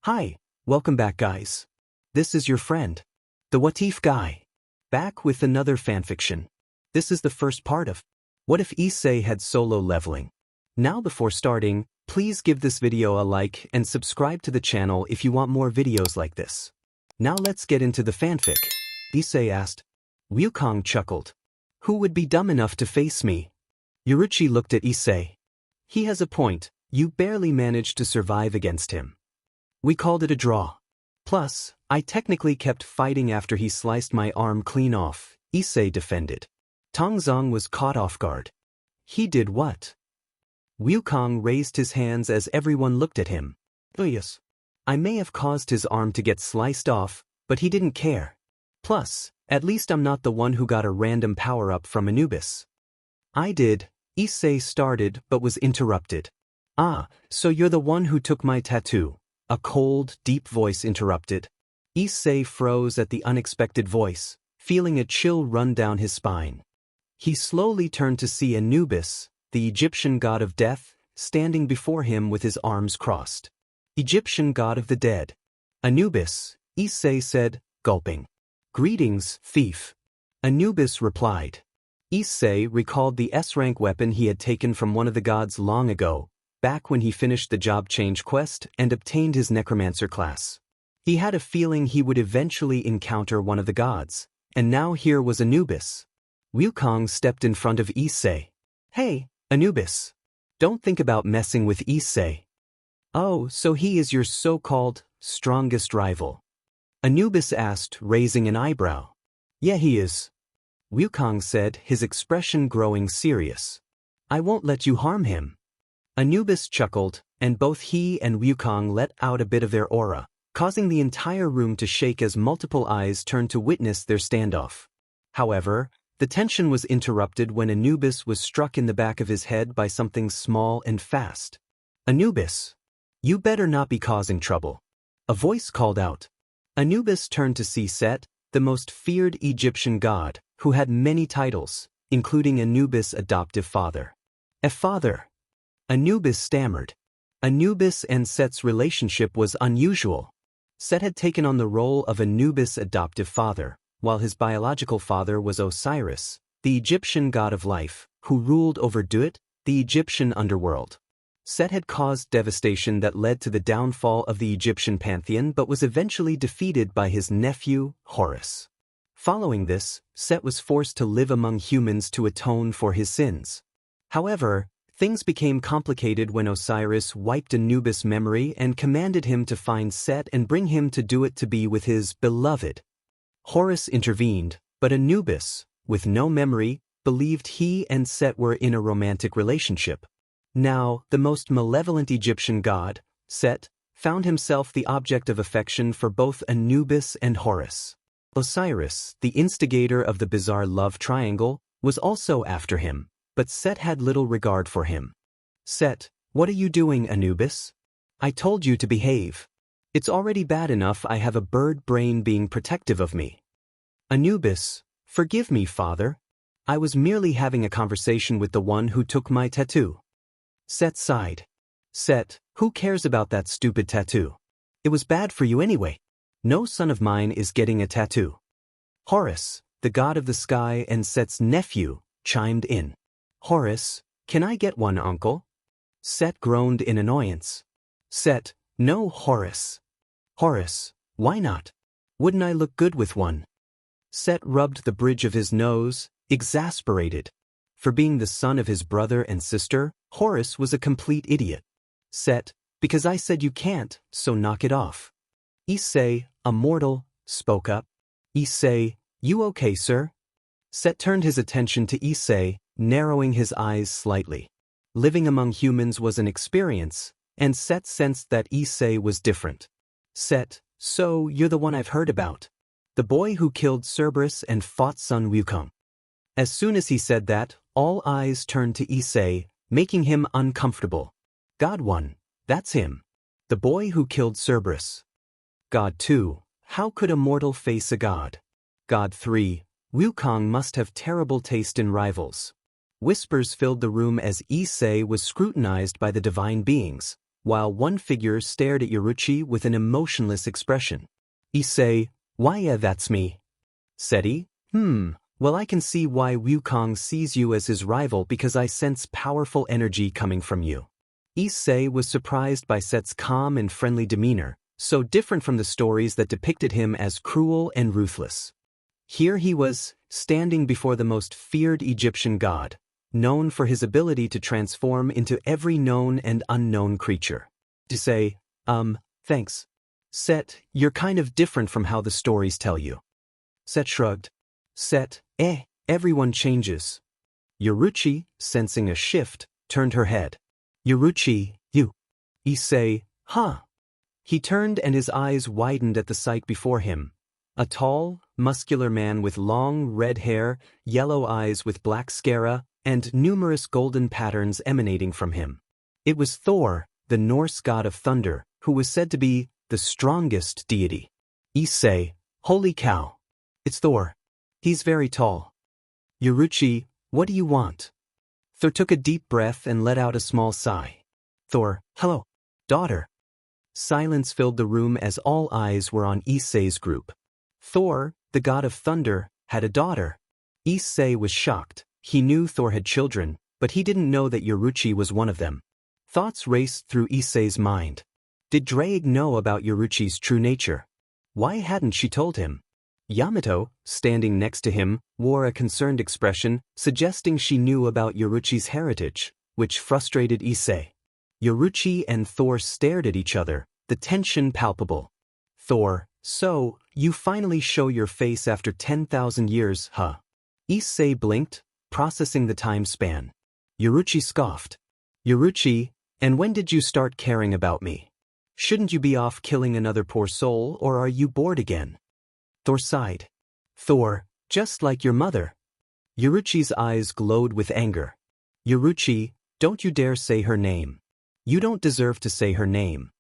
Hi, welcome back guys. This is your friend, the What If guy, back with another fanfiction. This is the first part of What If Issei had solo leveling. Now before starting, please give this video a like and subscribe to the channel if you want more videos like this. Now let's get into the fanfic. Issei asked. Wukong chuckled. Who would be dumb enough to face me? Yoruichi looked at Issei. He has a point, you barely managed to survive against him. We called it a draw. Plus, I technically kept fighting after he sliced my arm clean off, Issei defended. Tongzong was caught off guard. He did what? Wukong raised his hands as everyone looked at him. Oh yes. I may have caused his arm to get sliced off, but he didn't care. Plus, at least I'm not the one who got a random power-up from Anubis. I did, Issei started but was interrupted. Ah, so you're the one who took my tattoo. A cold, deep voice interrupted. Issei froze at the unexpected voice, feeling a chill run down his spine. He slowly turned to see Anubis, the Egyptian god of death, standing before him with his arms crossed. Egyptian god of the dead. Anubis, Issei said, gulping. Greetings, thief. Anubis replied. Issei recalled the S-rank weapon he had taken from one of the gods long ago, back when he finished the job change quest and obtained his necromancer class. He had a feeling he would eventually encounter one of the gods, and now here was Anubis. Wukong stepped in front of Issei. Hey, Anubis. Don't think about messing with Issei. Oh, so he is your so-called strongest rival? Anubis asked, raising an eyebrow. Yeah, he is. Wukong said, his expression growing serious. I won't let you harm him. Anubis chuckled, and both he and Wukong let out a bit of their aura, causing the entire room to shake as multiple eyes turned to witness their standoff. However, the tension was interrupted when Anubis was struck in the back of his head by something small and fast. Anubis! You better not be causing trouble. A voice called out. Anubis turned to see Set, the most feared Egyptian god, who had many titles, including Anubis' adoptive father. A father. Anubis stammered. Anubis and Set's relationship was unusual. Set had taken on the role of Anubis' adoptive father, while his biological father was Osiris, the Egyptian god of life, who ruled over Duat, the Egyptian underworld. Set had caused devastation that led to the downfall of the Egyptian pantheon but was eventually defeated by his nephew, Horus. Following this, Set was forced to live among humans to atone for his sins. However, things became complicated when Osiris wiped Anubis' memory and commanded him to find Set and bring him to Duat to be with his beloved. Horus intervened, but Anubis, with no memory, believed he and Set were in a romantic relationship. Now, the most malevolent Egyptian god, Set, found himself the object of affection for both Anubis and Horus. Osiris, the instigator of the bizarre love triangle, was also after him, but Set had little regard for him. Set, what are you doing, Anubis? I told you to behave. It's already bad enough I have a bird brain being protective of me. Anubis, forgive me, father. I was merely having a conversation with the one who took my tattoo. Set sighed. Set, who cares about that stupid tattoo? It was bad for you anyway. No son of mine is getting a tattoo. Horus, the god of the sky and Set's nephew, chimed in. Horus, can I get one, uncle? Set groaned in annoyance. Set, no, Horus. Horus, why not? Wouldn't I look good with one? Set rubbed the bridge of his nose, exasperated. For being the son of his brother and sister, Horus was a complete idiot. Set, because I said you can't, so knock it off. Issei, a mortal, spoke up. Issei, you okay, sir? Set turned his attention to Issei, narrowing his eyes slightly. Living among humans was an experience, and Set sensed that Issei was different. Set, so you're the one I've heard about. The boy who killed Cerberus and fought Sun Wukong. As soon as he said that, all eyes turned to Issei, making him uncomfortable. God 1, that's him. The boy who killed Cerberus. God 2, how could a mortal face a god? God 3, Wukong must have terrible taste in rivals. Whispers filled the room as Issei was scrutinized by the divine beings, while one figure stared at Yoruchi with an emotionless expression. Issei, why yeah, that's me. Seti, well I can see why Wukong sees you as his rival because I sense powerful energy coming from you. Issei was surprised by Set's calm and friendly demeanor, so different from the stories that depicted him as cruel and ruthless. Here he was, standing before the most feared Egyptian god, known for his ability to transform into every known and unknown creature. To say, thanks. Set, you're kind of different from how the stories tell you. Set shrugged. Set, everyone changes. Yoruchi, sensing a shift, turned her head. Yoruchi, you. Issei, huh? He turned and his eyes widened at the sight before him. A tall, muscular man with long, red hair, yellow eyes with black sclera, and numerous golden patterns emanating from him. It was Thor, the Norse god of thunder, who was said to be the strongest deity. Issei, holy cow. It's Thor. He's very tall. Yoruchi, what do you want? Thor took a deep breath and let out a small sigh. Thor, hello, daughter. Silence filled the room as all eyes were on Issei's group. Thor, the god of thunder, had a daughter. Issei was shocked. He knew Thor had children, but he didn't know that Yoruchi was one of them. Thoughts raced through Issei's mind. Did Drake know about Yoruchi's true nature? Why hadn't she told him? Yamato, standing next to him, wore a concerned expression, suggesting she knew about Yoruchi's heritage, which frustrated Issei. Yoruchi and Thor stared at each other, the tension palpable. Thor, so, you finally show your face after 10,000 years, huh? Issei blinked, processing the time span. Yoruchi scoffed. Yoruchi, and when did you start caring about me? Shouldn't you be off killing another poor soul, or are you bored again? Thor sighed. Thor, just like your mother. Yoruchi's eyes glowed with anger. Yoruchi, don't you dare say her name. You don't deserve to say her name.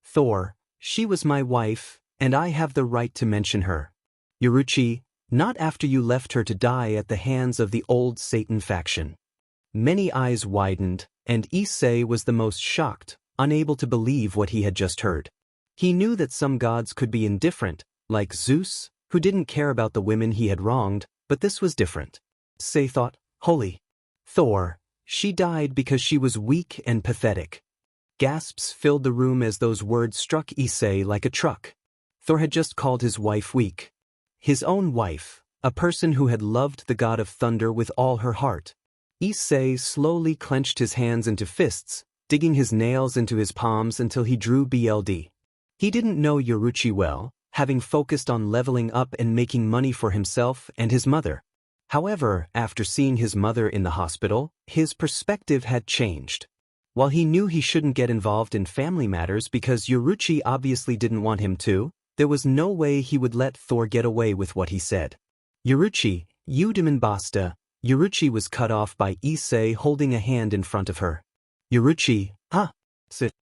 Thor, she was my wife, and I have the right to mention her. Yoruchi, not after you left her to die at the hands of the old Satan faction. Many eyes widened, and Issei was the most shocked, unable to believe what he had just heard. He knew that some gods could be indifferent, like Zeus, who didn't care about the women he had wronged, but this was different. Issei thought, holy. Thor, she died because she was weak and pathetic. Gasps filled the room as those words struck Issei like a truck. Thor had just called his wife weak. His own wife, a person who had loved the god of thunder with all her heart. Issei slowly clenched his hands into fists, digging his nails into his palms until he drew BLD. He didn't know Yoruchi well, having focused on leveling up and making money for himself and his mother. However, after seeing his mother in the hospital, his perspective had changed. While he knew he shouldn't get involved in family matters because Yoruchi obviously didn't want him to, there was no way he would let Thor get away with what he said. Yoruchi, you demon basta. Yoruchi was cut off by Issei holding a hand in front of her. Yoruchi, sit.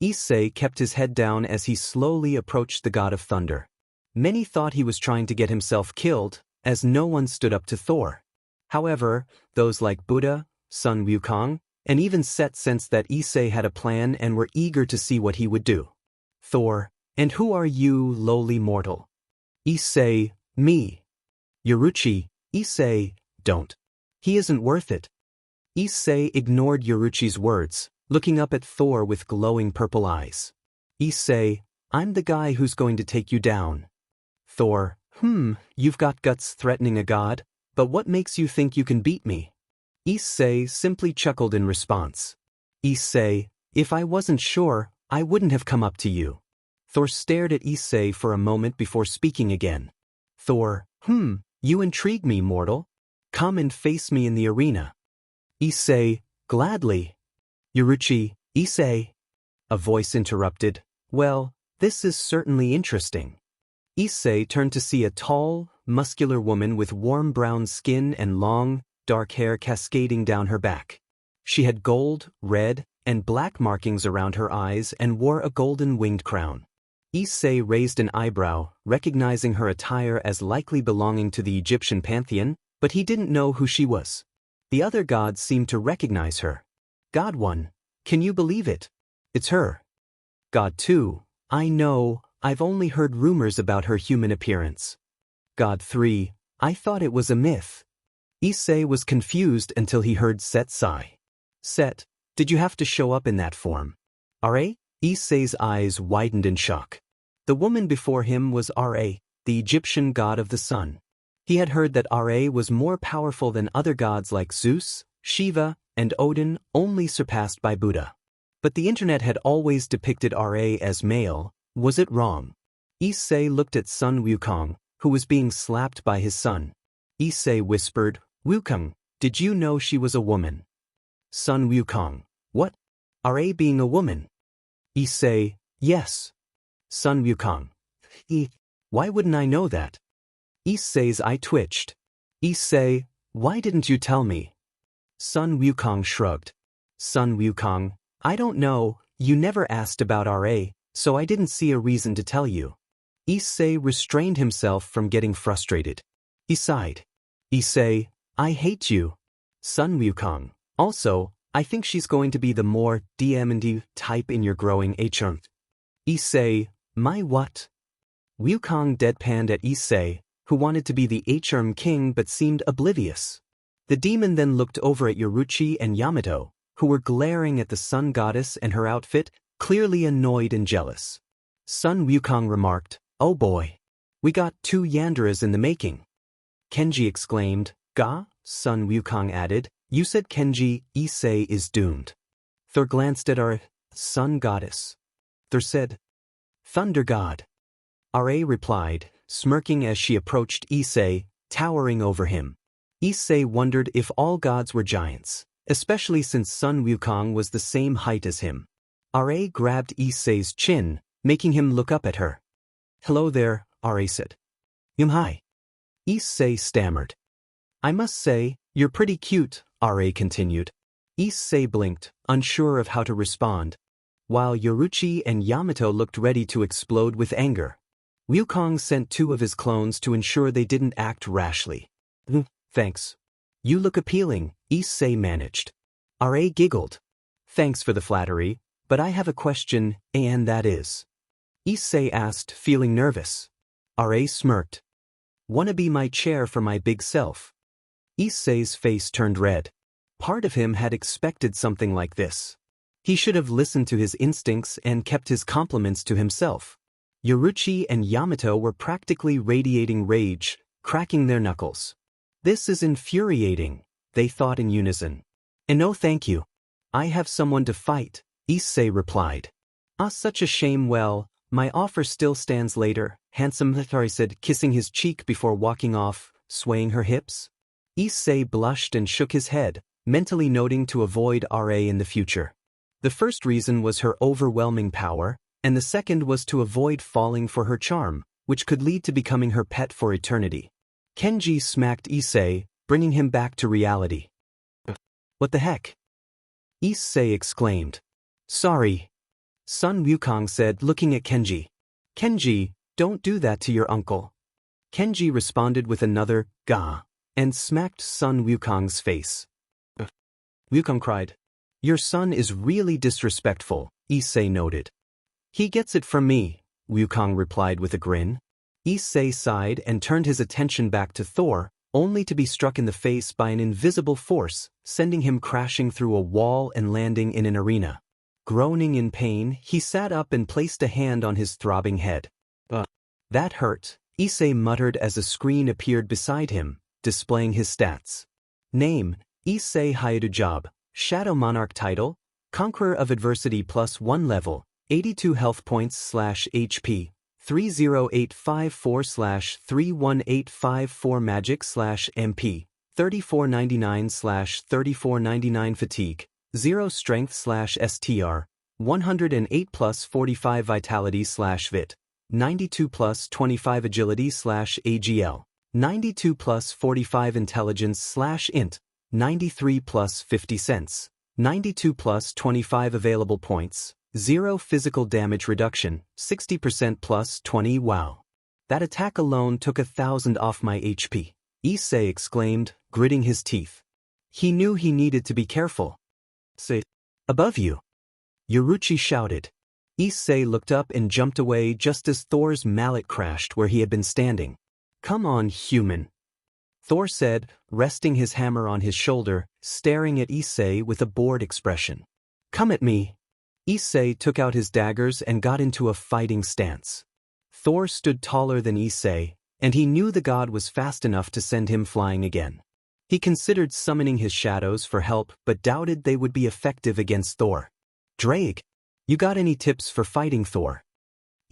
Issei kept his head down as he slowly approached the god of thunder. Many thought he was trying to get himself killed, as no one stood up to Thor. However, those like Buddha, Sun Wukong, and even Set sensed that Issei had a plan and were eager to see what he would do. Thor, and who are you, lowly mortal? Issei, me. Yoruchi, Issei, don't. He isn't worth it. Issei ignored Yoruchi's words, looking up at Thor with glowing purple eyes. Issei, I'm the guy who's going to take you down. Thor, you've got guts threatening a god, but what makes you think you can beat me? Issei simply chuckled in response. Issei, if I wasn't sure, I wouldn't have come up to you. Thor stared at Issei for a moment before speaking again. Thor, you intrigue me, mortal. Come and face me in the arena. Issei, gladly. Yoruchi, Issei. A voice interrupted. Well, this is certainly interesting. Issei turned to see a tall, muscular woman with warm brown skin and long, dark hair cascading down her back. She had gold, red, and black markings around her eyes and wore a golden winged crown. Issei raised an eyebrow, recognizing her attire as likely belonging to the Egyptian pantheon, but he didn't know who she was. The other gods seemed to recognize her. God one, can you believe it? It's her. God 2, I know, I've only heard rumors about her human appearance. God 3, I thought it was a myth. Issei was confused until he heard Set sigh. Set, did you have to show up in that form? Ra? Issei's eyes widened in shock. The woman before him was Ra, the Egyptian god of the sun. He had heard that Ra was more powerful than other gods like Zeus, Shiva, and Odin, only surpassed by Buddha. But the internet had always depicted Ra as male. Was it wrong? Issei looked at Sun Wukong, who was being slapped by his son. Issei whispered, Wukong, did you know she was a woman? Sun Wukong, what? Ra being a woman? Issei, yes. Sun Wukong, why wouldn't I know that? Issei's eye twitched. Issei, why didn't you tell me? Sun Wukong shrugged. Sun Wukong, I don't know, you never asked about Ra, so I didn't see a reason to tell you. Issei restrained himself from getting frustrated. He sighed. Issei, I hate you. Sun Wukong, also, I think she's going to be the more DMD type in your growing HM. Issei, my what? Wukong deadpanned at Issei, who wanted to be the HM king but seemed oblivious. The demon then looked over at Yoruchi and Yamato, who were glaring at the sun goddess and her outfit, clearly annoyed and jealous. Sun Wukong remarked, oh boy. We got 2 Yanderas in the making. Kenji exclaimed, Ga? Sun Wukong added, you said Kenji, Issei is doomed. Thor glanced at our sun goddess. Thor said, Thunder God. Ra replied, smirking as she approached Issei, towering over him. Issei wondered if all gods were giants, especially since Sun Wukong was the same height as him. Ra grabbed Issei's chin, making him look up at her. Hello there, Ra said. Hi. Issei stammered. I must say, you're pretty cute, Ra continued. Issei blinked, unsure of how to respond, while Yoruchi and Yamato looked ready to explode with anger. Wukong sent 2 of his clones to ensure they didn't act rashly. Thanks. You look appealing, Issei managed. Ra giggled. Thanks for the flattery, but I have a question, and that is. Issei asked, feeling nervous. Ra smirked. Wanna be my chair for my big self? Issei's face turned red. Part of him had expected something like this. He should have listened to his instincts and kept his compliments to himself. Yoruchi and Yamato were practically radiating rage, cracking their knuckles. This is infuriating, they thought in unison. And no thank you. I have someone to fight, Issei replied. Ah, such a shame. Well, my offer still stands later, handsome Hitari said, kissing his cheek before walking off, swaying her hips. Issei blushed and shook his head, mentally noting to avoid Ra in the future. The first reason was her overwhelming power, and the second was to avoid falling for her charm, which could lead to becoming her pet for eternity. Kenji smacked Issei, bringing him back to reality. What the heck? Issei exclaimed. Sorry. Sun Wukong said, looking at Kenji. Kenji, don't do that to your uncle. Kenji responded with another, Ga, and smacked Sun Wukong's face. Wukong cried. Your son is really disrespectful, Issei noted. He gets it from me, Wukong replied with a grin. Issei sighed and turned his attention back to Thor, only to be struck in the face by an invisible force, sending him crashing through a wall and landing in an arena. Groaning in pain, he sat up and placed a hand on his throbbing head. That hurt, Issei muttered as a screen appeared beside him, displaying his stats. Name, Issei Hayadujab, Shadow Monarch title, Conqueror of Adversity +1 level, 82 health points /HP, 30854/31854 magic /MP, 3499/3499 fatigue, 0 strength /STR, 108 plus 45 vitality /VIT, 92 plus 25 agility /AGL, 92 plus 45 intelligence /INT, 93 plus 50 cents, 92 plus 25 available points, 0 physical damage reduction, 60% plus 20. Wow. That attack alone took 1,000 off my HP, Issei exclaimed, gritting his teeth. He knew he needed to be careful. Say, above you. Yoruchi shouted. Issei looked up and jumped away just as Thor's mallet crashed where he had been standing. Come on, human, Thor said, resting his hammer on his shoulder, staring at Issei with a bored expression. Come at me. Issei took out his daggers and got into a fighting stance. Thor stood taller than Issei, and he knew the god was fast enough to send him flying again. He considered summoning his shadows for help but doubted they would be effective against Thor. Drake, you got any tips for fighting Thor?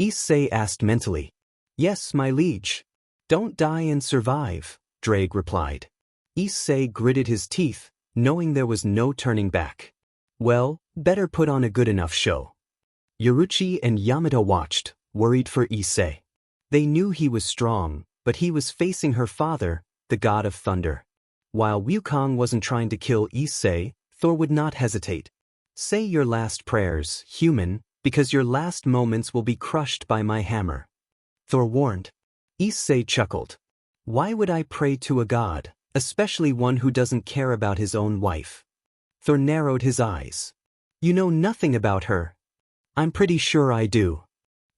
Issei asked mentally. Yes, my liege. Don't die and survive, Drake replied. Issei gritted his teeth, knowing there was no turning back. Well, better put on a good enough show. Yoruchi and Yamato watched, worried for Issei. They knew he was strong, but he was facing her father, the god of thunder. While Wukong wasn't trying to kill Issei, Thor would not hesitate. Say your last prayers, human, because your last moments will be crushed by my hammer. Thor warned. Issei chuckled. Why would I pray to a god, especially one who doesn't care about his own wife? Thor narrowed his eyes. You know nothing about her. I'm pretty sure I do.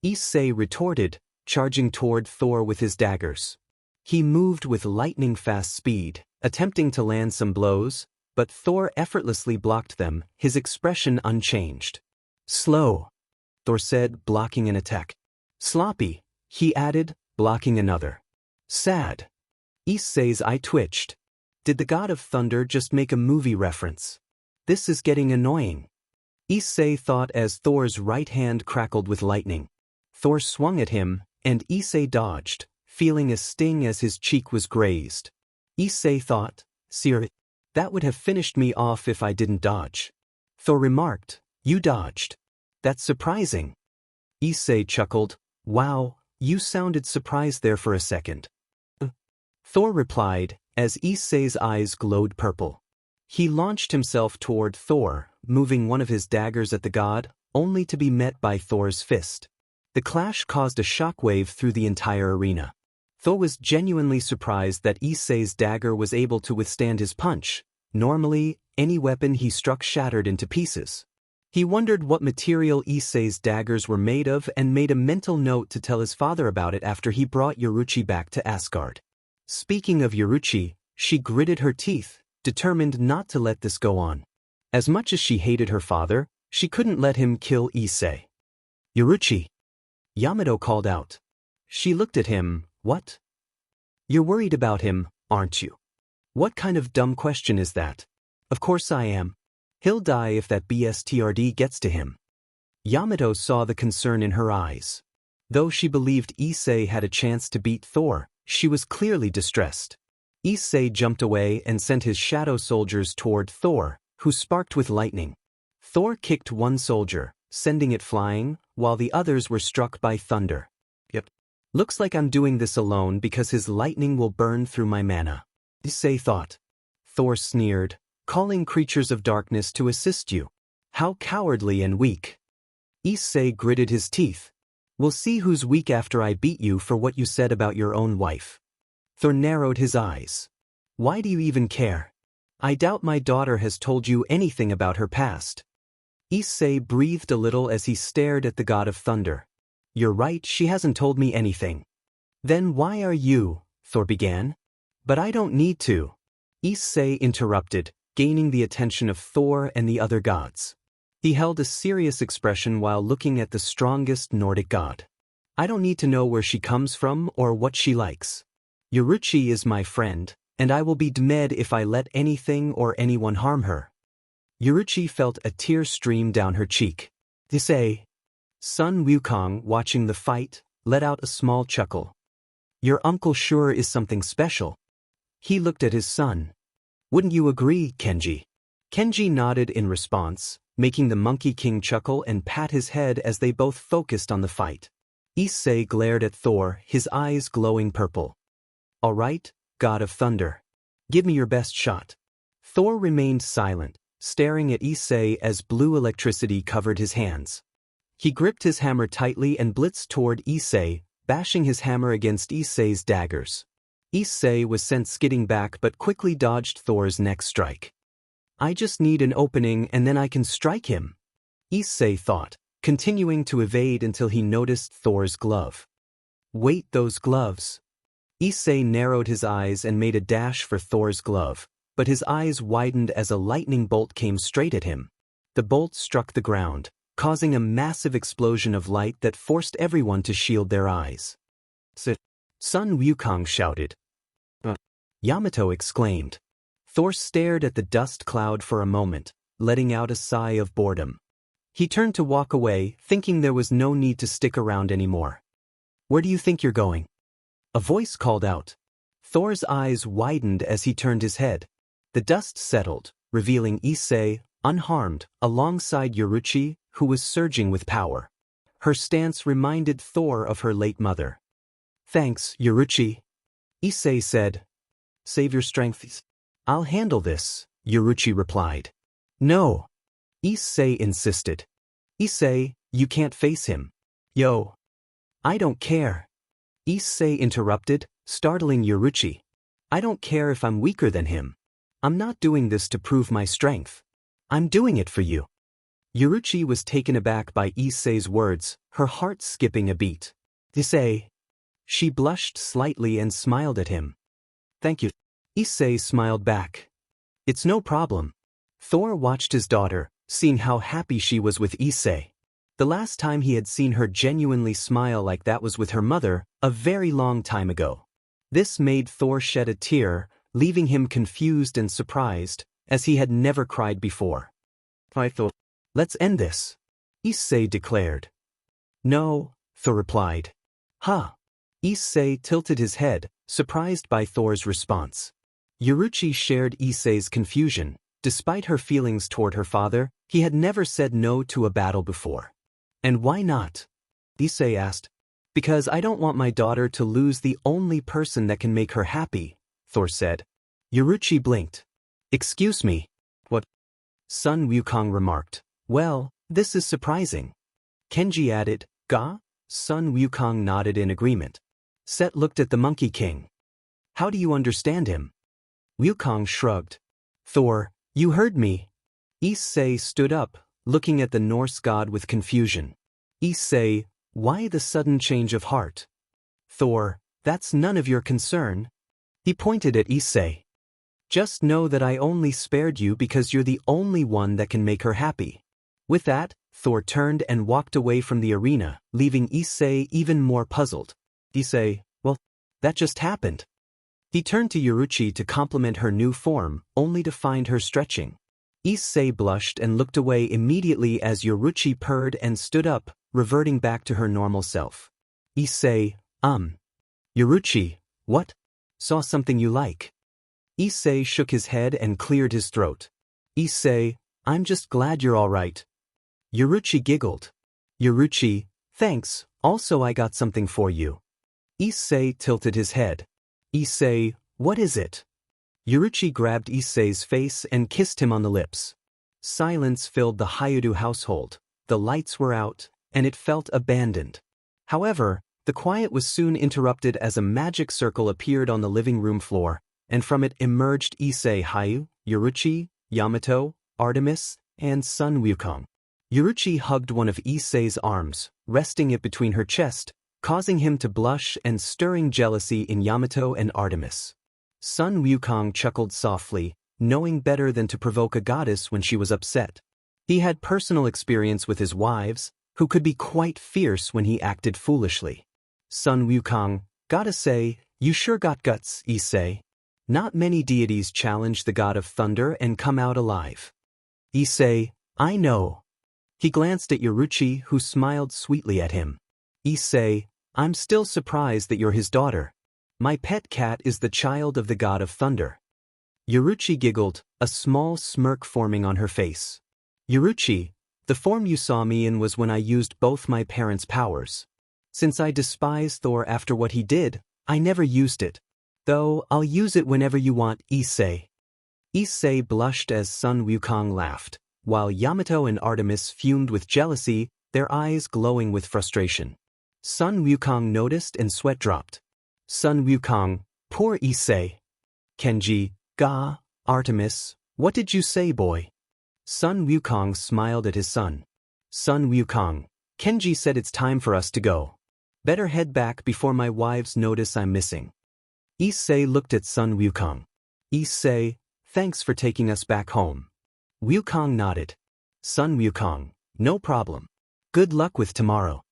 Issei retorted, charging toward Thor with his daggers. He moved with lightning-fast speed, attempting to land some blows, but Thor effortlessly blocked them, his expression unchanged. Slow, Thor said, blocking an attack. Sloppy, he added, blocking another. Sad. Issei's eye twitched. Did the god of thunder just make a movie reference? This is getting annoying. Issei thought as Thor's right hand crackled with lightning. Thor swung at him, and Issei dodged, feeling a sting as his cheek was grazed. Issei thought, Sir, that would have finished me off if I didn't dodge. Thor remarked, You dodged. That's surprising. Issei chuckled, Wow, you sounded surprised there for a second. Thor replied, as Issei's eyes glowed purple. He launched himself toward Thor, moving one of his daggers at the god, only to be met by Thor's fist. The clash caused a shockwave through the entire arena. Thor was genuinely surprised that Issei's dagger was able to withstand his punch. Normally, any weapon he struck shattered into pieces. He wondered what material Issei's daggers were made of and made a mental note to tell his father about it after he brought Yoruchi back to Asgard. Speaking of Yoruchi, she gritted her teeth, determined not to let this go on. As much as she hated her father, she couldn't let him kill Issei. Yoruchi, Yamato called out. She looked at him. What? You're worried about him, aren't you? What kind of dumb question is that? Of course I am. He'll die if that BSTRD gets to him. Yamato saw the concern in her eyes. Though she believed Issei had a chance to beat Thor, she was clearly distressed. Issei jumped away and sent his shadow soldiers toward Thor, who sparked with lightning. Thor kicked one soldier, sending it flying, while the others were struck by thunder. Yep. Looks like I'm doing this alone because his lightning will burn through my mana, Issei thought. Thor sneered, calling creatures of darkness to assist you. How cowardly and weak. Issei gritted his teeth. We'll see who's weak after I beat you for what you said about your own wife. Thor narrowed his eyes. Why do you even care? I doubt my daughter has told you anything about her past. Issei breathed a little as he stared at the god of thunder. You're right, she hasn't told me anything. Then why are you, Thor began. But I don't need to. Issei interrupted, gaining the attention of Thor and the other gods. He held a serious expression while looking at the strongest Nordic god. I don't need to know where she comes from or what she likes. Yoruchi is my friend, and I will be dead if I let anything or anyone harm her. Yoruchi felt a tear stream down her cheek. Issei. Son Wukong, watching the fight, let out a small chuckle. Your uncle sure is something special. He looked at his son. Wouldn't you agree, Kenji? Kenji nodded in response, making the Monkey King chuckle and pat his head as they both focused on the fight. Issei glared at Thor, his eyes glowing purple. All right, god of thunder. Give me your best shot. Thor remained silent, staring at Issei as blue electricity covered his hands. He gripped his hammer tightly and blitzed toward Issei, bashing his hammer against Issei's daggers. Issei was sent skidding back but quickly dodged Thor's next strike. I just need an opening and then I can strike him. Issei thought, continuing to evade until he noticed Thor's glove. Wait, those gloves. Issei narrowed his eyes and made a dash for Thor's glove, but his eyes widened as a lightning bolt came straight at him. The bolt struck the ground, causing a massive explosion of light that forced everyone to shield their eyes. Sun Wukong shouted. Yamato exclaimed. Thor stared at the dust cloud for a moment, letting out a sigh of boredom. He turned to walk away, thinking there was no need to stick around anymore. Where do you think you're going? A voice called out. Thor's eyes widened as he turned his head. The dust settled, revealing Issei, unharmed, alongside Yoruchi, who was surging with power. Her stance reminded Thor of her late mother. Thanks, Yoruchi. Issei said. Save your strength. I'll handle this, Yoruchi replied. No. Issei insisted. Issei, you can't face him. Yo. I don't care. Issei interrupted, startling Yoruchi. I don't care if I'm weaker than him. I'm not doing this to prove my strength. I'm doing it for you. Yoruchi was taken aback by Issei's words, her heart skipping a beat. Issei. She blushed slightly and smiled at him. Thank you. Issei smiled back. It's no problem. Thor watched his daughter, seeing how happy she was with Issei. The last time he had seen her genuinely smile like that was with her mother, a very long time ago. This made Thor shed a tear, leaving him confused and surprised, as he had never cried before. I thought, let's end this, Issei declared. No, Thor replied. Huh. Issei tilted his head, surprised by Thor's response. Yoruchi shared Issei's confusion. Despite her feelings toward her father, he had never said no to a battle before. And why not? Issei asked. Because I don't want my daughter to lose the only person that can make her happy, Thor said. Yoruchi blinked. Excuse me. What? Sun Wukong remarked. Well, this is surprising. Kenji added, Ga? Sun Wukong nodded in agreement. Set looked at the Monkey King. How do you understand him? Wukong shrugged. Thor, you heard me. Issei stood up, looking at the Norse god with confusion. Issei, why the sudden change of heart? Thor, that's none of your concern. He pointed at Issei. Just know that I only spared you because you're the only one that can make her happy. With that, Thor turned and walked away from the arena, leaving Issei even more puzzled. Issei, well, that just happened. He turned to Yoruchi to compliment her new form, only to find her stretching. Issei blushed and looked away immediately as Yoruchi purred and stood up, reverting back to her normal self. Issei, Yoruchi, what? Saw something you like? Issei shook his head and cleared his throat. Issei, I'm just glad you're all right. Yoruchi giggled. Yoruchi, thanks, also I got something for you. Issei tilted his head. Issei, what is it? Yoruchi grabbed Issei's face and kissed him on the lips. Silence filled the Hayudu household. The lights were out, and it felt abandoned. However, the quiet was soon interrupted as a magic circle appeared on the living room floor, and from it emerged Issei Hayu, Yoruchi, Yamato, Artemis, and Sun Wukong. Yoruchi hugged one of Issei's arms, resting it between her chest, causing him to blush and stirring jealousy in Yamato and Artemis. Sun Wukong chuckled softly, knowing better than to provoke a goddess when she was upset. He had personal experience with his wives, who could be quite fierce when he acted foolishly. Sun Wukong, gotta say, you sure got guts, Issei. Not many deities challenge the god of thunder and come out alive. Issei, I know. He glanced at Yoruchi, who smiled sweetly at him. Issei, I'm still surprised that you're his daughter. My pet cat is the child of the god of thunder. Yoruchi giggled, a small smirk forming on her face. Yoruchi, the form you saw me in was when I used both my parents' powers. Since I despise Thor after what he did, I never used it. Though, I'll use it whenever you want, Issei. Issei blushed as Sun Wukong laughed, while Yamato and Artemis fumed with jealousy, their eyes glowing with frustration. Sun Wukong noticed and sweat dropped. Sun Wukong, poor Issei. Kenji, Ga, Artemis, what did you say, boy? Sun Wukong smiled at his son. Sun Wukong, Kenji said it's time for us to go. Better head back before my wives notice I'm missing. Issei looked at Sun Wukong. Issei, thanks for taking us back home. Wukong nodded. Sun Wukong, no problem. Good luck with tomorrow.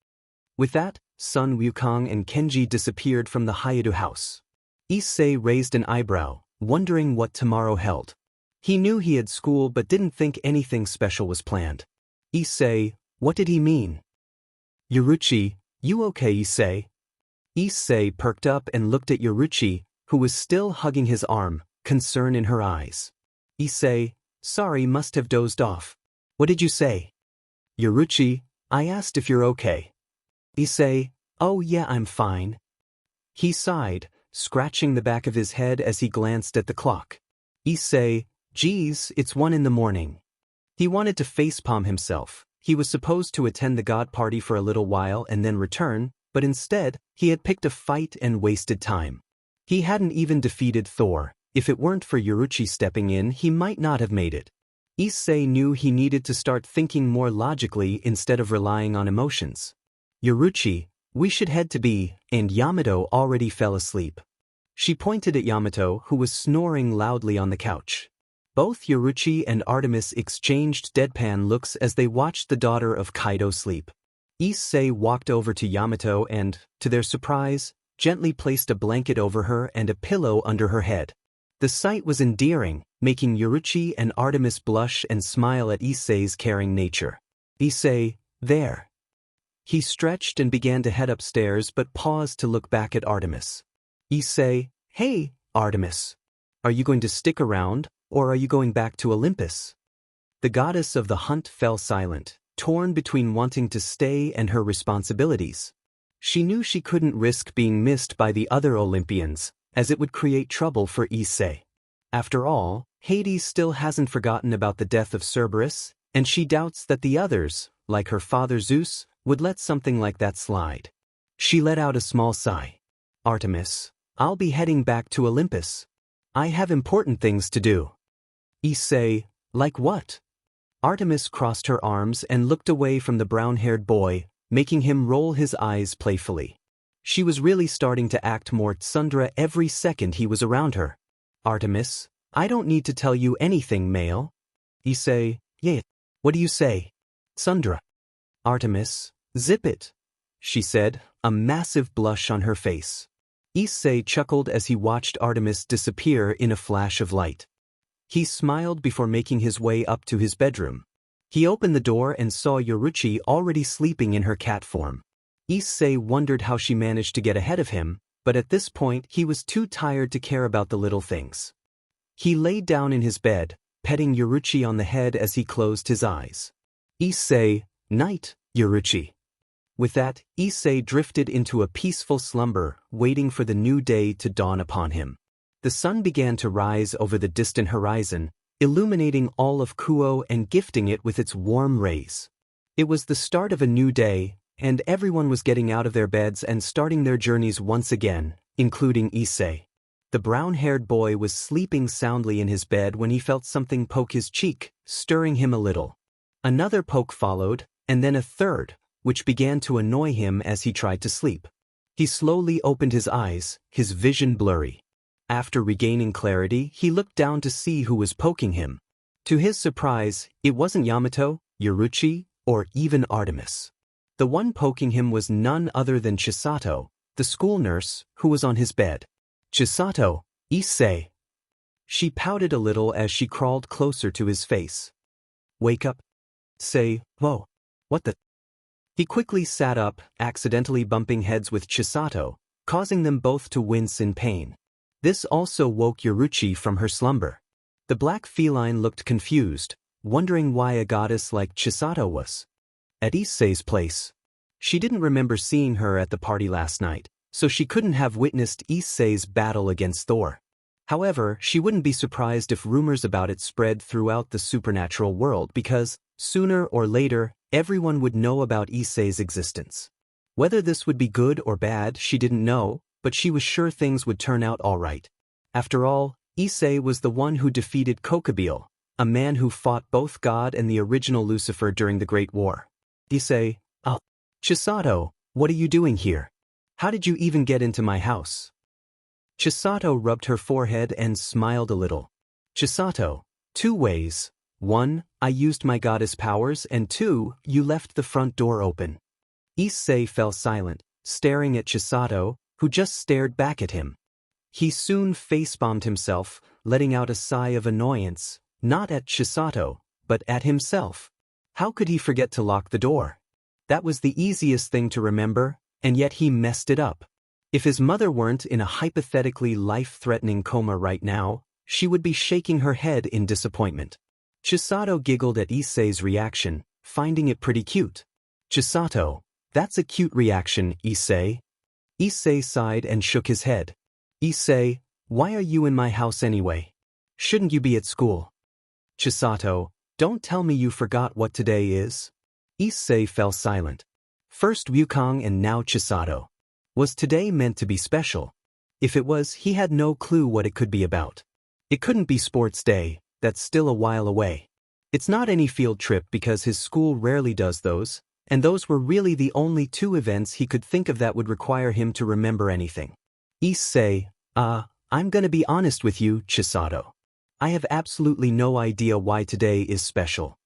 With that, Sun Wukong and Kenji disappeared from the Hayadu house. Issei raised an eyebrow, wondering what tomorrow held. He knew he had school but didn't think anything special was planned. Issei, what did he mean? Yoruchi, you okay, Issei? Issei perked up and looked at Yoruchi, who was still hugging his arm, concern in her eyes. Issei, sorry, must have dozed off. What did you say? Yoruchi, I asked if you're okay. Issei, oh yeah, I'm fine. He sighed, scratching the back of his head as he glanced at the clock. Issei, geez, it's 1 a.m. He wanted to facepalm himself. He was supposed to attend the god party for a little while and then return, but instead, he had picked a fight and wasted time. He hadn't even defeated Thor. If it weren't for Yoruchi stepping in, he might not have made it. Issei knew he needed to start thinking more logically instead of relying on emotions. Yoruchi, we should head to B, and Yamato already fell asleep. She pointed at Yamato, who was snoring loudly on the couch. Both Yoruchi and Artemis exchanged deadpan looks as they watched the daughter of Kaido sleep. Issei walked over to Yamato and, to their surprise, gently placed a blanket over her and a pillow under her head. The sight was endearing, making Yoruchi and Artemis blush and smile at Issei's caring nature. Issei, there. He stretched and began to head upstairs but paused to look back at Artemis. Issei, hey, Artemis. Are you going to stick around, or are you going back to Olympus? The goddess of the hunt fell silent, torn between wanting to stay and her responsibilities. She knew she couldn't risk being missed by the other Olympians, as it would create trouble for Issei. After all, Hades still hasn't forgotten about the death of Cerberus, and she doubts that the others, like her father Zeus, would let something like that slide. She let out a small sigh. Artemis, I'll be heading back to Olympus. I have important things to do. Issei, like what? Artemis crossed her arms and looked away from the brown-haired boy, making him roll his eyes playfully. She was really starting to act more tsundere every second he was around her. Artemis, I don't need to tell you anything, male. Issei, yeah. What do you say? Tsundere. Artemis, zip it, she said, a massive blush on her face. Issei chuckled as he watched Artemis disappear in a flash of light. He smiled before making his way up to his bedroom. He opened the door and saw Yoruchi already sleeping in her cat form. Issei wondered how she managed to get ahead of him, but at this point he was too tired to care about the little things. He lay down in his bed, petting Yoruchi on the head as he closed his eyes. Issei, night, Yoruchi. With that, Issei drifted into a peaceful slumber, waiting for the new day to dawn upon him. The sun began to rise over the distant horizon, illuminating all of Kuo and gifting it with its warm rays. It was the start of a new day, and everyone was getting out of their beds and starting their journeys once again, including Issei. The brown-haired boy was sleeping soundly in his bed when he felt something poke his cheek, stirring him a little. Another poke followed, and then a third, which began to annoy him as he tried to sleep. He slowly opened his eyes, his vision blurry. After regaining clarity, he looked down to see who was poking him. To his surprise, it wasn't Yamato, Yoruchi, or even Artemis. The one poking him was none other than Chisato, the school nurse, who was on his bed. Chisato, Issei. She pouted a little as she crawled closer to his face. Wake up. Say, whoa. What the? He quickly sat up, accidentally bumping heads with Chisato, causing them both to wince in pain. This also woke Yoruchi from her slumber. The black feline looked confused, wondering why a goddess like Chisato was at Issei's place. She didn't remember seeing her at the party last night, so she couldn't have witnessed Issei's battle against Thor. However, she wouldn't be surprised if rumors about it spread throughout the supernatural world because, sooner or later, everyone would know about Issei's existence. Whether this would be good or bad, she didn't know, but she was sure things would turn out all right. After all, Issei was the one who defeated Kokabeel, a man who fought both God and the original Lucifer during the Great War. Issei, oh. Chisato, what are you doing here? How did you even get into my house? Chisato rubbed her forehead and smiled a little. Chisato, 2 ways. 1, I used my goddess powers, and 2, you left the front door open. Issei fell silent, staring at Chisato, who just stared back at him. He soon face-bombed himself, letting out a sigh of annoyance, not at Chisato, but at himself. How could he forget to lock the door? That was the easiest thing to remember, and yet he messed it up. If his mother weren't in a hypothetically life-threatening coma right now, she would be shaking her head in disappointment. Chisato giggled at Issei's reaction, finding it pretty cute. Chisato, that's a cute reaction, Issei. Issei sighed and shook his head. Issei, why are you in my house anyway? Shouldn't you be at school? Chisato, don't tell me you forgot what today is. Issei fell silent. First Wukong and now Chisato. Was today meant to be special? If it was, he had no clue what it could be about. It couldn't be sports day, that's still a while away. It's not any field trip because his school rarely does those, and those were really the only 2 events he could think of that would require him to remember anything. Issei, I'm gonna be honest with you, Chisato. I have absolutely no idea why today is special.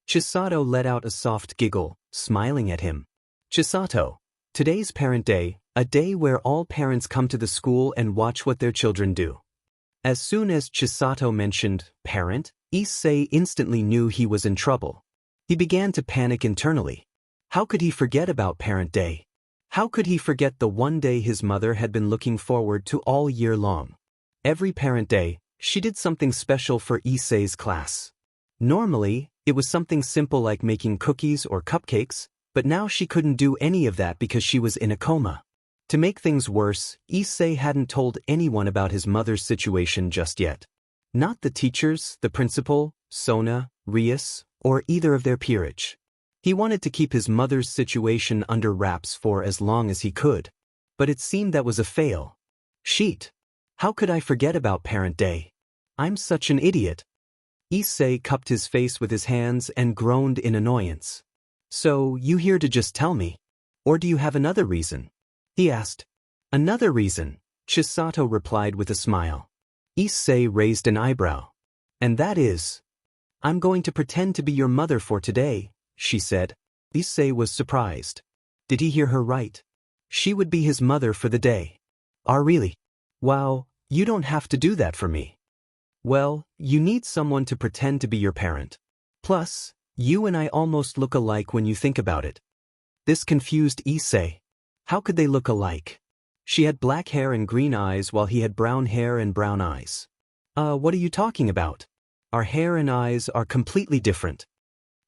Chisato let out a soft giggle, smiling at him. Chisato, today's Parent Day, a day where all parents come to the school and watch what their children do. As soon as Chisato mentioned parent, Issei instantly knew he was in trouble. He began to panic internally. How could he forget about Parent Day? How could he forget the one day his mother had been looking forward to all year long? Every Parent Day, she did something special for Issei's class. Normally, it was something simple like making cookies or cupcakes, but now she couldn't do any of that because she was in a coma. To make things worse, Issei hadn't told anyone about his mother's situation just yet. Not the teachers, the principal, Sona, Rias, or either of their peerage. He wanted to keep his mother's situation under wraps for as long as he could. But it seemed that was a fail. Sheet. How could I forget about Parent Day? I'm such an idiot. Issei cupped his face with his hands and groaned in annoyance. So, you here to just tell me? Or do you have another reason? He asked. Another reason, Chisato replied with a smile. Issei raised an eyebrow. And that is, I'm going to pretend to be your mother for today, she said. Issei was surprised. Did he hear her right? She would be his mother for the day. Really? Wow, you don't have to do that for me. Well, you need someone to pretend to be your parent. Plus, you and I almost look alike when you think about it. This confused Issei. How could they look alike? She had black hair and green eyes while he had brown hair and brown eyes. What are you talking about? Our hair and eyes are completely different.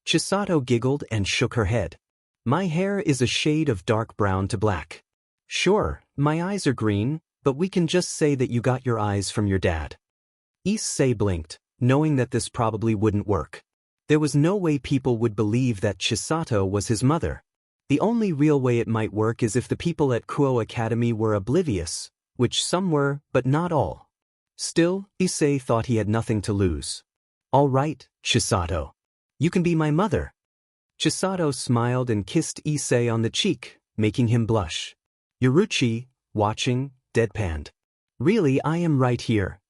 Chisato giggled and shook her head. My hair is a shade of dark brown to black. Sure, my eyes are green, but we can just say that you got your eyes from your dad. Issei blinked, knowing that this probably wouldn't work. There was no way people would believe that Chisato was his mother. The only real way it might work is if the people at Kuo Academy were oblivious, which some were, but not all. Still, Issei thought he had nothing to lose. All right, Chisato. You can be my mother. Chisato smiled and kissed Issei on the cheek, making him blush. Yoruchi, watching, deadpanned. Really, I am right here.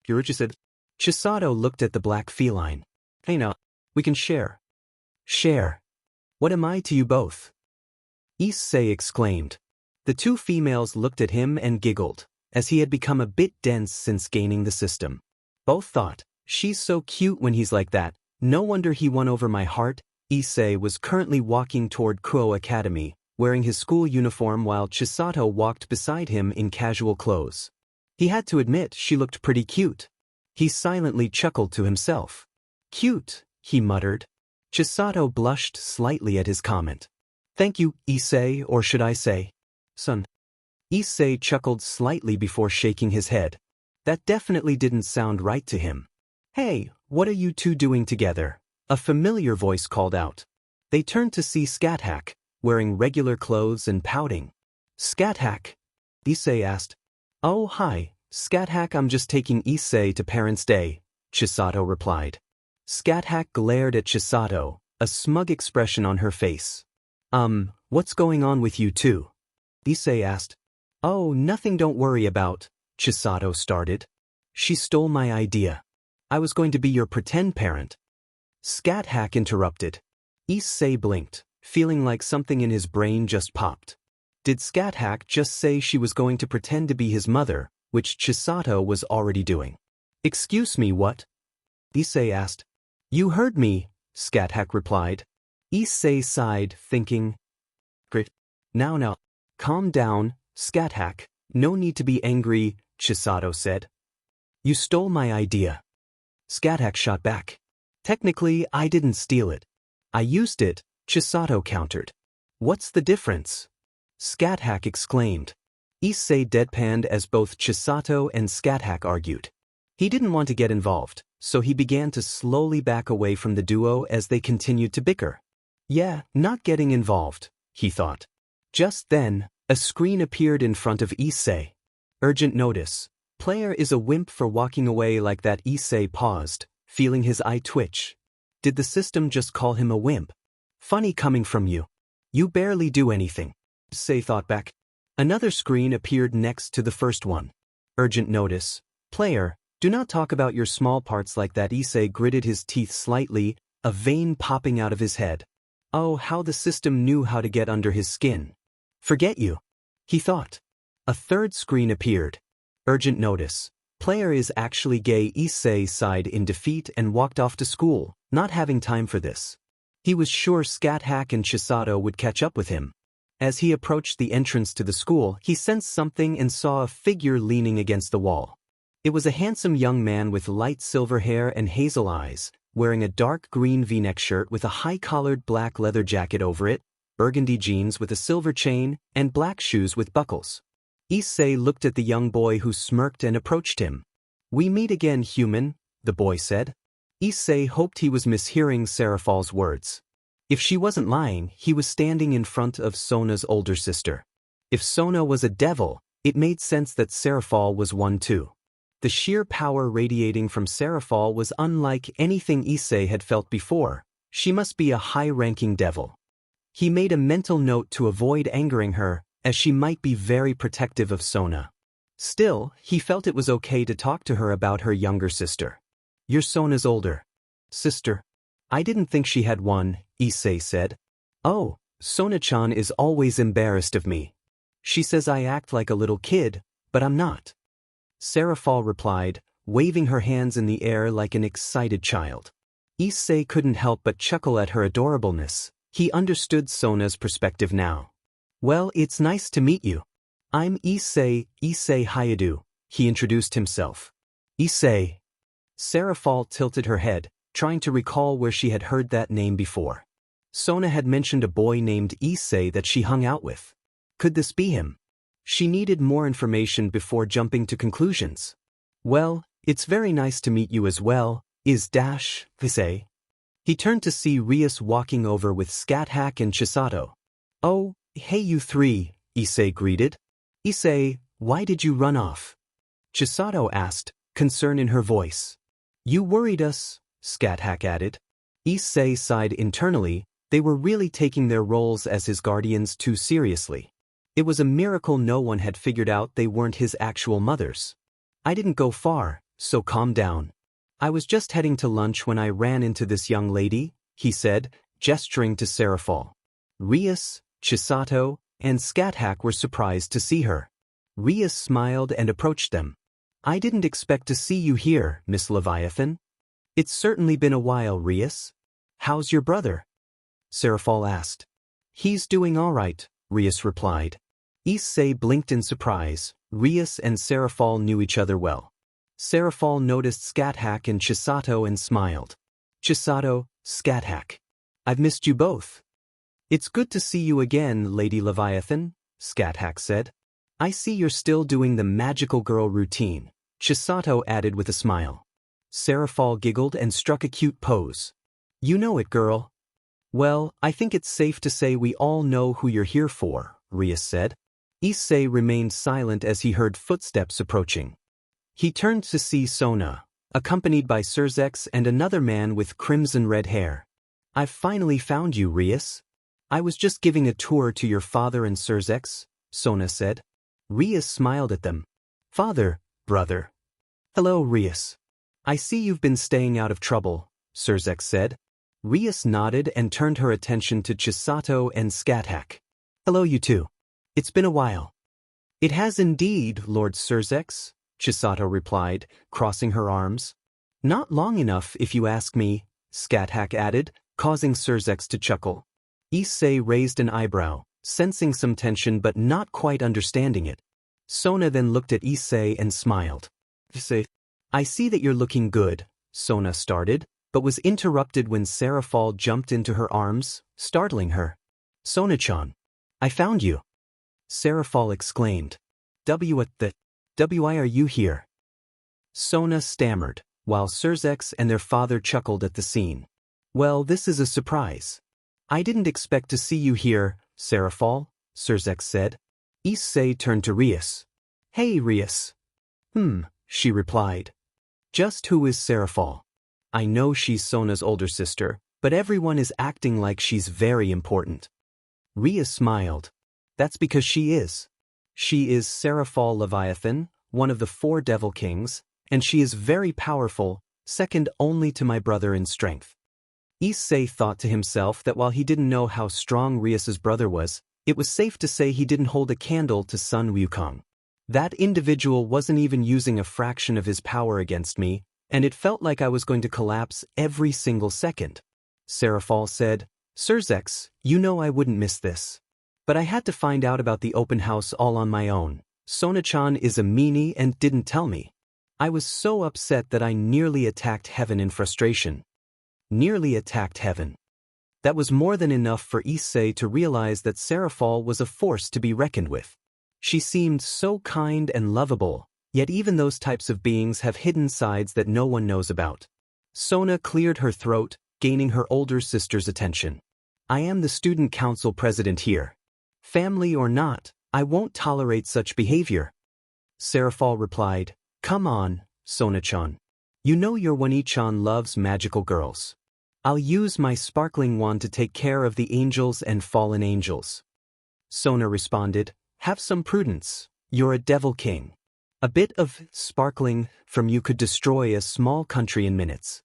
Yoruchi said. Chisato looked at the black feline. Hey now, we can share. Share. What am I to you both? Issei exclaimed. The 2 females looked at him and giggled, as he had become a bit dense since gaining the system. Both thought, she's so cute when he's like that, no wonder he won over my heart. Issei was currently walking toward Kuo Academy, wearing his school uniform while Chisato walked beside him in casual clothes. He had to admit she looked pretty cute. He silently chuckled to himself. Cute, he muttered. Chisato blushed slightly at his comment. Thank you, Issei, or should I say, son. Issei chuckled slightly before shaking his head. That definitely didn't sound right to him. Hey, what are you 2 doing together? A familiar voice called out. They turned to see Scathach, wearing regular clothes and pouting. Scathach? Issei asked. Oh, hi, Scathach, I'm just taking Issei to Parents' Day, Chisato replied. Scathach glared at Chisato, a smug expression on her face. What's going on with you two? Issei asked. Oh, nothing, don't worry about, Chisato started. She stole my idea. I was going to be your pretend parent. Scat Hack interrupted. Issei blinked, feeling like something in his brain just popped. Did Scat Hack just say she was going to pretend to be his mother, which Chisato was already doing? Excuse me, what? Issei asked. You heard me, Scat Hack replied. Issei sighed, thinking. Grit. Now, calm down, Scat Hack, no need to be angry, Chisato said. You stole my idea. Scat Hack shot back. Technically, I didn't steal it. I used it, Chisato countered. What's the difference? Scat Hack exclaimed. Issei deadpanned as both Chisato and Scat Hack argued. He didn't want to get involved, so he began to slowly back away from the duo as they continued to bicker. Yeah, not getting involved, he thought. Just then, a screen appeared in front of Issei. Urgent notice. Player is a wimp for walking away like that. Issei paused, feeling his eye twitch. Did the system just call him a wimp? Funny coming from you. You barely do anything. Issei thought back. Another screen appeared next to the first one. Urgent notice. Player, do not talk about your small parts like that. Issei gritted his teeth slightly, a vein popping out of his head. Oh, how the system knew how to get under his skin. Forget you, he thought. A third screen appeared. Urgent notice. Player is actually gay. Issei sighed in defeat and walked off to school, not having time for this. He was sure Scat Hack and Chisato would catch up with him. As he approached the entrance to the school, he sensed something and saw a figure leaning against the wall. It was a handsome young man with light silver hair and hazel eyes, wearing a dark green V-neck shirt with a high-collared black leather jacket over it, burgundy jeans with a silver chain, and black shoes with buckles. Issei looked at the young boy who smirked and approached him. We meet again, human, the boy said. Issei hoped he was mishearing Serafal's words. If she wasn't lying, he was standing in front of Sona's older sister. If Sona was a devil, it made sense that Serafal was one too. The sheer power radiating from Serafal was unlike anything Issei had felt before. She must be a high-ranking devil. He made a mental note to avoid angering her, as she might be very protective of Sona. Still, he felt it was okay to talk to her about her younger sister. You're Sona's older sister. I didn't think she had one, Issei said. Oh, Sona-chan is always embarrassed of me. She says I act like a little kid, but I'm not. Serafal replied, waving her hands in the air like an excited child. Issei couldn't help but chuckle at her adorableness. He understood Sona's perspective now. Well, it's nice to meet you. I'm Issei Hayadu, he introduced himself. Issei. Serafal tilted her head, trying to recall where she had heard that name before. Sona had mentioned a boy named Issei that she hung out with. Could this be him? She needed more information before jumping to conclusions. Well, it's very nice to meet you as well, Issei. He turned to see Rias walking over with Scat Hack and Chisato. Oh, hey you three, Issei greeted. Issei, why did you run off? Chisato asked, concern in her voice. You worried us, Scat Hack added. Issei sighed internally. They were really taking their roles as his guardians too seriously. It was a miracle no one had figured out they weren't his actual mothers. I didn't go far, so calm down. I was just heading to lunch when I ran into this young lady, he said, gesturing to Serafal. Rias, Chisato, and Scat Hack were surprised to see her. Rias smiled and approached them. I didn't expect to see you here, Miss Leviathan. It's certainly been a while, Rias. How's your brother? Serafal asked. He's doing all right, Rias replied. Issei blinked in surprise. Rias and Serafal knew each other well. Serafal noticed Scat Hack and Chisato and smiled. Chisato, Scat Hack. I've missed you both. It's good to see you again, Lady Leviathan, Scat Hack said. I see you're still doing the magical girl routine, Chisato added with a smile. Serafal giggled and struck a cute pose. You know it, girl. Well, I think it's safe to say we all know who you're here for, Rias said. Issei remained silent as he heard footsteps approaching. He turned to see Sona, accompanied by Surzex and another man with crimson red hair. I've finally found you, Rias. I was just giving a tour to your father and Surzex, Sona said. Rias smiled at them. Father, brother. Hello, Rias. I see you've been staying out of trouble, Surzex said. Rias nodded and turned her attention to Chisato and Scathach. Hello, you two. It's been a while. It has indeed, Lord Surzex, Chisato replied, crossing her arms. Not long enough, if you ask me, Scathach added, causing Surzex to chuckle. Issei raised an eyebrow, sensing some tension but not quite understanding it. Sona then looked at Issei and smiled. Issei, I see that you're looking good, Sona started, but was interrupted when Serafal jumped into her arms, startling her. Sona-chan, I found you. Serafal exclaimed. What the? Why are you here? Sona stammered, while Surzex and their father chuckled at the scene. Well, this is a surprise. I didn't expect to see you here, Serafal, Surzex said. Issei turned to Rias. Hey, Rias. She replied. Just who is Serafal? I know she's Sona's older sister, but everyone is acting like she's very important. Rias smiled. That's because she is. She is Serafal Leviathan, one of the 4 Devil Kings, and she is very powerful, second only to my brother in strength. Issei thought to himself that while he didn't know how strong Rias's brother was, it was safe to say he didn't hold a candle to Sun Wukong. That individual wasn't even using a fraction of his power against me, and it felt like I was going to collapse every single second. Serafal said, Surzex, you know I wouldn't miss this. But I had to find out about the open house all on my own. Sona-chan is a meanie and didn't tell me. I was so upset that I nearly attacked heaven in frustration. Nearly attacked heaven. That was more than enough for Issei to realize that Serafal was a force to be reckoned with. She seemed so kind and lovable, yet even those types of beings have hidden sides that no one knows about. Sona cleared her throat, gaining her older sister's attention. I am the student council president here. Family or not, I won't tolerate such behavior. Serafal replied, Come on, Sona-chan. You know your Wani-chan loves magical girls. I'll use my sparkling wand to take care of the angels and fallen angels. Sona responded, Have some prudence, you're a devil king. A bit of sparkling from you could destroy a small country in minutes.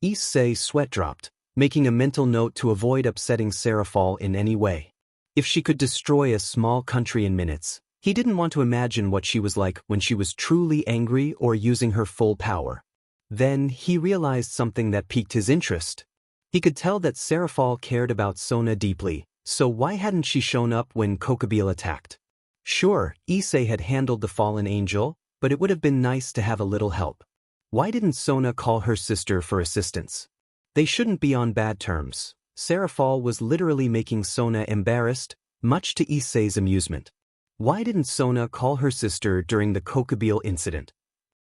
Issei sweat dropped, making a mental note to avoid upsetting Serafal in any way. If she could destroy a small country in minutes, he didn't want to imagine what she was like when she was truly angry or using her full power. Then he realized something that piqued his interest. He could tell that Serafal cared about Sona deeply, so why hadn't she shown up when Kokobile attacked? Sure, Issei had handled the fallen angel, but it would have been nice to have a little help. Why didn't Sona call her sister for assistance? They shouldn't be on bad terms. Serafal was literally making Sona embarrassed, much to Issei's amusement. Why didn't Sona call her sister during the Kokobile incident?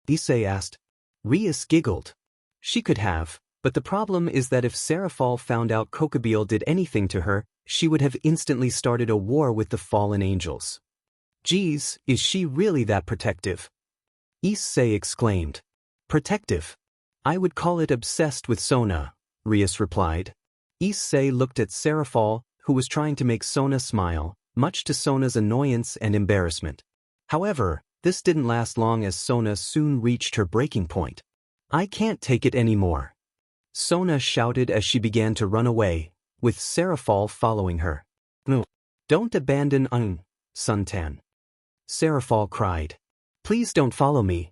Issei asked. Rias giggled. She could have, but the problem is that if Serafal found out Kokobile did anything to her, she would have instantly started a war with the fallen angels. Geez, is she really that protective? Issei exclaimed. Protective? I would call it obsessed with Sona, Rias replied. Issei looked at Serafal, who was trying to make Sona smile, much to Sona's annoyance and embarrassment. However, this didn't last long as Sona soon reached her breaking point. I can't take it anymore. Sona shouted as she began to run away, with Serafal following her. No, don't abandon Suntan. Serafal cried. Please don't follow me.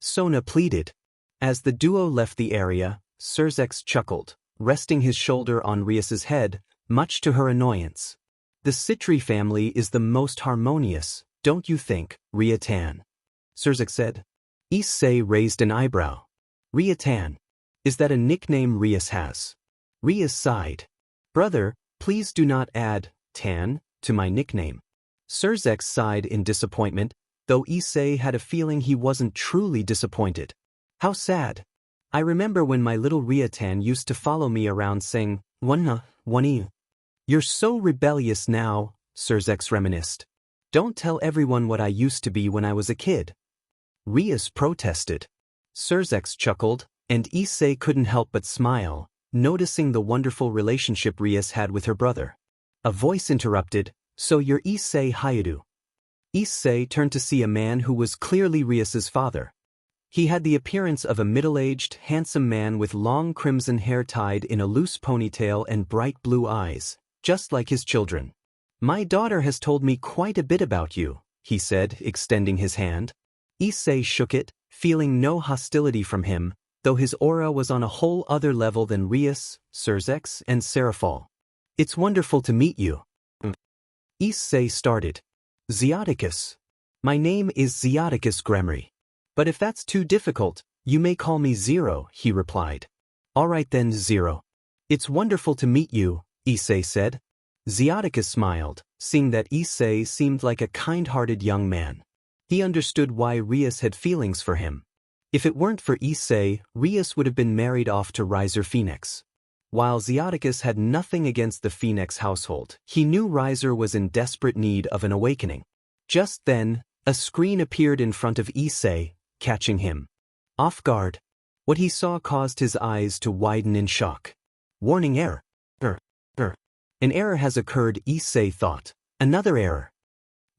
Sona pleaded. As the duo left the area, Surzex chuckled, resting his shoulder on Rias's head, much to her annoyance. The Citri family is the most harmonious, don't you think, Ria-tan? Surzex said. Issei raised an eyebrow. Ria-tan. Is that a nickname Rias has? Rias sighed. Brother, please do not add tan to my nickname. Surzex sighed in disappointment, though Issei had a feeling he wasn't truly disappointed. How sad. I remember when my little Ria-tan used to follow me around saying, Wani. You're so rebellious now, Surzex reminisced. Don't tell everyone what I used to be when I was a kid. Rias protested. Surzex chuckled, and Issei couldn't help but smile, noticing the wonderful relationship Rias had with her brother. A voice interrupted, "So you're Issei Hayadu." Issei turned to see a man who was clearly Rias's father. He had the appearance of a middle-aged, handsome man with long crimson hair tied in a loose ponytail and bright blue eyes, just like his children. "My daughter has told me quite a bit about you," he said, extending his hand. Issei shook it, feeling no hostility from him, though his aura was on a whole other level than Rias, Surzex, and Serafal. "It's wonderful to meet you." Issei started. "Zeoticus. My name is Zeoticus Gremory. But if that's too difficult, you may call me Zero," he replied. "All right then, Zero. It's wonderful to meet you," Issei said. Zeoticus smiled, seeing that Issei seemed like a kind-hearted young man. He understood why Rias had feelings for him. If it weren't for Issei, Rias would have been married off to Riser Phoenix. While Zeoticus had nothing against the Phoenix household, he knew Riser was in desperate need of an awakening. Just then, a screen appeared in front of Issei, catching him off guard. What he saw caused his eyes to widen in shock. "Warning error. An error has occurred," Issei thought. "Another error."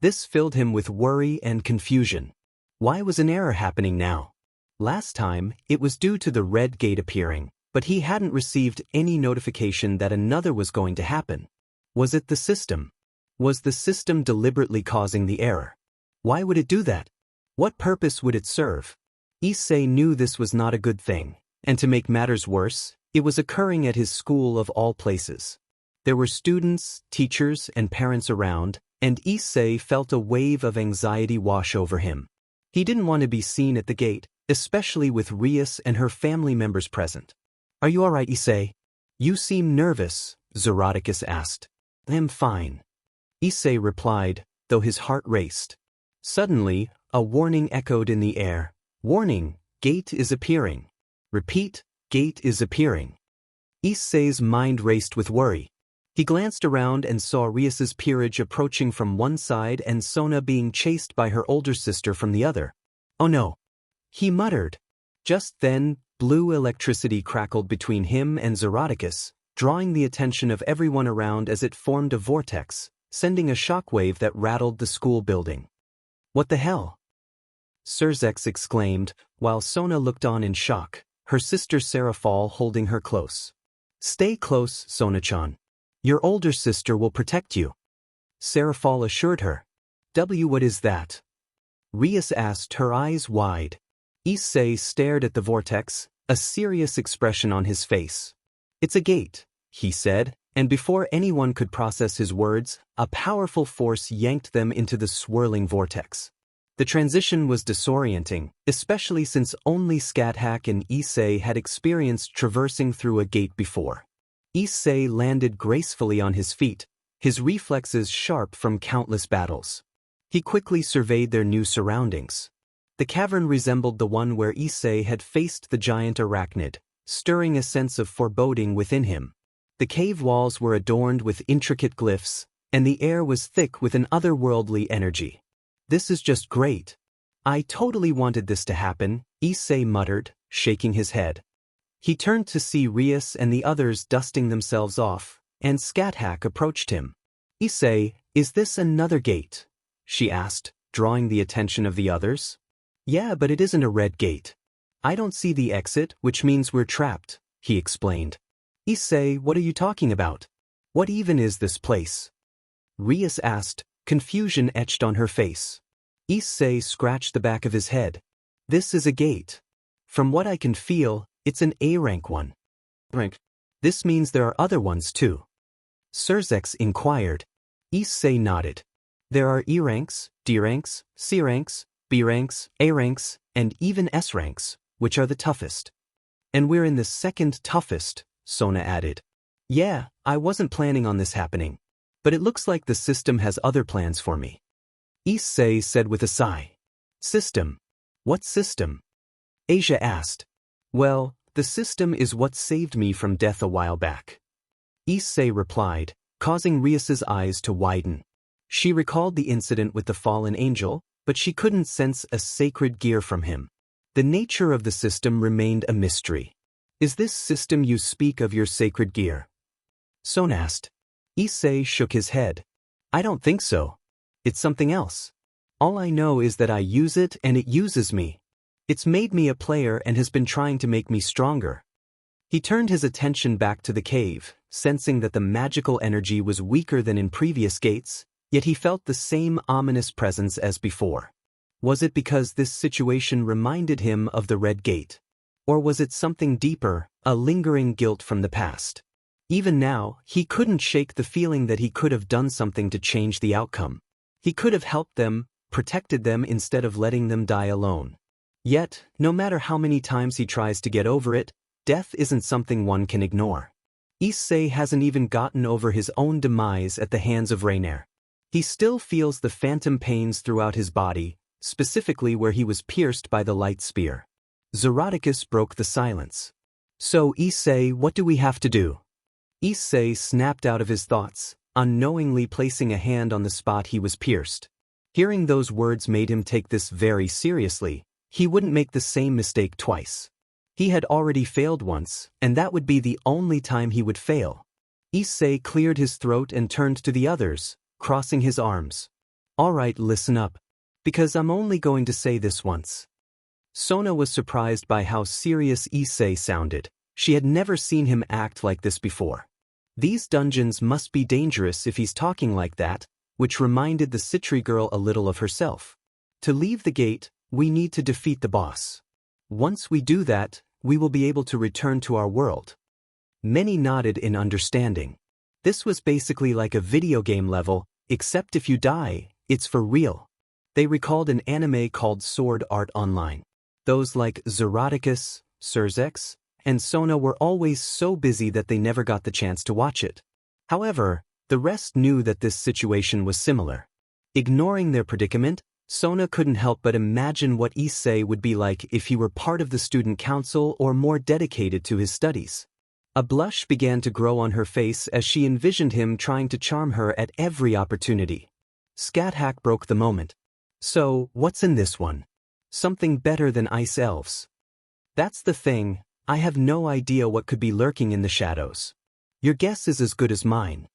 This filled him with worry and confusion. Why was an error happening now? Last time, it was due to the red gate appearing, but he hadn't received any notification that another was going to happen. Was it the system? Was the system deliberately causing the error? Why would it do that? What purpose would it serve? Issei knew this was not a good thing, and to make matters worse, it was occurring at his school of all places. There were students, teachers, and parents around, and Issei felt a wave of anxiety wash over him. He didn't want to be seen at the gate, especially with Rias and her family members present. "Are you all right, Issei? You seem nervous," Zeroticus asked. "I'm fine," Issei replied, though his heart raced. Suddenly, a warning echoed in the air. "Warning, gate is appearing. Repeat, gate is appearing." Issei's mind raced with worry. He glanced around and saw Rias's peerage approaching from one side and Sona being chased by her older sister from the other. "Oh no," he muttered. Just then, blue electricity crackled between him and Zeroticus, drawing the attention of everyone around as it formed a vortex, sending a shockwave that rattled the school building. "What the hell?" Surzex exclaimed, while Sona looked on in shock, her sister Serafal holding her close. "Stay close, Sona-chan. Your older sister will protect you," Serafal assured her. What is that?" Rias asked, her eyes wide. Issei stared at the vortex, a serious expression on his face. "It's a gate," he said, and before anyone could process his words, a powerful force yanked them into the swirling vortex. The transition was disorienting, especially since only Scathach and Issei had experienced traversing through a gate before. Issei landed gracefully on his feet, his reflexes sharp from countless battles. He quickly surveyed their new surroundings. The cavern resembled the one where Issei had faced the giant arachnid, stirring a sense of foreboding within him. The cave walls were adorned with intricate glyphs, and the air was thick with an otherworldly energy. "This is just great. I totally wanted this to happen," Issei muttered, shaking his head. He turned to see Rias and the others dusting themselves off, and Scathach approached him. "Issei, is this another gate?" she asked, drawing the attention of the others. "Yeah, but it isn't a red gate. I don't see the exit, which means we're trapped," he explained. "Issei, what are you talking about? What even is this place?" Rias asked, confusion etched on her face. Issei scratched the back of his head. "This is a gate. From what I can feel, it's an A-rank one." "Rank? This means there are other ones too?" Surzex inquired. Issei nodded. "There are E-ranks, D-ranks, C-ranks, B-ranks, A-ranks, and even S-ranks, which are the toughest. And we're in the second toughest," Sona added. "Yeah, I wasn't planning on this happening. But it looks like the system has other plans for me," Issei said with a sigh. "System? What system?" Asia asked. "Well, the system is what saved me from death a while back," Issei replied, causing Rias's eyes to widen. She recalled the incident with the fallen angel, but she couldn't sense a sacred gear from him. The nature of the system remained a mystery. Is this system you speak of your sacred gear? Sona asked. Issei shook his head. I don't think so. It's something else. All I know is that I use it and it uses me. It's made me a player and has been trying to make me stronger. He turned his attention back to the cave, sensing that the magical energy was weaker than in previous gates, yet he felt the same ominous presence as before. Was it because this situation reminded him of the Red Gate? Or was it something deeper, a lingering guilt from the past? Even now, he couldn't shake the feeling that he could have done something to change the outcome. He could have helped them, protected them instead of letting them die alone. Yet, no matter how many times he tries to get over it, death isn't something one can ignore. Issei hasn't even gotten over his own demise at the hands of Rainier. He still feels the phantom pains throughout his body, specifically where he was pierced by the light spear. Zoroticus broke the silence. So Issei, what do we have to do? Issei snapped out of his thoughts, unknowingly placing a hand on the spot he was pierced. Hearing those words made him take this very seriously. He wouldn't make the same mistake twice. He had already failed once, and that would be the only time he would fail. Issei cleared his throat and turned to the others, crossing his arms. All right, listen up. Because I'm only going to say this once. Sona was surprised by how serious Issei sounded. She had never seen him act like this before. These dungeons must be dangerous if he's talking like that, which reminded the Citri girl a little of herself. To leave the gate, we need to defeat the boss. Once we do that, we will be able to return to our world. Many nodded in understanding. This was basically like a video game level, except if you die, it's for real. They recalled an anime called Sword Art Online. Those like Zoroticus, Surzex, and Sona were always so busy that they never got the chance to watch it. However, the rest knew that this situation was similar. Ignoring their predicament, Sona couldn't help but imagine what Issei would be like if he were part of the student council or more dedicated to his studies. A blush began to grow on her face as she envisioned him trying to charm her at every opportunity. Scat-Hack broke the moment. So, what's in this one? Something better than ice elves. That's the thing, I have no idea what could be lurking in the shadows. Your guess is as good as mine.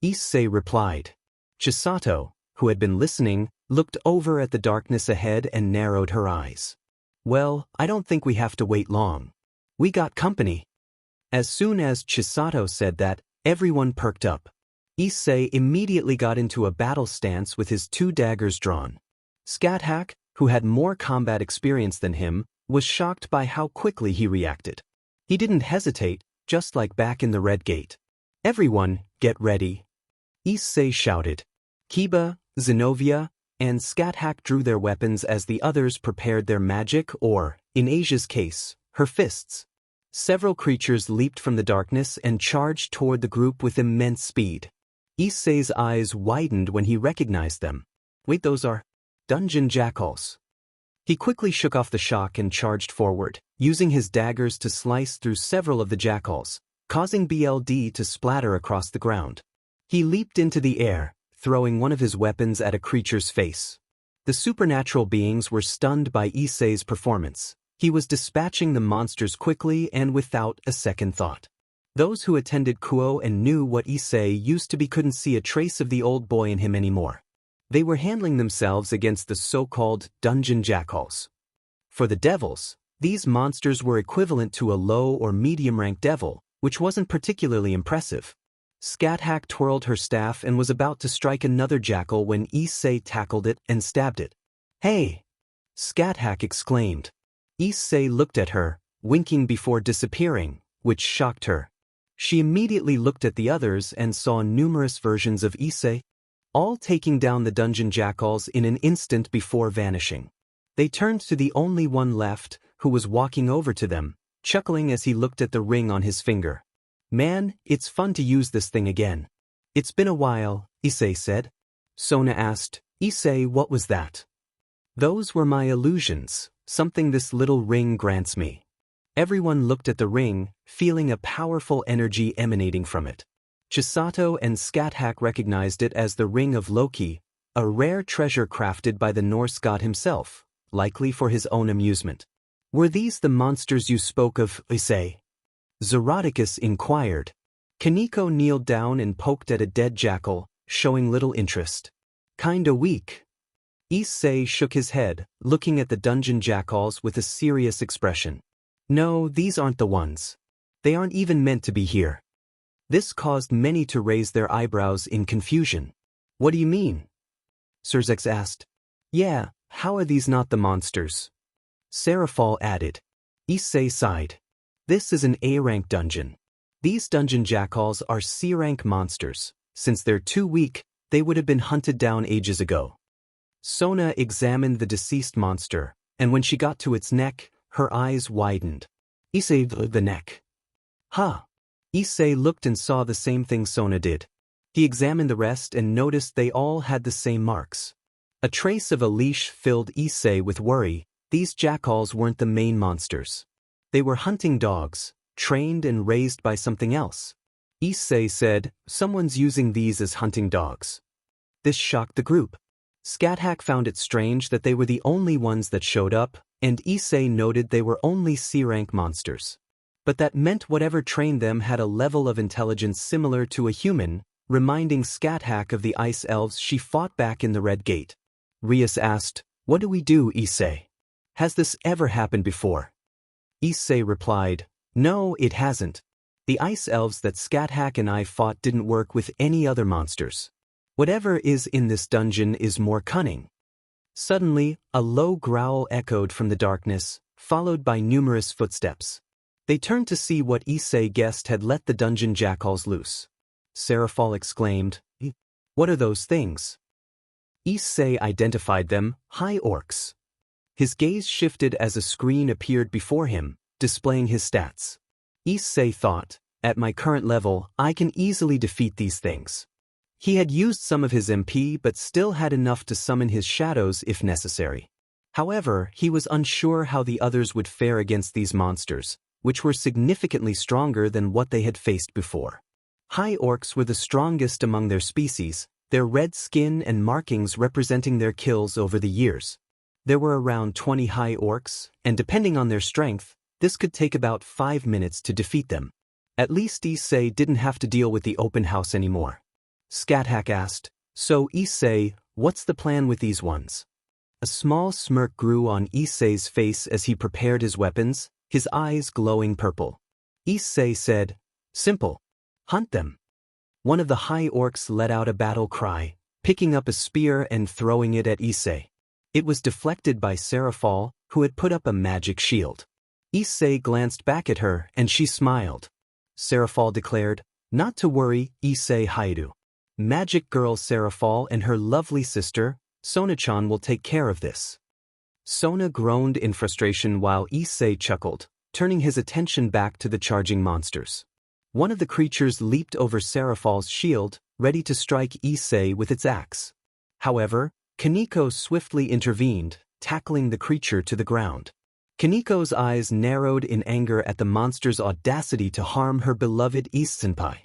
Issei replied. Chisato, who had been listening, looked over at the darkness ahead and narrowed her eyes. Well, I don't think we have to wait long. We got company. As soon as Chisato said that, everyone perked up. Issei immediately got into a battle stance with his 2 daggers drawn. Scat-Hack, who had more combat experience than him, was shocked by how quickly he reacted. He didn't hesitate, just like back in the Red Gate. Everyone, get ready. Issei shouted. Kiba, Zenobia, and Scat-Hack drew their weapons as the others prepared their magic or, in Asia's case, her fists. Several creatures leaped from the darkness and charged toward the group with immense speed. Issei's eyes widened when he recognized them. Wait, those are dungeon jackals. He quickly shook off the shock and charged forward, using his daggers to slice through several of the jackals, causing BLD to splatter across the ground. He leaped into the air, throwing one of his weapons at a creature's face. The supernatural beings were stunned by Issei's performance. He was dispatching the monsters quickly and without a second thought. Those who attended Kuo and knew what Issei used to be couldn't see a trace of the old boy in him anymore. They were handling themselves against the so-called dungeon jackals. For the devils, these monsters were equivalent to a low or medium-ranked devil, which wasn't particularly impressive. Scat-Hack twirled her staff and was about to strike another jackal when Issei tackled it and stabbed it. Hey! Scat-Hack exclaimed. Issei looked at her, winking before disappearing, which shocked her. She immediately looked at the others and saw numerous versions of Issei, all taking down the dungeon jackals in an instant before vanishing. They turned to the only one left, who was walking over to them, chuckling as he looked at the ring on his finger. Man, it's fun to use this thing again. It's been a while, Issei said. Sona asked, Issei, what was that? Those were my illusions, something this little ring grants me. Everyone looked at the ring, feeling a powerful energy emanating from it. Chisato and Scat-Hack recognized it as the Ring of Loki, a rare treasure crafted by the Norse god himself, likely for his own amusement. Were these the monsters you spoke of, Issei? Zoroticus inquired. Kaneko kneeled down and poked at a dead jackal, showing little interest. Kinda weak. Issei shook his head, looking at the dungeon jackals with a serious expression. No, these aren't the ones. They aren't even meant to be here. This caused many to raise their eyebrows in confusion. What do you mean? Serzex asked. Yeah, how are these not the monsters? Serafal added. Issei sighed. This is an A-rank dungeon. These dungeon jackals are C-rank monsters. Since they're too weak, they would have been hunted down ages ago. Sona examined the deceased monster, and when she got to its neck, her eyes widened. Issei the neck. Huh. Issei looked and saw the same thing Sona did. He examined the rest and noticed they all had the same marks. A trace of a leash filled Issei with worry. These jackals weren't the main monsters. They were hunting dogs, trained and raised by something else. Issei said, someone's using these as hunting dogs. This shocked the group. Scathach found it strange that they were the only ones that showed up, and Issei noted they were only C-rank monsters. But that meant whatever trained them had a level of intelligence similar to a human, reminding Scathach of the ice elves she fought back in the Red Gate. Rias asked, what do we do, Issei? Has this ever happened before? Issei replied, no, it hasn't. The ice elves that Scathach and I fought didn't work with any other monsters. Whatever is in this dungeon is more cunning. Suddenly, a low growl echoed from the darkness, followed by numerous footsteps. They turned to see what Issei guessed had let the dungeon jackals loose. Serafal exclaimed, what are those things? Issei identified them, high orcs. His gaze shifted as a screen appeared before him, displaying his stats. Issei thought, at my current level, I can easily defeat these things. He had used some of his MP but still had enough to summon his shadows if necessary. However, he was unsure how the others would fare against these monsters, which were significantly stronger than what they had faced before. High orcs were the strongest among their species, their red skin and markings representing their kills over the years. There were around 20 high orcs, and depending on their strength, this could take about 5 minutes to defeat them. At least Issei didn't have to deal with the open house anymore. Scathach asked, so Issei, what's the plan with these ones? A small smirk grew on Issei's face as he prepared his weapons, his eyes glowing purple. Issei said, simple. Hunt them. One of the high orcs let out a battle cry, picking up a spear and throwing it at Issei. It was deflected by Serafal, who had put up a magic shield. Issei glanced back at her and she smiled. Serafal declared, not to worry, Issei Haidu. Magic girl Serafal and her lovely sister, Sona-chan will take care of this. Sona groaned in frustration while Issei chuckled, turning his attention back to the charging monsters. One of the creatures leaped over Serafal's shield, ready to strike Issei with its axe. However, Kaneko swiftly intervened, tackling the creature to the ground. Kaneko's eyes narrowed in anger at the monster's audacity to harm her beloved Issei-senpai.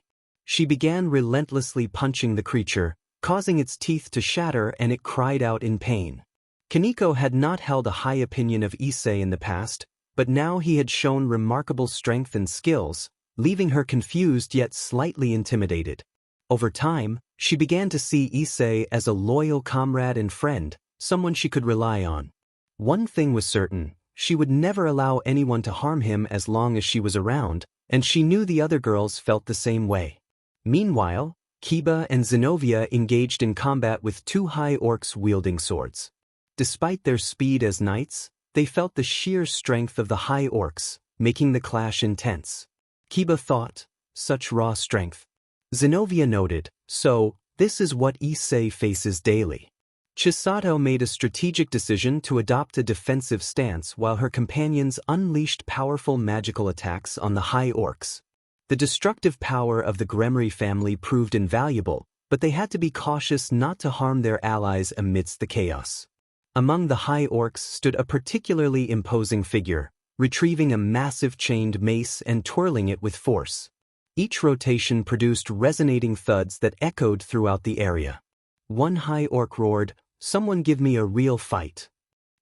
She began relentlessly punching the creature, causing its teeth to shatter and it cried out in pain. Kaneko had not held a high opinion of Issei in the past, but now he had shown remarkable strength and skills, leaving her confused yet slightly intimidated. Over time, she began to see Issei as a loyal comrade and friend, someone she could rely on. One thing was certain, she would never allow anyone to harm him as long as she was around, and she knew the other girls felt the same way. Meanwhile, Kiba and Zenobia engaged in combat with 2 high orcs wielding swords. Despite their speed as knights, they felt the sheer strength of the high orcs, making the clash intense. Kiba thought, such raw strength. Zenobia noted, so, this is what Issei faces daily. Chisato made a strategic decision to adopt a defensive stance while her companions unleashed powerful magical attacks on the high orcs. The destructive power of the Gremry family proved invaluable, but they had to be cautious not to harm their allies amidst the chaos. Among the high orcs stood a particularly imposing figure, retrieving a massive chained mace and twirling it with force. Each rotation produced resonating thuds that echoed throughout the area. One high orc roared, "Someone give me a real fight."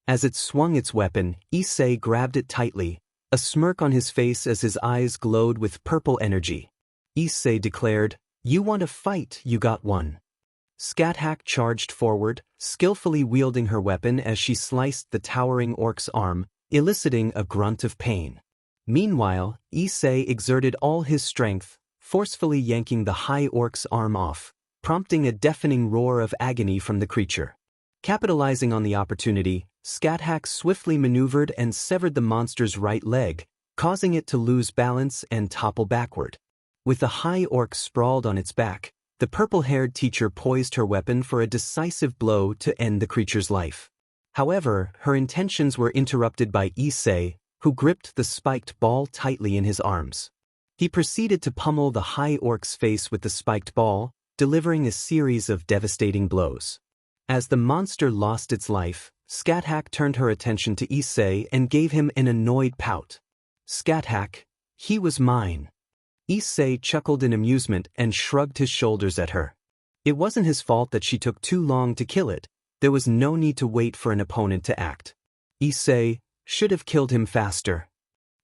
As it swung its weapon, Issei grabbed it tightly, a smirk on his face as his eyes glowed with purple energy. Issei declared, "You want a fight, you got one." Scat Hack charged forward, skillfully wielding her weapon as she sliced the towering orc's arm, eliciting a grunt of pain. Meanwhile, Issei exerted all his strength, forcefully yanking the high orc's arm off, prompting a deafening roar of agony from the creature. Capitalizing on the opportunity, Scat Hack swiftly maneuvered and severed the monster's right leg, causing it to lose balance and topple backward. With the high orc sprawled on its back, the purple-haired teacher poised her weapon for a decisive blow to end the creature's life. However, her intentions were interrupted by Issei, who gripped the spiked ball tightly in his arms. He proceeded to pummel the high orc's face with the spiked ball, delivering a series of devastating blows. As the monster lost its life, Scat Hack turned her attention to Issei and gave him an annoyed pout. "Scat Hack, he was mine." Issei chuckled in amusement and shrugged his shoulders at her. It wasn't his fault that she took too long to kill it. There was no need to wait for an opponent to act. Issei should have killed him faster.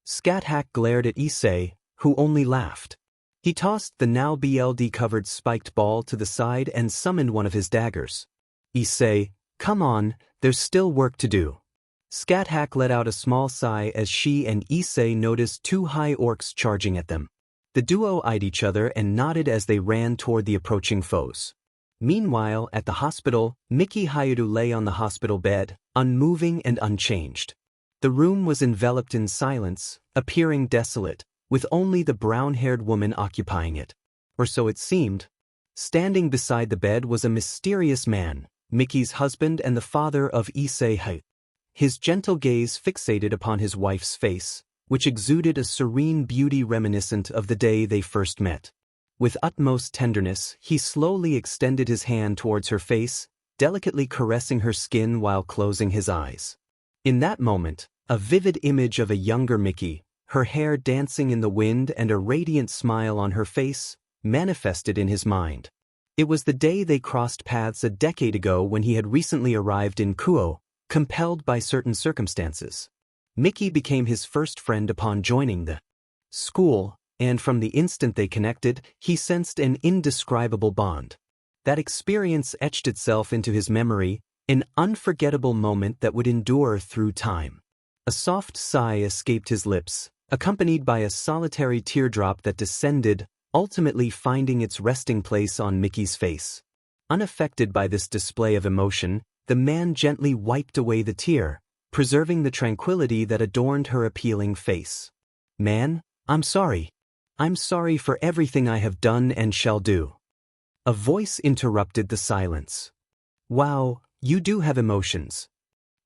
Scat Hack glared at Issei, who only laughed. He tossed the now BLD-covered spiked ball to the side and summoned one of his daggers. "Issei, come on, there's still work to do." Scat Hack let out a small sigh as she and Issei noticed two high orcs charging at them. The duo eyed each other and nodded as they ran toward the approaching foes. Meanwhile, at the hospital, Miki Hayuru lay on the hospital bed, unmoving and unchanged. The room was enveloped in silence, appearing desolate, with only the brown-haired woman occupying it. Or so it seemed. Standing beside the bed was a mysterious man, Miki's husband and the father of Issei. His gentle gaze fixated upon his wife's face, which exuded a serene beauty reminiscent of the day they first met. With utmost tenderness, he slowly extended his hand towards her face, delicately caressing her skin while closing his eyes. In that moment, a vivid image of a younger Miki, her hair dancing in the wind and a radiant smile on her face, manifested in his mind. It was the day they crossed paths a decade ago when he had recently arrived in Kuo, compelled by certain circumstances. Miki became his first friend upon joining the school, and from the instant they connected, he sensed an indescribable bond. That experience etched itself into his memory, an unforgettable moment that would endure through time. A soft sigh escaped his lips, accompanied by a solitary teardrop that descended, ultimately finding its resting place on Miki's face. Unaffected by this display of emotion, the man gently wiped away the tear, preserving the tranquility that adorned her appealing face. "Man, I'm sorry. I'm sorry for everything I have done and shall do." A voice interrupted the silence. "Wow, you do have emotions."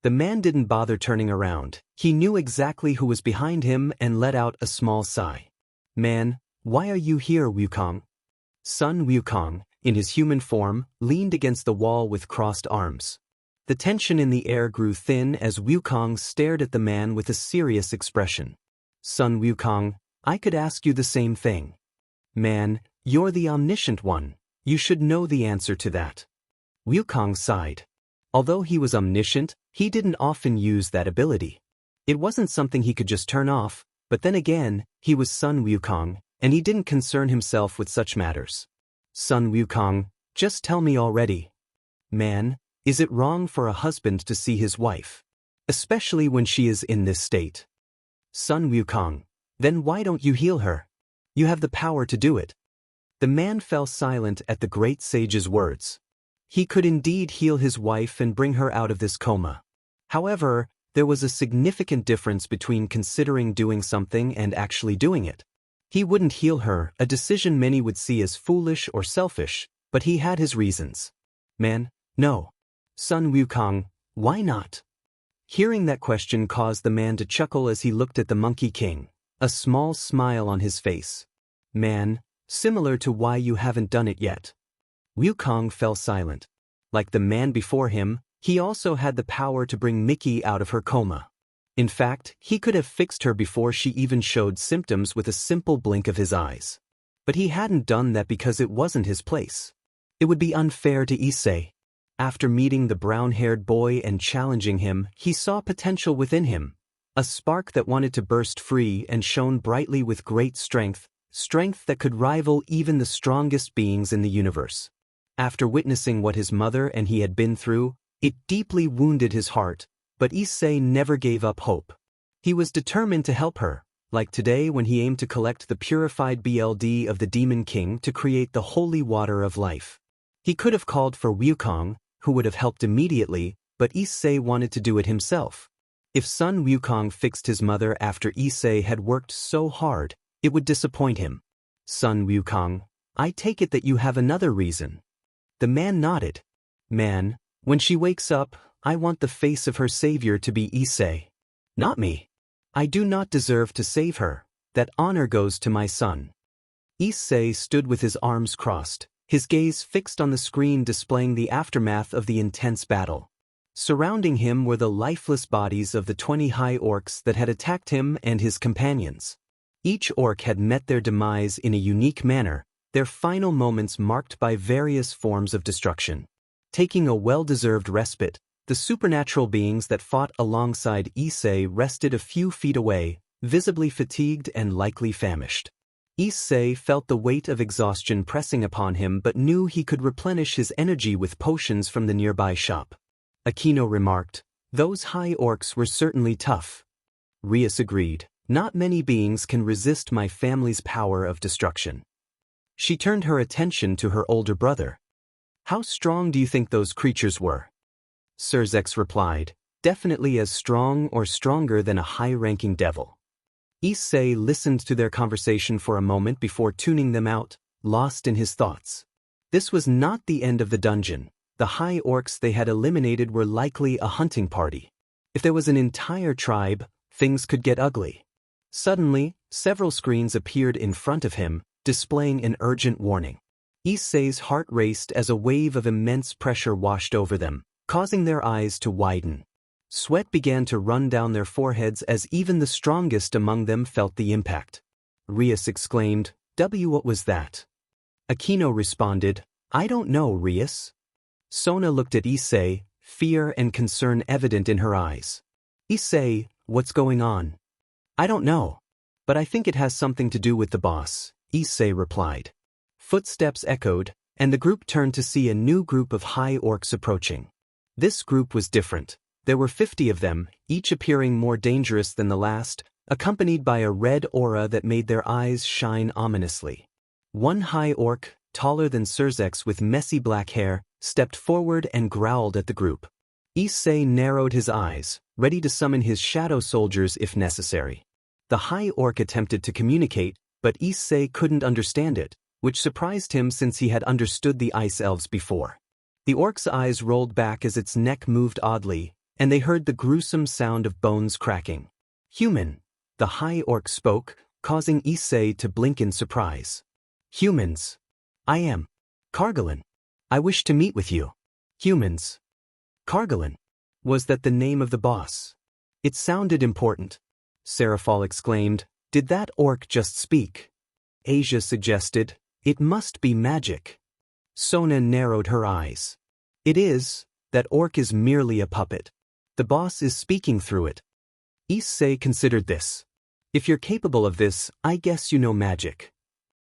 The man didn't bother turning around. He knew exactly who was behind him and let out a small sigh. "Man, why are you here, Wukong?" Sun Wukong, in his human form, leaned against the wall with crossed arms. The tension in the air grew thin as Wukong stared at the man with a serious expression. "Sun Wukong, I could ask you the same thing." "Man, you're the omniscient one. You should know the answer to that." Wukong sighed. Although he was omniscient, he didn't often use that ability. It wasn't something he could just turn off, but then again, he was Sun Wukong, and he didn't concern himself with such matters. "Sun Wukong, just tell me already. Man, is it wrong for a husband to see his wife? Especially when she is in this state?" "Sun Wukong, then why don't you heal her? You have the power to do it." The man fell silent at the great sage's words. He could indeed heal his wife and bring her out of this coma. However, there was a significant difference between considering doing something and actually doing it. He wouldn't heal her, a decision many would see as foolish or selfish, but he had his reasons. "Man, no. Sun Wukong, why not?" Hearing that question caused the man to chuckle as he looked at the Monkey King, a small smile on his face. "Man, similar to why you haven't done it yet." Wukong fell silent. Like the man before him, he also had the power to bring Miki out of her coma. In fact, he could have fixed her before she even showed symptoms with a simple blink of his eyes. But he hadn't done that because it wasn't his place. It would be unfair to Issei. After meeting the brown-haired boy and challenging him, he saw potential within him. A spark that wanted to burst free and shone brightly with great strength, strength that could rival even the strongest beings in the universe. After witnessing what his mother and he had been through, it deeply wounded his heart, but Issei never gave up hope. He was determined to help her, like today when he aimed to collect the purified blood of the Demon King to create the holy water of life. He could have called for Wukong, who would have helped immediately, but Issei wanted to do it himself. If Sun Wukong fixed his mother after Issei had worked so hard, it would disappoint him. Sun Wukong, I take it that you have another reason. The man nodded. Man, when she wakes up, I want the face of her savior to be Issei. Not me. I do not deserve to save her. That honor goes to my son. Issei stood with his arms crossed, his gaze fixed on the screen displaying the aftermath of the intense battle. Surrounding him were the lifeless bodies of the 20 high orcs that had attacked him and his companions. Each orc had met their demise in a unique manner, their final moments marked by various forms of destruction. Taking a well-deserved respite, the supernatural beings that fought alongside Issei rested a few feet away, visibly fatigued and likely famished. Issei felt the weight of exhaustion pressing upon him but knew he could replenish his energy with potions from the nearby shop. Aquino remarked, "Those high orcs were certainly tough." Rias agreed, "Not many beings can resist my family's power of destruction." She turned her attention to her older brother. "How strong do you think those creatures were?" Surzex replied, "Definitely as strong or stronger than a high-ranking devil." Issei listened to their conversation for a moment before tuning them out, lost in his thoughts. This was not the end of the dungeon. The high orcs they had eliminated were likely a hunting party. If there was an entire tribe, things could get ugly. Suddenly, several screens appeared in front of him, displaying an urgent warning. Issei's heart raced as a wave of immense pressure washed over them, causing their eyes to widen. Sweat began to run down their foreheads as even the strongest among them felt the impact. Rias exclaimed, What was that?" Aquino responded, "I don't know, Rias." Sona looked at Issei, fear and concern evident in her eyes. "Issei, what's going on?" "I don't know. But I think it has something to do with the boss," Issei replied. Footsteps echoed, and the group turned to see a new group of high orcs approaching. This group was different. There were 50 of them, each appearing more dangerous than the last, accompanied by a red aura that made their eyes shine ominously. One high orc, taller than Surzex with messy black hair, stepped forward and growled at the group. Issei narrowed his eyes, ready to summon his shadow soldiers if necessary. The high orc attempted to communicate, but Issei couldn't understand it, which surprised him since he had understood the ice elves before. The orc's eyes rolled back as its neck moved oddly, and they heard the gruesome sound of bones cracking. "Human," the high orc spoke, causing Issei to blink in surprise. "Humans. I am Kargalin. I wish to meet with you." "Humans. Kargalin. Was that the name of the boss?" It sounded important. Seraphol exclaimed, "Did that orc just speak?" Asia suggested, "It must be magic." Sona narrowed her eyes. "It is. That orc is merely a puppet. The boss is speaking through it." Issei considered this. "If you're capable of this, I guess you know magic."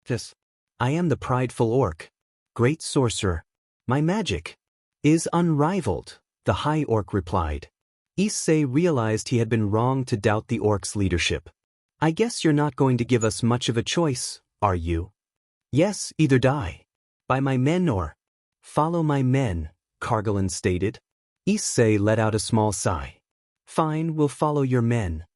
"Yes. I am the prideful orc. Great sorcerer. My magic is unrivaled," the high orc replied. Issei realized he had been wrong to doubt the orc's leadership. "I guess you're not going to give us much of a choice, are you?" "Yes, either die by my men or follow my men," Kargalin stated. Issei let out a small sigh. "Fine, we'll follow your men."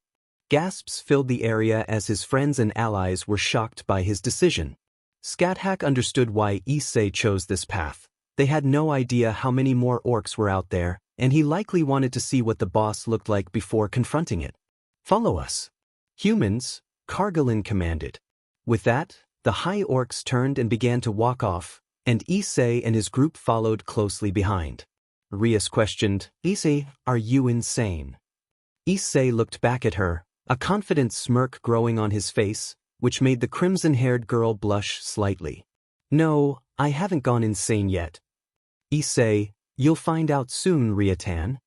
Gasps filled the area as his friends and allies were shocked by his decision. Scathach understood why Issei chose this path. They had no idea how many more orcs were out there, and he likely wanted to see what the boss looked like before confronting it. "Follow us." "Humans," Kargalin commanded. With that, the high orcs turned and began to walk off, and Issei and his group followed closely behind. Rias questioned, "Issei, are you insane?" Issei looked back at her, a confident smirk growing on his face, which made the crimson-haired girl blush slightly. "No, I haven't gone insane yet." "Issei, you'll find out soon, Riatan."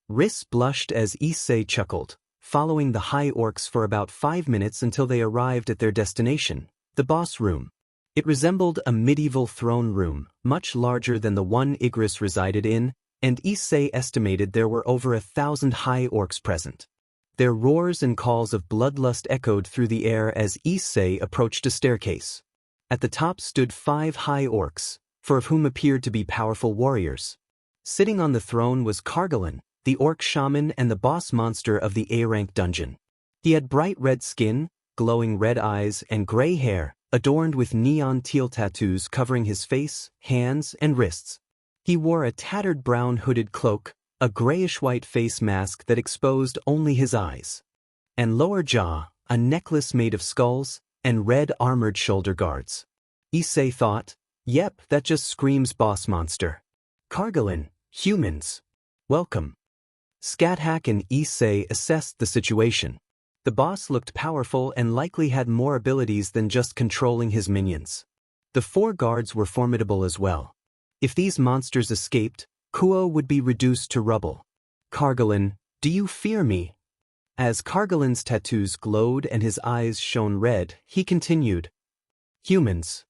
Riss blushed as Issei chuckled, following the high orcs for about 5 minutes until they arrived at their destination, the boss room. It resembled a medieval throne room, much larger than the one Igris resided in, and Issei estimated there were over 1,000 high orcs present. Their roars and calls of bloodlust echoed through the air as Issei approached a staircase. At the top stood 5 high orcs, 4 of whom appeared to be powerful warriors. Sitting on the throne was Kargalin, the orc shaman and the boss monster of the A-rank dungeon. He had bright red skin, glowing red eyes, and gray hair, adorned with neon teal tattoos covering his face, hands, and wrists. He wore a tattered brown hooded cloak, a grayish-white face mask that exposed only his eyes, and lower jaw, a necklace made of skulls, and red armored shoulder guards. Issei thought, "Yep, that just screams boss monster. Kargalin, humans. Welcome." Scathach and Issei assessed the situation. The boss looked powerful and likely had more abilities than just controlling his minions. The 4 guards were formidable as well. If these monsters escaped, Kuo would be reduced to rubble. "Kargalin, do you fear me?" As Kargalin's tattoos glowed and his eyes shone red, he continued, "Humans."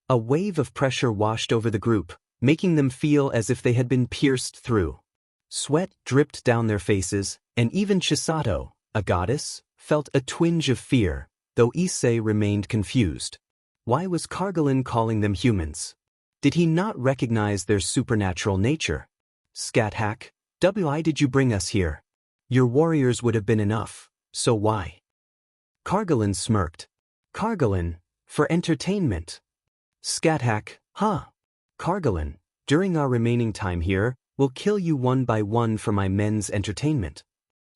A wave of pressure washed over the group, making them feel as if they had been pierced through. Sweat dripped down their faces, and even Chisato, a goddess, felt a twinge of fear, though Issei remained confused. Why was Kargalin calling them humans? Did he not recognize their supernatural nature? "Scathach, why did you bring us here? Your warriors would have been enough, so why?" Kargalin smirked. "Kargalin, for entertainment." Scathach, "Huh. Kargalin, during our remaining time here, we'll kill you one by one for my men's entertainment."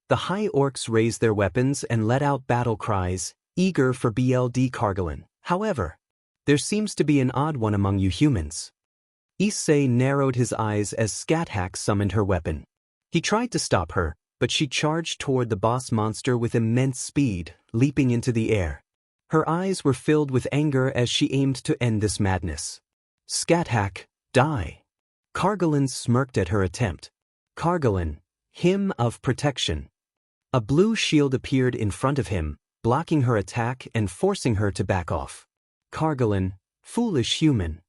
The high orcs raised their weapons and let out battle cries, eager for BLD Kargalin. "However, there seems to be an odd one among you humans." Issei narrowed his eyes as Scathach summoned her weapon. He tried to stop her, but she charged toward the boss monster with immense speed, leaping into the air. Her eyes were filled with anger as she aimed to end this madness. "Scathach, die." Kargalin smirked at her attempt. "Kargalin, hymn of protection." A blue shield appeared in front of him, blocking her attack and forcing her to back off. "Kargalin, foolish human."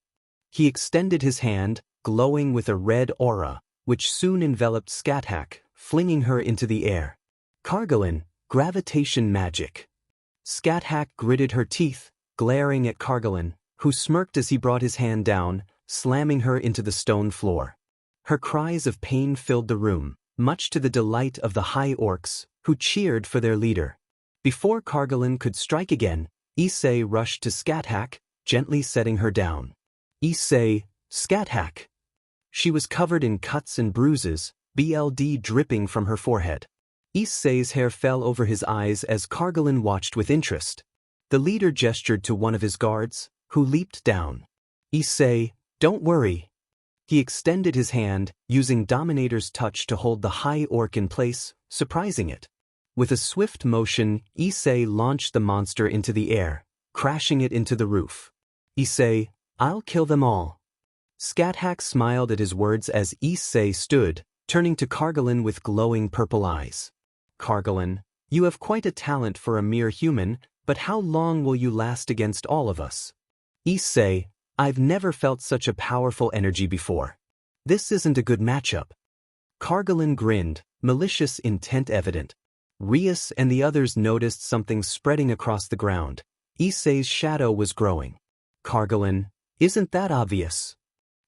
He extended his hand, glowing with a red aura, which soon enveloped Scathach, flinging her into the air. "Kargalin, gravitation magic." Scathach gritted her teeth, glaring at Kargalin, who smirked as he brought his hand down, slamming her into the stone floor. Her cries of pain filled the room, much to the delight of the high orcs, who cheered for their leader. Before Kargalin could strike again, Issei rushed to Scathach, gently setting her down. "Issei, Scathach." She was covered in cuts and bruises, BLD dripping from her forehead. Issei's hair fell over his eyes as Kargalin watched with interest. The leader gestured to one of his guards, who leaped down. "Issei, don't worry." He extended his hand, using Dominator's touch to hold the high orc in place, surprising it. With a swift motion, Issei launched the monster into the air, crashing it into the roof. "Issei, I'll kill them all." Scathach smiled at his words as Issei stood, turning to Kargalin with glowing purple eyes. "Kargalin, you have quite a talent for a mere human, but how long will you last against all of us?" "Issei, I've never felt such a powerful energy before. This isn't a good matchup." Kargalin grinned, malicious intent evident. Rias and the others noticed something spreading across the ground. Issei's shadow was growing. "Kargalin, isn't that obvious?"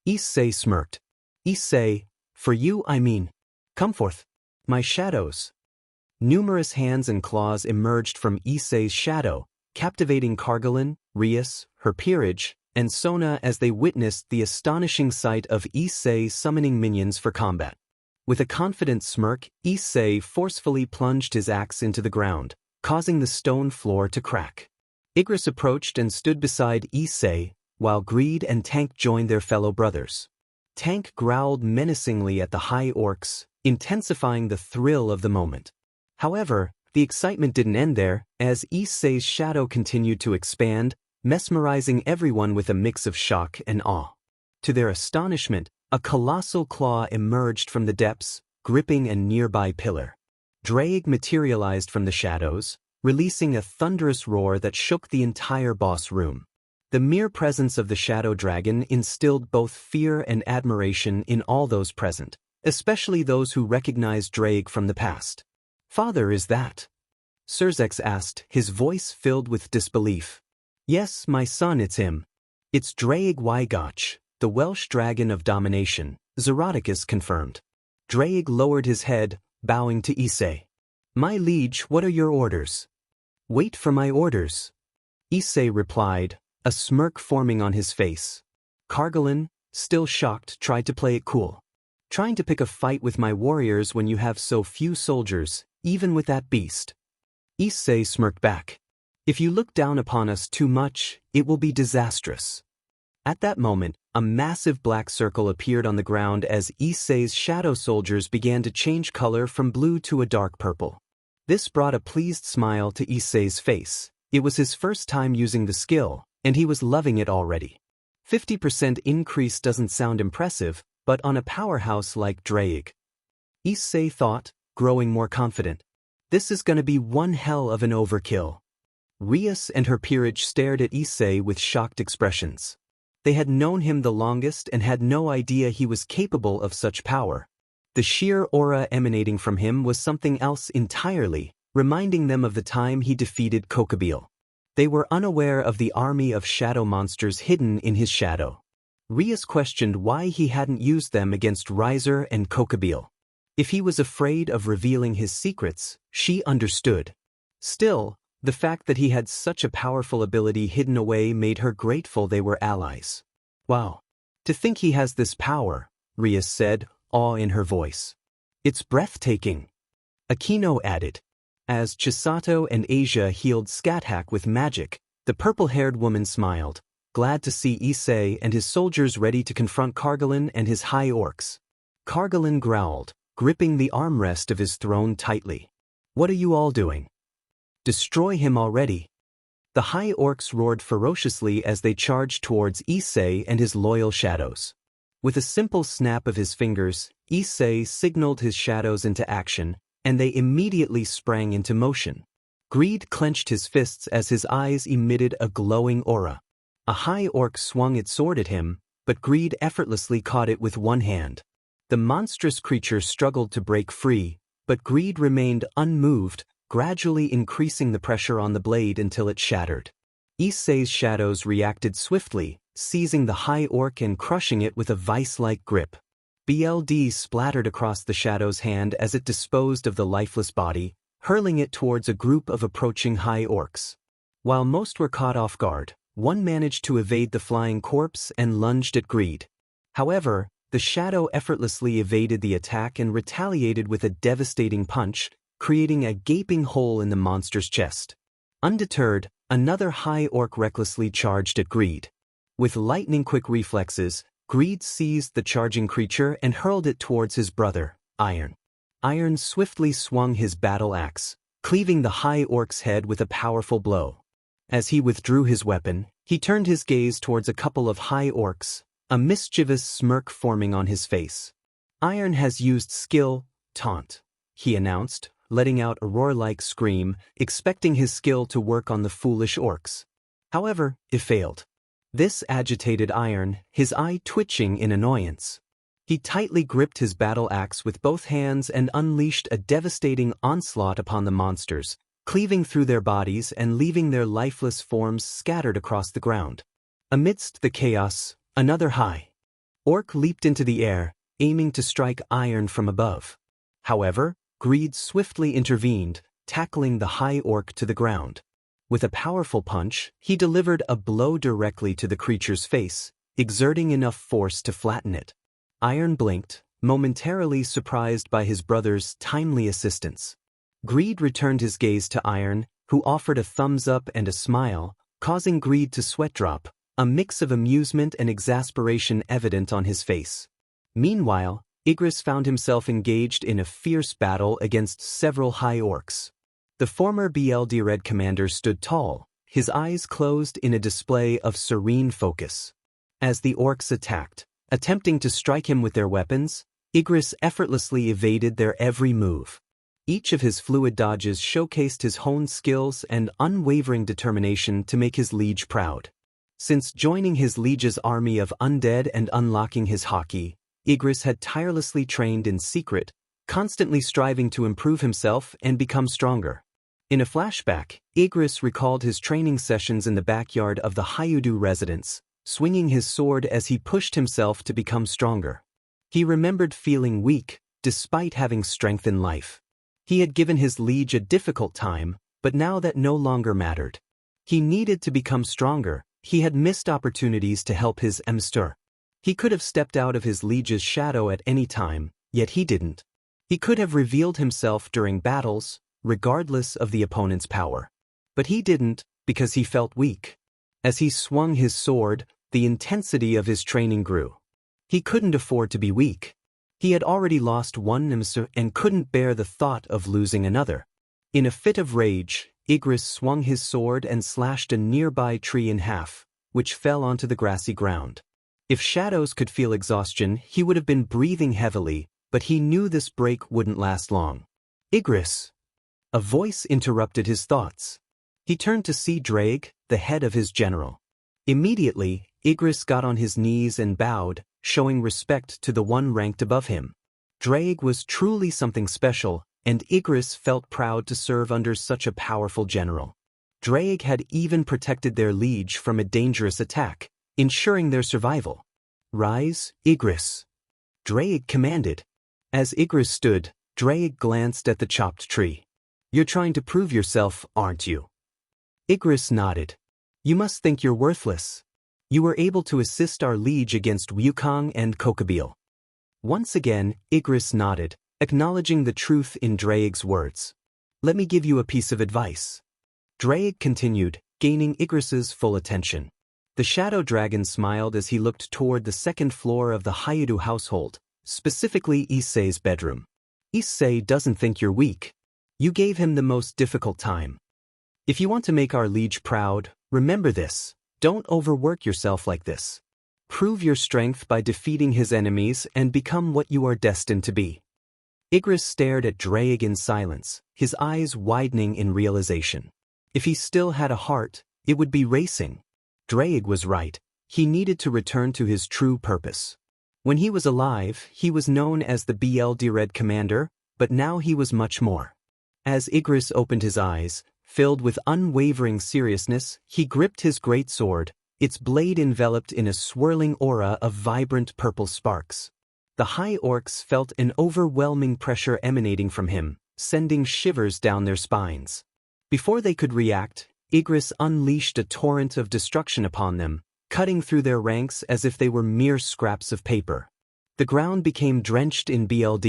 Issei smirked. "Issei, for you I mean. Come forth. My shadows." Numerous hands and claws emerged from Issei's shadow, captivating Kargalin, Rias, her peerage, and Sona as they witnessed the astonishing sight of Issei summoning minions for combat. With a confident smirk, Issei forcefully plunged his axe into the ground, causing the stone floor to crack. Igris approached and stood beside Issei, while Greed and Tank joined their fellow brothers. Tank growled menacingly at the high orcs, intensifying the thrill of the moment. However, the excitement didn't end there, as Issei's shadow continued to expand, mesmerizing everyone with a mix of shock and awe. To their astonishment, a colossal claw emerged from the depths, gripping a nearby pillar. Drake materialized from the shadows, releasing a thunderous roar that shook the entire boss room. The mere presence of the shadow dragon instilled both fear and admiration in all those present, especially those who recognized Drake from the past. "Father, is that?" Surzex asked, his voice filled with disbelief. "Yes, my son, it's him. It's Drake Wygotch, the Welsh dragon of domination," Zeroticus confirmed. Drake lowered his head, bowing to Issei. "My liege, what are your orders?" "Wait for my orders," Issei replied, a smirk forming on his face. Kargalin, still shocked, tried to play it cool. "Trying to pick a fight with my warriors when you have so few soldiers, even with that beast." Issei smirked back. "If you look down upon us too much, it will be disastrous." At that moment, a massive black circle appeared on the ground as Issei's shadow soldiers began to change color from blue to a dark purple. This brought a pleased smile to Issei's face. It was his first time using the skill, and he was loving it already. 50% increase doesn't sound impressive, but on a powerhouse like Drake, Issei thought, growing more confident, this is gonna be one hell of an overkill. Rias and her peerage stared at Issei with shocked expressions. They had known him the longest and had no idea he was capable of such power. The sheer aura emanating from him was something else entirely, reminding them of the time he defeated Kokabil. They were unaware of the army of shadow monsters hidden in his shadow. Rias questioned why he hadn't used them against Riser and Kokabil. If he was afraid of revealing his secrets, she understood. Still, the fact that he had such a powerful ability hidden away made her grateful they were allies. "Wow. To think he has this power," Rias said, awe in her voice. "It's breathtaking." Aquino added. As Chisato and Asia healed Scathach with magic, the purple-haired woman smiled, glad to see Issei and his soldiers ready to confront Kargalin and his high orcs. Kargalin growled, gripping the armrest of his throne tightly. "What are you all doing? Destroy him already." The high orcs roared ferociously as they charged towards Issei and his loyal shadows. With a simple snap of his fingers, Issei signaled his shadows into action, and they immediately sprang into motion. Greed clenched his fists as his eyes emitted a glowing aura. A high orc swung its sword at him, but Greed effortlessly caught it with one hand. The monstrous creature struggled to break free, but Greed remained unmoved, gradually increasing the pressure on the blade until it shattered. Issei's shadows reacted swiftly, seizing the high orc and crushing it with a vice-like grip. BLD splattered across the shadow's hand as it disposed of the lifeless body, hurling it towards a group of approaching high orcs. While most were caught off guard, one managed to evade the flying corpse and lunged at Greed. However, the shadow effortlessly evaded the attack and retaliated with a devastating punch, creating a gaping hole in the monster's chest. Undeterred, another high orc recklessly charged at Greed. With lightning-quick reflexes, Greed seized the charging creature and hurled it towards his brother, Iron. Iron swiftly swung his battle axe, cleaving the high orc's head with a powerful blow. As he withdrew his weapon, he turned his gaze towards a couple of high orcs, a mischievous smirk forming on his face. "Iron has used skill, taunt," he announced, letting out a roar-like scream, expecting his skill to work on the foolish orcs. However, it failed. This agitated Iron, his eye twitching in annoyance. He tightly gripped his battle axe with both hands and unleashed a devastating onslaught upon the monsters, cleaving through their bodies and leaving their lifeless forms scattered across the ground. Amidst the chaos, another high orc leaped into the air, aiming to strike Iron from above. However, Greed swiftly intervened, tackling the high orc to the ground. With a powerful punch, he delivered a blow directly to the creature's face, exerting enough force to flatten it. Iron blinked, momentarily surprised by his brother's timely assistance. Greed returned his gaze to Iron, who offered a thumbs up and a smile, causing Greed to sweat drop, a mix of amusement and exasperation evident on his face. Meanwhile, Igris found himself engaged in a fierce battle against several high orcs. The former BLD Red commander stood tall, his eyes closed in a display of serene focus. As the orcs attacked, attempting to strike him with their weapons, Igris effortlessly evaded their every move. Each of his fluid dodges showcased his honed skills and unwavering determination to make his liege proud. Since joining his liege's army of undead and unlocking his haki, Igris had tirelessly trained in secret, constantly striving to improve himself and become stronger. In a flashback, Igris recalled his training sessions in the backyard of the Hyudu residence, swinging his sword as he pushed himself to become stronger. He remembered feeling weak, despite having strength in life. He had given his liege a difficult time, but now that no longer mattered. He needed to become stronger. He had missed opportunities to help his emster. He could have stepped out of his liege's shadow at any time, yet he didn't. He could have revealed himself during battles, regardless of the opponent's power. But he didn't, because he felt weak. As he swung his sword, the intensity of his training grew. He couldn't afford to be weak. He had already lost one emster and couldn't bear the thought of losing another. In a fit of rage, Igris swung his sword and slashed a nearby tree in half, which fell onto the grassy ground. If Shadows could feel exhaustion, he would have been breathing heavily, but he knew this break wouldn't last long. Igris! A voice interrupted his thoughts. He turned to see Drake, the head of his general. Immediately, Igris got on his knees and bowed, showing respect to the one ranked above him. Drake was truly something special, and Igris felt proud to serve under such a powerful general. Drake had even protected their liege from a dangerous attack, ensuring their survival. Rise, Igris! Drake commanded. As Igris stood, Drake glanced at the chopped tree. You're trying to prove yourself, aren't you? Igris nodded. You must think you're worthless. You were able to assist our liege against Wukong and Kokabil. Once again, Igris nodded, acknowledging the truth in Drake's words. Let me give you a piece of advice. Drake continued, gaining Igris's full attention. The shadow dragon smiled as he looked toward the second floor of the Hyudu household, specifically Issei's bedroom. Issei doesn't think you're weak. You gave him the most difficult time. If you want to make our liege proud, remember this. Don't overwork yourself like this. Prove your strength by defeating his enemies and become what you are destined to be. Igris stared at Drake in silence, his eyes widening in realization. If he still had a heart, it would be racing. Drake was right. He needed to return to his true purpose. When he was alive, he was known as the Red Commander, but now he was much more. As Igris opened his eyes, filled with unwavering seriousness, he gripped his great sword, its blade enveloped in a swirling aura of vibrant purple sparks. The high orcs felt an overwhelming pressure emanating from him, sending shivers down their spines. Before they could react, Igris unleashed a torrent of destruction upon them, cutting through their ranks as if they were mere scraps of paper. The ground became drenched in blood,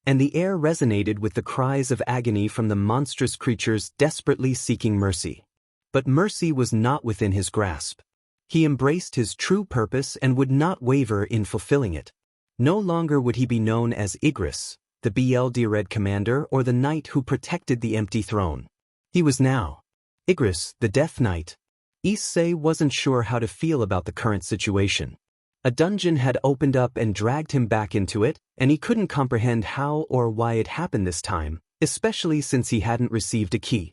and the air resonated with the cries of agony from the monstrous creatures desperately seeking mercy. But mercy was not within his grasp. He embraced his true purpose and would not waver in fulfilling it. No longer would he be known as Igris, the Red Commander, or the knight who protected the empty throne. He was now Igris, the Death Knight. Issei wasn't sure how to feel about the current situation. A dungeon had opened up and dragged him back into it, and he couldn't comprehend how or why it happened this time, especially since he hadn't received a key.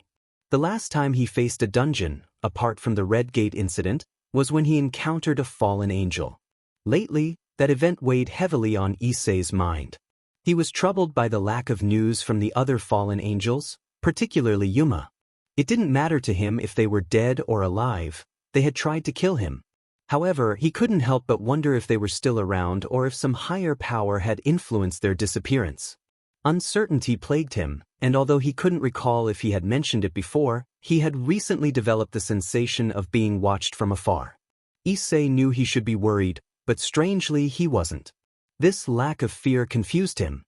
The last time he faced a dungeon, apart from the Red Gate incident, was when he encountered a fallen angel. Lately, that event weighed heavily on Issei's mind. He was troubled by the lack of news from the other fallen angels, particularly Yuma. It didn't matter to him if they were dead or alive. They had tried to kill him. However, he couldn't help but wonder if they were still around or if some higher power had influenced their disappearance. Uncertainty plagued him, and although he couldn't recall if he had mentioned it before, he had recently developed the sensation of being watched from afar. Issei knew he should be worried, but strangely he wasn't. This lack of fear confused him.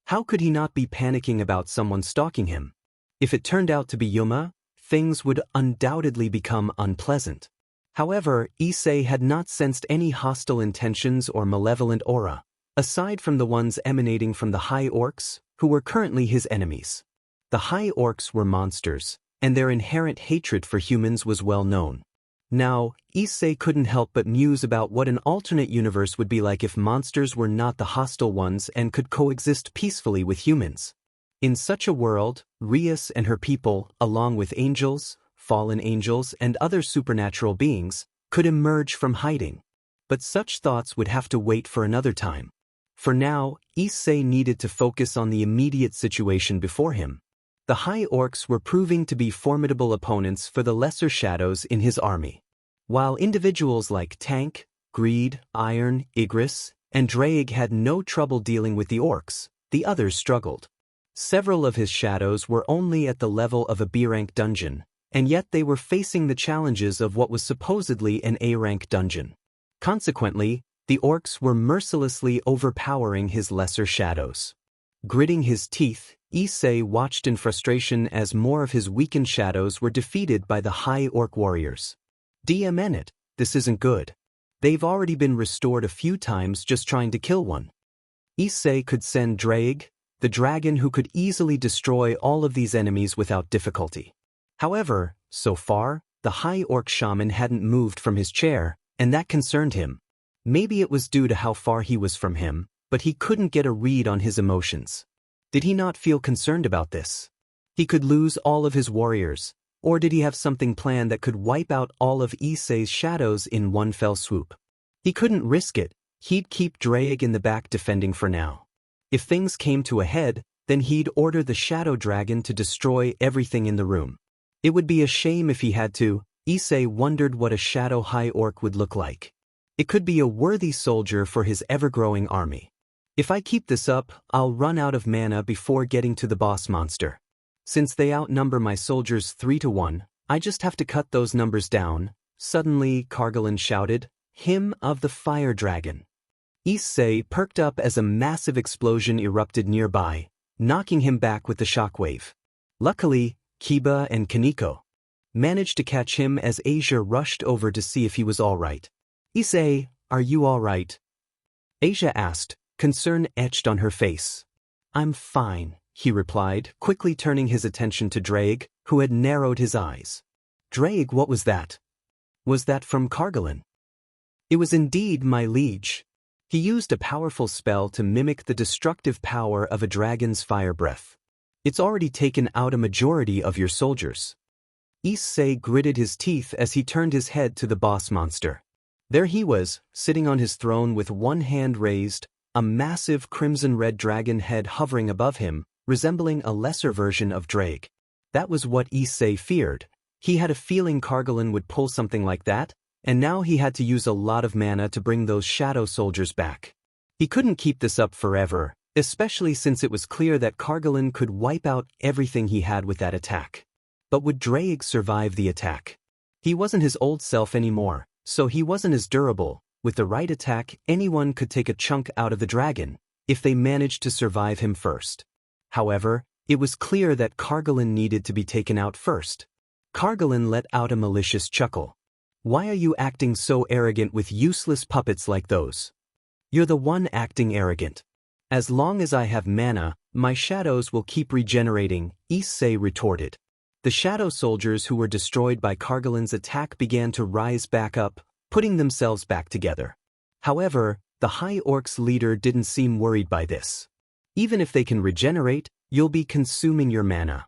How could he not be panicking about someone stalking him? If it turned out to be Yuma, things would undoubtedly become unpleasant. However, Issei had not sensed any hostile intentions or malevolent aura, aside from the ones emanating from the High Orcs, who were currently his enemies. The High Orcs were monsters, and their inherent hatred for humans was well known. Now, Issei couldn't help but muse about what an alternate universe would be like if monsters were not the hostile ones and could coexist peacefully with humans. In such a world, Rias and her people, along with angels, fallen angels and other supernatural beings, could emerge from hiding. But such thoughts would have to wait for another time. For now, Issei needed to focus on the immediate situation before him. The High Orcs were proving to be formidable opponents for the lesser shadows in his army. While individuals like Tank, Greed, Iron, Igris, and Draig had no trouble dealing with the Orcs, the others struggled. Several of his shadows were only at the level of a B-rank dungeon, and yet they were facing the challenges of what was supposedly an A-rank dungeon. Consequently, the Orcs were mercilessly overpowering his lesser shadows. Gritting his teeth, Issei watched in frustration as more of his weakened shadows were defeated by the High Orc warriors. DMN it, this isn't good. They've already been restored a few times just trying to kill one. Issei could send Draig, the dragon who could easily destroy all of these enemies without difficulty. However, so far, the High Orc shaman hadn't moved from his chair, and that concerned him. Maybe it was due to how far he was from him, but he couldn't get a read on his emotions. Did he not feel concerned about this? He could lose all of his warriors, or did he have something planned that could wipe out all of Issei's shadows in one fell swoop? He couldn't risk it. He'd keep Draig in the back defending for now. If things came to a head, then he'd order the Shadow Dragon to destroy everything in the room. It would be a shame if he had to. Issei wondered what a Shadow High Orc would look like. It could be a worthy soldier for his ever-growing army. If I keep this up, I'll run out of mana before getting to the boss monster. Since they outnumber my soldiers 3-1, I just have to cut those numbers down. Suddenly, Kargalin shouted, "Hymn of the Fire Dragon." Issei perked up as a massive explosion erupted nearby, knocking him back with the shockwave. Luckily, Kiba and Kaneko managed to catch him as Asia rushed over to see if he was all right. "Issei, are you all right?" Asia asked, concern etched on her face. "I'm fine," he replied, quickly turning his attention to Draig, who had narrowed his eyes. "Draig, what was that?" "Was that from Kargalin?" "It was indeed, my liege. He used a powerful spell to mimic the destructive power of a dragon's fire breath. It's already taken out a majority of your soldiers." Issei gritted his teeth as he turned his head to the boss monster. There he was, sitting on his throne with one hand raised, a massive crimson-red dragon head hovering above him, resembling a lesser version of Draig. That was what Issei feared. He had a feeling Kargalin would pull something like that, and now he had to use a lot of mana to bring those shadow soldiers back. He couldn't keep this up forever, especially since it was clear that Kargalin could wipe out everything he had with that attack. But would Draig survive the attack? He wasn't his old self anymore, so he wasn't as durable. With the right attack, anyone could take a chunk out of the dragon, if they managed to survive him first. However, it was clear that Kargalin needed to be taken out first. Kargalin let out a malicious chuckle. "Why are you acting so arrogant with useless puppets like those?" "You're the one acting arrogant. As long as I have mana, my shadows will keep regenerating," Issei retorted. The shadow soldiers who were destroyed by Kargalin's attack began to rise back up, putting themselves back together. However, the High Orcs leader didn't seem worried by this. "Even if they can regenerate, you'll be consuming your mana,"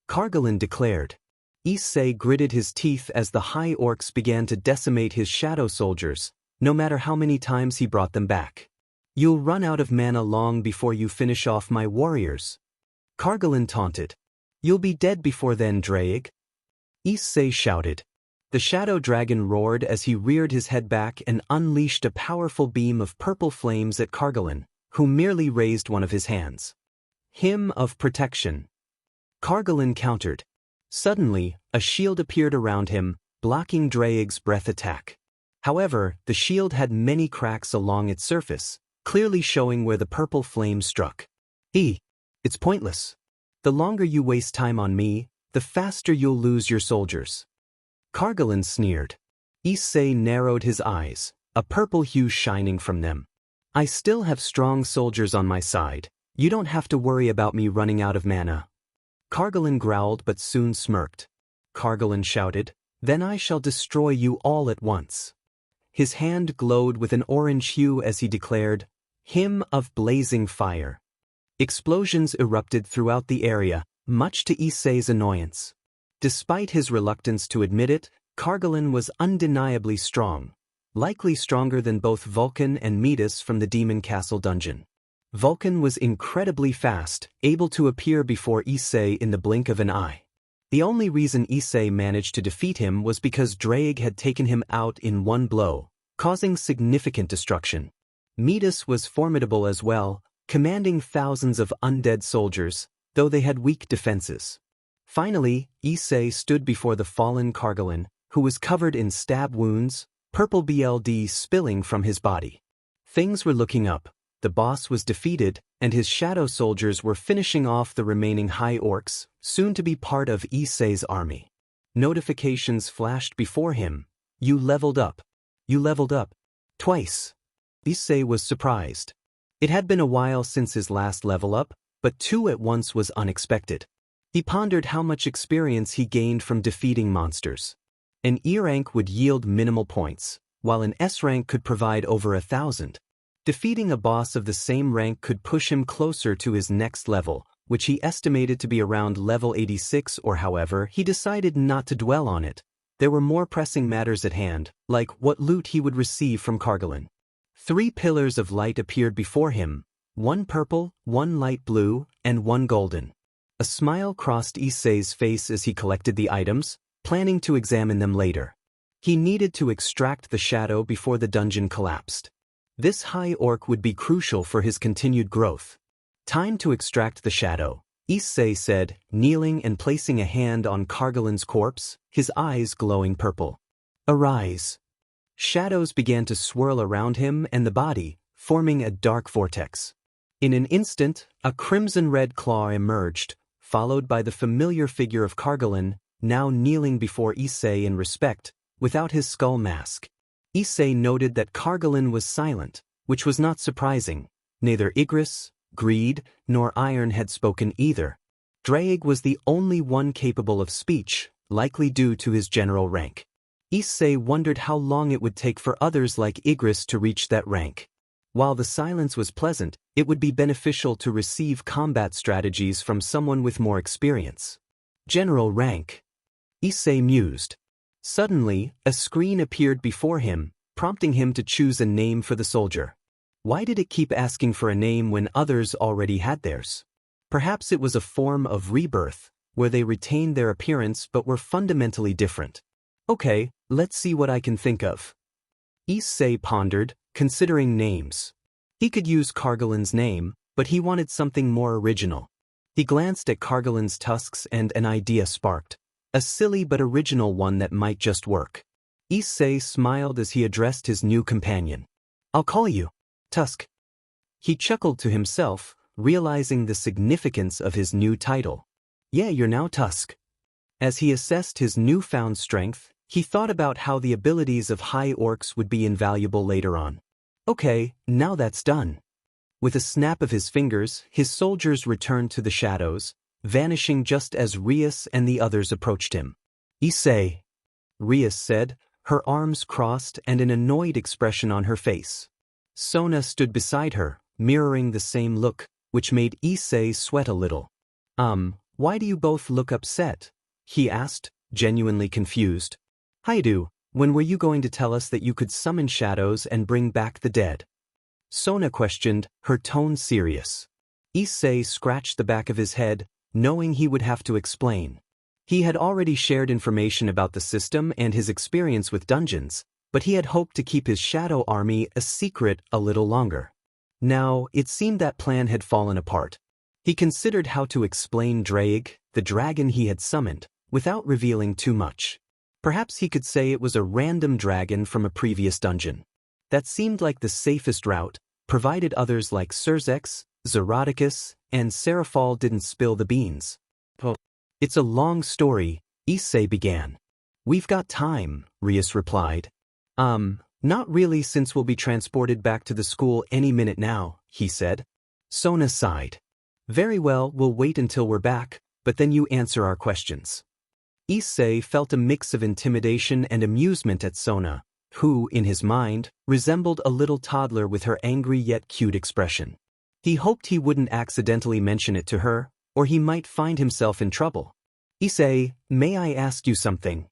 Kargalin declared. Issei gritted his teeth as the High Orcs began to decimate his shadow soldiers, no matter how many times he brought them back. "You'll run out of mana long before you finish off my warriors," Kargalin taunted. "You'll be dead before then, Draig," Issei shouted. The shadow dragon roared as he reared his head back and unleashed a powerful beam of purple flames at Kargalin, who merely raised one of his hands. "Hymn of Protection," Kargalin countered. Suddenly, a shield appeared around him, blocking Draig's breath attack. However, the shield had many cracks along its surface, clearly showing where the purple flame struck. It's pointless. The longer you waste time on me, the faster you'll lose your soldiers," Kargalin sneered. Issei narrowed his eyes, a purple hue shining from them. "I still have strong soldiers on my side. You don't have to worry about me running out of mana." Kargalin growled but soon smirked. Kargalin shouted, "Then I shall destroy you all at once." His hand glowed with an orange hue as he declared, "Hymn of Blazing Fire." Explosions erupted throughout the area, much to Issei's annoyance. Despite his reluctance to admit it, Kargalin was undeniably strong, likely stronger than both Vulcan and Metis from the Demon Castle dungeon. Vulcan was incredibly fast, able to appear before Issei in the blink of an eye. The only reason Issei managed to defeat him was because Draig had taken him out in one blow, causing significant destruction. Metis was formidable as well, commanding thousands of undead soldiers, though they had weak defenses. Finally, Issei stood before the fallen Kargalin, who was covered in stab wounds, purple blood spilling from his body. Things were looking up, the boss was defeated, and his shadow soldiers were finishing off the remaining high orcs, soon to be part of Issei's army. Notifications flashed before him. You leveled up. You leveled up. Twice. Issei was surprised. It had been a while since his last level up, but 2 at once was unexpected. He pondered how much experience he gained from defeating monsters. An E rank would yield minimal points, while an S rank could provide over 1,000. Defeating a boss of the same rank could push him closer to his next level, which he estimated to be around level 86 or however, he decided not to dwell on it. There were more pressing matters at hand, like what loot he would receive from Kargalin. 3 pillars of light appeared before him, 1 purple, 1 light blue, and 1 golden. A smile crossed Issei's face as he collected the items, planning to examine them later. He needed to extract the shadow before the dungeon collapsed. This high orc would be crucial for his continued growth. Time to extract the shadow, Issei said, kneeling and placing a hand on Kargalin's corpse, his eyes glowing purple. Arise. Shadows began to swirl around him and the body, forming a dark vortex. In an instant, a crimson-red claw emerged, followed by the familiar figure of Kargalin, now kneeling before Issei in respect, without his skull mask. Issei noted that Kargalin was silent, which was not surprising. Neither Igris, Greed, nor Iron had spoken either. Draig was the only one capable of speech, likely due to his general rank. Issei wondered how long it would take for others like Igris to reach that rank. While the silence was pleasant, it would be beneficial to receive combat strategies from someone with more experience. General rank. Issei mused. Suddenly, a screen appeared before him, prompting him to choose a name for the soldier. Why did it keep asking for a name when others already had theirs? Perhaps it was a form of rebirth, where they retained their appearance but were fundamentally different. Okay, let's see what I can think of. Issei pondered, considering names. He could use Kargalin's name, but he wanted something more original. He glanced at Kargalin's tusks and an idea sparked. A silly but original one that might just work. Issei smiled as he addressed his new companion. I'll call you Tusk. He chuckled to himself, realizing the significance of his new title. Yeah, you're now Tusk. As he assessed his newfound strength, he thought about how the abilities of high orcs would be invaluable later on. Okay, now that's done. With a snap of his fingers, his soldiers returned to the shadows, vanishing just as Rias and the others approached him. Issei, Rias said, her arms crossed and an annoyed expression on her face. Sona stood beside her, mirroring the same look, which made Issei sweat a little. Why do you both look upset? He asked, genuinely confused. Haidu, when were you going to tell us that you could summon shadows and bring back the dead? Sona questioned, her tone serious. Issei scratched the back of his head, knowing he would have to explain. He had already shared information about the system and his experience with dungeons, but he had hoped to keep his shadow army a secret a little longer. Now, it seemed that plan had fallen apart. He considered how to explain Draig, the dragon he had summoned, without revealing too much. Perhaps he could say it was a random dragon from a previous dungeon. That seemed like the safest route, provided others like Surzex, Zeroticus, and Seraphal didn't spill the beans. It's a long story, Issei began. We've got time, Rias replied. Not really, since we'll be transported back to the school any minute now, he said. Sona sighed. Very well, we'll wait until we're back, but then you answer our questions. Issei felt a mix of intimidation and amusement at Sona, who, in his mind, resembled a little toddler with her angry yet cute expression. He hoped he wouldn't accidentally mention it to her, or he might find himself in trouble. Issei, may I ask you something?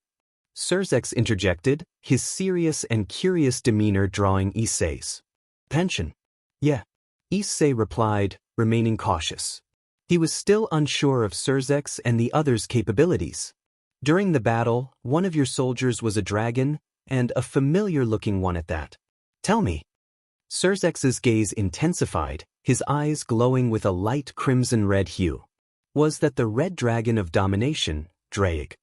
Surzex interjected, his serious and curious demeanor drawing Issei's attention. Yeah. Issei replied, remaining cautious. He was still unsure of Surzex and the others' capabilities. During the battle, one of your soldiers was a dragon, and a familiar-looking one at that. Tell me. Surzex's gaze intensified, his eyes glowing with a light crimson-red hue. Was that the red dragon of domination, Drake?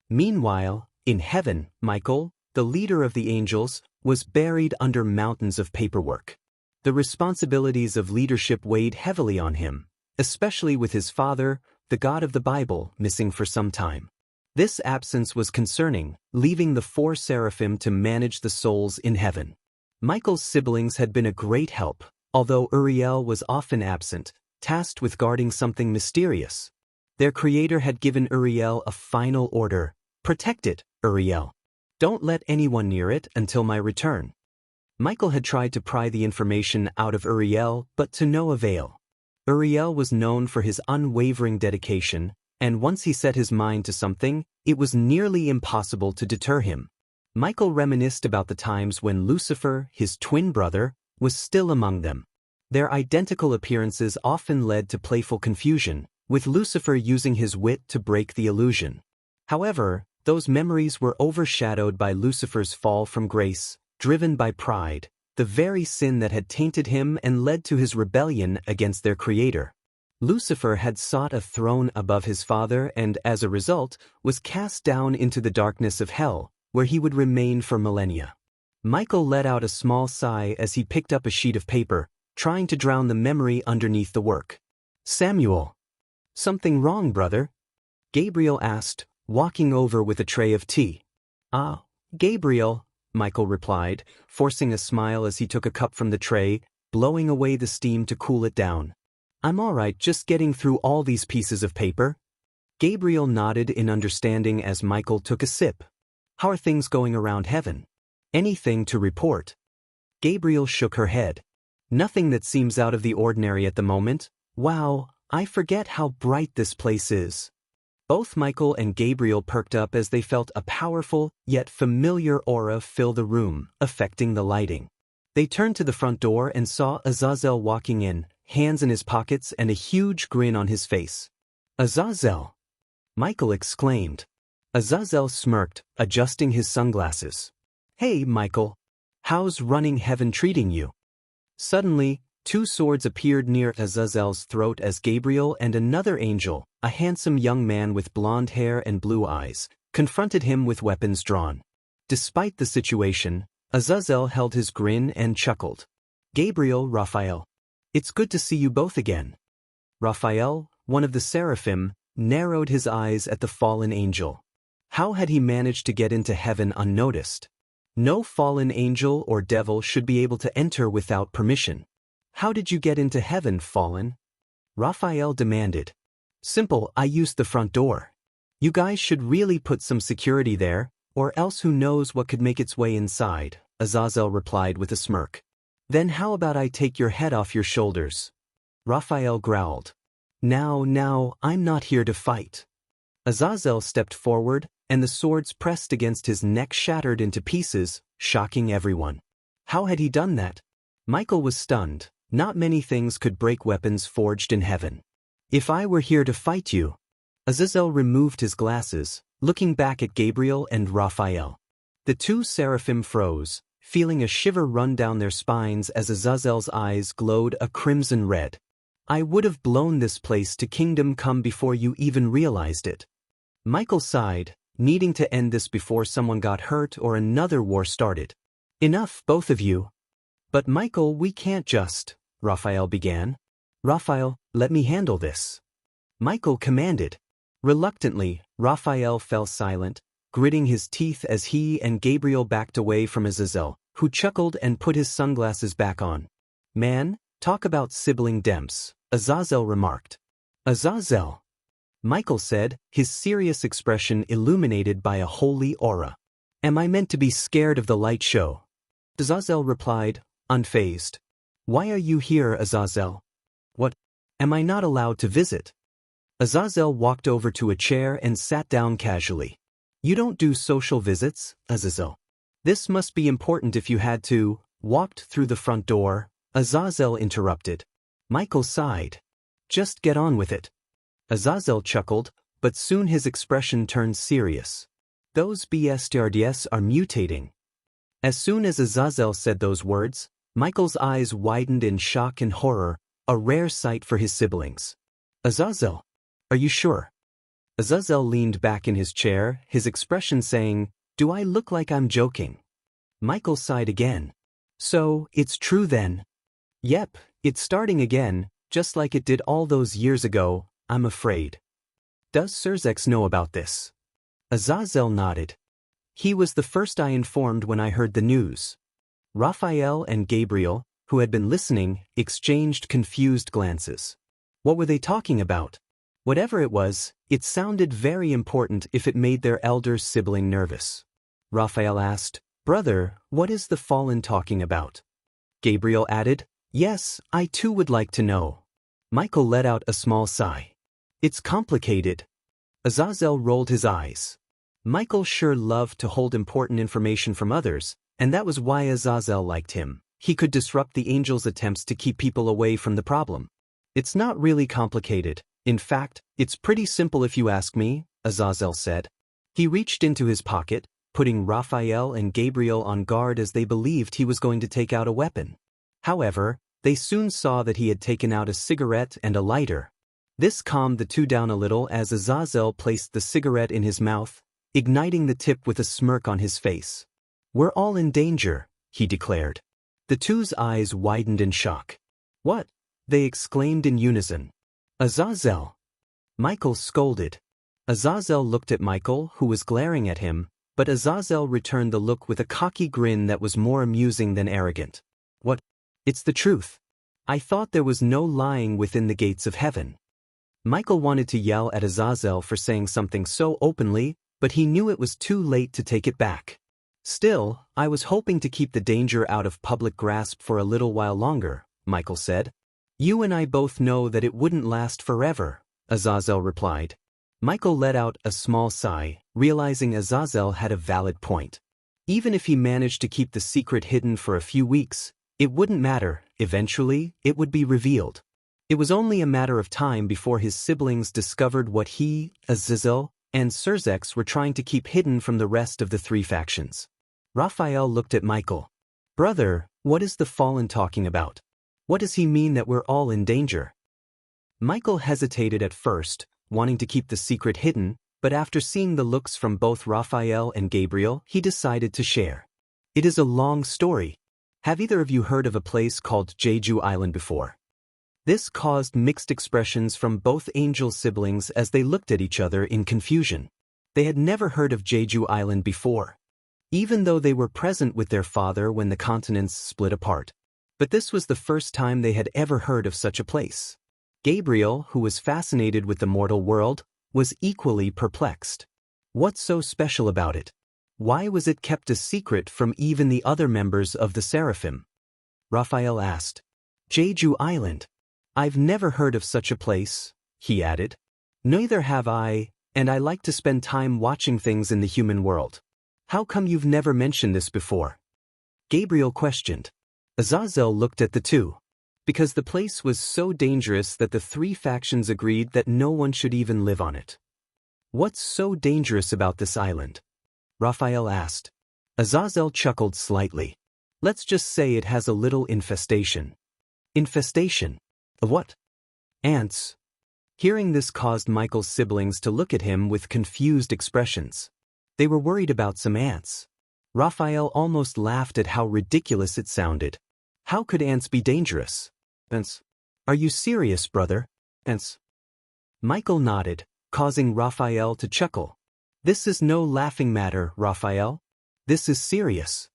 Meanwhile, in heaven, Michael, the leader of the angels, was buried under mountains of paperwork. The responsibilities of leadership weighed heavily on him, especially with his father, the god of the Bible, missing for some time. This absence was concerning, leaving the 4 seraphim to manage the souls in heaven. Michael's siblings had been a great help, although Uriel was often absent, tasked with guarding something mysterious. Their creator had given Uriel a final order: protect it, Uriel. Don't let anyone near it until my return. Michael had tried to pry the information out of Uriel, but to no avail. Uriel was known for his unwavering dedication, and once he set his mind to something, it was nearly impossible to deter him. Michael reminisced about the times when Lucifer, his twin brother, was still among them. Their identical appearances often led to playful confusion, with Lucifer using his wit to break the illusion. However, those memories were overshadowed by Lucifer's fall from grace, driven by pride, the very sin that had tainted him and led to his rebellion against their creator. Lucifer had sought a throne above his father and, as a result, was cast down into the darkness of hell, where he would remain for millennia. Michael let out a small sigh as he picked up a sheet of paper, trying to drown the memory underneath the work. Samuel. Something wrong, brother? Gabriel asked, walking over with a tray of tea. Ah, Gabriel, Michael replied, forcing a smile as he took a cup from the tray, blowing away the steam to cool it down. I'm all right, just getting through all these pieces of paper. Gabriel nodded in understanding as Michael took a sip. How are things going around heaven? Anything to report? Gabriel shook her head. Nothing that seems out of the ordinary at the moment. Wow, I forget how bright this place is. Both Michael and Gabriel perked up as they felt a powerful, yet familiar aura fill the room, affecting the lighting. They turned to the front door and saw Azazel walking in, hands in his pockets and a huge grin on his face. Azazel! Michael exclaimed. Azazel smirked, adjusting his sunglasses. Hey, Michael. How's running heaven treating you? Suddenly, 2 swords appeared near Azazel's throat as Gabriel and another angel, a handsome young man with blonde hair and blue eyes, confronted him with weapons drawn. Despite the situation, Azazel held his grin and chuckled. Gabriel, Raphael. It's good to see you both again. Raphael, one of the seraphim, narrowed his eyes at the fallen angel. How had he managed to get into heaven unnoticed? No fallen angel or devil should be able to enter without permission. How did you get into heaven, fallen? Raphael demanded. Simple, I used the front door. You guys should really put some security there, or else who knows what could make its way inside, Azazel replied with a smirk. Then how about I take your head off your shoulders? Raphael growled. Now, I'm not here to fight. Azazel stepped forward, and the swords pressed against his neck shattered into pieces, shocking everyone. How had he done that? Michael was stunned. Not many things could break weapons forged in heaven. If I were here to fight you. Azazel removed his glasses, looking back at Gabriel and Raphael. The 2 seraphim froze, feeling a shiver run down their spines as Azazel's eyes glowed a crimson red. I would have blown this place to kingdom come before you even realized it. Michael sighed, needing to end this before someone got hurt or another war started. Enough, both of you. But Michael, we can't just, Raphael began. Raphael, let me handle this. Michael commanded. Reluctantly, Raphael fell silent, gritting his teeth as he and Gabriel backed away from Azazel, who chuckled and put his sunglasses back on. Man, talk about sibling demps, Azazel remarked. Azazel, Michael said, his serious expression illuminated by a holy aura. Am I meant to be scared of the light show? Azazel replied, unfazed. Why are you here, Azazel? Am I not allowed to visit? Azazel walked over to a chair and sat down casually. You don't do social visits, Azazel. This must be important if you had to. Walked through the front door, Azazel interrupted. Michael sighed. Just get on with it. Azazel chuckled, but soon his expression turned serious. Those BSTRDS are mutating. As soon as Azazel said those words, Michael's eyes widened in shock and horror, a rare sight for his siblings. Azazel, are you sure? Azazel leaned back in his chair, his expression saying, Do I look like I'm joking? Michael sighed again. So, it's true then? Yep, it's starting again, just like it did all those years ago, I'm afraid. Does Surzex know about this? Azazel nodded. He was the first I informed when I heard the news. Raphael and Gabriel, who had been listening, exchanged confused glances. What were they talking about? Whatever it was, it sounded very important if it made their elder sibling nervous. Raphael asked, Brother, what is the Fallen talking about? Gabriel added, Yes, I too would like to know. Michael let out a small sigh. It's complicated. Azazel rolled his eyes. Michael sure loved to hold important information from others, and that was why Azazel liked him. He could disrupt the angel's attempts to keep people away from the problem. It's not really complicated. In fact, it's pretty simple if you ask me, Azazel said. He reached into his pocket, putting Raphael and Gabriel on guard as they believed he was going to take out a weapon. However, they soon saw that he had taken out a cigarette and a lighter. This calmed the two down a little as Azazel placed the cigarette in his mouth, igniting the tip with a smirk on his face. We're all in danger, he declared. The two's eyes widened in shock. What? They exclaimed in unison. Azazel! Michael scolded. Azazel looked at Michael, who was glaring at him, but Azazel returned the look with a cocky grin that was more amusing than arrogant. What? It's the truth. I thought there was no lying within the gates of heaven. Michael wanted to yell at Azazel for saying something so openly, but he knew it was too late to take it back. Still, I was hoping to keep the danger out of public grasp for a little while longer, Michael said. You and I both know that it wouldn't last forever, Azazel replied. Michael let out a small sigh, realizing Azazel had a valid point. Even if he managed to keep the secret hidden for a few weeks, it wouldn't matter. Eventually, it would be revealed. It was only a matter of time before his siblings discovered what he, Azazel, and Surzex were trying to keep hidden from the rest of the three factions. Raphael looked at Michael. Brother, what is the Fallen talking about? What does he mean that we're all in danger? Michael hesitated at first, wanting to keep the secret hidden, but after seeing the looks from both Raphael and Gabriel, he decided to share. It is a long story. Have either of you heard of a place called Jeju Island before? This caused mixed expressions from both angel siblings as they looked at each other in confusion. They had never heard of Jeju Island before, even though they were present with their father when the continents split apart. But this was the first time they had ever heard of such a place. Gabriel, who was fascinated with the mortal world, was equally perplexed. What's so special about it? Why was it kept a secret from even the other members of the Seraphim? Raphael asked. Jeju Island. I've never heard of such a place, he added. Neither have I, and I like to spend time watching things in the human world. How come you've never mentioned this before? Gabriel questioned. Azazel looked at the two. Because the place was so dangerous that the three factions agreed that no one should even live on it. What's so dangerous about this island? Raphael asked. Azazel chuckled slightly. Let's just say it has a little infestation. Infestation? Of what? Ants. Hearing this caused Michael's siblings to look at him with confused expressions. They were worried about some ants. Raphael almost laughed at how ridiculous it sounded. How could ants be dangerous? Ants? Are you serious, brother? Ants? Michael nodded, causing Raphael to chuckle. This is no laughing matter, Raphael. This is serious.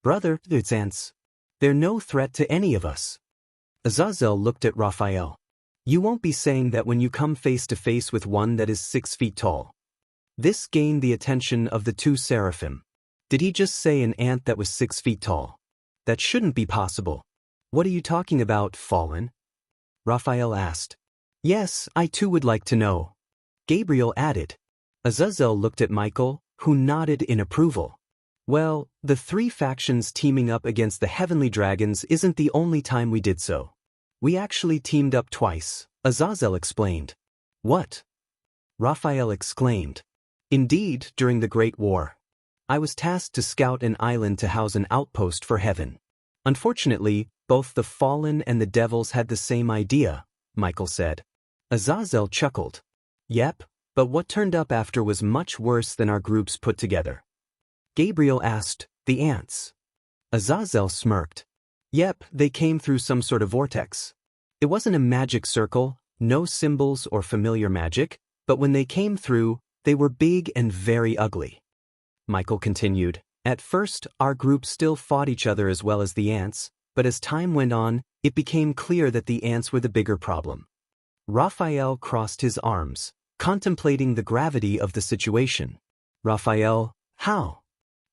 Brother, it's ants. They're no threat to any of us. Azazel looked at Raphael. You won't be saying that when you come face to face with one that is 6 feet tall. This gained the attention of the two seraphim. Did he just say an ant that was 6 feet tall? That shouldn't be possible. What are you talking about, Fallen? Raphael asked. Yes, I too would like to know. Gabriel added. Azazel looked at Michael, who nodded in approval. Well, the three factions teaming up against the heavenly dragons isn't the only time we did so. We actually teamed up twice, Azazel explained. What? Raphael exclaimed. Indeed, during the Great War. I was tasked to scout an island to house an outpost for heaven. Unfortunately, both the fallen and the devils had the same idea, Michael said. Azazel chuckled. Yep, but what turned up after was much worse than our groups put together. Gabriel asked, the ants. Azazel smirked. Yep, they came through some sort of vortex. It wasn't a magic circle, no symbols or familiar magic, but when they came through, they were big and very ugly. Michael continued, at first, our group still fought each other as well as the ants, but as time went on, it became clear that the ants were the bigger problem. Raphael crossed his arms, contemplating the gravity of the situation. Raphael, how?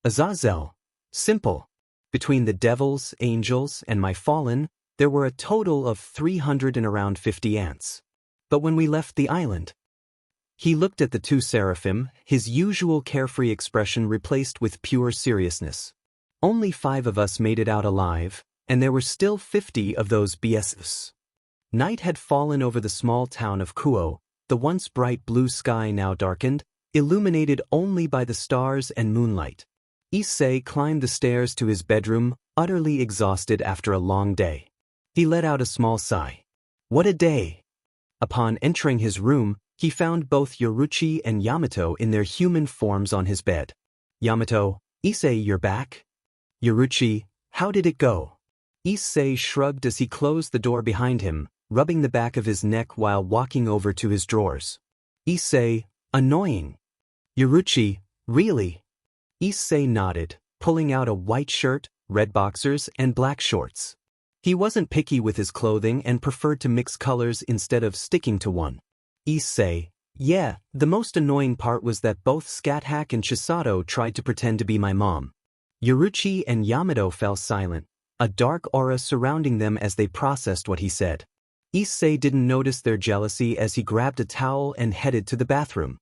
Azazel. Simple. Between the devils, angels, and my fallen, there were a total of 350 ants. But when we left the island, he looked at the two seraphim, his usual carefree expression replaced with pure seriousness. Only 5 of us made it out alive, and there were still 50 of those BSs. Night had fallen over the small town of Kuo, the once bright blue sky now darkened, illuminated only by the stars and moonlight. Issei climbed the stairs to his bedroom, utterly exhausted after a long day. He let out a small sigh. What a day! Upon entering his room, he found both Yoruchi and Yamato in their human forms on his bed. Yamato, Issei, you're back? Yoruchi, how did it go? Issei shrugged as he closed the door behind him, rubbing the back of his neck while walking over to his drawers. Issei, annoying. Yoruchi, really? Issei nodded, pulling out a white shirt, red boxers, and black shorts. He wasn't picky with his clothing and preferred to mix colors instead of sticking to one. Issei, yeah, the most annoying part was that both Scathach and Chisato tried to pretend to be my mom. Yoruchi and Yamato fell silent, a dark aura surrounding them as they processed what he said. Issei didn't notice their jealousy as he grabbed a towel and headed to the bathroom.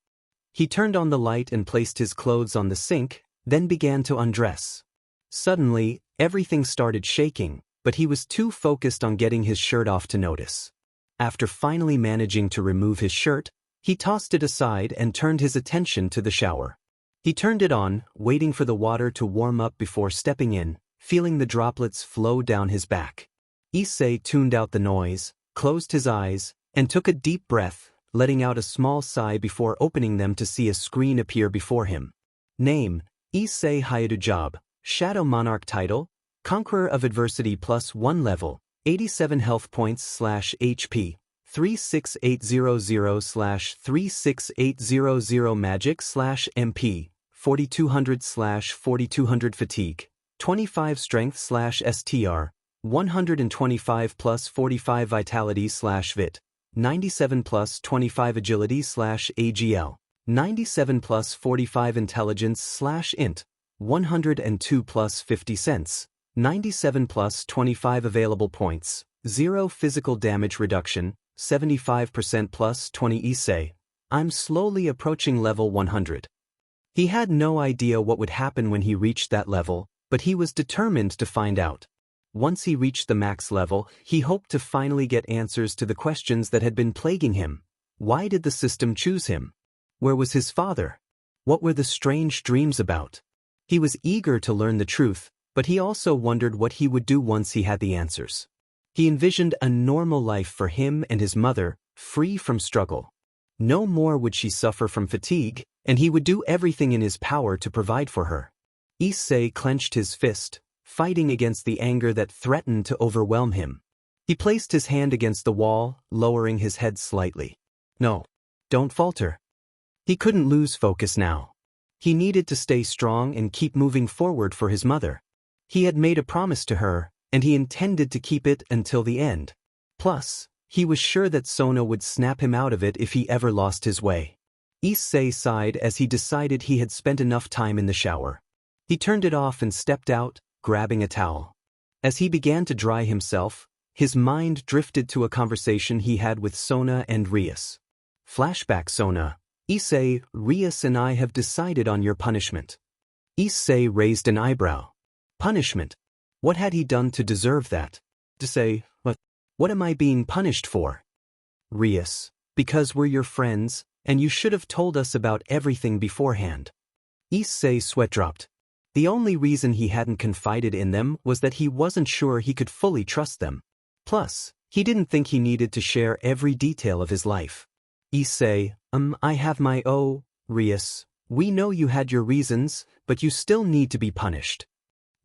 He turned on the light and placed his clothes on the sink, then began to undress. Suddenly, everything started shaking, but he was too focused on getting his shirt off to notice. After finally managing to remove his shirt, he tossed it aside and turned his attention to the shower. He turned it on, waiting for the water to warm up before stepping in, feeling the droplets flow down his back. Issei tuned out the noise, closed his eyes, and took a deep breath, letting out a small sigh before opening them to see a screen appear before him. Name, Issei Hayadujab, Shadow Monarch title, Conqueror of Adversity +1 level, 87 health points /HP, 36800/36800 magic /MP, 4200/4200 fatigue, 25 strength /STR, 125 + 45 vitality /Vit, 97 + 25 agility /AGL, 97 + 45 intelligence /Int, 102 + 50 cents, 97 + 25 available points, 0 physical damage reduction, 75% + 20 Issei. I'm slowly approaching level 100. He had no idea what would happen when he reached that level, but he was determined to find out. Once he reached the max level, he hoped to finally get answers to the questions that had been plaguing him. Why did the system choose him? Where was his father? What were the strange dreams about? He was eager to learn the truth, but he also wondered what he would do once he had the answers. He envisioned a normal life for him and his mother, free from struggle. No more would she suffer from fatigue, and he would do everything in his power to provide for her. Issei clenched his fist, fighting against the anger that threatened to overwhelm him. He placed his hand against the wall, lowering his head slightly. No, don't falter. He couldn't lose focus now. He needed to stay strong and keep moving forward for his mother. He had made a promise to her, and he intended to keep it until the end. Plus, he was sure that Sona would snap him out of it if he ever lost his way. Issei sighed as he decided he had spent enough time in the shower. He turned it off and stepped out, grabbing a towel. As he began to dry himself, his mind drifted to a conversation he had with Sona and Rias. Flashback. Sona: Issei, Rias and I have decided on your punishment. Issei raised an eyebrow. Punishment? What had he done to deserve that? Issei: What am I being punished for? Rias: Because we're your friends, and you should have told us about everything beforehand. Issei's sweat dropped. The only reason he hadn't confided in them was that he wasn't sure he could fully trust them. Plus, he didn't think he needed to share every detail of his life. Issei: I have my own. Rias: We know you had your reasons, but you still need to be punished.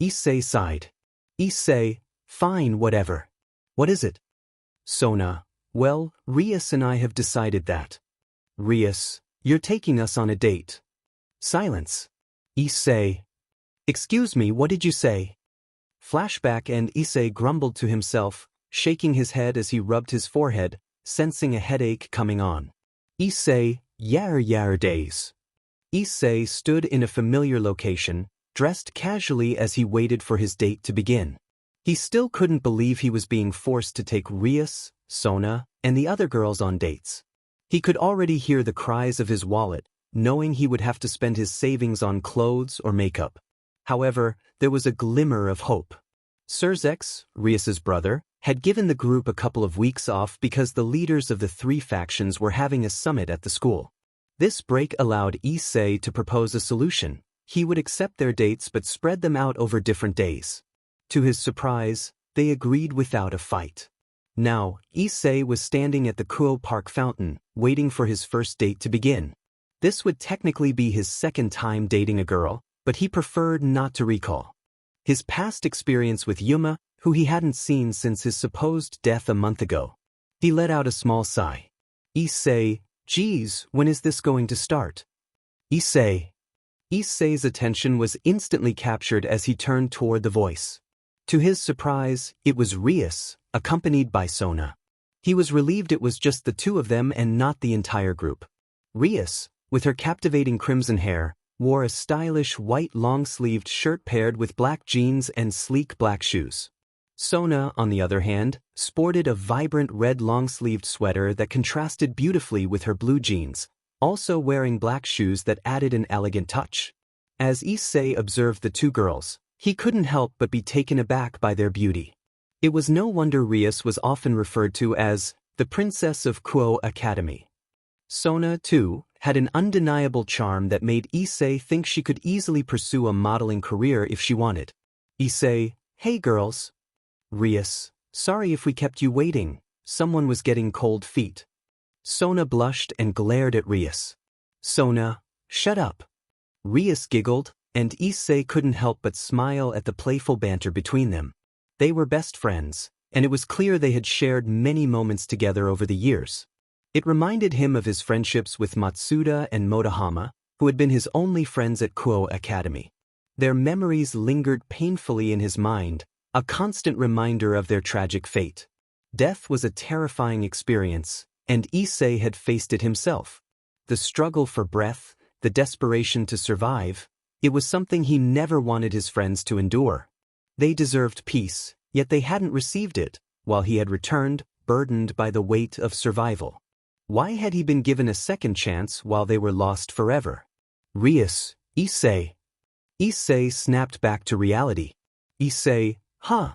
Issei sighed. Issei: Fine, whatever. What is it? Sona: Well, Rias and I have decided that. Rias: You're taking us on a date. Silence. Issei: Excuse me, what did you say? Flashback. And Issei grumbled to himself, shaking his head as he rubbed his forehead, sensing a headache coming on. Issei: Yar days. Issei stood in a familiar location, dressed casually as he waited for his date to begin. He still couldn't believe he was being forced to take Rias, Sona, and the other girls on dates. He could already hear the cries of his wallet, knowing he would have to spend his savings on clothes or makeup. However, there was a glimmer of hope. Surzex, Rias's brother, had given the group a couple of weeks off because the leaders of the three factions were having a summit at the school. This break allowed Issei to propose a solution. He would accept their dates but spread them out over different days. To his surprise, they agreed without a fight. Now, Issei was standing at the Kuo Park fountain, waiting for his first date to begin. This would technically be his second time dating a girl, but he preferred not to recall his past experience with Yuma, who he hadn't seen since his supposed death a month ago. He let out a small sigh. Issei: Geez, when is this going to start? Issei. Issei's attention was instantly captured as he turned toward the voice. To his surprise, it was Rias, accompanied by Sona. He was relieved it was just the two of them and not the entire group. Rias, with her captivating crimson hair, wore a stylish white long-sleeved shirt paired with black jeans and sleek black shoes. Sona, on the other hand, sported a vibrant red long-sleeved sweater that contrasted beautifully with her blue jeans, also wearing black shoes that added an elegant touch. As Issei observed the two girls, he couldn't help but be taken aback by their beauty. It was no wonder Rias was often referred to as the Princess of Kuo Academy. Sona, too, had an undeniable charm that made Issei think she could easily pursue a modeling career if she wanted. Issei: Hey girls. Rias: Sorry if we kept you waiting, someone was getting cold feet. Sona blushed and glared at Rias. Sona: Shut up. Rias giggled, and Issei couldn't help but smile at the playful banter between them. They were best friends, and it was clear they had shared many moments together over the years. It reminded him of his friendships with Matsuda and Motohama, who had been his only friends at Kuo Academy. Their memories lingered painfully in his mind, a constant reminder of their tragic fate. Death was a terrifying experience, and Issei had faced it himself. The struggle for breath, the desperation to survive, it was something he never wanted his friends to endure. They deserved peace, yet they hadn't received it, while he had returned, burdened by the weight of survival. Why had he been given a second chance while they were lost forever? Rias: Issei. Issei snapped back to reality. Issei: Huh?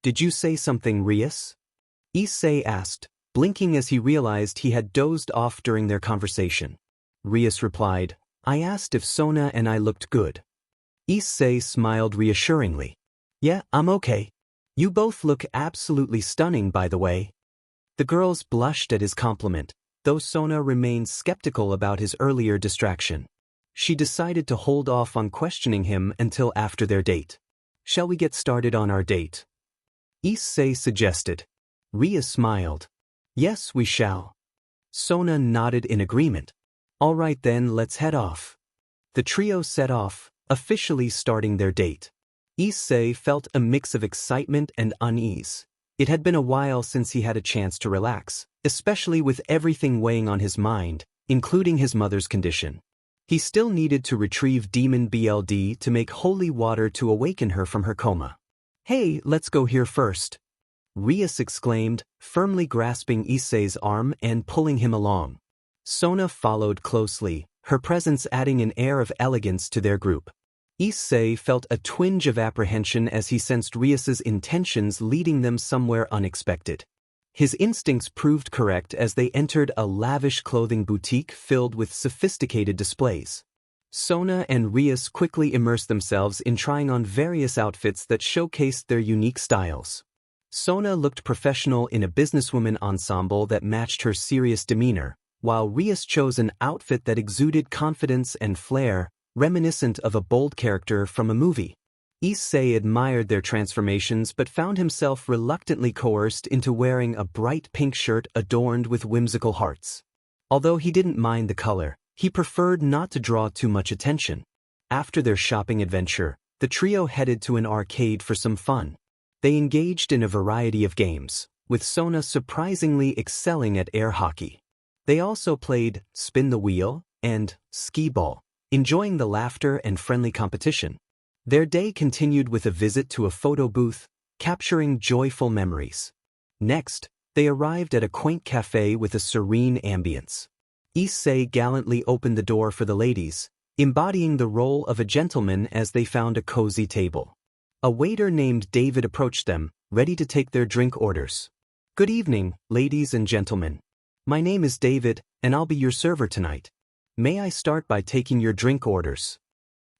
Did you say something, Rias? Issei asked, blinking as he realized he had dozed off during their conversation. Rias replied, I asked if Sona and I looked good. Issei smiled reassuringly. Yeah, I'm okay. You both look absolutely stunning, by the way. The girls blushed at his compliment, though Sona remained skeptical about his earlier distraction. She decided to hold off on questioning him until after their date. Shall we get started on our date? Issei suggested. Ria smiled. Yes, we shall. Sona nodded in agreement. All right then, let's head off. The trio set off, officially starting their date. Issei felt a mix of excitement and unease. It had been a while since he had a chance to relax, especially with everything weighing on his mind, including his mother's condition. He still needed to retrieve Demon BLD to make holy water to awaken her from her coma. Hey, let's go here first. Rias exclaimed, firmly grasping Issei's arm and pulling him along. Sona followed closely, her presence adding an air of elegance to their group. Issei felt a twinge of apprehension as he sensed Rias's intentions leading them somewhere unexpected. His instincts proved correct as they entered a lavish clothing boutique filled with sophisticated displays. Sona and Rias quickly immersed themselves in trying on various outfits that showcased their unique styles. Sona looked professional in a businesswoman ensemble that matched her serious demeanor, while Rias chose an outfit that exuded confidence and flair, reminiscent of a bold character from a movie. Issei admired their transformations but found himself reluctantly coerced into wearing a bright pink shirt adorned with whimsical hearts. Although he didn't mind the color, he preferred not to draw too much attention. After their shopping adventure, the trio headed to an arcade for some fun. They engaged in a variety of games, with Sona surprisingly excelling at air hockey. They also played spin the wheel and skee-ball, enjoying the laughter and friendly competition. Their day continued with a visit to a photo booth, capturing joyful memories. Next, they arrived at a quaint cafe with a serene ambience. Issei gallantly opened the door for the ladies, embodying the role of a gentleman as they found a cozy table. A waiter named David approached them, ready to take their drink orders. "Good evening, ladies and gentlemen. My name is David, and I'll be your server tonight. May I start by taking your drink orders?"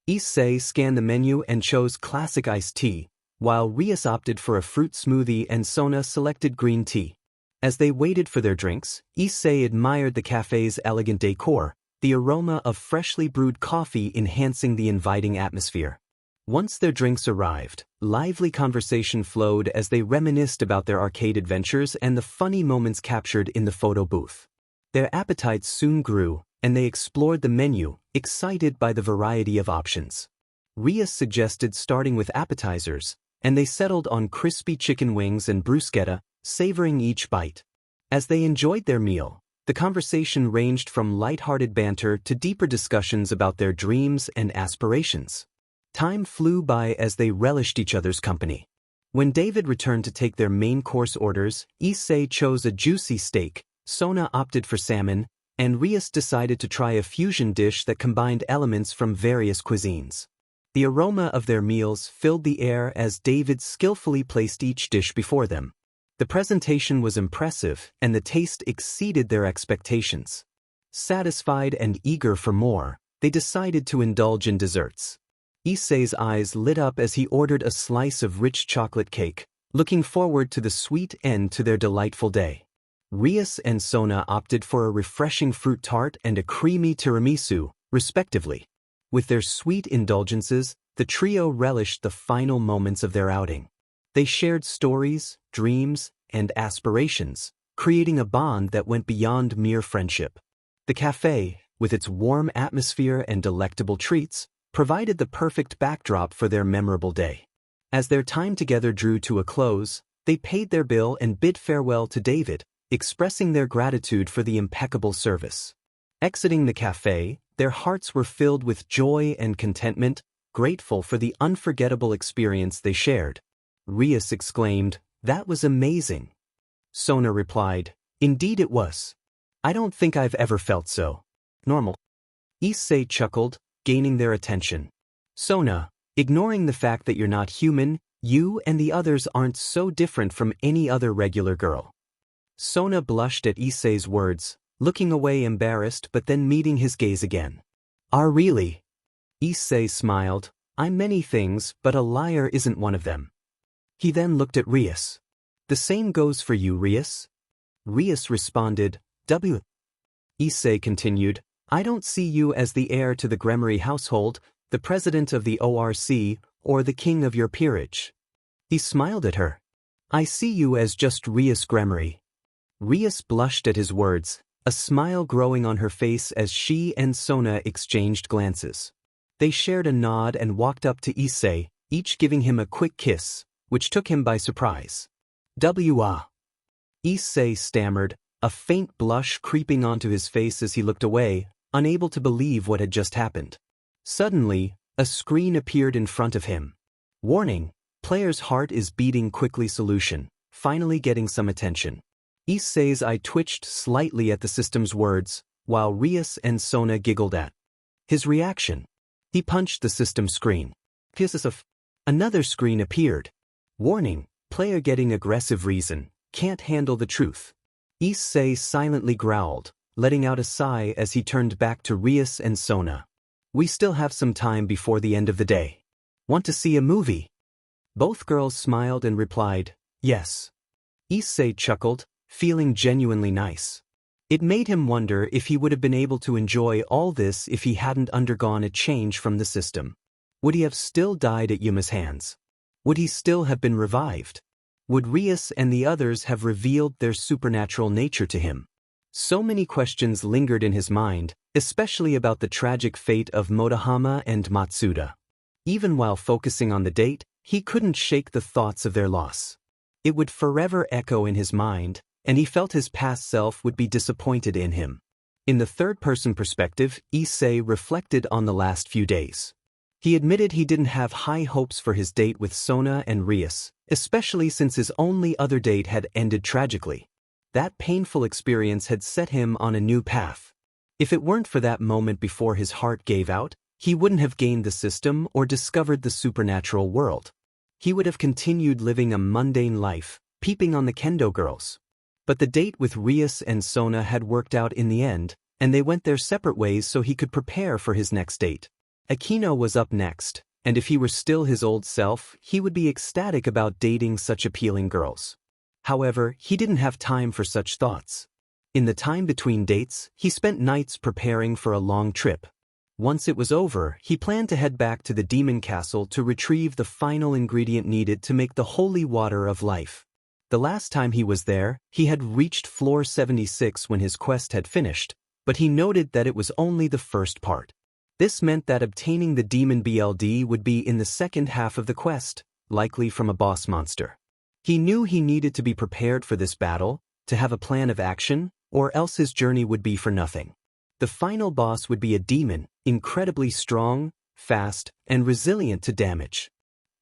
Issei scanned the menu and chose classic iced tea, while Rias opted for a fruit smoothie and Sona selected green tea. As they waited for their drinks, Issei admired the cafe's elegant decor, the aroma of freshly brewed coffee enhancing the inviting atmosphere. Once their drinks arrived, lively conversation flowed as they reminisced about their arcade adventures and the funny moments captured in the photo booth. Their appetites soon grew, and they explored the menu, excited by the variety of options. Rias suggested starting with appetizers, and they settled on crispy chicken wings and bruschetta, savoring each bite. As they enjoyed their meal, the conversation ranged from light-hearted banter to deeper discussions about their dreams and aspirations. Time flew by as they relished each other's company. When David returned to take their main course orders, Issei chose a juicy steak, Sona opted for salmon, and Rias decided to try a fusion dish that combined elements from various cuisines. The aroma of their meals filled the air as David skillfully placed each dish before them. The presentation was impressive, and the taste exceeded their expectations. Satisfied and eager for more, they decided to indulge in desserts. Issei's eyes lit up as he ordered a slice of rich chocolate cake, looking forward to the sweet end to their delightful day. Rias and Sona opted for a refreshing fruit tart and a creamy tiramisu, respectively. With their sweet indulgences, the trio relished the final moments of their outing. They shared stories, dreams, and aspirations, creating a bond that went beyond mere friendship. The cafe, with its warm atmosphere and delectable treats, provided the perfect backdrop for their memorable day. As their time together drew to a close, they paid their bill and bid farewell to David, expressing their gratitude for the impeccable service. Exiting the cafe, their hearts were filled with joy and contentment, grateful for the unforgettable experience they shared. Rias exclaimed, "That was amazing." Sona replied, "Indeed it was. I don't think I've ever felt so normal." Issei chuckled, gaining their attention. "Sona, ignoring the fact that you're not human, you and the others aren't so different from any other regular girl." Sona blushed at Issei's words, looking away embarrassed but then meeting his gaze again. "Ah, really?" Issei smiled, "I'm many things, but a liar isn't one of them." He then looked at Rias. "The same goes for you, Rias." Rias responded, "W." Issei continued, "I don't see you as the heir to the Gremory household, the president of the ORC, or the king of your peerage." He smiled at her. "I see you as just Rias Gremory." Rias blushed at his words, a smile growing on her face as she and Sona exchanged glances. They shared a nod and walked up to Issei, each giving him a quick kiss, which took him by surprise. Issei stammered, a faint blush creeping onto his face as he looked away, unable to believe what had just happened. Suddenly, a screen appeared in front of him. "Warning, player's heart is beating quickly solution. finally getting some attention. Issei's eye twitched slightly at the system's words, while Rias and Sona giggled at his reaction. He punched the system screen. Another screen appeared. Warning, player getting aggressive reason, can't handle the truth. Issei silently growled, letting out a sigh as he turned back to Rias and Sona. We still have some time before the end of the day. Want to see a movie? Both girls smiled and replied, yes. Issei chuckled, feeling genuinely nice. It made him wonder if he would have been able to enjoy all this if he hadn't undergone a change from the system. Would he have still died at Yuma's hands? Would he still have been revived? Would Rias and the others have revealed their supernatural nature to him? So many questions lingered in his mind, especially about the tragic fate of Motohama and Matsuda. Even while focusing on the date, he couldn't shake the thoughts of their loss. It would forever echo in his mind, and he felt his past self would be disappointed in him. In the third-person perspective, Issei reflected on the last few days. He admitted he didn't have high hopes for his date with Sona and Rias, especially since his only other date had ended tragically. That painful experience had set him on a new path. If it weren't for that moment before his heart gave out, he wouldn't have gained the system or discovered the supernatural world. He would have continued living a mundane life, peeping on the kendo girls. But the date with Rias and Sona had worked out in the end, and they went their separate ways so he could prepare for his next date. Akino was up next, and if he were still his old self, he would be ecstatic about dating such appealing girls. However, he didn't have time for such thoughts. In the time between dates, he spent nights preparing for a long trip. Once it was over, he planned to head back to the demon castle to retrieve the final ingredient needed to make the holy water of life. The last time he was there, he had reached floor 76 when his quest had finished, but he noted that it was only the first part. This meant that obtaining the demon BLD would be in the second half of the quest, likely from a boss monster. He knew he needed to be prepared for this battle, to have a plan of action, or else his journey would be for nothing. The final boss would be a demon, incredibly strong, fast, and resilient to damage.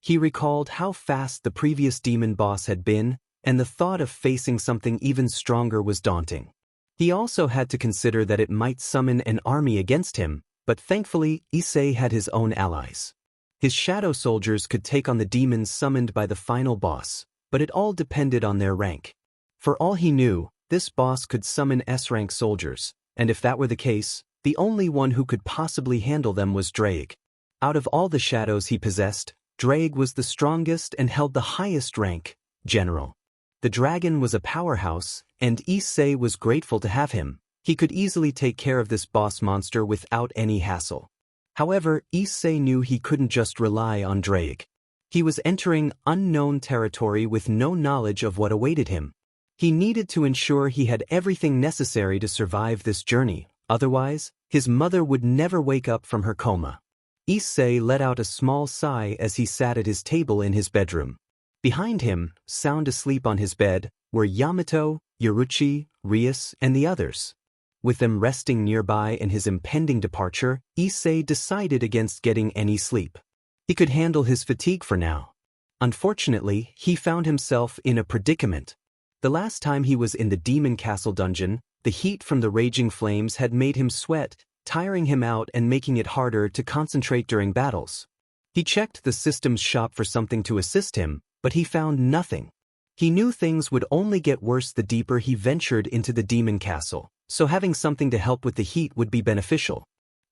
He recalled how fast the previous demon boss had been, and the thought of facing something even stronger was daunting. He also had to consider that it might summon an army against him, but thankfully, Issei had his own allies. His shadow soldiers could take on the demons summoned by the final boss, but it all depended on their rank. For all he knew, this boss could summon S-rank soldiers, and if that were the case, the only one who could possibly handle them was Drake. Out of all the shadows he possessed, Drake was the strongest and held the highest rank, General. The dragon was a powerhouse, and Issei was grateful to have him. He could easily take care of this boss monster without any hassle. However, Issei knew he couldn't just rely on Drake. He was entering unknown territory with no knowledge of what awaited him. He needed to ensure he had everything necessary to survive this journey, otherwise, his mother would never wake up from her coma. Issei let out a small sigh as he sat at his table in his bedroom. Behind him, sound asleep on his bed, were Yamato, Yoruchi, Rias, and the others. With them resting nearby and his impending departure, Issei decided against getting any sleep. He could handle his fatigue for now. Unfortunately, he found himself in a predicament. The last time he was in the Demon Castle dungeon, the heat from the raging flames had made him sweat, tiring him out and making it harder to concentrate during battles. He checked the system's shop for something to assist him, but he found nothing. He knew things would only get worse the deeper he ventured into the Demon Castle, so having something to help with the heat would be beneficial.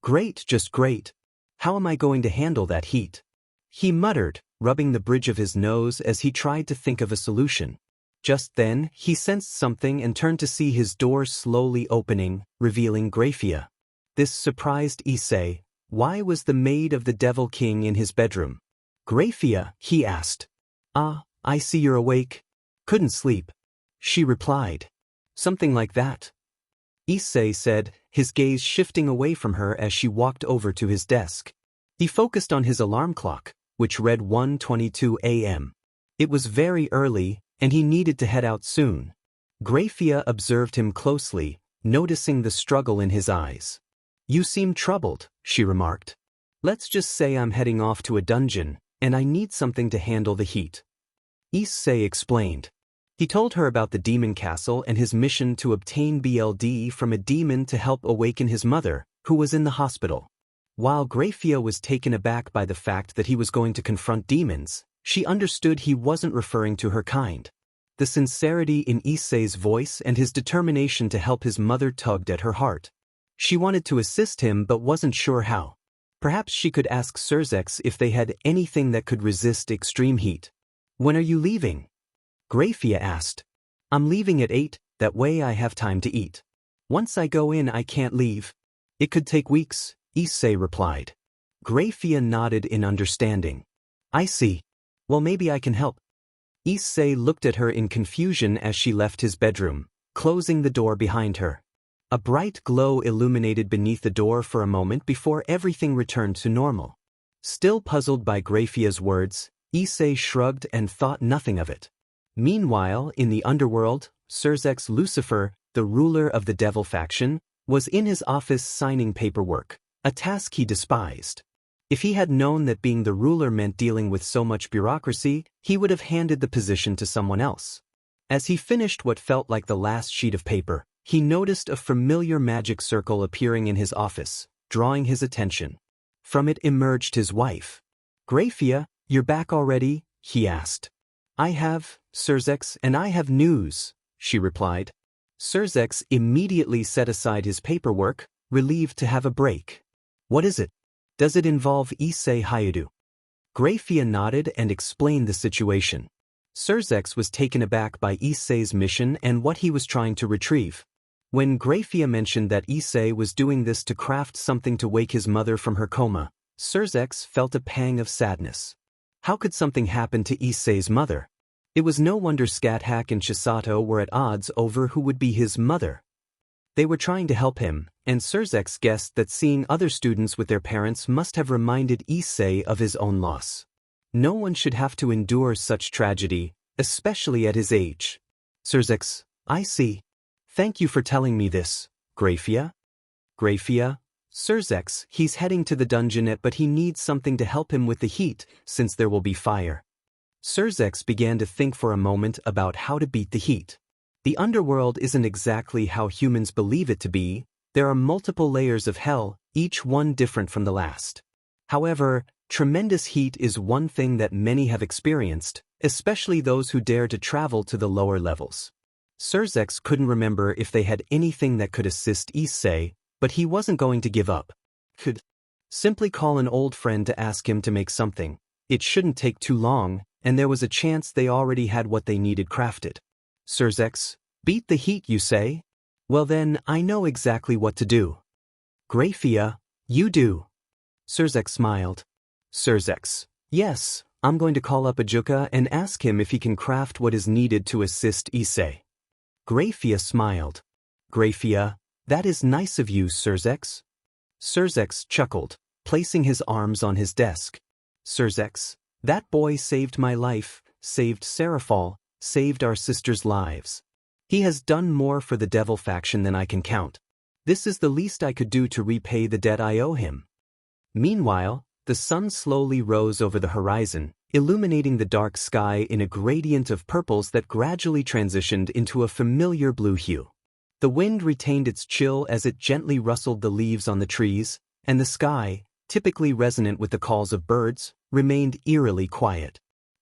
Great, just great. How am I going to handle that heat? He muttered, rubbing the bridge of his nose as he tried to think of a solution. Just then, he sensed something and turned to see his door slowly opening, revealing Graphia. This surprised Issei. Why was the maid of the Devil King in his bedroom? Graphia, he asked. Ah, I see you're awake. Couldn't sleep. She replied. Something like that. Issei said, his gaze shifting away from her as she walked over to his desk. He focused on his alarm clock, which read 1:22 a.m. It was very early, and he needed to head out soon. Graphia observed him closely, noticing the struggle in his eyes. You seem troubled, she remarked. Let's just say I'm heading off to a dungeon, and I need something to handle the heat. Issei explained. He told her about the demon castle and his mission to obtain BLD from a demon to help awaken his mother, who was in the hospital. While Grafia was taken aback by the fact that he was going to confront demons, she understood he wasn't referring to her kind. The sincerity in Issei's voice and his determination to help his mother tugged at her heart. She wanted to assist him but wasn't sure how. Perhaps she could ask Surzex if they had anything that could resist extreme heat. "When are you leaving?" Grafia asked. "I'm leaving at 8, that way I have time to eat. Once I go in I can't leave." "It could take weeks," Issei replied. Grafia nodded in understanding. "I see. Well, maybe I can help." Issei looked at her in confusion as she left his bedroom, closing the door behind her. A bright glow illuminated beneath the door for a moment before everything returned to normal. Still puzzled by Grafia's words, Issei shrugged and thought nothing of it. Meanwhile, in the underworld, Surzex Lucifer, the ruler of the devil faction, was in his office signing paperwork, a task he despised. If he had known that being the ruler meant dealing with so much bureaucracy, he would have handed the position to someone else. As he finished what felt like the last sheet of paper, he noticed a familiar magic circle appearing in his office, drawing his attention. From it emerged his wife. "Grafia, you're back already?" he asked. "I have, Surzex, and I have news," she replied. Surzex immediately set aside his paperwork, relieved to have a break. "What is it? Does it involve Issei Hayadu?" Grafia nodded and explained the situation. Surzex was taken aback by Issei's mission and what he was trying to retrieve. When Grafia mentioned that Issei was doing this to craft something to wake his mother from her coma, Surzex felt a pang of sadness. How could something happen to Issei's mother? It was no wonder Scathach and Chisato were at odds over who would be his mother. They were trying to help him, and Surzex guessed that seeing other students with their parents must have reminded Issei of his own loss. No one should have to endure such tragedy, especially at his age. "Surzex, I see. Thank you for telling me this, Grafia." "Grafia? Surzex, he's heading to the dungeonette but he needs something to help him with the heat, since there will be fire." Surzex began to think for a moment about how to beat the heat. The underworld isn't exactly how humans believe it to be. There are multiple layers of hell, each one different from the last. However, tremendous heat is one thing that many have experienced, especially those who dare to travel to the lower levels. Surzex couldn't remember if they had anything that could assist Issei, but he wasn't going to give up. Could simply call an old friend to ask him to make something. It shouldn't take too long, and there was a chance they already had what they needed crafted. "Surzex, beat the heat, you say? Well then, I know exactly what to do." "Grafia, you do." Surzex smiled. "Surzex, yes, I'm going to call up Ajuka and ask him if he can craft what is needed to assist Issei." Grafia smiled. "Grafia, that is nice of you, Surzex." Surzex chuckled, placing his arms on his desk. "Surzex, that boy saved my life, saved Seraphal, saved our sisters' lives. He has done more for the devil faction than I can count. This is the least I could do to repay the debt I owe him." Meanwhile, the sun slowly rose over the horizon, illuminating the dark sky in a gradient of purples that gradually transitioned into a familiar blue hue. The wind retained its chill as it gently rustled the leaves on the trees, and the sky, typically resonant with the calls of birds, remained eerily quiet.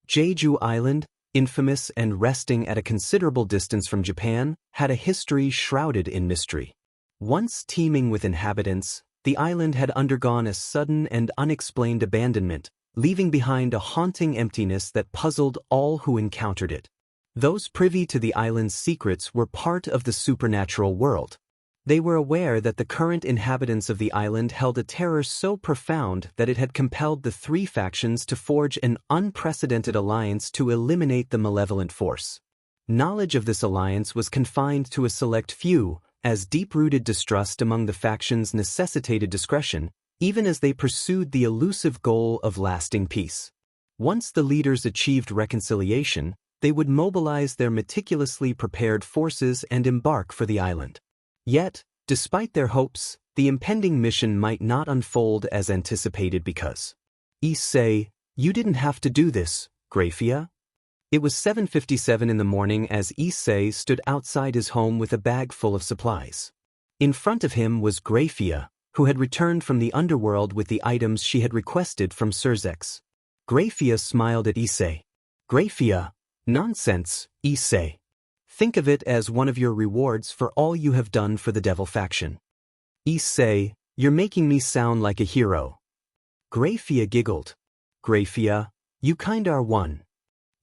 Jeju Island, infamous and resting at a considerable distance from Japan, had a history shrouded in mystery. Once teeming with inhabitants, the island had undergone a sudden and unexplained abandonment, leaving behind a haunting emptiness that puzzled all who encountered it. Those privy to the island's secrets were part of the supernatural world. They were aware that the current inhabitants of the island held a terror so profound that it had compelled the three factions to forge an unprecedented alliance to eliminate the malevolent force. Knowledge of this alliance was confined to a select few, as deep-rooted distrust among the factions necessitated discretion, even as they pursued the elusive goal of lasting peace. Once the leaders achieved reconciliation, they would mobilize their meticulously prepared forces and embark for the island. Yet, despite their hopes, the impending mission might not unfold as anticipated because, "Issei, you didn't have to do this, Grafia." It was 7:57 in the morning as Issei stood outside his home with a bag full of supplies. In front of him was Grafia, who had returned from the underworld with the items she had requested from Surzex. Grafia smiled at Issei. Grafia, nonsense, Issei. Think of it as one of your rewards for all you have done for the devil faction. Issei, you're making me sound like a hero. Grafia giggled. Grafia, you kinda are one.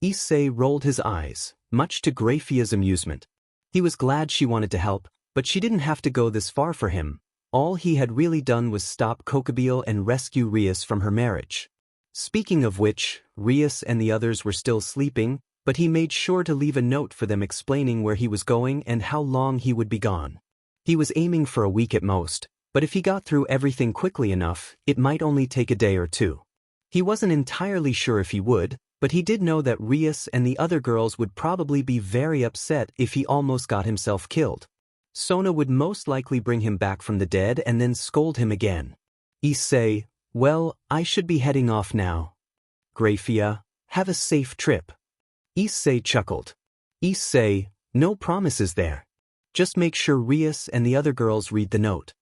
Issei rolled his eyes, much to Grafia's amusement. He was glad she wanted to help, but she didn't have to go this far for him. All he had really done was stop Kokobile and rescue Rias from her marriage. Speaking of which, Rias and the others were still sleeping, but he made sure to leave a note for them explaining where he was going and how long he would be gone. He was aiming for a week at most, but if he got through everything quickly enough, it might only take a day or two. He wasn't entirely sure if he would, but he did know that Rias and the other girls would probably be very upset if he almost got himself killed. Sona would most likely bring him back from the dead and then scold him again. Issei, well, I should be heading off now. Grafia, have a safe trip. Issei chuckled. Issei, no promises there. Just make sure Rias and the other girls read the note.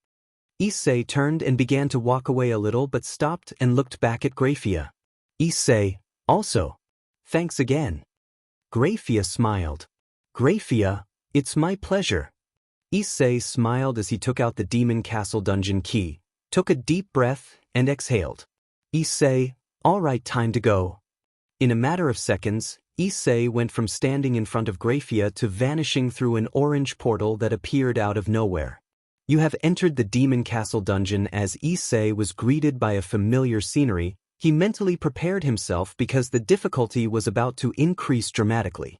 Issei turned and began to walk away a little but stopped and looked back at Grafia. Issei, also. Thanks again. Grafia smiled. Grafia, it's my pleasure. Issei smiled as he took out the Demon Castle dungeon key, took a deep breath, and exhaled. Issei, all right, time to go. In a matter of seconds, Issei went from standing in front of Grafia to vanishing through an orange portal that appeared out of nowhere. You have entered the Demon Castle dungeon. As Issei was greeted by a familiar scenery, he mentally prepared himself because the difficulty was about to increase dramatically.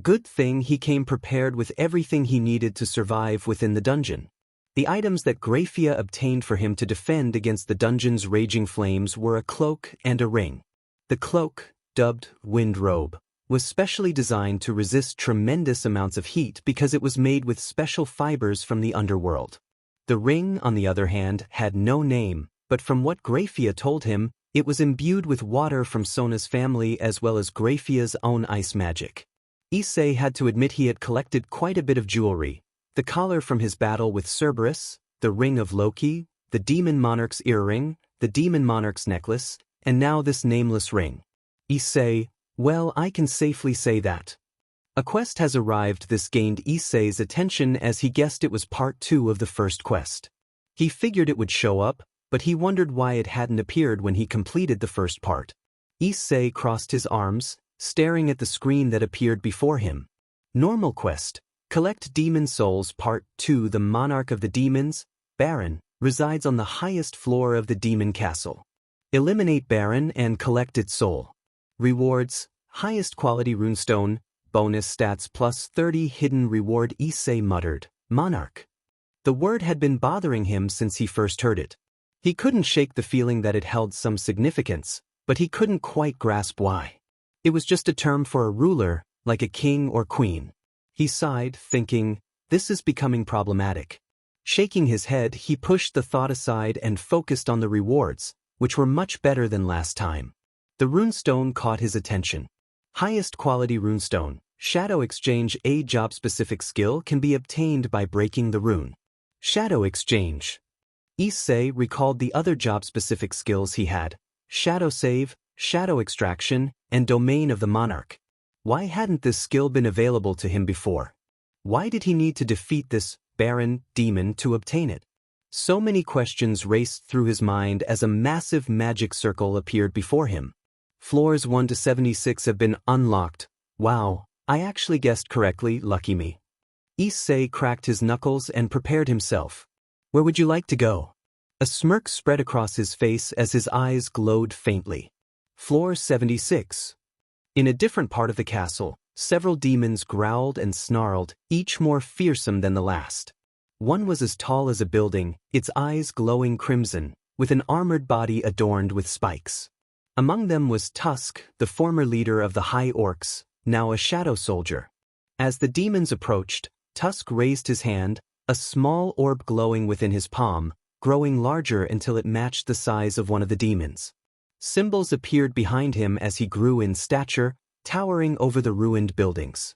Good thing he came prepared with everything he needed to survive within the dungeon. The items that Grafia obtained for him to defend against the dungeon's raging flames were a cloak and a ring. The cloak, dubbed Wind Robe, was specially designed to resist tremendous amounts of heat because it was made with special fibers from the underworld. The ring, on the other hand, had no name, but from what Grafia told him, it was imbued with water from Sona's family as well as Grafia's own ice magic. Issei had to admit he had collected quite a bit of jewelry: the collar from his battle with Cerberus, the ring of Loki, the Demon Monarch's earring, the Demon Monarch's necklace, and now this nameless ring. Issei, well, I can safely say that a quest has arrived. This gained Issei's attention as he guessed it was part 2 of the first quest. He figured it would show up, but he wondered why it hadn't appeared when he completed the first part. Issei crossed his arms, staring at the screen that appeared before him. Normal quest: collect demon souls. Part 2. The monarch of the demons, Baron, resides on the highest floor of the demon castle. Eliminate Baron and collect its soul. Rewards: highest quality runestone, bonus stats plus 30 hidden reward. Issei muttered, Monarch. The word had been bothering him since he first heard it. He couldn't shake the feeling that it held some significance, but he couldn't quite grasp why. It was just a term for a ruler, like a king or queen. He sighed, thinking, this is becoming problematic. Shaking his head, he pushed the thought aside and focused on the rewards, which were much better than last time. The runestone caught his attention. Highest quality runestone, Shadow Exchange. A job-specific skill can be obtained by breaking the rune. Shadow Exchange. Issei recalled the other job-specific skills he had: Shadow Save, Shadow Extraction, and Domain of the Monarch. Why hadn't this skill been available to him before? Why did he need to defeat this Baron demon to obtain it? So many questions raced through his mind as a massive magic circle appeared before him. Floors 1 to 76 have been unlocked. Wow, I actually guessed correctly, lucky me. Issei cracked his knuckles and prepared himself. Where would you like to go? A smirk spread across his face as his eyes glowed faintly. Floor 76. In a different part of the castle, several demons growled and snarled, each more fearsome than the last. One was as tall as a building, its eyes glowing crimson, with an armored body adorned with spikes. Among them was Tusk, the former leader of the High Orcs, now a shadow soldier. As the demons approached, Tusk raised his hand, a small orb glowing within his palm, growing larger until it matched the size of one of the demons. Symbols appeared behind him as he grew in stature, towering over the ruined buildings.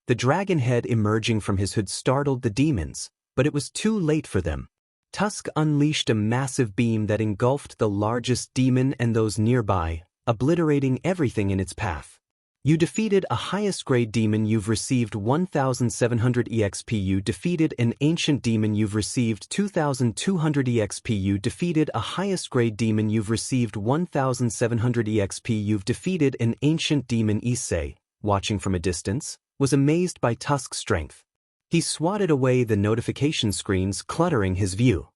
The dragon head emerging from his hood startled the demons, but it was too late for them. Tusk unleashed a massive beam that engulfed the largest demon and those nearby, obliterating everything in its path. You defeated a highest grade demon, you've received 1700 EXP. You defeated an ancient demon, you've received 2200 EXP. You defeated a highest grade demon, you've received 1700 EXP. You've defeated an ancient demon. Issei, watching from a distance, was amazed by Tusk's strength. He swatted away the notification screens cluttering his view.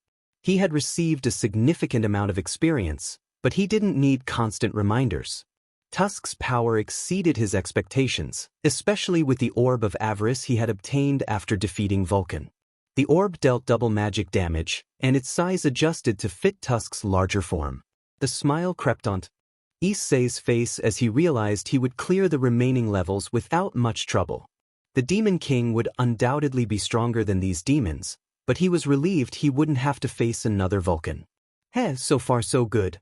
He had received a significant amount of experience, but he didn't need constant reminders. Tusk's power exceeded his expectations, especially with the Orb of Avarice he had obtained after defeating Vulcan. The orb dealt double magic damage, and its size adjusted to fit Tusk's larger form. The smile crept onto Issei's face as he realized he would clear the remaining levels without much trouble. The Demon King would undoubtedly be stronger than these demons, but he was relieved he wouldn't have to face another Vulcan. So far so good.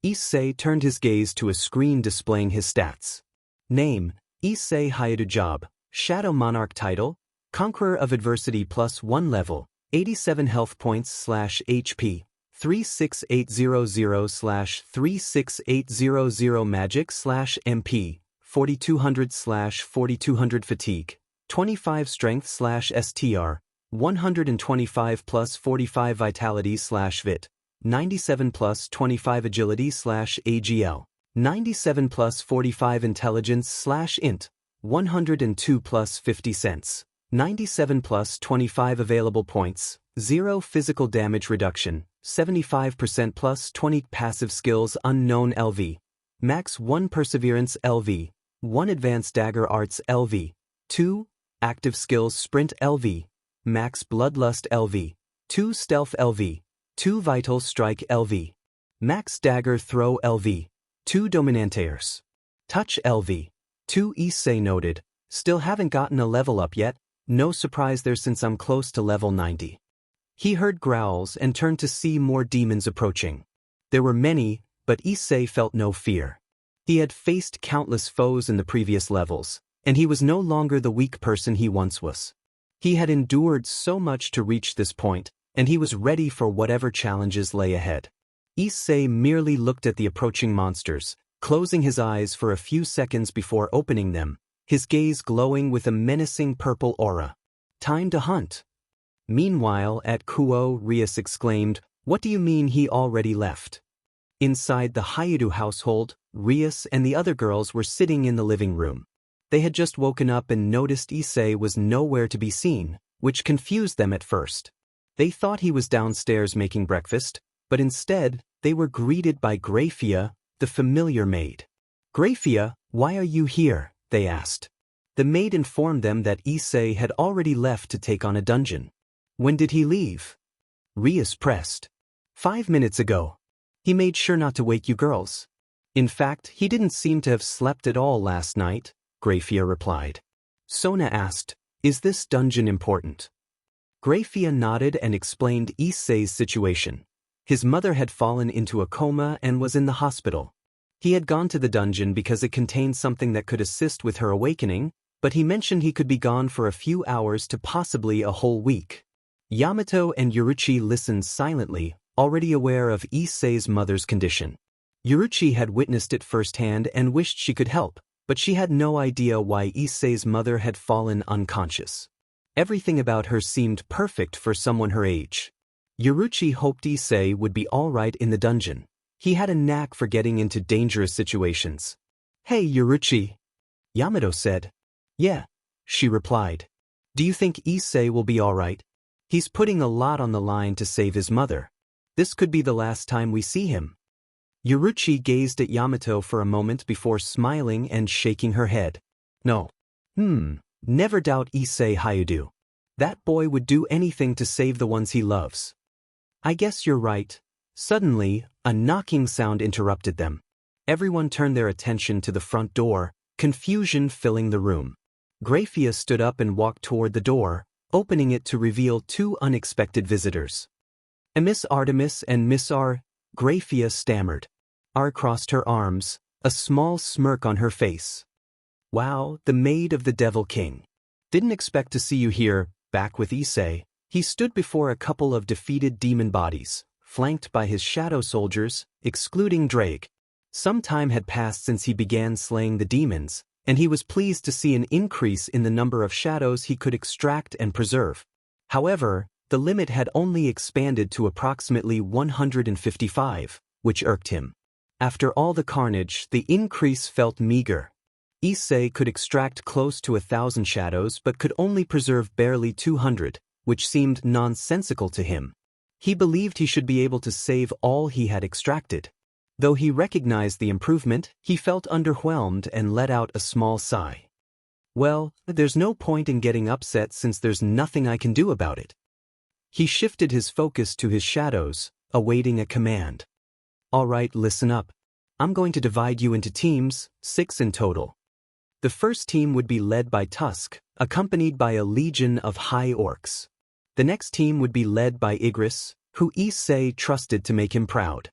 Issei turned his gaze to a screen displaying his stats. Name, Issei Hayadu. Job, Shadow Monarch. Title, Conqueror of Adversity +1 level, 87 health points / HP, 36800/36800 magic / MP, 4200 / 4200 fatigue, 25 strength / STR, 125 + 45 vitality / VIT. 97 + 25 agility / AGL, 97 + 45 intelligence / int, 102 + 50 sense, 97 + 25 available points, 0 physical damage reduction, 75% + 20 passive skills unknown LV, max 1 perseverance LV, 1 advanced dagger arts LV, 2 active skills sprint LV, max bloodlust LV, 2 stealth LV, 2 vital strike LV, max dagger throw LV, 2 dominanteers, touch LV, 2 Issei noted, still haven't gotten a level up yet, no surprise there since I'm close to level 90. He heard growls and turned to see more demons approaching. There were many, but Issei felt no fear. He had faced countless foes in the previous levels, and he was no longer the weak person he once was. He had endured so much to reach this point, and he was ready for whatever challenges lay ahead. Issei merely looked at the approaching monsters, closing his eyes for a few seconds before opening them, his gaze glowing with a menacing purple aura. Time to hunt. Meanwhile, at Kuo, Rias exclaimed, "What do you mean he already left?" Inside the Hayadu household, Rias and the other girls were sitting in the living room. They had just woken up and noticed Issei was nowhere to be seen, which confused them at first. They thought he was downstairs making breakfast, but instead, they were greeted by Grafia, the familiar maid. "Grafia, why are you here?" they asked. The maid informed them that Issei had already left to take on a dungeon. "When did he leave?" Rias pressed. 5 minutes ago. He made sure not to wake you girls. In fact, he didn't seem to have slept at all last night, Grafia replied. Sona asked, "Is this dungeon important?" Grafia nodded and explained Issei's situation. His mother had fallen into a coma and was in the hospital. He had gone to the dungeon because it contained something that could assist with her awakening, but he mentioned he could be gone for a few hours to possibly a whole week. Yamato and Yuruchi listened silently, already aware of Issei's mother's condition. Yuruchi had witnessed it firsthand and wished she could help, but she had no idea why Issei's mother had fallen unconscious. Everything about her seemed perfect for someone her age. Yuruchi hoped Issei would be all right in the dungeon. He had a knack for getting into dangerous situations. "Hey Yuruchi," Yamato said. "Yeah," she replied. "Do you think Issei will be all right? He's putting a lot on the line to save his mother. This could be the last time we see him." Yuruchi gazed at Yamato for a moment before smiling and shaking her head. "No. Never doubt Issei Hayadu. That boy would do anything to save the ones he loves." "I guess you're right." Suddenly, a knocking sound interrupted them. Everyone turned their attention to the front door, confusion filling the room. Grafia stood up and walked toward the door, opening it to reveal 2 unexpected visitors. "Miss Artemis and Miss R," Grafia stammered. R crossed her arms, a small smirk on her face. Wow, the maid of the Devil King. Didn't expect to see you here, back with Issei. He stood before a couple of defeated demon bodies, flanked by his shadow soldiers, excluding Drake. Some time had passed since he began slaying the demons, and he was pleased to see an increase in the number of shadows he could extract and preserve. However, the limit had only expanded to approximately 155, which irked him. After all the carnage, the increase felt meager. Issei could extract close to 1,000 shadows but could only preserve barely 200, which seemed nonsensical to him. He believed he should be able to save all he had extracted. Though he recognized the improvement, he felt underwhelmed and let out a small sigh. Well, there's no point in getting upset since there's nothing I can do about it. He shifted his focus to his shadows, awaiting a command. All right, listen up. I'm going to divide you into teams, 6 in total. The first team would be led by Tusk, accompanied by a legion of high orcs. The next team would be led by Igris, who Issei trusted to make him proud.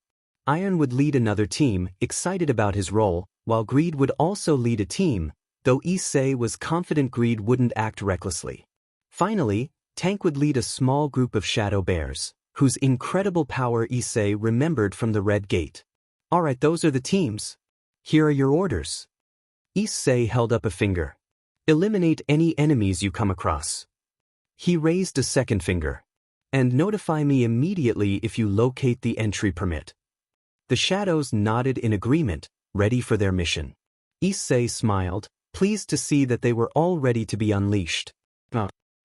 Iron would lead another team, excited about his role, while Greed would also lead a team, though Issei was confident Greed wouldn't act recklessly. Finally, Tank would lead a small group of shadow bears, whose incredible power Issei remembered from the Red Gate. Alright, those are the teams. Here are your orders. Issei held up a finger. Eliminate any enemies you come across. He raised a second finger. And notify me immediately if you locate the entry permit. The shadows nodded in agreement, ready for their mission. Issei smiled, pleased to see that they were all ready to be unleashed.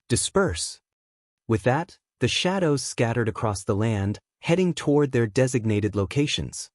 Disperse. With that, the shadows scattered across the land, heading toward their designated locations.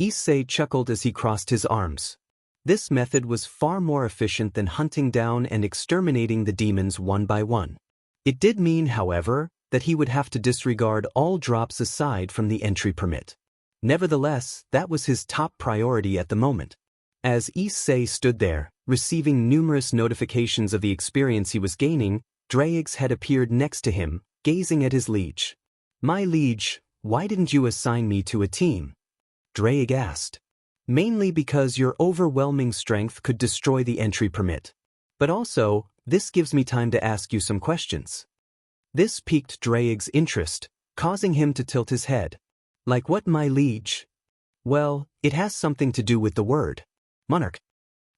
Issei chuckled as he crossed his arms. This method was far more efficient than hunting down and exterminating the demons one by one. It did mean, however, that he would have to disregard all drops aside from the entry permit. Nevertheless, that was his top priority at the moment. As Issei stood there, receiving numerous notifications of the experience he was gaining, Draig's had appeared next to him, gazing at his liege. My liege, why didn't you assign me to a team? Draig asked. Mainly because your overwhelming strength could destroy the entry permit. But also, this gives me time to ask you some questions. This piqued Draig's interest, causing him to tilt his head. Like what, my liege? Well, it has something to do with the word monarch.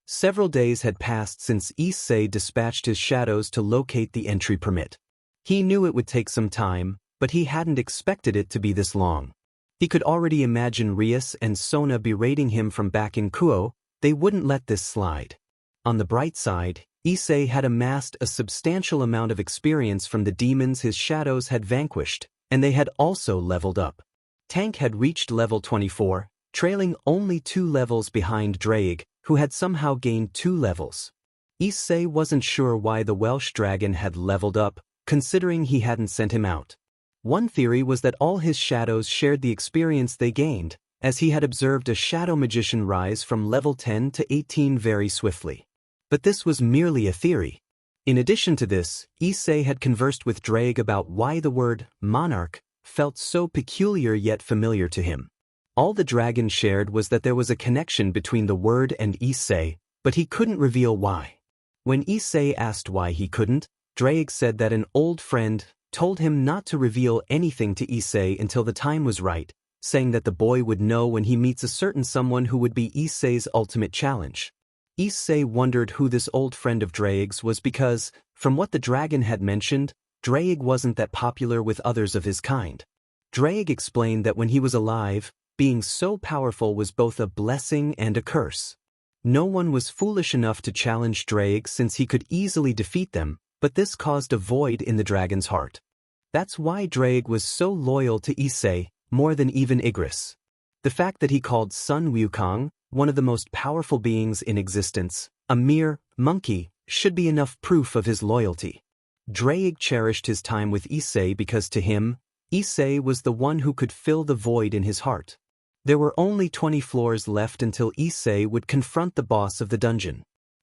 Several days had passed since Issei dispatched his shadows to locate the entry permit. He knew it would take some time, but he hadn't expected it to be this long. He could already imagine Rias and Sona berating him from back in Kuo. They wouldn't let this slide. On the bright side, Issei had amassed a substantial amount of experience from the demons his shadows had vanquished, and they had also leveled up. Tank had reached level 24, trailing only 2 levels behind Draig, who had somehow gained 2 levels. Issei wasn't sure why the Welsh dragon had leveled up, considering he hadn't sent him out. One theory was that all his shadows shared the experience they gained, as he had observed a shadow magician rise from level 10 to 18 very swiftly. But this was merely a theory. In addition to this, Issei had conversed with Draig about why the word monarch felt so peculiar yet familiar to him. All the dragon shared was that there was a connection between the word and Issei, but he couldn't reveal why. When Issei asked why he couldn't, Draig said that an old friend told him not to reveal anything to Issei until the time was right, saying that the boy would know when he meets a certain someone who would be Issei's ultimate challenge. Issei wondered who this old friend of Draig's was because, from what the dragon had mentioned, Draig wasn't that popular with others of his kind. Draig explained that when he was alive, being so powerful was both a blessing and a curse. No one was foolish enough to challenge Draig since he could easily defeat them, but this caused a void in the dragon's heart. That's why Draig was so loyal to Issei, more than even Igris. The fact that he called Sun Wukong, one of the most powerful beings in existence, a mere monkey, should be enough proof of his loyalty. Draig cherished his time with Issei because to him, Issei was the one who could fill the void in his heart. There were only 20 floors left until Issei would confront the boss of the dungeon.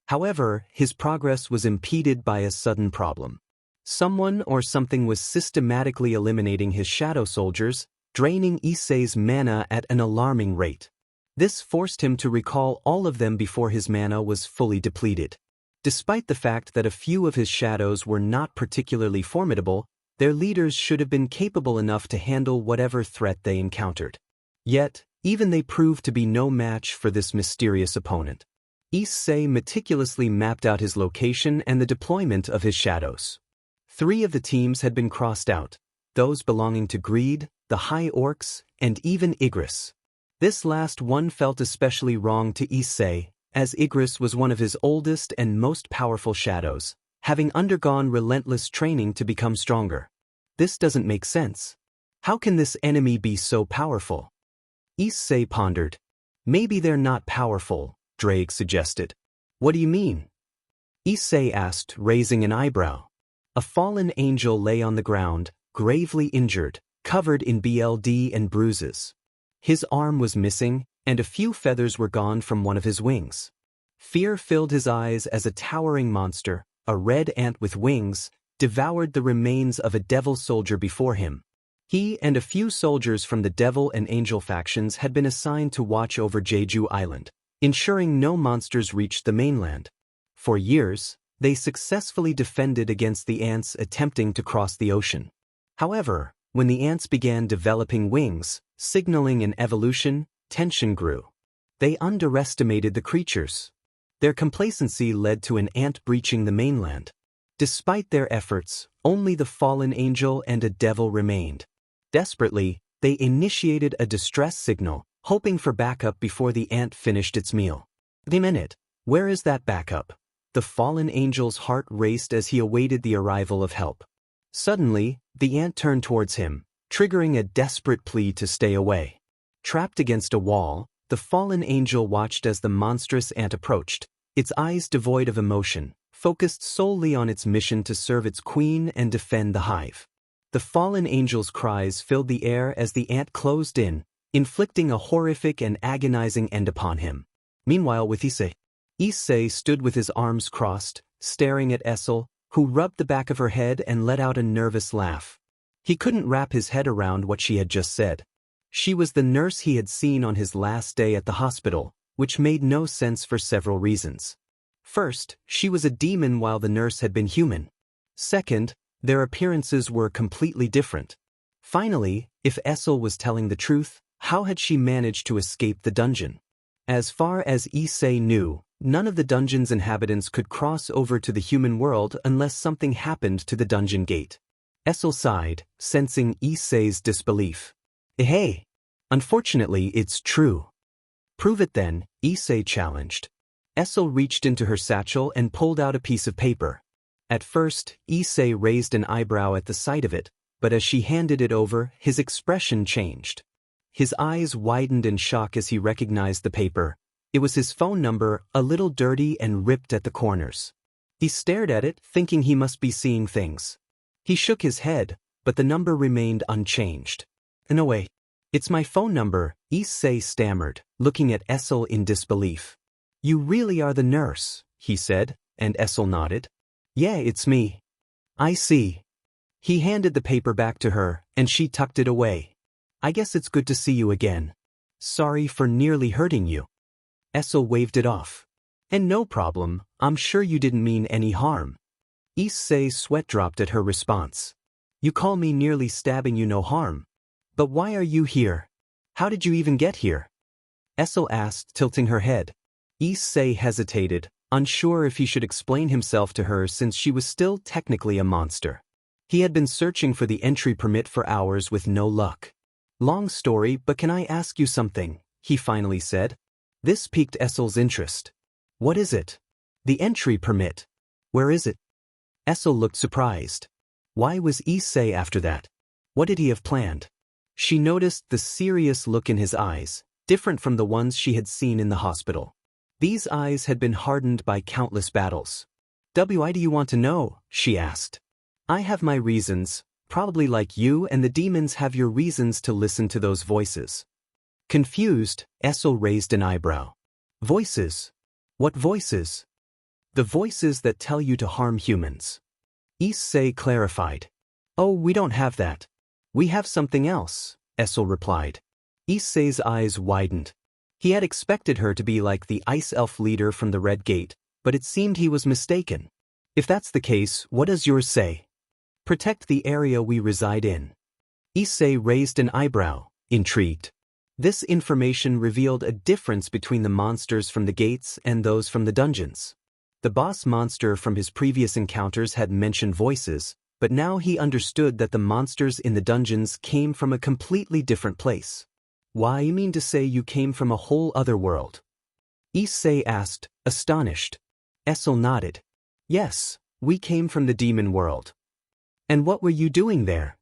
However, his progress was impeded by a sudden problem. Someone or something was systematically eliminating his shadow soldiers, draining Issei's mana at an alarming rate. This forced him to recall all of them before his mana was fully depleted. Despite the fact that a few of his shadows were not particularly formidable, their leaders should have been capable enough to handle whatever threat they encountered. Yet, even they proved to be no match for this mysterious opponent. Issei meticulously mapped out his location and the deployment of his shadows. 3 of the teams had been crossed out, those belonging to Greed, the High Orcs, and even Igris. This last one felt especially wrong to Issei, as Igris was one of his oldest and most powerful shadows, having undergone relentless training to become stronger. This doesn't make sense. How can this enemy be so powerful? Issei pondered. Maybe they're not powerful, Drake suggested. What do you mean? Issei asked, raising an eyebrow. A fallen angel lay on the ground, gravely injured, covered in blood and bruises. His arm was missing, and a few feathers were gone from one of his wings. Fear filled his eyes as a towering monster, a red ant with wings, devoured the remains of a devil soldier before him. He and a few soldiers from the devil and angel factions had been assigned to watch over Jeju Island, ensuring no monsters reached the mainland. For years, they successfully defended against the ants attempting to cross the ocean. However, when the ants began developing wings, signaling an evolution, tension grew. They underestimated the creatures. Their complacency led to an ant breaching the mainland. Despite their efforts, only the fallen angel and a devil remained. Desperately, they initiated a distress signal, hoping for backup before the ant finished its meal. "The minute, where is that backup?" The fallen angel's heart raced as he awaited the arrival of help. Suddenly, the ant turned towards him, triggering a desperate plea to stay away. Trapped against a wall, the fallen angel watched as the monstrous ant approached, its eyes devoid of emotion, focused solely on its mission to serve its queen and defend the hive. The fallen angel's cries filled the air as the ant closed in, inflicting a horrific and agonizing end upon him. Meanwhile with Issei stood with his arms crossed, staring at Issei, who rubbed the back of her head and let out a nervous laugh. He couldn't wrap his head around what she had just said. She was the nurse he had seen on his last day at the hospital, which made no sense for several reasons. First, she was a demon while the nurse had been human. Second, their appearances were completely different. Finally, if Issei was telling the truth, how had she managed to escape the dungeon? As far as Issei knew, none of the dungeon's inhabitants could cross over to the human world unless something happened to the dungeon gate. Issei sighed, sensing Issei's disbelief. "Hey! Unfortunately, it's true." "Prove it then," Issei challenged. Issei reached into her satchel and pulled out a piece of paper. At first, Issei raised an eyebrow at the sight of it, but as she handed it over, his expression changed. His eyes widened in shock as he recognized the paper. It was his phone number, a little dirty and ripped at the corners. He stared at it, thinking he must be seeing things. He shook his head, but the number remained unchanged. "No way. It's my phone number," Issei stammered, looking at Issei in disbelief. "You really are the nurse," he said, and Issei nodded. "Yeah, it's me." "I see." He handed the paper back to her, and she tucked it away. "I guess it's good to see you again. Sorry for nearly hurting you." Issei waved it off. "And no problem, I'm sure you didn't mean any harm." Issei's sweat dropped at her response. "You call me nearly stabbing you no harm. But why are you here? How did you even get here?" Issei asked, tilting her head. Issei hesitated, unsure if he should explain himself to her since she was still technically a monster. He had been searching for the entry permit for hours with no luck. "Long story, but can I ask you something?" he finally said. This piqued Issei's interest. "What is it?" "The entry permit. Where is it?" Issei looked surprised. Why was Issei after that? What did he have planned? She noticed the serious look in his eyes, different from the ones she had seen in the hospital. These eyes had been hardened by countless battles. "Why do you want to know?" she asked. "I have my reasons, probably like you and the demons have your reasons to listen to those voices." Confused, Issei raised an eyebrow. "Voices? What voices?" "The voices that tell you to harm humans." Issei clarified. "Oh, we don't have that. We have something else," Issei replied. Issei's eyes widened. He had expected her to be like the ice elf leader from the Red Gate, but it seemed he was mistaken. If that's the case, what does yours say? Protect the area we reside in. Issei raised an eyebrow, intrigued. This information revealed a difference between the monsters from the gates and those from the dungeons. The boss monster from his previous encounters had mentioned voices, but now he understood that the monsters in the dungeons came from a completely different place. Why, you mean to say you came from a whole other world? Issei asked, astonished. Issei nodded. Yes, we came from the demon world. And what were you doing there?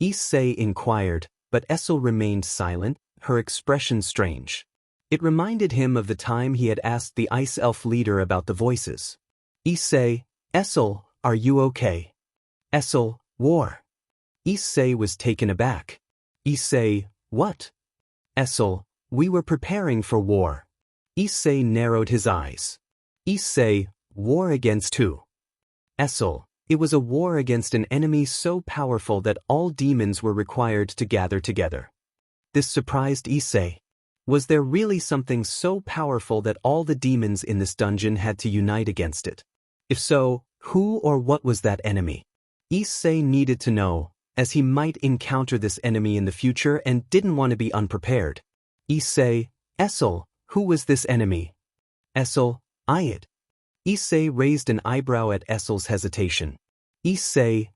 Issei inquired, but Issei remained silent, her expression strange. It reminded him of the time he had asked the ice elf leader about the voices. Issei, are you okay? Issei, war. Issei was taken aback. Issei, what? Issei, we were preparing for war. Issei narrowed his eyes. Issei, war against who? Issei, it was a war against an enemy so powerful that all demons were required to gather together. This surprised Issei. Was there really something so powerful that all the demons in this dungeon had to unite against it? If so, who or what was that enemy? Issei needed to know, as he might encounter this enemy in the future and didn't want to be unprepared. Issei, who was this enemy? Issei, it. Issei raised an eyebrow at Issei's hesitation. Issei,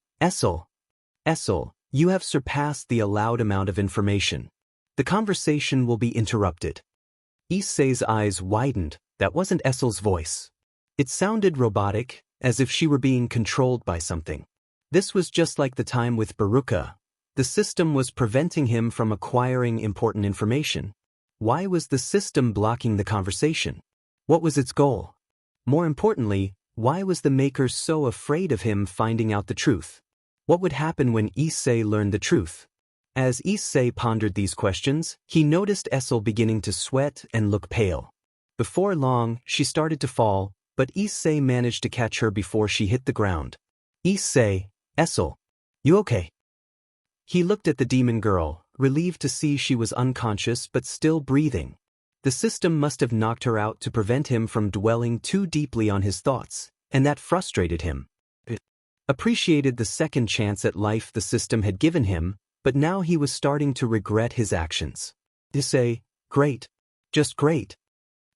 you have surpassed the allowed amount of information. The conversation will be interrupted. Issei's eyes widened. That wasn't Issei's voice. It sounded robotic, as if she were being controlled by something. This was just like the time with Baruka. The system was preventing him from acquiring important information. Why was the system blocking the conversation? What was its goal? More importantly, why was the Maker so afraid of him finding out the truth? What would happen when Issei learned the truth? As Issei pondered these questions, he noticed Issei beginning to sweat and look pale. Before long, she started to fall, but Issei managed to catch her before she hit the ground. Issei, you okay? He looked at the demon girl, relieved to see she was unconscious but still breathing. The system must have knocked her out to prevent him from dwelling too deeply on his thoughts, and that frustrated him. Appreciated the second chance at life the system had given him, but now he was starting to regret his actions. Issei, great. Just great.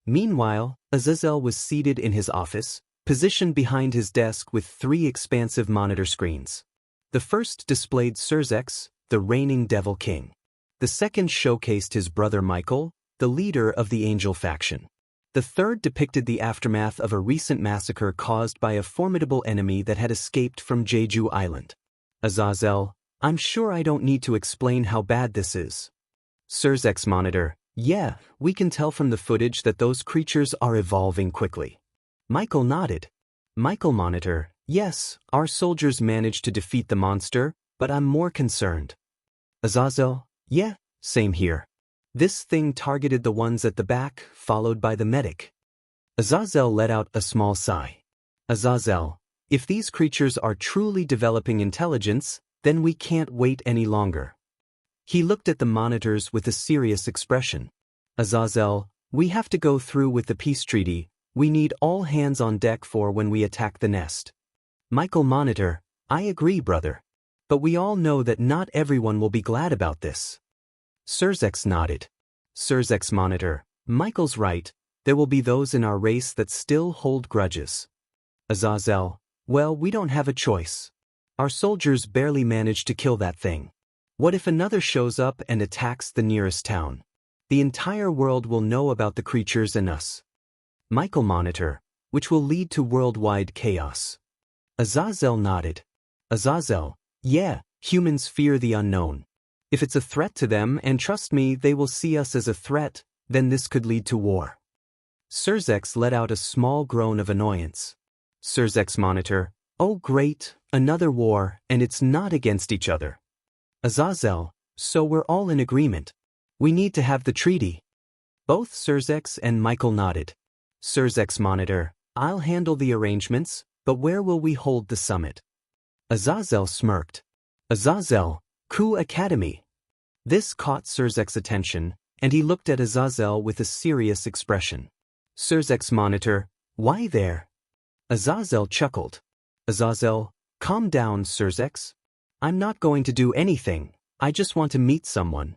Meanwhile, Azazel was seated in his office, positioned behind his desk with 3 expansive monitor screens. The first displayed Surzex, the reigning Devil King. The second showcased his brother Michael, the leader of the Angel faction. The third depicted the aftermath of a recent massacre caused by a formidable enemy that had escaped from Jeju Island. Azazel, I'm sure I don't need to explain how bad this is. Surzex monitor, yeah, we can tell from the footage that those creatures are evolving quickly. Michael nodded. Michael monitor, yes, our soldiers managed to defeat the monster, but I'm more concerned. Azazel, yeah, same here. This thing targeted the ones at the back, followed by the medic. Azazel let out a small sigh. Azazel, if these creatures are truly developing intelligence, then we can't wait any longer. He looked at the monitors with a serious expression. Azazel, we have to go through with the peace treaty. We need all hands on deck for when we attack the nest. Michael monitor, I agree, brother. But we all know that not everyone will be glad about this. Surzex nodded. Surzex monitor, Michael's right. There will be those in our race that still hold grudges. Azazel, well, we don't have a choice. Our soldiers barely managed to kill that thing. What if another shows up and attacks the nearest town? The entire world will know about the creatures and us. Michael monitor, which will lead to worldwide chaos. Azazel nodded. Azazel, yeah, humans fear the unknown. If it's a threat to them, and trust me, they will see us as a threat, then this could lead to war. Surzex let out a small groan of annoyance. Surzex monitor, oh great, another war, and it's not against each other. Azazel, so we're all in agreement. We need to have the treaty. Both Surzex and Michael nodded. Surzex monitor, I'll handle the arrangements, but where will we hold the summit? Azazel smirked. Azazel, Ku Academy. This caught Surzex's attention, and he looked at Azazel with a serious expression. Surzex monitor, Why there? Azazel chuckled. Azazel, calm down, Sirzex. I'm not going to do anything, I just want to meet someone.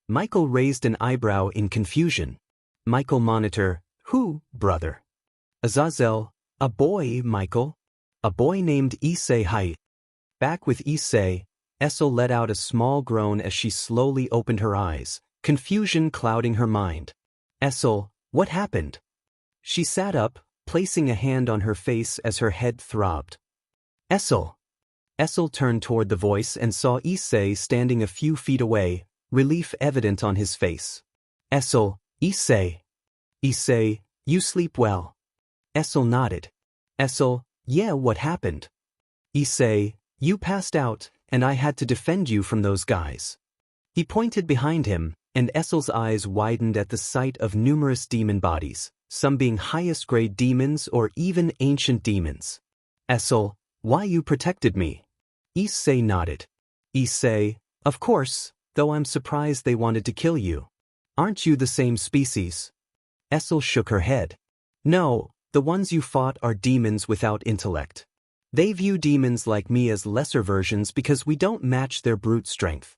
Michael raised an eyebrow in confusion. Michael Monitor, who, brother? Azazel, a boy, Michael. A boy named Issei. Hi. Back with Issei, Essel let out a small groan as she slowly opened her eyes, confusion clouding her mind. Essel, what happened? She sat up, placing a hand on her face as her head throbbed. Essel. Essel turned toward the voice and saw Issei standing a few feet away, relief evident on his face. Essel, Issei. Issei, you sleep well. Essel nodded. Essel, yeah, what happened? Issei, you passed out, and I had to defend you from those guys. He pointed behind him, and Essel's eyes widened at the sight of numerous demon bodies, some being highest-grade demons or even ancient demons. Essel, why you protected me? Issei nodded. Issei, of course, though I'm surprised they wanted to kill you. Aren't you the same species? Essel shook her head. No, the ones you fought are demons without intellect. They view demons like me as lesser versions because we don't match their brute strength.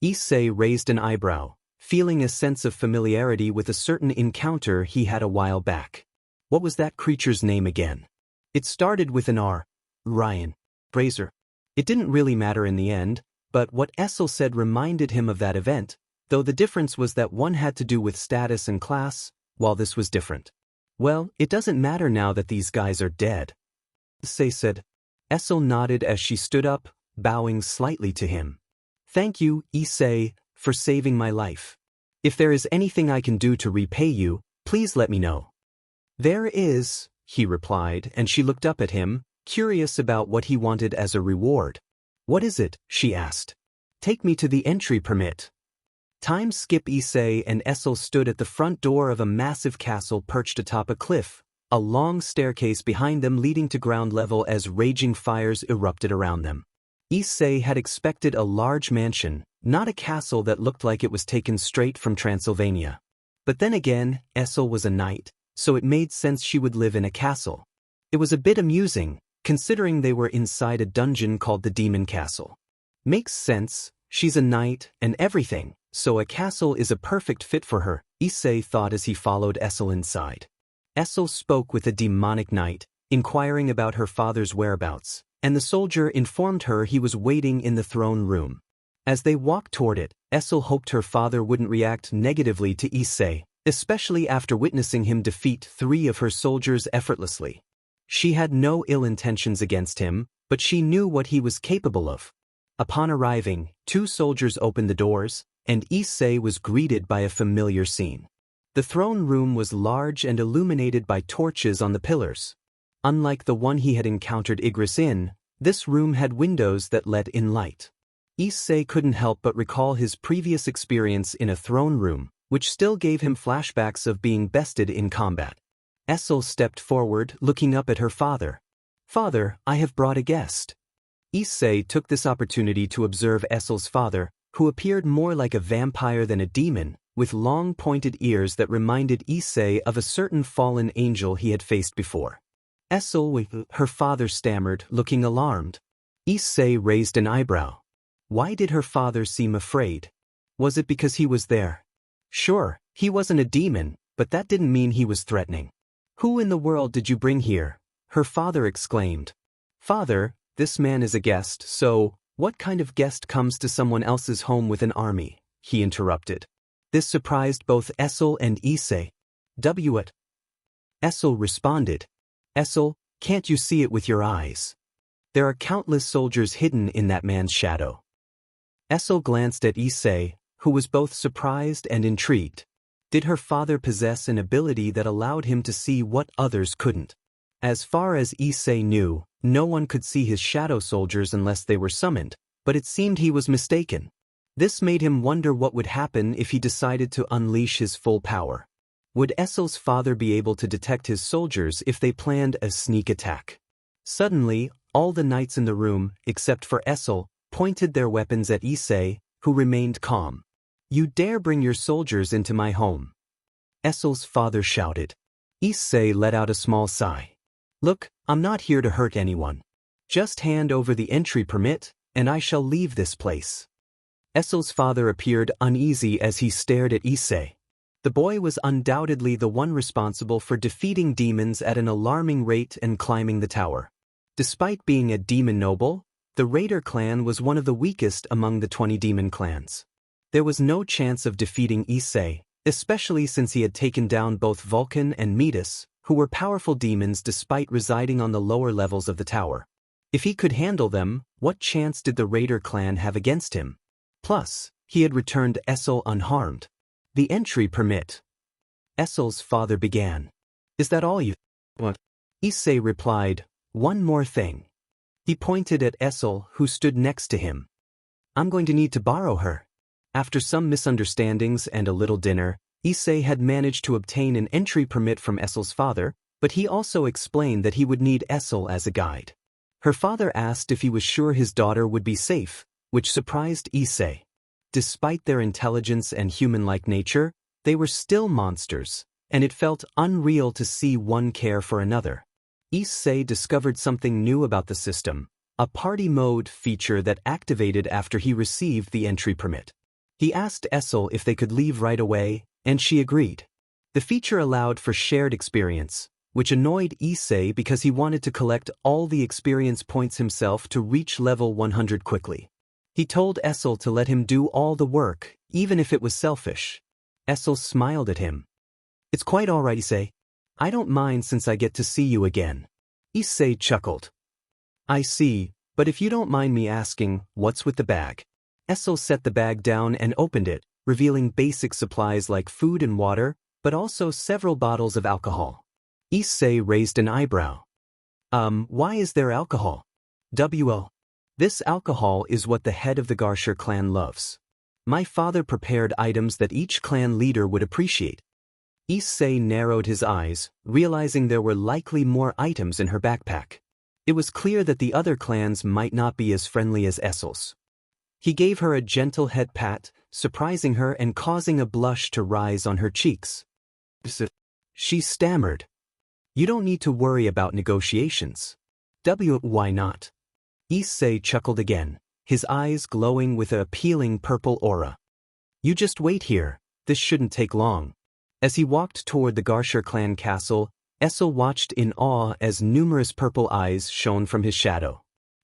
Issei raised an eyebrow, feeling a sense of familiarity with a certain encounter he had a while back. What was that creature's name again? It started with an R. Ryan. Brazier. It didn't really matter in the end, but what Essel said reminded him of that event, though the difference was that one had to do with status and class, while this was different. Well, it doesn't matter now that these guys are dead. Issei said. Essel nodded as she stood up, bowing slightly to him. Thank you, Issei, for saving my life. If there is anything I can do to repay you, please let me know. There is, he replied, and she looked up at him, curious about what he wanted as a reward. What is it? She asked. Take me to the entry permit. Time skip. Issei and Essel stood at the front door of a massive castle perched atop a cliff, a long staircase behind them leading to ground level as raging fires erupted around them. Issei had expected a large mansion, not a castle that looked like it was taken straight from Transylvania. But then again, Essel was a knight, so it made sense she would live in a castle. It was a bit amusing, considering they were inside a dungeon called the Demon Castle. Makes sense, she's a knight and everything, so a castle is a perfect fit for her, Issei thought as he followed Essel inside. Essel spoke with a demonic knight, inquiring about her father's whereabouts, and the soldier informed her he was waiting in the throne room. As they walked toward it, Essel hoped her father wouldn't react negatively to Issei, especially after witnessing him defeat 3 of her soldiers effortlessly. She had no ill intentions against him, but she knew what he was capable of. Upon arriving, 2 soldiers opened the doors, and Issei was greeted by a familiar scene. The throne room was large and illuminated by torches on the pillars. Unlike the one he had encountered Igris in, this room had windows that let in light. Issei couldn't help but recall his previous experience in a throne room, which still gave him flashbacks of being bested in combat. Essel stepped forward, looking up at her father. Father, I have brought a guest. Issei took this opportunity to observe Essel's father, who appeared more like a vampire than a demon, with long pointed ears that reminded Issei of a certain fallen angel he had faced before. Essel, her father stammered, looking alarmed. Issei raised an eyebrow. Why did her father seem afraid? Was it because he was there? Sure, he wasn't a demon, but that didn't mean he was threatening. Who in the world did you bring here? Her father exclaimed. Father, this man is a guest, so, what kind of guest comes to someone else's home with an army? He interrupted. This surprised both Essel and Issei. What? Essel responded. Essel, can't you see it with your eyes? There are countless soldiers hidden in that man's shadow. Essel glanced at Issei, who was both surprised and intrigued. Did her father possess an ability that allowed him to see what others couldn't? As far as Issei knew, no one could see his shadow soldiers unless they were summoned, but it seemed he was mistaken. This made him wonder what would happen if he decided to unleash his full power. Would Essel's father be able to detect his soldiers if they planned a sneak attack? Suddenly, all the knights in the room, except for Essel, pointed their weapons at Issei, who remained calm. You dare bring your soldiers into my home? Essel's father shouted. Issei let out a small sigh. Look, I'm not here to hurt anyone. Just hand over the entry permit, and I shall leave this place. Essel's father appeared uneasy as he stared at Issei. The boy was undoubtedly the one responsible for defeating demons at an alarming rate and climbing the tower. Despite being a demon noble, the Raider clan was one of the weakest among the 20 demon clans. There was no chance of defeating Issei, especially since he had taken down both Vulcan and Metis, who were powerful demons despite residing on the lower levels of the tower. If he could handle them, what chance did the Raider clan have against him? Plus, he had returned Issei unharmed. The entry permit. Essel's father began. Is that all you want? Issei replied, one more thing. He pointed at Issei, who stood next to him. I'm going to need to borrow her. After some misunderstandings and a little dinner, Issei had managed to obtain an entry permit from Essel's father, but he also explained that he would need Issei as a guide. Her father asked if he was sure his daughter would be safe, which surprised Issei. Despite their intelligence and human-like nature, they were still monsters, and it felt unreal to see one care for another. Issei discovered something new about the system, a party mode feature that activated after he received the entry permit. He asked Issei if they could leave right away, and she agreed. The feature allowed for shared experience, which annoyed Issei because he wanted to collect all the experience points himself to reach level 100 quickly. He told Issei to let him do all the work, even if it was selfish. Issei smiled at him. It's quite all right, Issei. I don't mind since I get to see you again. Issei chuckled. I see, but if you don't mind me asking, what's with the bag? Issei set the bag down and opened it, revealing basic supplies like food and water, but also several bottles of alcohol. Issei raised an eyebrow. Why is there alcohol? This alcohol is what the head of the Garshur clan loves. My father prepared items that each clan leader would appreciate. Issei narrowed his eyes, realizing there were likely more items in her backpack. It was clear that the other clans might not be as friendly as Essel's. He gave her a gentle head pat, surprising her and causing a blush to rise on her cheeks. She stammered. You don't need to worry about negotiations. Why not? Issei chuckled again, his eyes glowing with an appealing purple aura. You just wait here, this shouldn't take long. As he walked toward the Garshur clan castle, Issei watched in awe as numerous purple eyes shone from his shadow.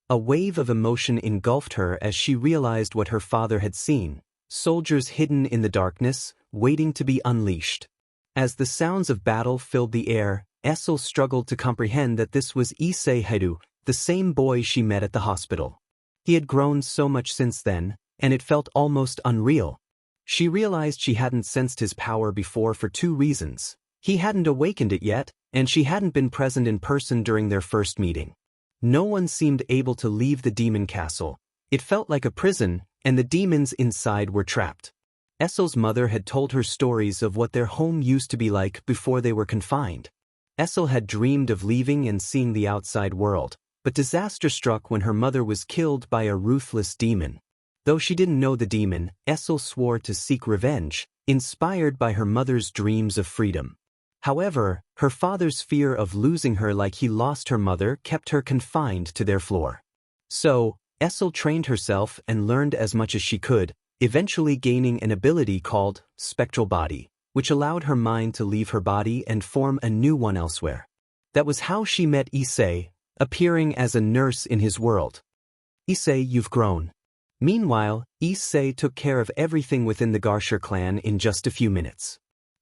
A wave of emotion engulfed her as she realized what her father had seen, soldiers hidden in the darkness, waiting to be unleashed. As the sounds of battle filled the air, Issei struggled to comprehend that this was Issei Haru, the same boy she met at the hospital. He had grown so much since then, and it felt almost unreal. She realized she hadn't sensed his power before for two reasons. He hadn't awakened it yet, and she hadn't been present in person during their first meeting. No one seemed able to leave the demon castle. It felt like a prison, and the demons inside were trapped. Essel's mother had told her stories of what their home used to be like before they were confined. Issei had dreamed of leaving and seeing the outside world, but disaster struck when her mother was killed by a ruthless demon. Though she didn't know the demon, Issei swore to seek revenge, inspired by her mother's dreams of freedom. However, her father's fear of losing her like he lost her mother kept her confined to their floor. So, Issei trained herself and learned as much as she could, eventually gaining an ability called Spectral Body, which allowed her mind to leave her body and form a new one elsewhere. That was how she met Issei, appearing as a nurse in his world. Issei, you've grown. Meanwhile, Issei took care of everything within the Garshur clan in just a few minutes.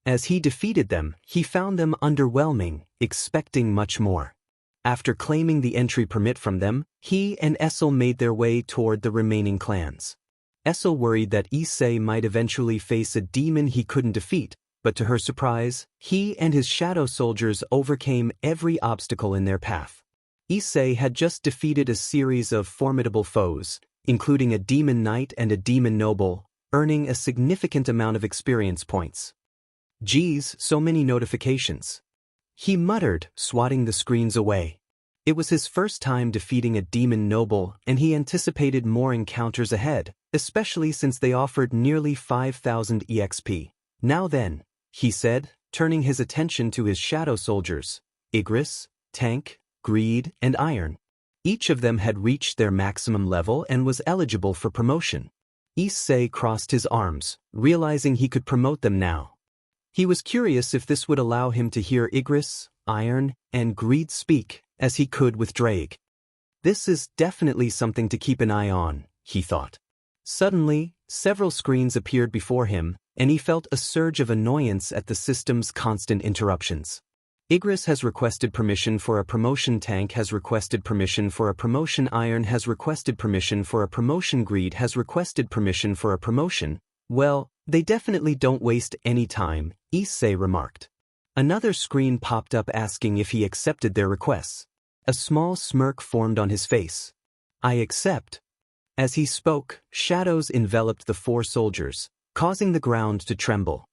As he defeated them, he found them underwhelming, expecting much more. After claiming the entry permit from them, he and Issei made their way toward the remaining clans. Issei worried that Issei might eventually face a demon he couldn't defeat, but to her surprise, he and his shadow soldiers overcame every obstacle in their path. Issei had just defeated a series of formidable foes, including a demon knight and a demon noble, earning a significant amount of experience points. Geez, so many notifications. He muttered, swatting the screens away. It was his first time defeating a demon noble, and he anticipated more encounters ahead, especially since they offered nearly 5,000 EXP. Now then, he said, turning his attention to his shadow soldiers, Igris, Tank, Greed, and Iron. Each of them had reached their maximum level and was eligible for promotion. Issei crossed his arms, realizing he could promote them now. He was curious if this would allow him to hear Igris, Iron, and Greed speak, as he could with Drake. This is definitely something to keep an eye on, he thought. Suddenly, several screens appeared before him, and he felt a surge of annoyance at the system's constant interruptions. Igris has requested permission for a promotion. Tank has requested permission for a promotion. Iron has requested permission for a promotion. Greed has requested permission for a promotion. Well, they definitely don't waste any time, Issei remarked. Another screen popped up asking if he accepted their requests. A small smirk formed on his face. I accept. As he spoke, shadows enveloped the 4 soldiers, causing the ground to tremble.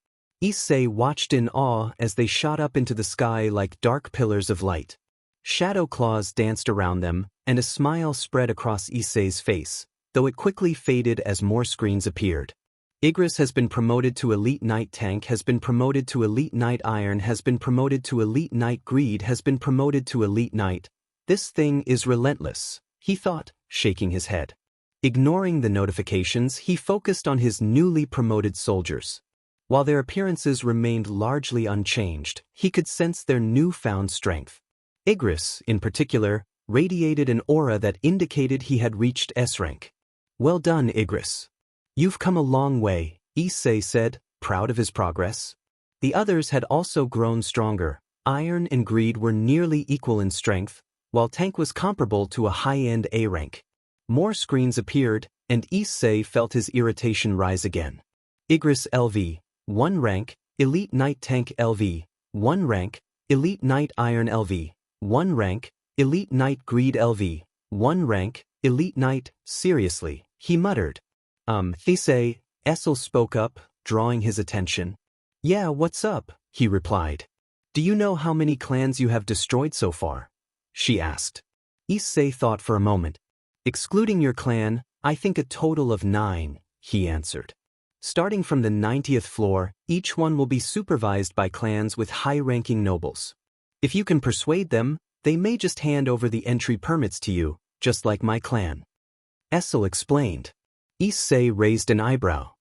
Issei watched in awe as they shot up into the sky like dark pillars of light. Shadow claws danced around them, and a smile spread across Issei's face, though it quickly faded as more screens appeared. Igris has been promoted to Elite Knight. Tank has been promoted to Elite Knight. Iron has been promoted to Elite Knight. Greed has been promoted to Elite Knight. This thing is relentless, he thought, shaking his head. Ignoring the notifications, he focused on his newly promoted soldiers. While their appearances remained largely unchanged, he could sense their newfound strength. Igris, in particular, radiated an aura that indicated he had reached S rank. Well done, Igris. You've come a long way, Issei said, proud of his progress. The others had also grown stronger. Iron and Greed were nearly equal in strength, while Tank was comparable to a high-end A rank. More screens appeared, and Issei felt his irritation rise again. Igris LV, 1 rank, Elite Knight. Tank LV, 1 rank, Elite Knight. Iron LV, 1 rank, Elite Knight. Greed LV, 1 rank, Elite Knight. Seriously, he muttered. Issei, Issei spoke up, drawing his attention. Yeah, what's up? He replied. Do you know how many clans you have destroyed so far? She asked. Issei thought for a moment. Excluding your clan, I think a total of 9, he answered. Starting from the 90th floor, each one will be supervised by clans with high-ranking nobles. If you can persuade them, they may just hand over the entry permits to you, just like my clan. Issei explained. Issei raised an eyebrow.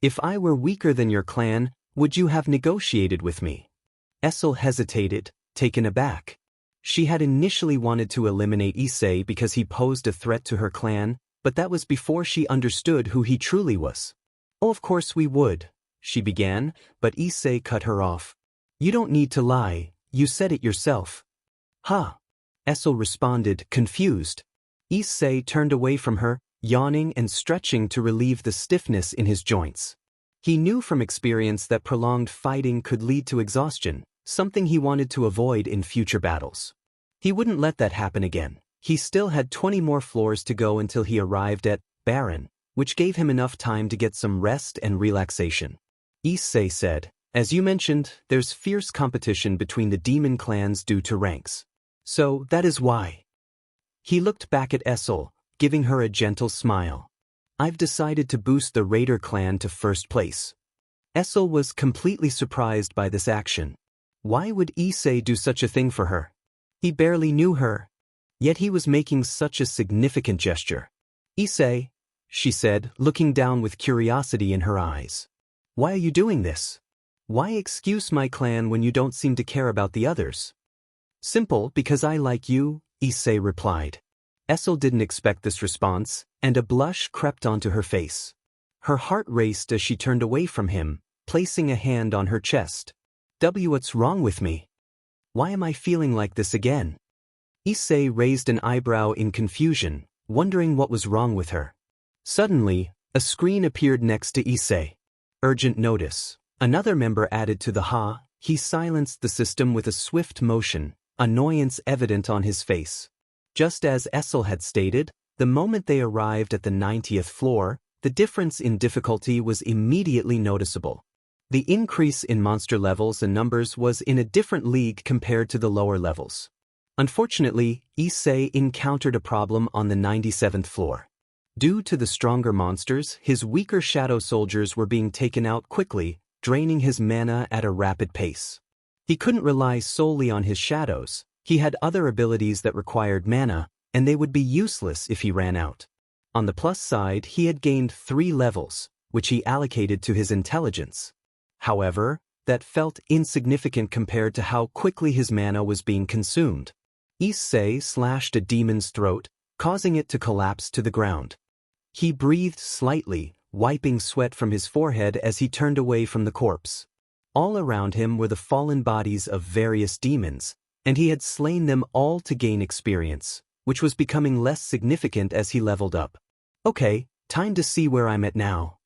If I were weaker than your clan, would you have negotiated with me? Issei hesitated, taken aback. She had initially wanted to eliminate Issei because he posed a threat to her clan, but that was before she understood who he truly was. Oh, of course we would, she began, but Issei cut her off. You don't need to lie, you said it yourself. Huh? Issei responded, confused. Issei turned away from her, yawning and stretching to relieve the stiffness in his joints. He knew from experience that prolonged fighting could lead to exhaustion, something he wanted to avoid in future battles. He wouldn't let that happen again. He still had 20 more floors to go until he arrived at Baron, which gave him enough time to get some rest and relaxation. Issei said, as you mentioned, there's fierce competition between the demon clans due to ranks. So that is why. He looked back at Issei, giving her a gentle smile. I've decided to boost the Raider clan to first place. Issei was completely surprised by this action. Why would Issei do such a thing for her? He barely knew her. Yet he was making such a significant gesture. Issei, she said, looking down with curiosity in her eyes. Why are you doing this? Why excuse my clan when you don't seem to care about the others? Simple, because I like you, Issei replied. Issei didn't expect this response, and a blush crept onto her face. Her heart raced as she turned away from him, placing a hand on her chest. What's wrong with me? Why am I feeling like this again? Issei raised an eyebrow in confusion, wondering what was wrong with her. Suddenly, a screen appeared next to Issei. Urgent notice. Another member added to the ha. He silenced the system with a swift motion, annoyance evident on his face. Just as Issei had stated, the moment they arrived at the 90th floor, the difference in difficulty was immediately noticeable. The increase in monster levels and numbers was in a different league compared to the lower levels. Unfortunately, Issei encountered a problem on the 97th floor. Due to the stronger monsters, his weaker shadow soldiers were being taken out quickly, draining his mana at a rapid pace. He couldn't rely solely on his shadows. He had other abilities that required mana, and they would be useless if he ran out. On the plus side, he had gained 3 levels, which he allocated to his intelligence. However, that felt insignificant compared to how quickly his mana was being consumed. Issei slashed a demon's throat, causing it to collapse to the ground. He breathed slightly, wiping sweat from his forehead as he turned away from the corpse. All around him were the fallen bodies of various demons, and he had slain them all to gain experience, which was becoming less significant as he leveled up. Okay, time to see where I'm at now.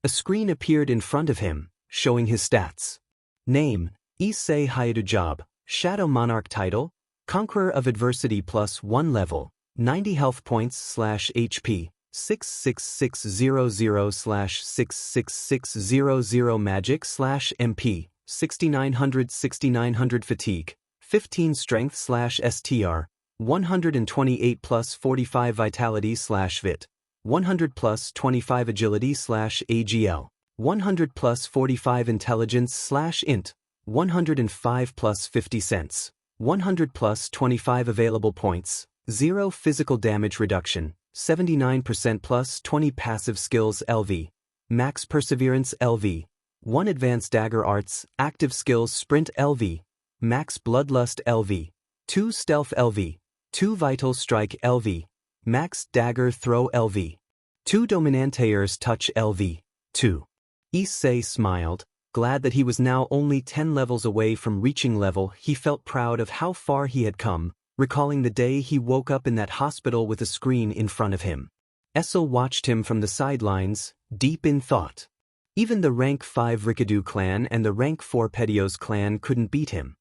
A screen appeared in front of him, showing his stats. Name, Issei Hayadujab, Shadow Monarch title, Conqueror of Adversity +1 level, 90 health points /HP, 66600/66600 magic /MP, 6900 fatigue, 15 strength /STR, 128 + 45 vitality /VIT, 100 + 25 agility /AGL, 100 + 45 intelligence /INT, 105 + 50 cents, 100 + 25 available points, 0 physical damage reduction, 79% + 20 passive skills LV, max perseverance LV, 1 advanced dagger arts, active skills sprint LV, max bloodlust LV, 2 stealth LV, 2 vital strike LV, max dagger throw LV, 2 dominanteers touch LV, 2. Issei smiled, glad that he was now only 10 levels away from reaching level. He felt proud of how far he had come, recalling the day he woke up in that hospital with a screen in front of him. Issei watched him from the sidelines, deep in thought. Even the rank 5 Rikadu clan and the rank 4 Petios clan couldn't beat him.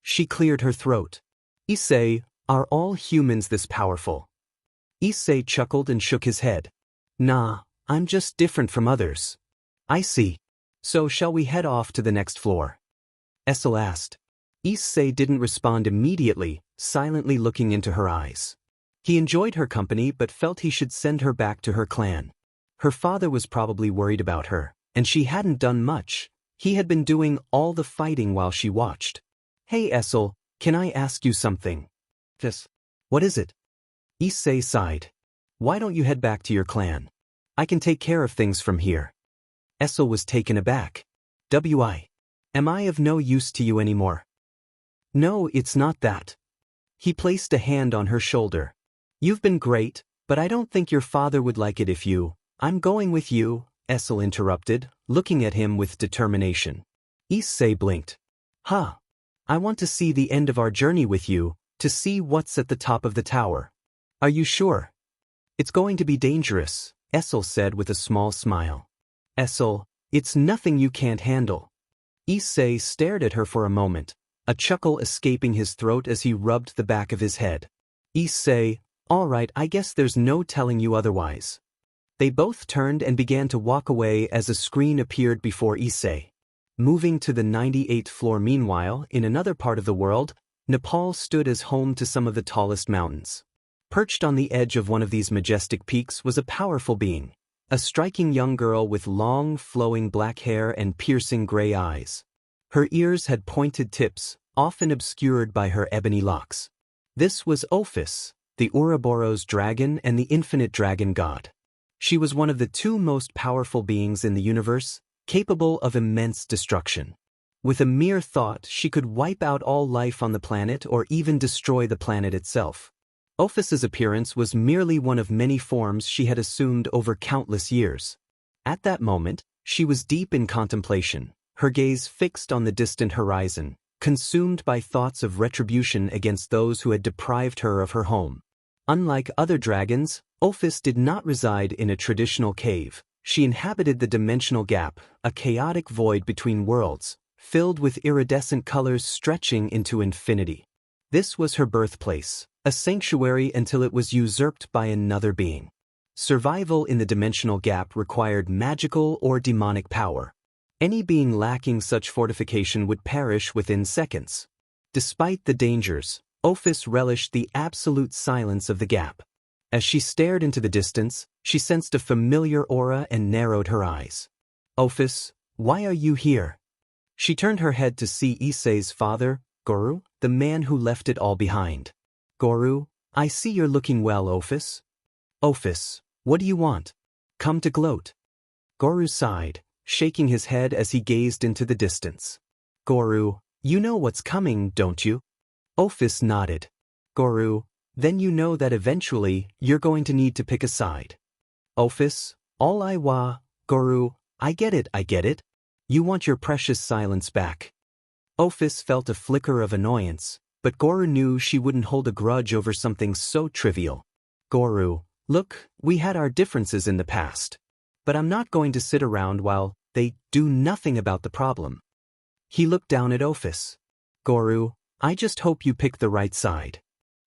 She cleared her throat. Issei, are all humans this powerful? Issei chuckled and shook his head. Nah, I'm just different from others. I see. So shall we head off to the next floor? Issei asked. Issei didn't respond immediately, silently looking into her eyes. He enjoyed her company but felt he should send her back to her clan. Her father was probably worried about her, and she hadn't done much. He had been doing all the fighting while she watched. Hey Issei, can I ask you something? Yes. What is it? Issei sighed. Why don't you head back to your clan? I can take care of things from here. Issei was taken aback. Am I of no use to you anymore? No, it's not that. He placed a hand on her shoulder. You've been great, but I don't think your father would like it if you... I'm going with you, Issei interrupted, looking at him with determination. Issei blinked. Huh. I want to see the end of our journey with you, to see what's at the top of the tower. Are you sure? It's going to be dangerous, Issei said with a small smile. Issei, it's nothing you can't handle. Issei stared at her for a moment, a chuckle escaping his throat as he rubbed the back of his head. Issei, all right, I guess there's no telling you otherwise. They both turned and began to walk away as a screen appeared before Issei. Moving to the 98th floor meanwhile, in another part of the world, Nepal stood as home to some of the tallest mountains. Perched on the edge of one of these majestic peaks was a powerful being. A striking young girl with long, flowing black hair and piercing gray eyes. Her ears had pointed tips, often obscured by her ebony locks. This was Ophis, the Ouroboros dragon and the infinite dragon god. She was one of the 2 most powerful beings in the universe, capable of immense destruction. With a mere thought, she could wipe out all life on the planet or even destroy the planet itself. Ophis's appearance was merely one of many forms she had assumed over countless years. At that moment, she was deep in contemplation, her gaze fixed on the distant horizon, consumed by thoughts of retribution against those who had deprived her of her home. Unlike other dragons, Ophis did not reside in a traditional cave. She inhabited the dimensional gap, a chaotic void between worlds, filled with iridescent colors stretching into infinity. This was her birthplace, a sanctuary until it was usurped by another being. Survival in the dimensional gap required magical or demonic power. Any being lacking such fortification would perish within seconds. Despite the dangers, Ophis relished the absolute silence of the gap. As she stared into the distance, she sensed a familiar aura and narrowed her eyes. Ophis, why are you here? She turned her head to see Issei's father, Goru, the man who left it all behind. Goru, I see you're looking well, Ophis. Ophis, what do you want? Come to gloat. Goru sighed, shaking his head as he gazed into the distance. Goru, you know what's coming, don't you? Ophis nodded. Goru, then you know that eventually you're going to need to pick a side. Ophis, Goru, I get it. You want your precious silence back. Ophis felt a flicker of annoyance, but Goru knew she wouldn't hold a grudge over something so trivial. Goru, look, we had our differences in the past. But I'm not going to sit around while they do nothing about the problem. He looked down at Ophis. Goru, I just hope you pick the right side.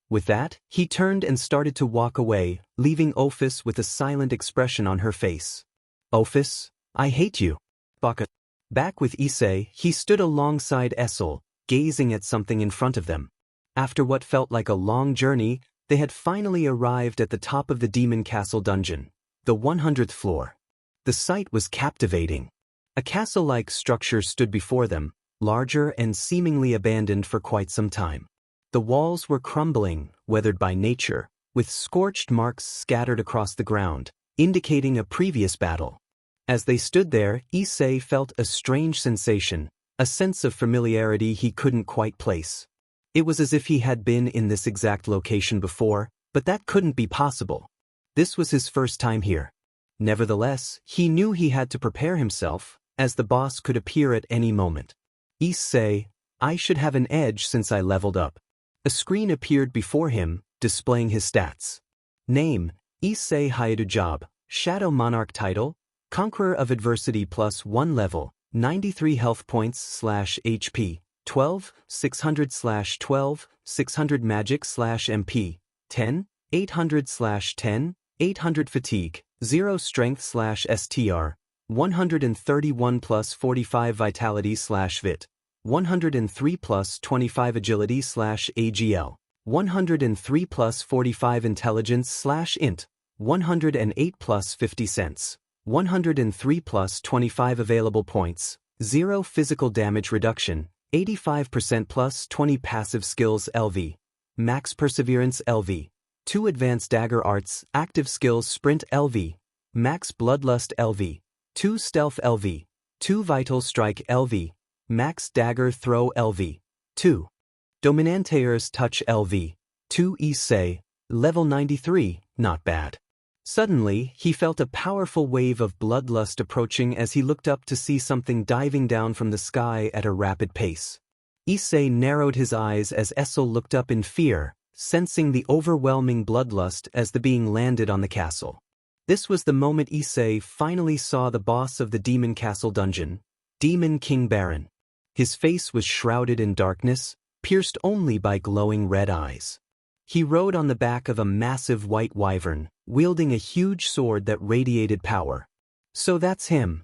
With that, he turned and started to walk away, leaving Ophis with a silent expression on her face. Ophis, I hate you. Baka. Back with Issei, he stood alongside Issei, gazing at something in front of them. After what felt like a long journey, they had finally arrived at the top of the Demon Castle dungeon, the 100th floor. The sight was captivating. A castle-like structure stood before them, larger and seemingly abandoned for quite some time. The walls were crumbling, weathered by nature, with scorched marks scattered across the ground, indicating a previous battle. As they stood there, Issei felt a strange sensation, a sense of familiarity he couldn't quite place. It was as if he had been in this exact location before, but that couldn't be possible. This was his first time here. Nevertheless, he knew he had to prepare himself, as the boss could appear at any moment. Issei, I should have an edge since I leveled up. A screen appeared before him, displaying his stats. Name, Issei Hayadujab, Shadow Monarch title, Conqueror of Adversity +1 level, 93 health points /HP, 12, 600/12, 600 magic /MP, 10, 800/10, 800 fatigue, 0 strength /STR, 131 + 45 vitality /Vit, 103 + 25 agility /AGL, 103 + 45 intelligence /Int, 108 + 50 cents. 103 + 25 available points, 0 physical damage reduction, 85% + 20 passive skills LV, max perseverance LV, 2 advanced dagger arts, active skills sprint LV, max bloodlust LV, 2 stealth LV, 2 vital strike LV, max dagger throw LV, 2 dominanteur's touch LV, 2 Issei, level 93, not bad. Suddenly, he felt a powerful wave of bloodlust approaching as he looked up to see something diving down from the sky at a rapid pace. Issei narrowed his eyes as Issei looked up in fear, sensing the overwhelming bloodlust as the being landed on the castle. This was the moment Issei finally saw the boss of the Demon Castle dungeon, Demon King Baron. His face was shrouded in darkness, pierced only by glowing red eyes. He rode on the back of a massive white wyvern, wielding a huge sword that radiated power. So that's him.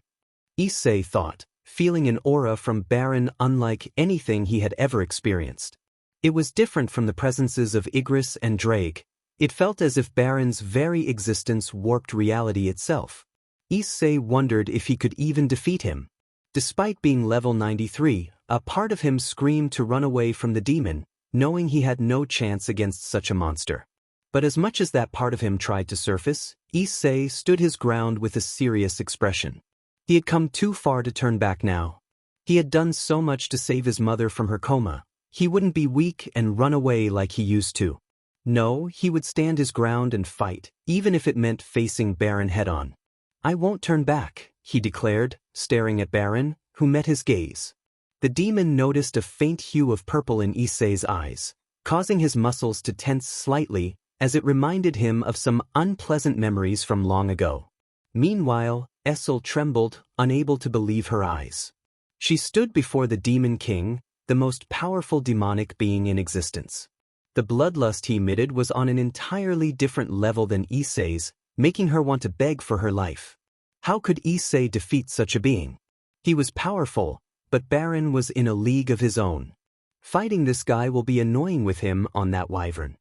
Issei thought, feeling an aura from Baron unlike anything he had ever experienced. It was different from the presences of Igris and Drake. It felt as if Baron's very existence warped reality itself. Issei wondered if he could even defeat him. Despite being level 93, a part of him screamed to run away from the demon, knowing he had no chance against such a monster. But as much as that part of him tried to surface, Issei stood his ground with a serious expression. He had come too far to turn back now. He had done so much to save his mother from her coma. He wouldn't be weak and run away like he used to. No, he would stand his ground and fight, even if it meant facing Baron head-on. I won't turn back, he declared, staring at Baron, who met his gaze. The demon noticed a faint hue of purple in Issei's eyes, causing his muscles to tense slightly as it reminded him of some unpleasant memories from long ago. Meanwhile, Issei trembled, unable to believe her eyes. She stood before the Demon King, the most powerful demonic being in existence. The bloodlust he emitted was on an entirely different level than Issei's, making her want to beg for her life. How could Issei defeat such a being? He was powerful, but Baron was in a league of his own. Fighting this guy will be annoying with him on that wyvern.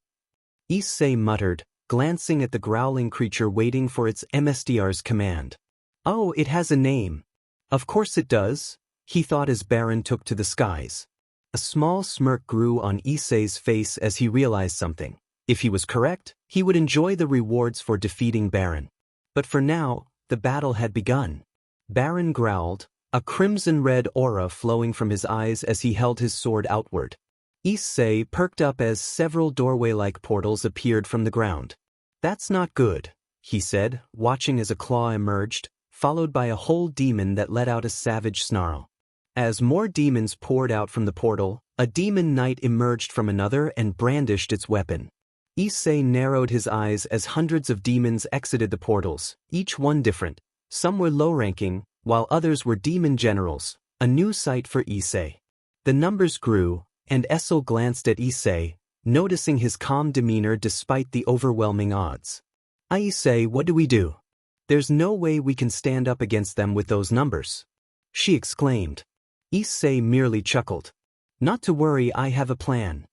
Issei muttered, glancing at the growling creature waiting for its MSDR's command. Oh, it has a name. Of course it does. he thought as Baron took to the skies. A small smirk grew on Issei's face as he realized something. If he was correct, he would enjoy the rewards for defeating Baron. But for now, the battle had begun. Baron growled, a crimson-red aura flowing from his eyes as he held his sword outward. Issei perked up as several doorway-like portals appeared from the ground. "That's not good," he said, watching as a claw emerged, followed by a whole demon that let out a savage snarl. As more demons poured out from the portal, a demon knight emerged from another and brandished its weapon. Issei narrowed his eyes as hundreds of demons exited the portals, each one different. Some were low-ranking, while others were demon generals, a new sight for Issei. The numbers grew, and Issei glanced at Issei, noticing his calm demeanor despite the overwhelming odds. "Issei, what do we do? There's no way we can stand up against them with those numbers," she exclaimed. Issei merely chuckled. "Not to worry, I have a plan."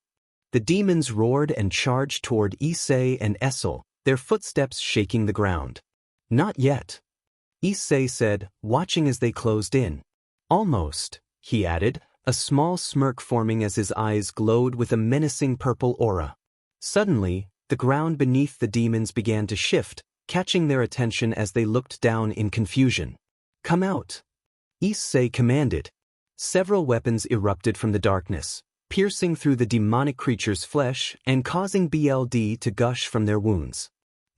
The demons roared and charged toward Issei and Issei, their footsteps shaking the ground. "Not yet," Issei said, watching as they closed in. "Almost," he added, a small smirk forming as his eyes glowed with a menacing purple aura. Suddenly, the ground beneath the demons began to shift, catching their attention as they looked down in confusion. "Come out," Issei commanded. Several weapons erupted from the darkness, piercing through the demonic creature's flesh and causing blood to gush from their wounds.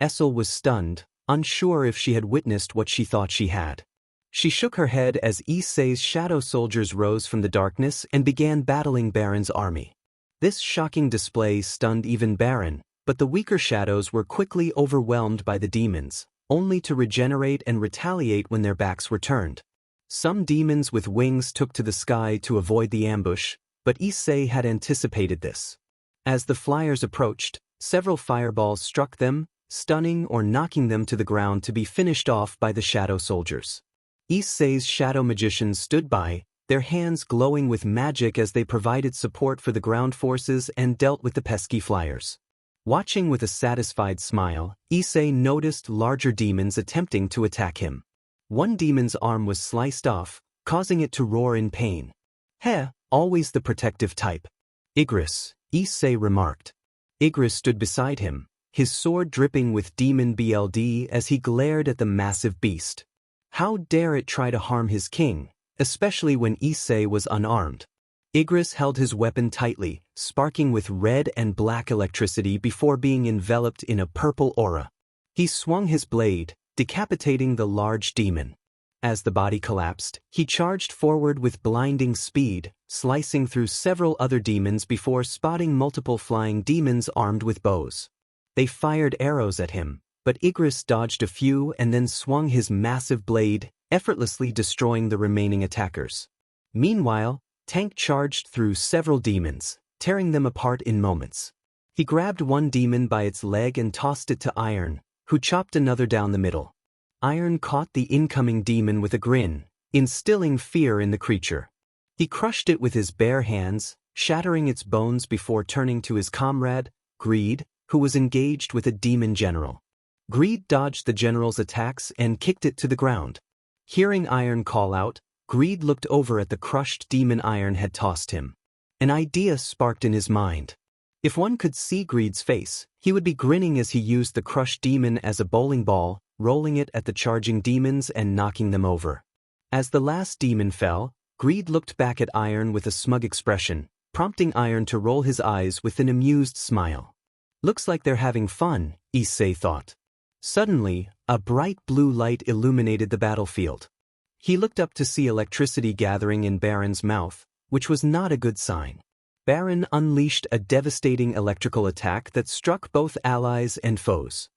Issei was stunned, unsure if she had witnessed what she thought she had. She shook her head as Issei's shadow soldiers rose from the darkness and began battling Baron's army. This shocking display stunned even Baron, but the weaker shadows were quickly overwhelmed by the demons, only to regenerate and retaliate when their backs were turned. Some demons with wings took to the sky to avoid the ambush, but Issei had anticipated this. As the flyers approached, several fireballs struck them, stunning or knocking them to the ground to be finished off by the shadow soldiers. Issei's shadow magicians stood by, their hands glowing with magic as they provided support for the ground forces and dealt with the pesky flyers. Watching with a satisfied smile, Issei noticed larger demons attempting to attack him. One demon's arm was sliced off, causing it to roar in pain. "Heh, always the protective type." "Igris," Issei remarked. Igris stood beside him, his sword dripping with demon blood as he glared at the massive beast. How dare it try to harm his king, especially when Issei was unarmed. Igris held his weapon tightly, sparking with red and black electricity before being enveloped in a purple aura. He swung his blade, decapitating the large demon. As the body collapsed, he charged forward with blinding speed, slicing through several other demons before spotting multiple flying demons armed with bows. They fired arrows at him, but Igris dodged a few and then swung his massive blade, effortlessly destroying the remaining attackers. Meanwhile, Tank charged through several demons, tearing them apart in moments. He grabbed one demon by its leg and tossed it to Iron, who chopped another down the middle. Iron caught the incoming demon with a grin, instilling fear in the creature. He crushed it with his bare hands, shattering its bones before turning to his comrade, Greed, who was engaged with a demon general. Greed dodged the general's attacks and kicked it to the ground. Hearing Iron call out, Greed looked over at the crushed demon Iron had tossed him. An idea sparked in his mind. If one could see Greed's face, he would be grinning as he used the crushed demon as a bowling ball, rolling it at the charging demons and knocking them over. As the last demon fell, Greed looked back at Iron with a smug expression, prompting Iron to roll his eyes with an amused smile. "Looks like they're having fun," Issei thought. Suddenly, a bright blue light illuminated the battlefield. He looked up to see electricity gathering in Baron's mouth, which was not a good sign. Baron unleashed a devastating electrical attack that struck both allies and foes.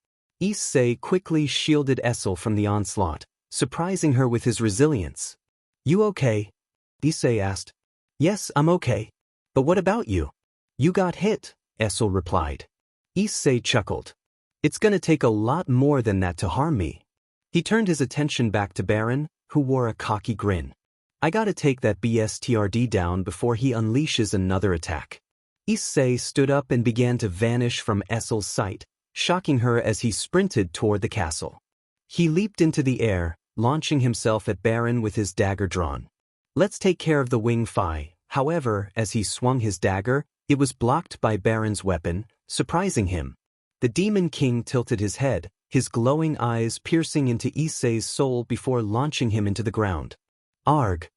Issei quickly shielded Issei from the onslaught, surprising her with his resilience. "You okay?" Issei asked. "Yes, I'm okay. But what about you?" "You got hit," Issei replied. Issei chuckled. "It's gonna take a lot more than that to harm me." He turned his attention back to Baron, who wore a cocky grin. "I gotta take that bstrd down before he unleashes another attack." Issei stood up and began to vanish from Issei's sight, shocking her as he sprinted toward the castle. He leaped into the air, launching himself at Baron with his dagger drawn. Let's take care of the Wing Fi. However, as he swung his dagger, it was blocked by Baron's weapon, surprising him. The Demon King tilted his head, his glowing eyes piercing into Issei's soul before launching him into the ground. Arg!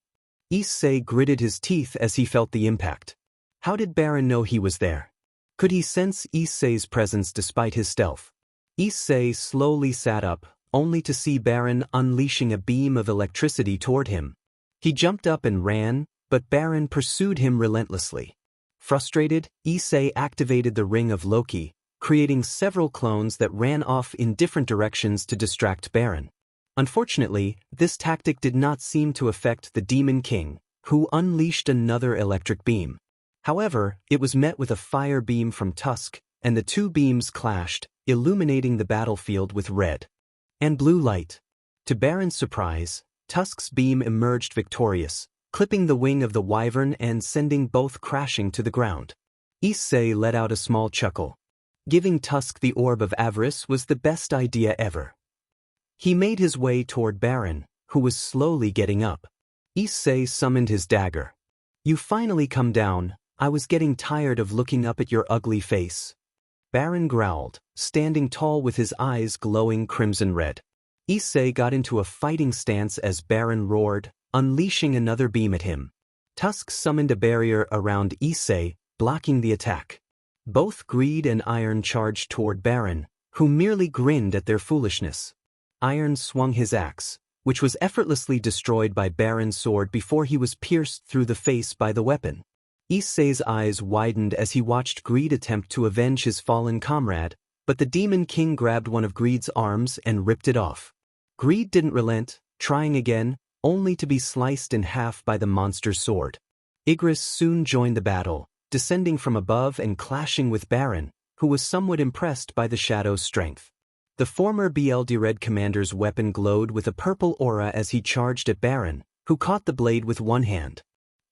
Issei gritted his teeth as he felt the impact. How did Baron know he was there? Could he sense Issei's presence despite his stealth? Issei slowly sat up, only to see Baron unleashing a beam of electricity toward him. He jumped up and ran, but Baron pursued him relentlessly. Frustrated, Issei activated the Ring of Loki, creating several clones that ran off in different directions to distract Baron. Unfortunately, this tactic did not seem to affect the Demon King, who unleashed another electric beam. However, it was met with a fire beam from Tusk, and the two beams clashed, illuminating the battlefield with red and blue light. To Baron's surprise, Tusk's beam emerged victorious, clipping the wing of the wyvern and sending both crashing to the ground. Issei let out a small chuckle. Giving Tusk the Orb of Avarice was the best idea ever. He made his way toward Baron, who was slowly getting up. Issei summoned his dagger. You finally come down. I was getting tired of looking up at your ugly face. Baron growled, standing tall with his eyes glowing crimson red. Issei got into a fighting stance as Baron roared, unleashing another beam at him. Tusk summoned a barrier around Issei, blocking the attack. Both Greed and Iron charged toward Baron, who merely grinned at their foolishness. Iron swung his axe, which was effortlessly destroyed by Baron's sword before he was pierced through the face by the weapon. Issei's eyes widened as he watched Greed attempt to avenge his fallen comrade, but the Demon King grabbed one of Greed's arms and ripped it off. Greed didn't relent, trying again, only to be sliced in half by the monster's sword. Igris soon joined the battle, descending from above and clashing with Baron, who was somewhat impressed by the shadow's strength. The former BLD Red commander's weapon glowed with a purple aura as he charged at Baron, who caught the blade with one hand.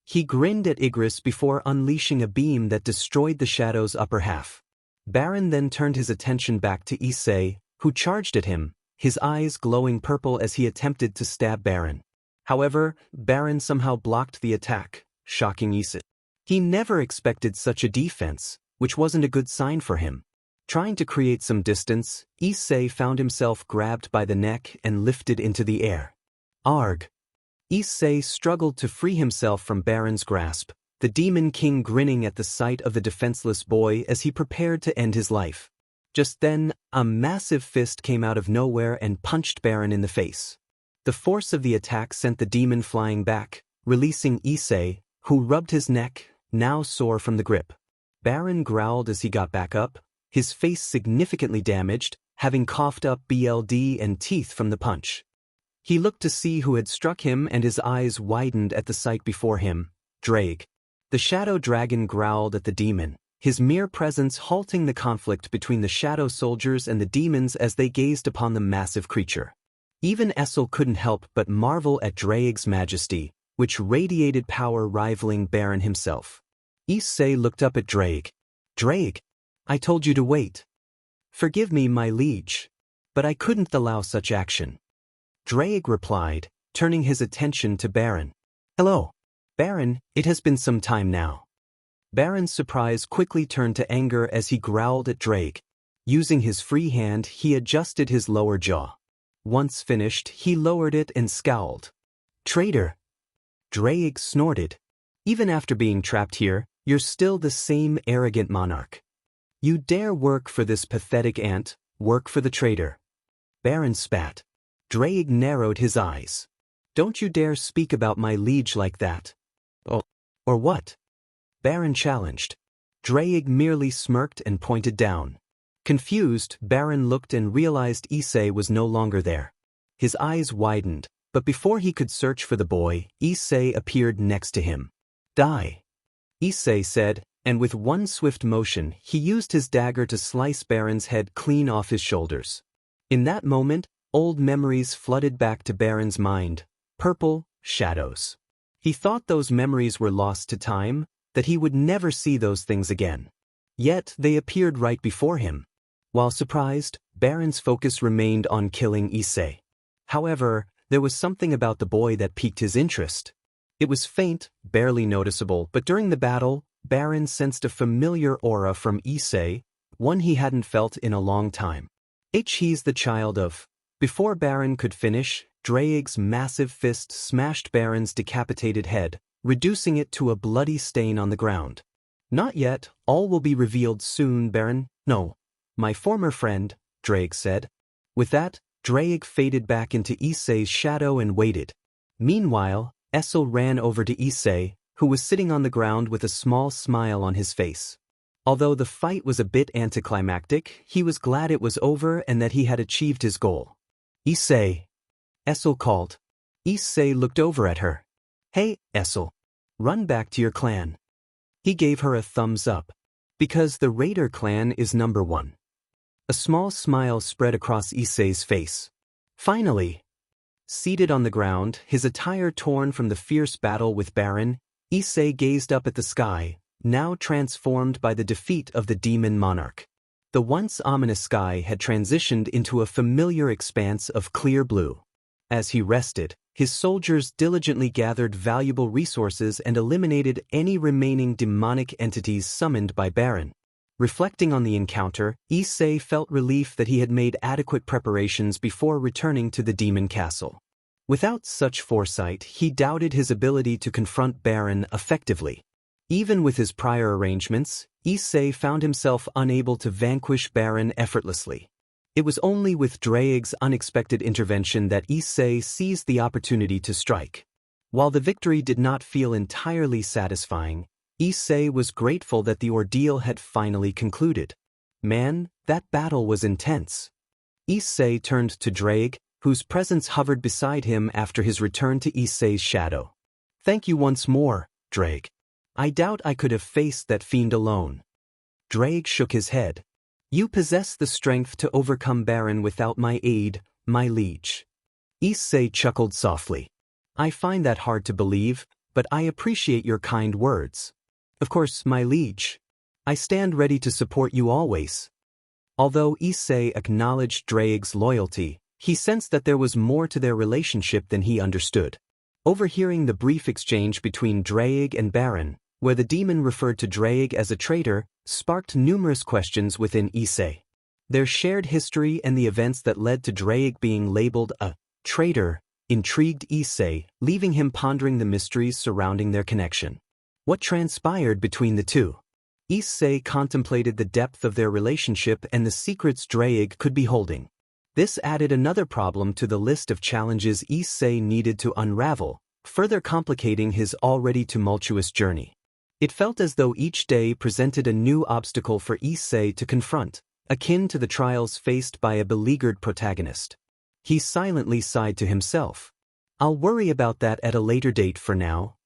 He grinned at Igris before unleashing a beam that destroyed the shadow's upper half. Baron then turned his attention back to Issei, who charged at him, his eyes glowing purple as he attempted to stab Baron. However, Baron somehow blocked the attack, shocking Issei. He never expected such a defense, which wasn't a good sign for him. Trying to create some distance, Issei found himself grabbed by the neck and lifted into the air. Arg! Issei struggled to free himself from Baron's grasp, the Demon King grinning at the sight of the defenseless boy as he prepared to end his life. Just then, a massive fist came out of nowhere and punched Baron in the face. The force of the attack sent the demon flying back, releasing Issei, who rubbed his neck, now sore from the grip. Baron growled as he got back up, his face significantly damaged, having coughed up BLD and teeth from the punch. He looked to see who had struck him and his eyes widened at the sight before him. Drake. The shadow dragon growled at the demon, his mere presence halting the conflict between the shadow soldiers and the demons as they gazed upon the massive creature. Even Essel couldn't help but marvel at Drake's majesty, which radiated power rivaling Baron himself. Issei looked up at Drake. Drake, I told you to wait. Forgive me, my liege, but I couldn't allow such action. Drake replied, turning his attention to Baron. Hello. Baron, it has been some time now. Baron's surprise quickly turned to anger as he growled at Drake. Using his free hand, he adjusted his lower jaw. Once finished, he lowered it and scowled. Traitor! Drake snorted. Even after being trapped here, you're still the same arrogant monarch. You dare work for this pathetic ant, work for the traitor. Baron spat. Drake narrowed his eyes. Don't you dare speak about my liege like that. Oh, or what? Baron challenged. Drake merely smirked and pointed down. Confused, Baron looked and realized Issei was no longer there. His eyes widened, but before he could search for the boy, Issei appeared next to him. Die, Issei said, and with one swift motion, he used his dagger to slice Baron's head clean off his shoulders. In that moment, old memories flooded back to Baron's mind, purple shadows. He thought those memories were lost to time, that he would never see those things again. Yet they appeared right before him. While surprised, Baron's focus remained on killing Issei. However, there was something about the boy that piqued his interest. It was faint, barely noticeable, but during the battle, Baron sensed a familiar aura from Issei, one he hadn't felt in a long time. He's the child of. Before Baron could finish, Draig's massive fist smashed Baron's decapitated head, reducing it to a bloody stain on the ground. Not yet, all will be revealed soon, Baron. No. My former friend, Draig said. With that, Draig faded back into Issei's shadow and waited. Meanwhile, Issei ran over to Issei, who was sitting on the ground with a small smile on his face. Although the fight was a bit anticlimactic, he was glad it was over and that he had achieved his goal. Issei. Issei called. Issei looked over at her. Hey, Issei. Run back to your clan. He gave her a thumbs up. Because the Raider clan is number one. A small smile spread across Issei's face. Finally. Seated on the ground, his attire torn from the fierce battle with Baron, Issei gazed up at the sky, now transformed by the defeat of the demon monarch. The once ominous sky had transitioned into a familiar expanse of clear blue. As he rested, his soldiers diligently gathered valuable resources and eliminated any remaining demonic entities summoned by Baron. Reflecting on the encounter, Issei felt relief that he had made adequate preparations before returning to the demon castle. Without such foresight, he doubted his ability to confront Baron effectively. Even with his prior arrangements, Issei found himself unable to vanquish Baron effortlessly. It was only with Draig's unexpected intervention that Issei seized the opportunity to strike. While the victory did not feel entirely satisfying, Issei was grateful that the ordeal had finally concluded. Man, that battle was intense. Issei turned to Draig, whose presence hovered beside him after his return to Issei's shadow. Thank you once more, Draig. I doubt I could have faced that fiend alone. Draig shook his head. You possess the strength to overcome Baron without my aid, my liege. Issei chuckled softly. I find that hard to believe, but I appreciate your kind words. Of course, my liege. I stand ready to support you always. Although Issei acknowledged Draig's loyalty, he sensed that there was more to their relationship than he understood. Overhearing the brief exchange between Draig and Baron, where the demon referred to Draig as a traitor, sparked numerous questions within Issei. Their shared history and the events that led to Draig being labeled a traitor intrigued Issei, leaving him pondering the mysteries surrounding their connection. What transpired between the two? Issei contemplated the depth of their relationship and the secrets Draig could be holding. This added another problem to the list of challenges Issei needed to unravel, further complicating his already tumultuous journey. It felt as though each day presented a new obstacle for Issei to confront, akin to the trials faced by a beleaguered protagonist. He silently sighed to himself. I'll worry about that at a later date for now.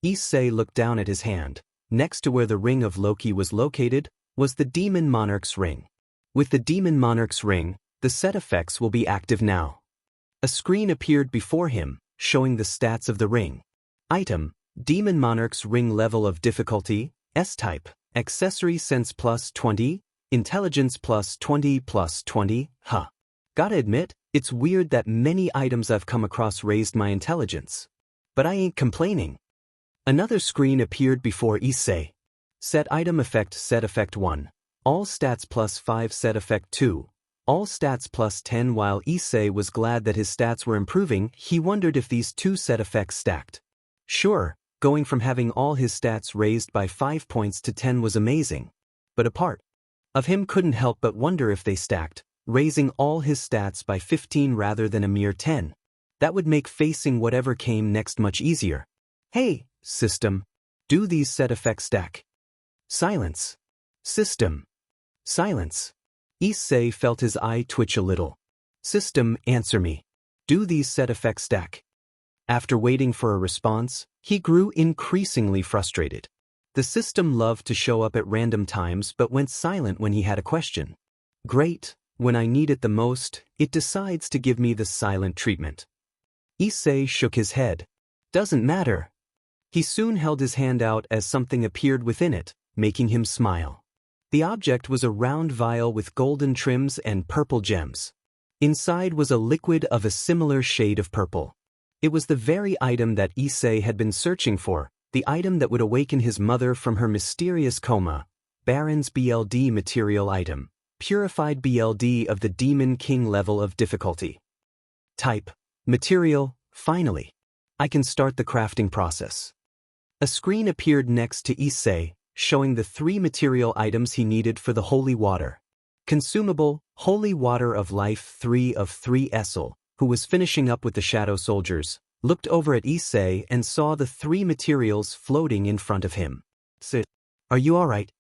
Issei looked down at his hand. Next to where the ring of Loki was located, was the Demon Monarch's ring. With the Demon Monarch's ring, the set effects will be active now. A screen appeared before him, showing the stats of the ring. Item: Demon Monarch's ring level of difficulty, S-type, accessory sense plus 20, intelligence plus 20 plus 20, Gotta admit, it's weird that many items I've come across raised my intelligence. But I ain't complaining. Another screen appeared before Issei. Set item effect set effect 1. All stats plus 5 set effect 2. All stats plus 10. While Issei was glad that his stats were improving, he wondered if these two set effects stacked. Sure, going from having all his stats raised by 5 points to 10 was amazing. But a part of him couldn't help but wonder if they stacked, raising all his stats by 15 rather than a mere 10. That would make facing whatever came next much easier. Hey, system. Do these set effects stack? Silence. System. Silence. Issei felt his eye twitch a little. System, answer me. Do these set effects stack? After waiting for a response, he grew increasingly frustrated. The system loved to show up at random times but went silent when he had a question. Great, when I need it the most, it decides to give me the silent treatment. Issei shook his head. Doesn't matter. He soon held his hand out as something appeared within it, making him smile. The object was a round vial with golden trims and purple gems. Inside was a liquid of a similar shade of purple. It was the very item that Issei had been searching for, the item that would awaken his mother from her mysterious coma. Baron's BLD material item. Purified BLD of the Demon King level of difficulty. Type. Material. Finally. I can start the crafting process. A screen appeared next to Issei, showing the 3 material items he needed for the holy water. Consumable, holy water of life 3 of 3. Issei, who was finishing up with the shadow soldiers, looked over at Issei and saw the 3 materials floating in front of him. Sit. Are you alright?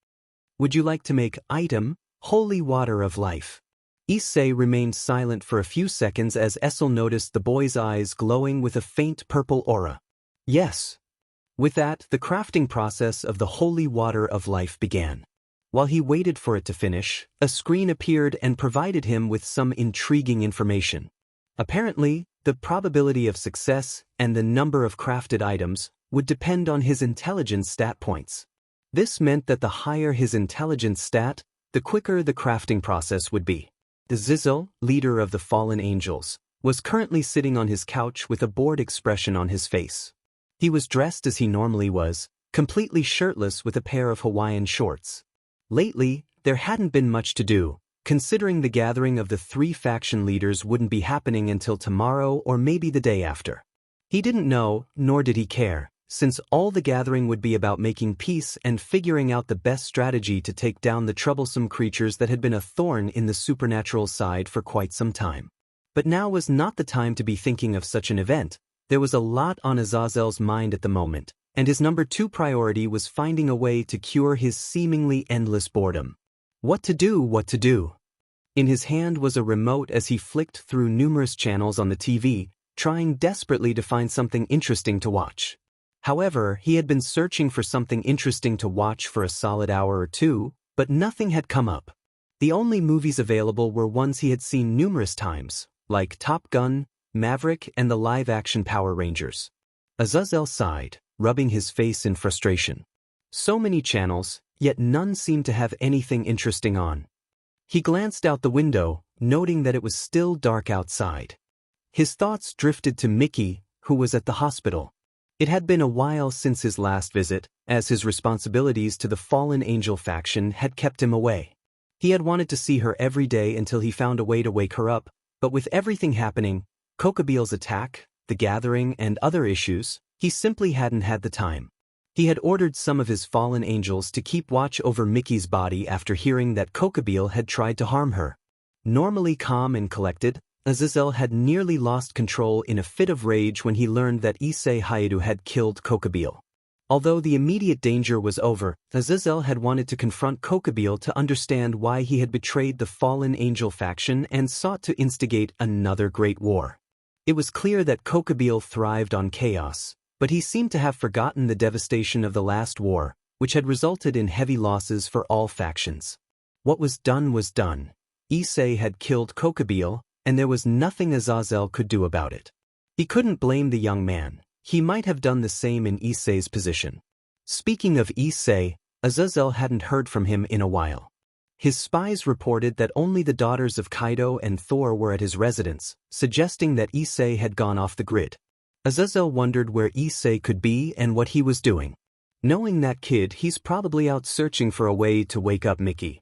Would you like to make item, holy water of life? Issei remained silent for a few seconds as Issei noticed the boy's eyes glowing with a faint purple aura. Yes. With that, the crafting process of the holy water of life began. While he waited for it to finish, a screen appeared and provided him with some intriguing information. Apparently, the probability of success and the number of crafted items would depend on his intelligence stat points. This meant that the higher his intelligence stat, the quicker the crafting process would be. The Issei, leader of the fallen angels, was currently sitting on his couch with a bored expression on his face. He was dressed as he normally was, completely shirtless with a pair of Hawaiian shorts. Lately, there hadn't been much to do, considering the gathering of the 3 faction leaders wouldn't be happening until tomorrow or maybe the day after. He didn't know, nor did he care, since all the gathering would be about making peace and figuring out the best strategy to take down the troublesome creatures that had been a thorn in the supernatural side for quite some time. But now was not the time to be thinking of such an event. There was a lot on Azazel's mind at the moment, and his number 2 priority was finding a way to cure his seemingly endless boredom. What to do? In his hand was a remote as he flicked through numerous channels on the TV, trying desperately to find something interesting to watch. However, he had been searching for something interesting to watch for a solid hour or 2, but nothing had come up. The only movies available were ones he had seen numerous times, like Top Gun, Maverick and the live-action Power Rangers. Azazel sighed, rubbing his face in frustration. So many channels, yet none seemed to have anything interesting on. He glanced out the window, noting that it was still dark outside. His thoughts drifted to Mickey, who was at the hospital. It had been a while since his last visit, as his responsibilities to the fallen angel faction had kept him away. He had wanted to see her every day until he found a way to wake her up, but with everything happening, Kokobeel's attack, the gathering, and other issues, he simply hadn't had the time. He had ordered some of his fallen angels to keep watch over Mickey's body after hearing that Kokobeel had tried to harm her. Normally calm and collected, Azazel had nearly lost control in a fit of rage when he learned that Issei Hayato had killed Kokobeel. Although the immediate danger was over, Azazel had wanted to confront Kokobeel to understand why he had betrayed the fallen angel faction and sought to instigate another great war. It was clear that Kokobeel thrived on chaos, but he seemed to have forgotten the devastation of the last war, which had resulted in heavy losses for all factions. What was done was done. Issei had killed Kokobeel, and there was nothing Azazel could do about it. He couldn't blame the young man. He might have done the same in Issei's position. Speaking of Issei, Azazel hadn't heard from him in a while. His spies reported that only the daughters of Kaido and Thor were at his residence, suggesting that Issei had gone off the grid. Azazel wondered where Issei could be and what he was doing. Knowing that kid, he's probably out searching for a way to wake up Mickey.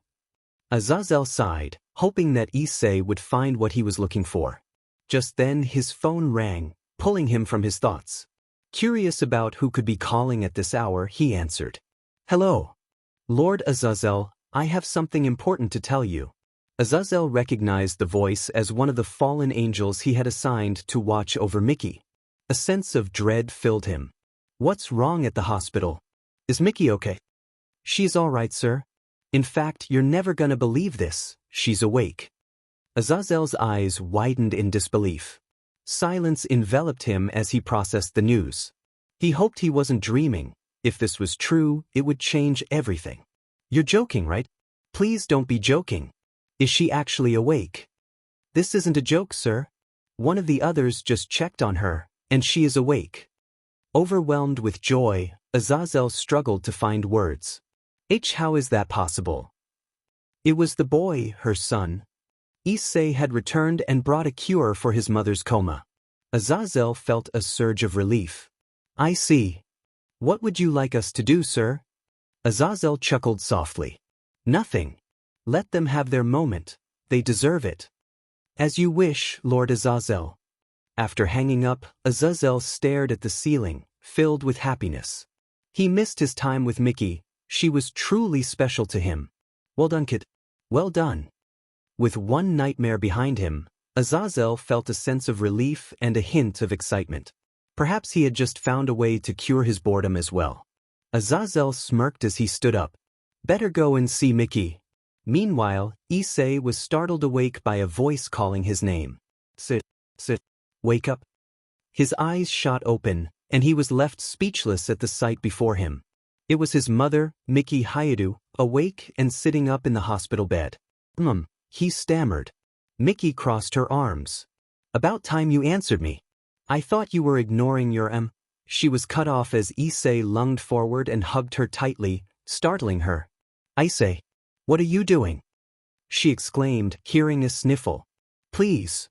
Azazel sighed, hoping that Issei would find what he was looking for. Just then his phone rang, pulling him from his thoughts. Curious about who could be calling at this hour, he answered. Hello. Lord Azazel, I have something important to tell you. Azazel recognized the voice as one of the fallen angels he had assigned to watch over Mickey. A sense of dread filled him. What's wrong at the hospital? Is Mickey okay? She's all right, sir. In fact, you're never gonna believe this. She's awake. Azazel's eyes widened in disbelief. Silence enveloped him as he processed the news. He hoped he wasn't dreaming. If this was true, it would change everything. You're joking, right? Please don't be joking. Is she actually awake? This isn't a joke, sir. One of the others just checked on her, and she is awake. Overwhelmed with joy, Azazel struggled to find words. How is that possible? It was the boy, her son. Issei had returned and brought a cure for his mother's coma. Azazel felt a surge of relief. I see. What would you like us to do, sir? Azazel chuckled softly. Nothing. Let them have their moment. They deserve it. As you wish, Lord Azazel. After hanging up, Azazel stared at the ceiling, filled with happiness. He missed his time with Mickey. She was truly special to him. Well done, kid. Well done. With one nightmare behind him, Azazel felt a sense of relief and a hint of excitement. Perhaps he had just found a way to cure his boredom as well. Azazel smirked as he stood up. Better go and see Mickey. Meanwhile, Issei was startled awake by a voice calling his name. Sit. Wake up. His eyes shot open, and he was left speechless at the sight before him. It was his mother, Miki Hayadu, awake and sitting up in the hospital bed. He stammered. Miki crossed her arms. About time you answered me. I thought you were ignoring your She was cut off as Issei lunged forward and hugged her tightly, startling her. Issei, what are you doing? She exclaimed, hearing a sniffle. Please.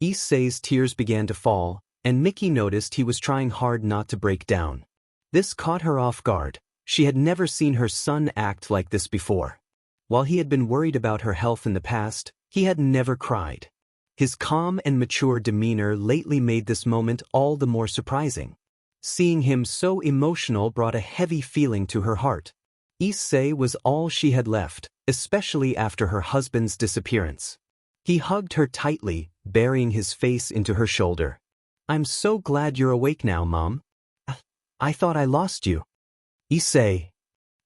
Issei's tears began to fall, and Miki noticed he was trying hard not to break down. This caught her off guard. She had never seen her son act like this before. While he had been worried about her health in the past, he had never cried. His calm and mature demeanor lately made this moment all the more surprising. Seeing him so emotional brought a heavy feeling to her heart. Issei was all she had left, especially after her husband's disappearance. He hugged her tightly, burying his face into her shoulder. I'm so glad you're awake now, Mom. I thought I lost you. Issei.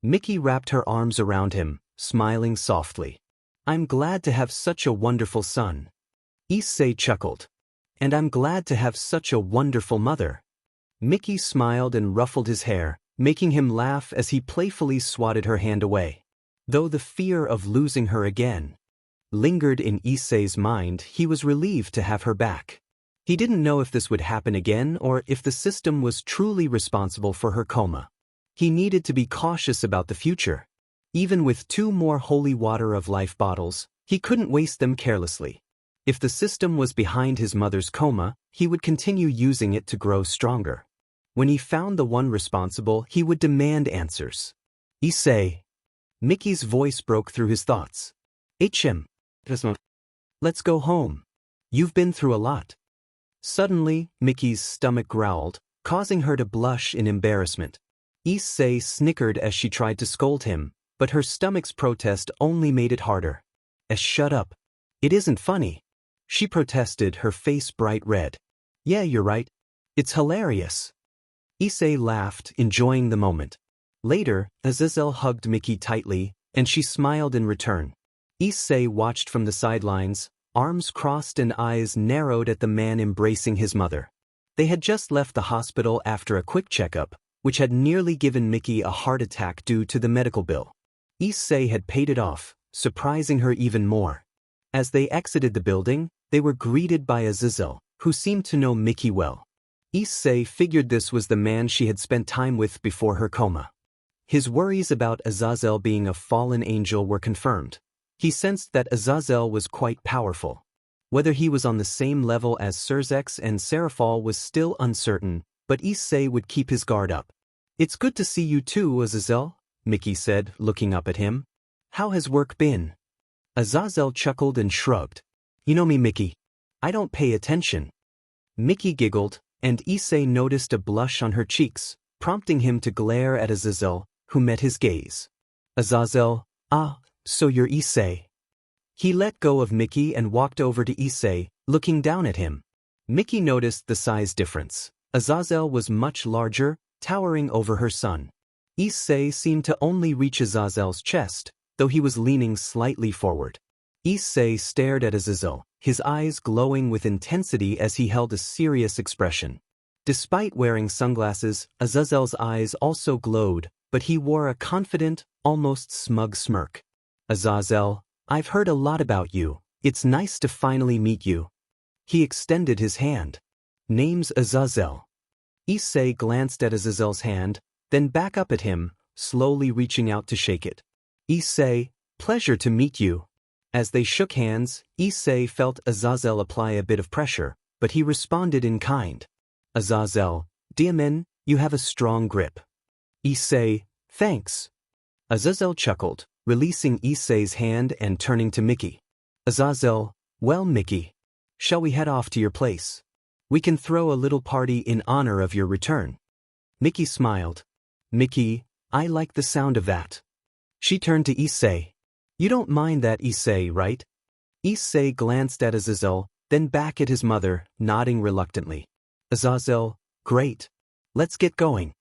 Miki wrapped her arms around him, smiling softly. I'm glad to have such a wonderful son. Issei chuckled. And I'm glad to have such a wonderful mother. Miki smiled and ruffled his hair, making him laugh as he playfully swatted her hand away. Though the fear of losing her again lingered in Issei's mind, he was relieved to have her back. He didn't know if this would happen again or if the system was truly responsible for her coma. He needed to be cautious about the future. Even with 2 more holy water of life bottles, he couldn't waste them carelessly. If the system was behind his mother's coma, he would continue using it to grow stronger. When he found the one responsible, he would demand answers. Issei. Mickey's voice broke through his thoughts. Let's go home. You've been through a lot. Suddenly, Mickey's stomach growled, causing her to blush in embarrassment. Issei snickered as she tried to scold him, but her stomach's protest only made it harder. Shut up. It isn't funny. She protested, her face bright red. Yeah, you're right. It's hilarious. Issei laughed, enjoying the moment. Later, Azazel hugged Mickey tightly, and she smiled in return. Issei watched from the sidelines, arms crossed and eyes narrowed at the man embracing his mother. They had just left the hospital after a quick checkup, which had nearly given Mickey a heart attack due to the medical bill. Issei had paid it off, surprising her even more. As they exited the building, they were greeted by Azazel, who seemed to know Mickey well. Issei figured this was the man she had spent time with before her coma. His worries about Azazel being a fallen angel were confirmed. He sensed that Azazel was quite powerful. Whether he was on the same level as Surzex and Seraphal was still uncertain, but Issei would keep his guard up. It's good to see you too, Azazel, Mickey said, looking up at him. How has work been? Azazel chuckled and shrugged. You know me, Mickey. I don't pay attention. Mickey giggled, and Issei noticed a blush on her cheeks, prompting him to glare at Azazel, who met his gaze. Azazel, so you're Issei. He let go of Mickey and walked over to Issei, looking down at him. Mickey noticed the size difference. Azazel was much larger, towering over her son. Issei seemed to only reach Azazel's chest, though he was leaning slightly forward. Issei stared at Azazel, his eyes glowing with intensity as he held a serious expression. Despite wearing sunglasses, Azazel's eyes also glowed, but he wore a confident, almost smug smirk. Azazel, I've heard a lot about you. It's nice to finally meet you. He extended his hand. Name's Azazel. Issei glanced at Azazel's hand, then back up at him, slowly reaching out to shake it. Issei, pleasure to meet you. As they shook hands, Issei felt Azazel apply a bit of pressure, but he responded in kind. Azazel, Diamen, you have a strong grip. Issei, thanks. Azazel chuckled, releasing Issei's hand and turning to Mickey. Azazel, well Mickey. Shall we head off to your place? We can throw a little party in honor of your return. Mickey smiled. Mickey, I like the sound of that. She turned to Issei. You don't mind that, Issei, right? Issei glanced at Azazel, then back at his mother, nodding reluctantly. Azazel, great. Let's get going.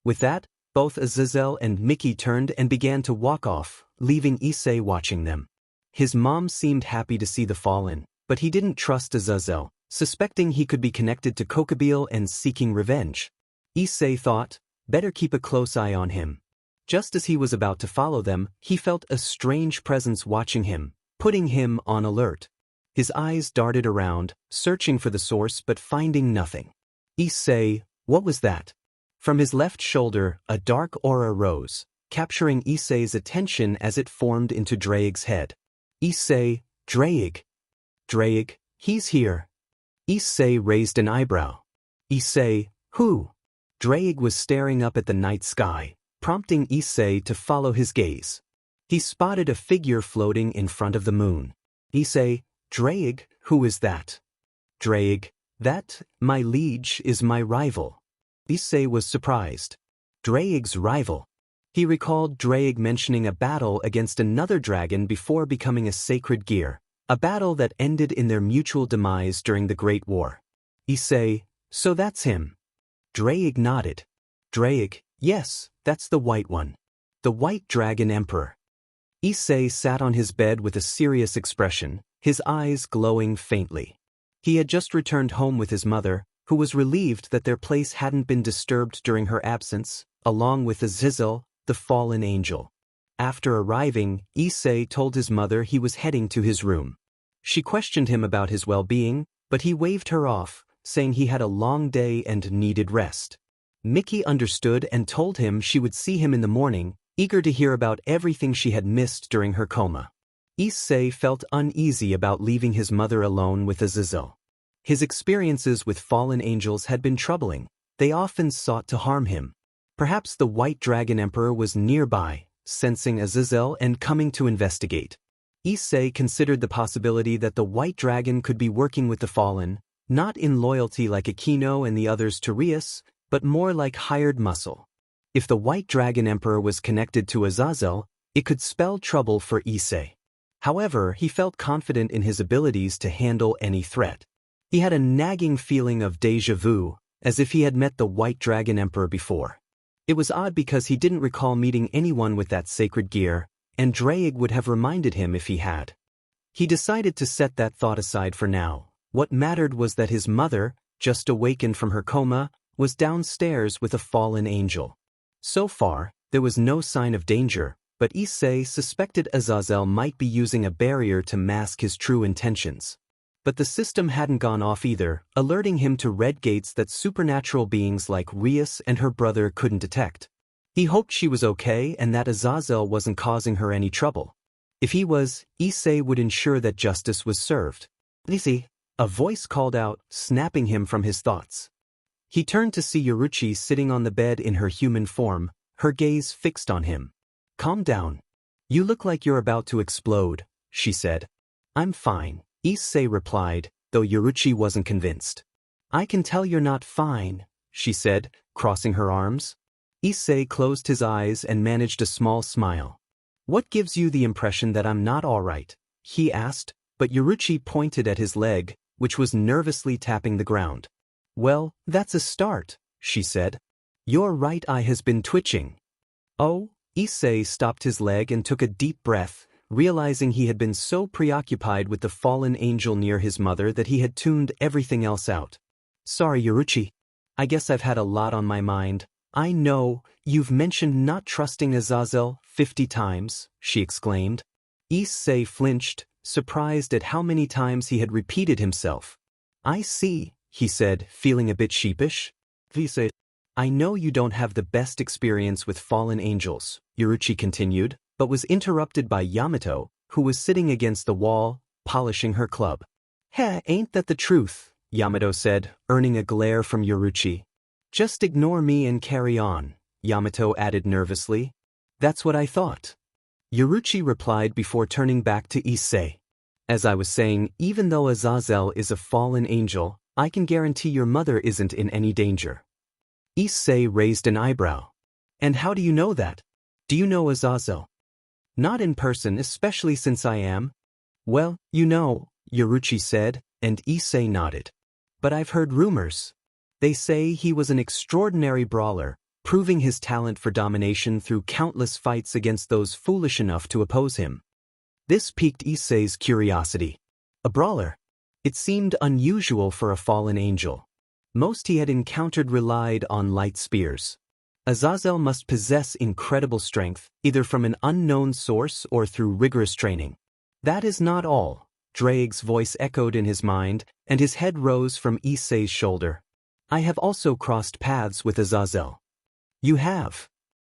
With that, both Azazel and Mickey turned and began to walk off, leaving Issei watching them. His mom seemed happy to see the fallen, but he didn't trust Azazel, suspecting he could be connected to Kokobile and seeking revenge. Issei thought, better keep a close eye on him. Just as he was about to follow them, he felt a strange presence watching him, putting him on alert. His eyes darted around, searching for the source but finding nothing. Issei, what was that? From his left shoulder, a dark aura rose, capturing Issei's attention as it formed into Draig's head. Issei, Draig. Draig, he's here. Issei raised an eyebrow. Issei, who? Draig was staring up at the night sky, prompting Issei to follow his gaze. He spotted a figure floating in front of the moon. Issei, Draig, who is that? Draig, that, my liege, is my rival. Issei was surprised. Draig's rival. He recalled Draig mentioning a battle against another dragon before becoming a sacred gear, a battle that ended in their mutual demise during the Great War. Issei, so that's him. Draig nodded. Draig, yes, that's the white one. The White Dragon Emperor. Issei sat on his bed with a serious expression, his eyes glowing faintly. He had just returned home with his mother, who was relieved that their place hadn't been disturbed during her absence, along with Azazel, the fallen angel. After arriving, Issei told his mother he was heading to his room. She questioned him about his well-being, but he waved her off, saying he had a long day and needed rest. Mickey understood and told him she would see him in the morning, eager to hear about everything she had missed during her coma. Issei felt uneasy about leaving his mother alone with Azazel. His experiences with fallen angels had been troubling. They often sought to harm him. Perhaps the White Dragon Emperor was nearby, sensing Azazel and coming to investigate. Issei considered the possibility that the White Dragon could be working with the fallen, not in loyalty like Aquino and the others to Rias, but more like hired muscle. If the White Dragon Emperor was connected to Azazel, it could spell trouble for Issei. However, he felt confident in his abilities to handle any threat. He had a nagging feeling of déjà vu, as if he had met the White Dragon Emperor before. It was odd because he didn't recall meeting anyone with that sacred gear, and Draig would have reminded him if he had. He decided to set that thought aside for now. What mattered was that his mother, just awakened from her coma, was downstairs with a fallen angel. So far, there was no sign of danger, but Issei suspected Azazel might be using a barrier to mask his true intentions. But the system hadn't gone off either, alerting him to red gates that supernatural beings like Rias and her brother couldn't detect. He hoped she was okay and that Azazel wasn't causing her any trouble. If he was, Issei would ensure that justice was served. Issei, a voice called out, snapping him from his thoughts. He turned to see Yoruchi sitting on the bed in her human form, her gaze fixed on him. Calm down. You look like you're about to explode, she said. I'm fine, Issei replied, though Yoruchi wasn't convinced. I can tell you're not fine, she said, crossing her arms. Issei closed his eyes and managed a small smile. What gives you the impression that I'm not all right? He asked, but Yoruchi pointed at his leg, which was nervously tapping the ground. Well, that's a start, she said. Your right eye has been twitching. Oh, Issei stopped his leg and took a deep breath, realizing he had been so preoccupied with the fallen angel near his mother that he had tuned everything else out. Sorry, Yoruchi. I guess I've had a lot on my mind. I know, you've mentioned not trusting Azazel 50 times, she exclaimed. Issei flinched, surprised at how many times he had repeated himself. I see, he said, feeling a bit sheepish. Issei, I know you don't have the best experience with fallen angels, Yoruchi continued, but was interrupted by Yamato, who was sitting against the wall, polishing her club. Heh, ain't that the truth? Yamato said, earning a glare from Yoruchi. Just ignore me and carry on, Yamato added nervously. That's what I thought. Yoruchi replied before turning back to Issei. As I was saying, even though Azazel is a fallen angel, I can guarantee your mother isn't in any danger. Issei raised an eyebrow. And how do you know that? Do you know Azazel? Not in person, especially since I am. Well, you know, Yoruchi said, and Issei nodded. But I've heard rumors. They say he was an extraordinary brawler, proving his talent for domination through countless fights against those foolish enough to oppose him. This piqued Issei's curiosity. A brawler? It seemed unusual for a fallen angel. Most he had encountered relied on light spears. Azazel must possess incredible strength, either from an unknown source or through rigorous training. That is not all, Drake's voice echoed in his mind, and his head rose from Issei's shoulder. I have also crossed paths with Azazel. You have?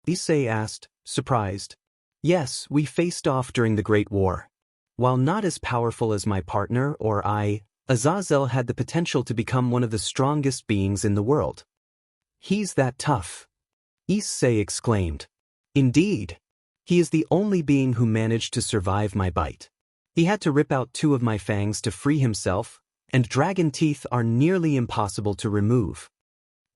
Issei asked, surprised. Yes, we faced off during the Great War. While not as powerful as my partner or I, Azazel had the potential to become one of the strongest beings in the world. He's that tough. Issei exclaimed. Indeed. He is the only being who managed to survive my bite. He had to rip out 2 of my fangs to free himself, and dragon teeth are nearly impossible to remove.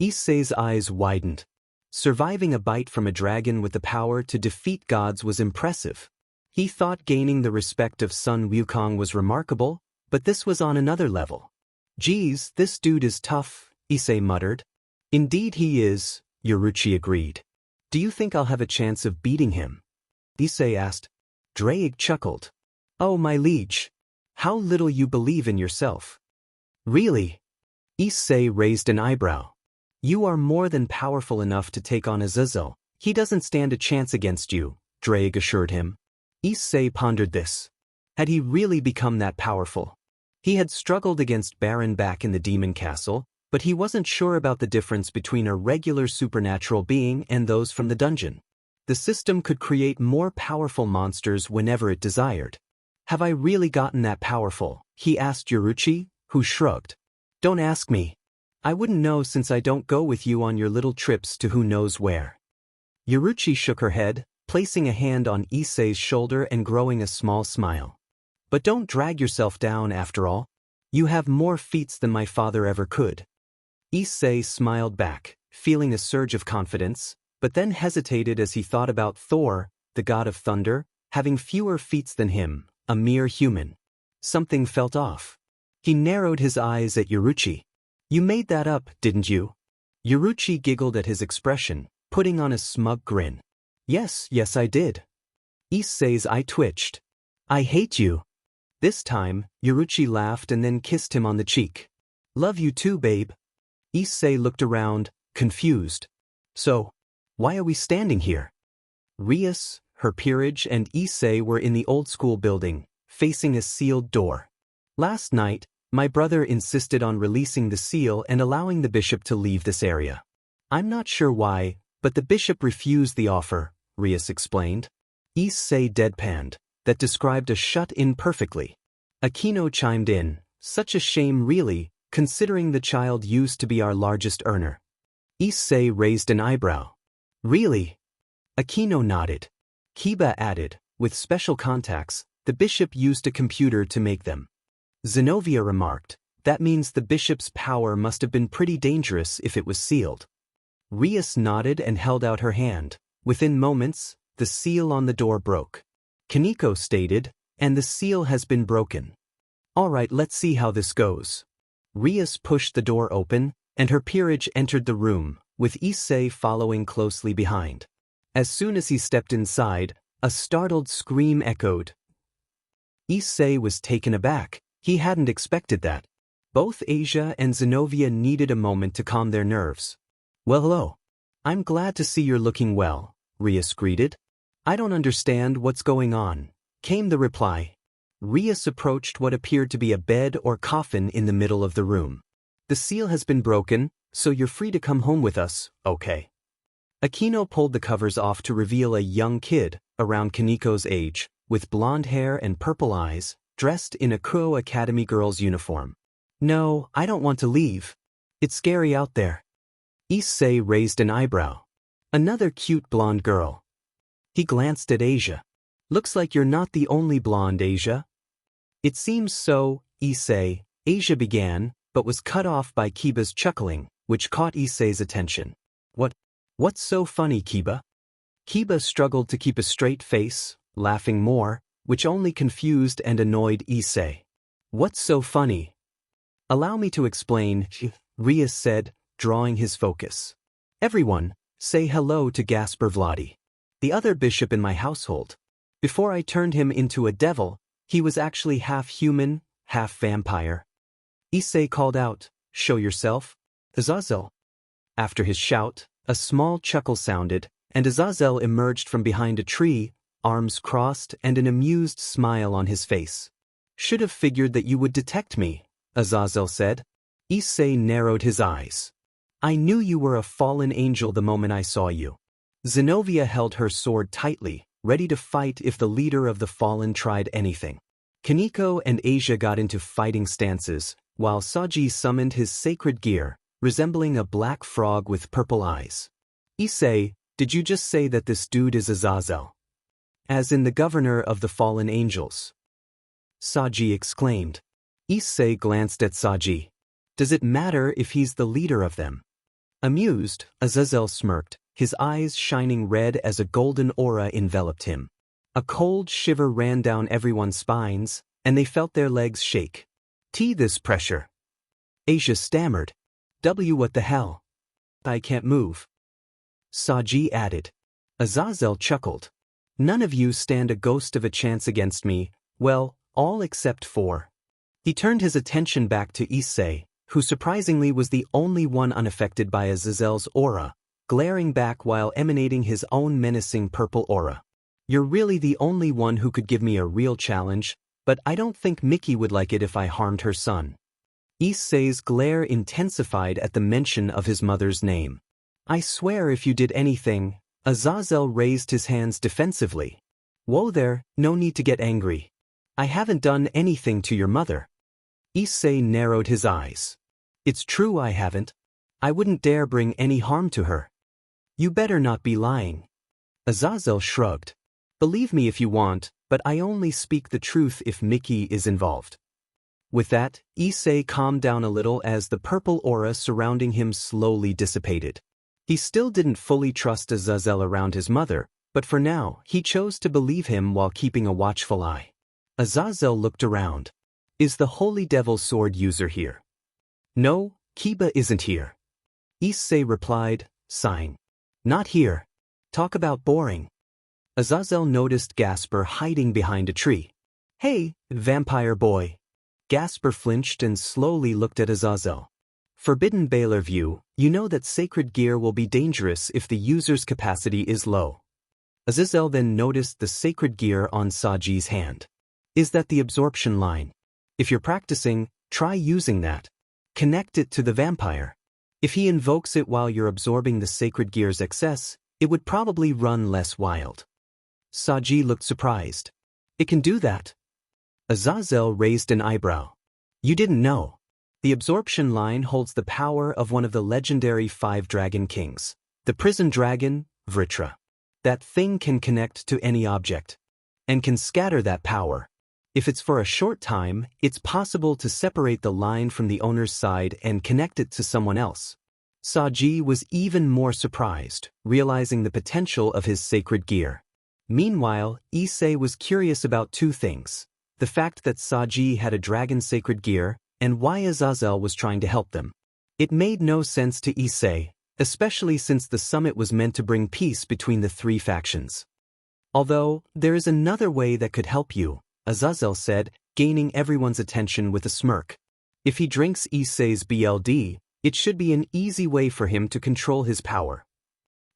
Issei's eyes widened. Surviving a bite from a dragon with the power to defeat gods was impressive. He thought gaining the respect of Sun Wukong was remarkable, but this was on another level. Geez, this dude is tough, Issei muttered. Indeed he is, Yoruchi agreed. Do you think I'll have a chance of beating him? Issei asked. Drake chuckled. Oh my liege. How little you believe in yourself. Really? Issei raised an eyebrow. You are more than powerful enough to take on Azazel. He doesn't stand a chance against you, Drake assured him. Issei pondered this. Had he really become that powerful? He had struggled against Baron back in the Demon Castle, but he wasn't sure about the difference between a regular supernatural being and those from the dungeon. The system could create more powerful monsters whenever it desired. Have I really gotten that powerful? He asked Yoruchi, who shrugged. Don't ask me. I wouldn't know since I don't go with you on your little trips to who knows where. Yoruchi shook her head, placing a hand on Issei's shoulder and growing a small smile. But don't drag yourself down after all. You have more feats than my father ever could. Issei smiled back, feeling a surge of confidence, but then hesitated as he thought about Thor, the god of thunder, having fewer feats than him, a mere human. Something felt off. He narrowed his eyes at Yoruchi. You made that up, didn't you? Yoruchi giggled at his expression, putting on a smug grin. Yes, I did. Issei's eye twitched. I hate you. This time, Yoruchi laughed and then kissed him on the cheek. Love you too, babe. Issei looked around, confused. So, why are we standing here? Rias, her peerage, and Issei were in the old-school building, facing a sealed door. Last night, my brother insisted on releasing the seal and allowing the bishop to leave this area. I'm not sure why, but the bishop refused the offer, Rias explained. Issei deadpanned. That described a shut-in perfectly. Aquino chimed in. Such a shame really, considering the child used to be our largest earner. Issei raised an eyebrow. Really? Aquino nodded. Kiba added, with special contacts, the bishop used a computer to make them. Zenobia remarked, that means the bishop's power must have been pretty dangerous if it was sealed. Rias nodded and held out her hand. Within moments, the seal on the door broke. Kaneko stated, and the seal has been broken. All right, let's see how this goes. Rias pushed the door open, and her peerage entered the room, with Issei following closely behind. As soon as he stepped inside, a startled scream echoed. Issei was taken aback. He hadn't expected that. Both Asia and Zenobia needed a moment to calm their nerves. Well, hello. I'm glad to see you're looking well, Rias greeted. I don't understand what's going on, came the reply. Rias approached what appeared to be a bed or coffin in the middle of the room. The seal has been broken, so you're free to come home with us, okay? Aquino pulled the covers off to reveal a young kid, around Kaneko's age, with blonde hair and purple eyes, dressed in a Kuo Academy girl's uniform. No, I don't want to leave. It's scary out there. Issei raised an eyebrow. Another cute blonde girl. He glanced at Asia. Looks like you're not the only blonde, Asia. It seems so, Issei, Asia began, but was cut off by Kiba's chuckling, which caught Issei's attention. What's so funny, Kiba? Kiba struggled to keep a straight face, laughing more, which only confused and annoyed Issei. What's so funny? Allow me to explain, Rias said, drawing his focus. Everyone, say hello to Gasper Vladi, the other bishop in my household. Before I turned him into a devil, he was actually half human, half vampire. Issei called out, show yourself, Azazel. After his shout, a small chuckle sounded, and Azazel emerged from behind a tree, arms crossed and an amused smile on his face. Should have figured that you would detect me, Azazel said. Issei narrowed his eyes. I knew you were a fallen angel the moment I saw you. Zenobia held her sword tightly, ready to fight if the leader of the fallen tried anything. Kaneko and Asia got into fighting stances, while Saji summoned his sacred gear, resembling a black frog with purple eyes. Issei, did you just say that this dude is Azazel? As in the governor of the fallen angels. Saji exclaimed. Issei glanced at Saji. Does it matter if he's the leader of them? Amused, Azazel smirked, his eyes shining red as a golden aura enveloped him. A cold shiver ran down everyone's spines, and they felt their legs shake. This pressure. Asia stammered. What the hell? I can't move. Saji added. Azazel chuckled. None of you stand a ghost of a chance against me, well, all except for. He turned his attention back to Issei, who surprisingly was the only one unaffected by Azazel's aura, glaring back while emanating his own menacing purple aura. You're really the only one who could give me a real challenge, but I don't think Mickey would like it if I harmed her son. Issei's glare intensified at the mention of his mother's name. I swear if you did anything, Azazel raised his hands defensively. Whoa there, no need to get angry. I haven't done anything to your mother. Issei narrowed his eyes. It's true I haven't. I wouldn't dare bring any harm to her. You better not be lying. Azazel shrugged. Believe me if you want, but I only speak the truth if Mickey is involved. With that, Issei calmed down a little as the purple aura surrounding him slowly dissipated. He still didn't fully trust Azazel around his mother, but for now, he chose to believe him while keeping a watchful eye. Azazel looked around. Is the Holy Devil sword user here? No, Kiba isn't here. Issei replied, sighing. Not here. Talk about boring. Azazel noticed Gasper hiding behind a tree. Hey, vampire boy. Gasper flinched and slowly looked at Azazel. Forbidden Baylor view, you know that sacred gear will be dangerous if the user's capacity is low. Azazel then noticed the sacred gear on Saji's hand. Is that the absorption line? If you're practicing, try using that. Connect it to the vampire. If he invokes it while you're absorbing the sacred gear's excess, it would probably run less wild. Saji looked surprised. It can do that? Azazel raised an eyebrow. You didn't know. The absorption line holds the power of one of the legendary 5 dragon kings, the prison dragon, Vritra. That thing can connect to any object, and can scatter that power. If it's for a short time, it's possible to separate the line from the owner's side and connect it to someone else. Saji was even more surprised, realizing the potential of his sacred gear. Meanwhile, Issei was curious about 2 things. The fact that Saji had a dragon sacred gear, and why Azazel was trying to help them. It made no sense to Issei, especially since the summit was meant to bring peace between the 3 factions. Although, there is another way that could help you, Azazel said, gaining everyone's attention with a smirk. If he drinks Issei's BLD, it should be an easy way for him to control his power.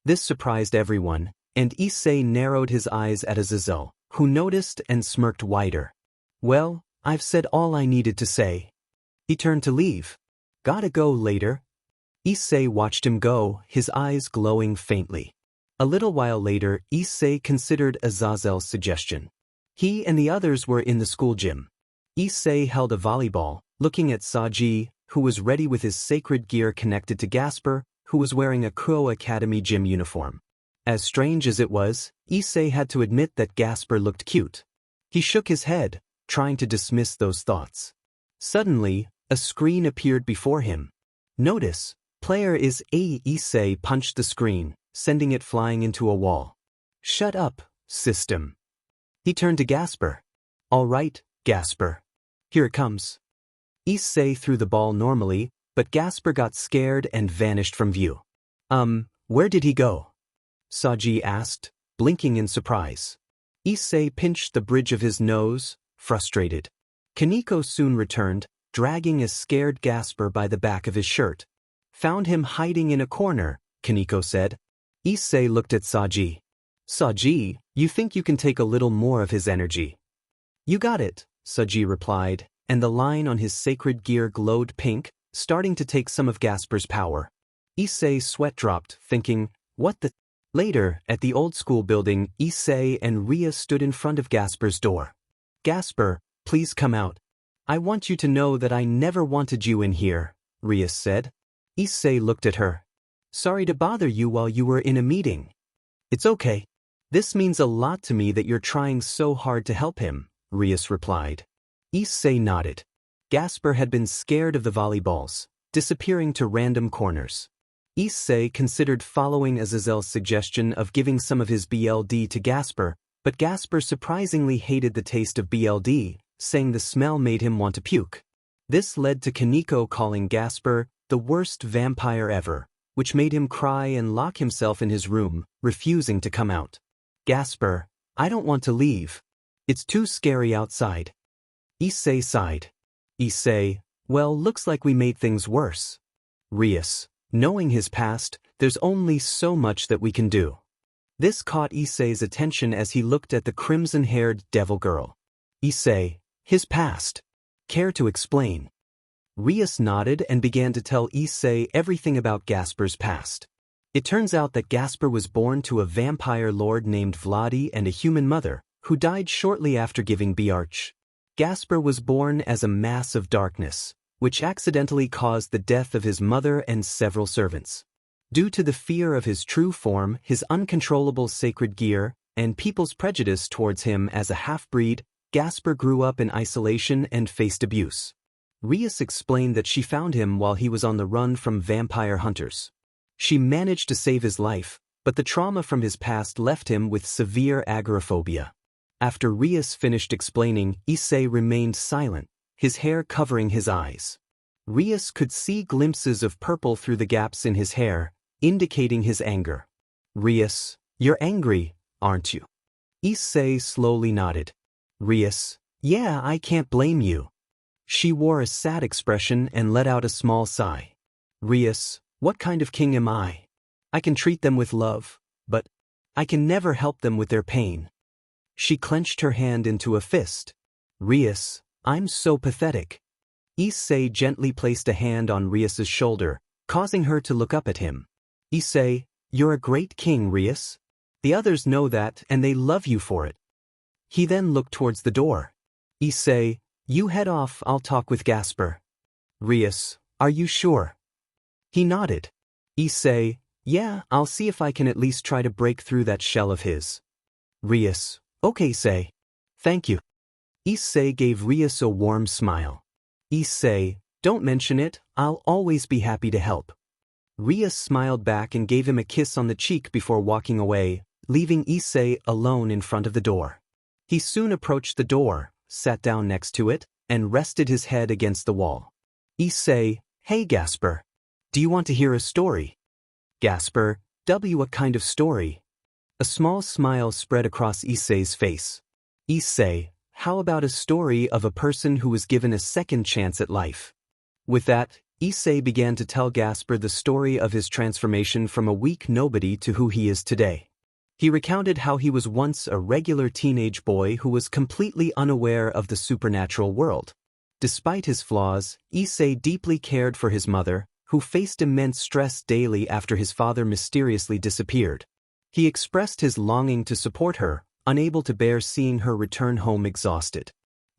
This surprised everyone, and Issei narrowed his eyes at Azazel, who noticed and smirked wider. Well, I've said all I needed to say. He turned to leave. Gotta go later. Issei watched him go, his eyes glowing faintly. A little while later, Issei considered Azazel's suggestion. He and the others were in the school gym. Issei held a volleyball, looking at Saji, who was ready with his sacred gear connected to Gasper, who was wearing a Kuo Academy gym uniform. As strange as it was, Issei had to admit that Gasper looked cute. He shook his head, trying to dismiss those thoughts. Suddenly, a screen appeared before him. Notice, player is A. Issei punched the screen, sending it flying into a wall. Shut up, system. He turned to Gasper. All right, Gasper. Here it comes. Issei threw the ball normally, but Gasper got scared and vanished from view. Where did he go? Saji asked, blinking in surprise. Issei pinched the bridge of his nose, frustrated. Kaneko soon returned, dragging a scared Gasper by the back of his shirt. Found him hiding in a corner, Kaneko said. Issei looked at Saji. Saji, you think you can take a little more of his energy? You got it, Saji replied, and the line on his sacred gear glowed pink, starting to take some of Gasper's power. Issei's sweat dropped, thinking, what the? Later, at the old school building, Issei and Ria stood in front of Gasper's door. Gasper, please come out. I want you to know that I never wanted you in here, Ria said. Issei looked at her. Sorry to bother you while you were in a meeting. It's okay. This means a lot to me that you're trying so hard to help him, Rias replied. Issei nodded. Gasper had been scared of the volleyballs, disappearing to random corners. Issei considered following Azazel's suggestion of giving some of his BLD to Gasper, but Gasper surprisingly hated the taste of BLD, saying the smell made him want to puke. This led to Kaneko calling Gasper the worst vampire ever, which made him cry and lock himself in his room, refusing to come out. Gasper, I don't want to leave. It's too scary outside. Issei sighed. Issei, well, looks like we made things worse. Rias, knowing his past, there's only so much that we can do. This caught Issei's attention as he looked at the crimson-haired devil girl. Issei, his past. Care to explain? Rias nodded and began to tell Issei everything about Gasper's past. It turns out that Gasper was born to a vampire lord named Vladi and a human mother, who died shortly after giving birth. Gasper was born as a mass of darkness, which accidentally caused the death of his mother and several servants. Due to the fear of his true form, his uncontrollable sacred gear, and people's prejudice towards him as a half-breed, Gasper grew up in isolation and faced abuse. Rias explained that she found him while he was on the run from vampire hunters. She managed to save his life, but the trauma from his past left him with severe agoraphobia. After Rias finished explaining, Issei remained silent, his hair covering his eyes. Rias could see glimpses of purple through the gaps in his hair, indicating his anger. Rias, you're angry, aren't you? Issei slowly nodded. Rias, yeah, I can't blame you. She wore a sad expression and let out a small sigh. Rias, what kind of king am I? I can treat them with love, but I can never help them with their pain. She clenched her hand into a fist. Rias, I'm so pathetic. Issei gently placed a hand on Rias's shoulder, causing her to look up at him. Issei, you're a great king, Rias. The others know that and they love you for it. He then looked towards the door. Issei, you head off, I'll talk with Gasper. Rias, are you sure? He nodded. Issei, yeah, I'll see if I can at least try to break through that shell of his. Rias, okay, Issei. Thank you. Issei gave Rias a warm smile. Issei, don't mention it, I'll always be happy to help. Rias smiled back and gave him a kiss on the cheek before walking away, leaving Issei alone in front of the door. He soon approached the door, sat down next to it, and rested his head against the wall. Issei, hey Gasper. Do you want to hear a story? Gasper, what kind of story? A small smile spread across Issei's face. Issei, how about a story of a person who was given a second chance at life? With that, Issei began to tell Gasper the story of his transformation from a weak nobody to who he is today. He recounted how he was once a regular teenage boy who was completely unaware of the supernatural world. Despite his flaws, Issei deeply cared for his mother, who faced immense stress daily after his father mysteriously disappeared. He expressed his longing to support her, unable to bear seeing her return home exhausted.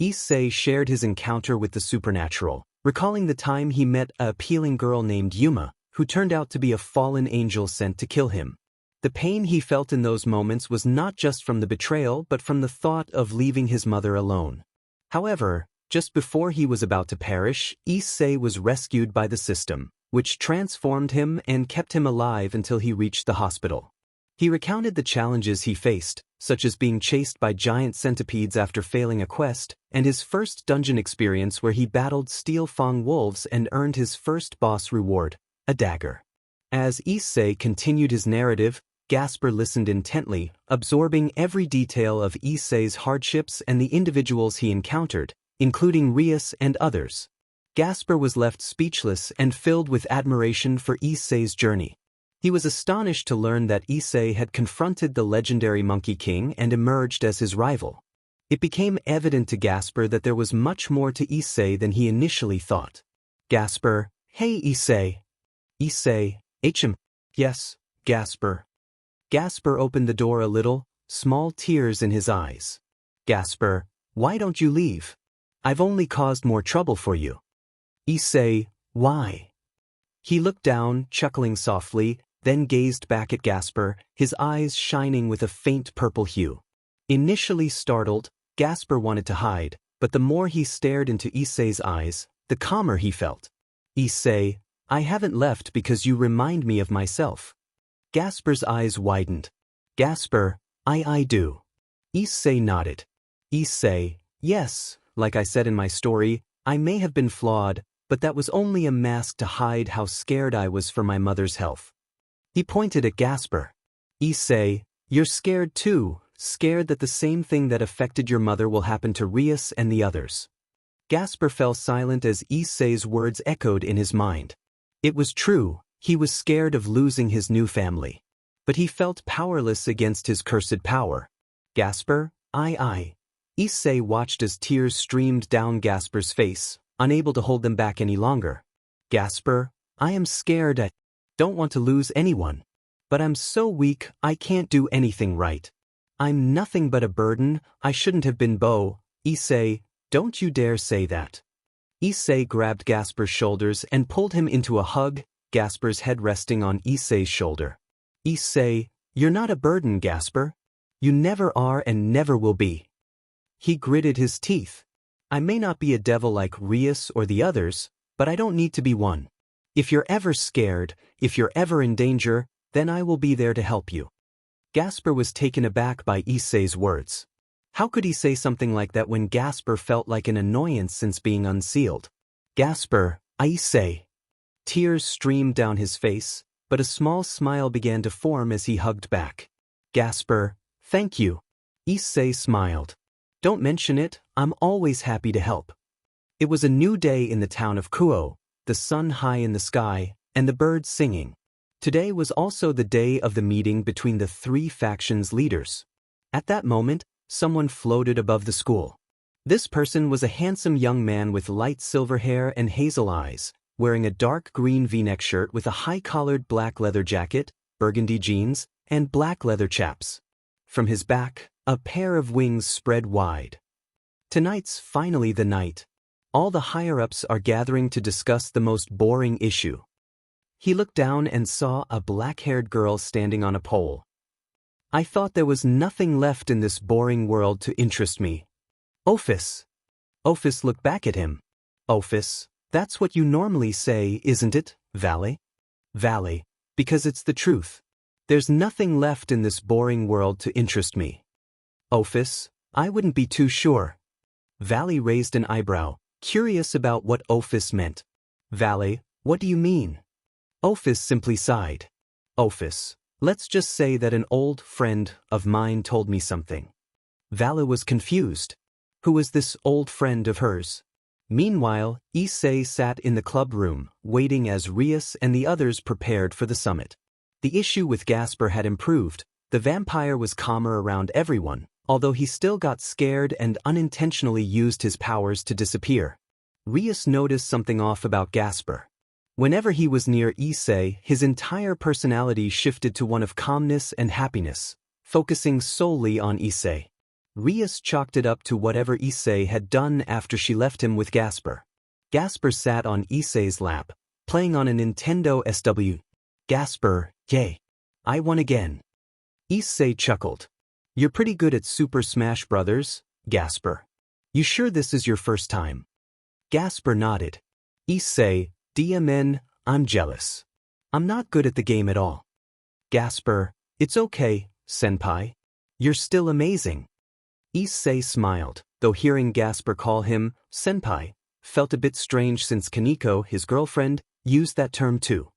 Issei shared his encounter with the supernatural, recalling the time he met a appealing girl named Yuma, who turned out to be a fallen angel sent to kill him. The pain he felt in those moments was not just from the betrayal but from the thought of leaving his mother alone. However, just before he was about to perish, Issei was rescued by the system, which transformed him and kept him alive until he reached the hospital. He recounted the challenges he faced, such as being chased by giant centipedes after failing a quest, and his first dungeon experience where he battled Steel Fang wolves and earned his first boss reward, a dagger. As Issei continued his narrative, Gasper listened intently, absorbing every detail of Issei's hardships and the individuals he encountered, including Rias and others. Gasper was left speechless and filled with admiration for Issei's journey. He was astonished to learn that Issei had confronted the legendary Monkey King and emerged as his rival. It became evident to Gasper that there was much more to Issei than he initially thought. Gasper, hey Issei. Issei, HM. Yes, Gasper. Gasper opened the door a little, small tears in his eyes. Gasper, why don't you leave? I've only caused more trouble for you. Issei, why? He looked down, chuckling softly, then gazed back at Gasper, his eyes shining with a faint purple hue. Initially startled, Gasper wanted to hide, but the more he stared into Issei's eyes, the calmer he felt. Issei, I haven't left because you remind me of myself. Gasper's eyes widened. Gasper, I do. Issei nodded. Issei, yes, like I said in my story, I may have been flawed, but that was only a mask to hide how scared I was for my mother's health. He pointed at Gasper. Issei, you're scared too, scared that the same thing that affected your mother will happen to Rias and the others. Gasper fell silent as Issei's words echoed in his mind. It was true, he was scared of losing his new family. But he felt powerless against his cursed power. Gasper, I. Issei watched as tears streamed down Gasper's face, unable to hold them back any longer. Gasper, I am scared. I don't want to lose anyone. But I'm so weak, I can't do anything right. I'm nothing but a burden, I shouldn't have been Bo. Issei, don't you dare say that. Issei grabbed Gasper's shoulders and pulled him into a hug, Gasper's head resting on Issei's shoulder. Issei, you're not a burden, Gasper. You never are and never will be. He gritted his teeth. I may not be a devil like Rias or the others, but I don't need to be one. If you're ever scared, if you're ever in danger, then I will be there to help you. Gasper was taken aback by Issei's words. How could he say something like that when Gasper felt like an annoyance since being unsealed? Gasper, Issei. Tears streamed down his face, but a small smile began to form as he hugged back. Gasper, thank you. Issei smiled. Don't mention it, I'm always happy to help. It was a new day in the town of Kuo, the sun high in the sky, and the birds singing. Today was also the day of the meeting between the three factions' leaders. At that moment, someone floated above the school. This person was a handsome young man with light silver hair and hazel eyes, wearing a dark green V-neck shirt with a high-collared black leather jacket, burgundy jeans, and black leather chaps. From his back, a pair of wings spread wide. Tonight's finally the night. All the higher-ups are gathering to discuss the most boring issue. He looked down and saw a black-haired girl standing on a pole. I thought there was nothing left in this boring world to interest me. Ophis. Ophis looked back at him. Ophis, that's what you normally say, isn't it, Valley? Valley, because it's the truth. There's nothing left in this boring world to interest me. Ophis, I wouldn't be too sure. Valley raised an eyebrow, curious about what Ophis meant. Valley, what do you mean? Ophis simply sighed. Ophis, let's just say that an old friend of mine told me something. Valley was confused. Who was this old friend of hers? Meanwhile, Issei sat in the club room, waiting as Rias and the others prepared for the summit. The issue with Gasper had improved. The vampire was calmer around everyone, although he still got scared and unintentionally used his powers to disappear. Rias noticed something off about Gasper. Whenever he was near Issei, his entire personality shifted to one of calmness and happiness, focusing solely on Issei. Rias chalked it up to whatever Issei had done after she left him with Gasper. Gasper sat on Issei's lap, playing on a Nintendo SW. Gasper, yay. I won again. Issei chuckled. You're pretty good at Super Smash Bros., Gasper. You sure this is your first time? Gasper nodded. Issei, DMN, I'm jealous. I'm not good at the game at all. Gasper, it's okay, senpai. You're still amazing. Issei smiled, though hearing Gasper call him senpai felt a bit strange since Kaneko, his girlfriend, used that term too.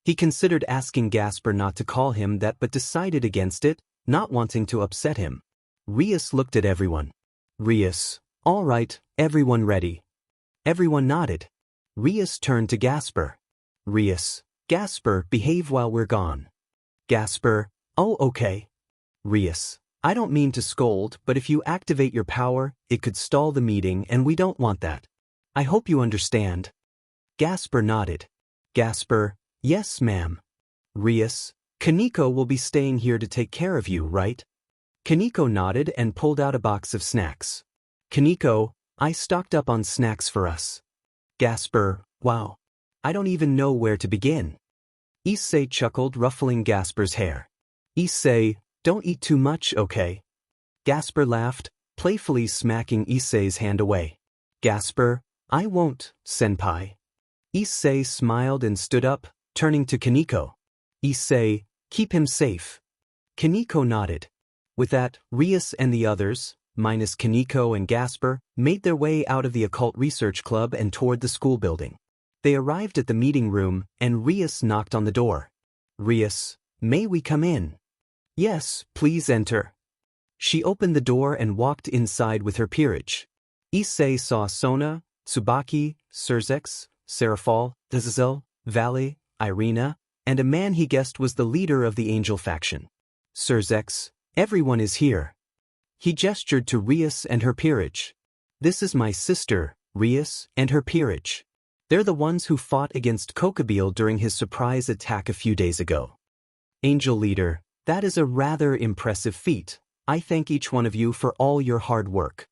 He considered asking Gasper not to call him that but decided against it, not wanting to upset him. Rias looked at everyone. Rias, all right, everyone ready? Everyone nodded. Rias turned to Gasper. Rias, Gasper, behave while we're gone. Gasper, oh okay. Rias, I don't mean to scold, but if you activate your power, it could stall the meeting and we don't want that. I hope you understand. Gasper nodded. Gasper, yes ma'am. Rias, Kaneko will be staying here to take care of you, right? Kaneko nodded and pulled out a box of snacks. Kaneko, I stocked up on snacks for us. Gasper, wow. I don't even know where to begin. Issei chuckled, ruffling Gasper's hair. Issei, don't eat too much, okay? Gasper laughed, playfully smacking Issei's hand away. Gasper, I won't, senpai. Issei smiled and stood up, turning to Kaneko. Issei, keep him safe. Kaneko nodded. With that, Rias and the others, minus Kaneko and Gasper, made their way out of the Occult Research Club and toward the school building. They arrived at the meeting room, and Rias knocked on the door. Rias, may we come in? Yes, please enter. She opened the door and walked inside with her peerage. Issei saw Sona, Tsubaki, Surzex, Serafal, Dazazel, Valley, Irina, and a man he guessed was the leader of the Angel faction. Surzex, everyone is here. He gestured to Rias and her peerage. This is my sister, Rias, and her peerage. They're the ones who fought against Kokobile during his surprise attack a few days ago. Angel leader, that is a rather impressive feat. I thank each one of you for all your hard work.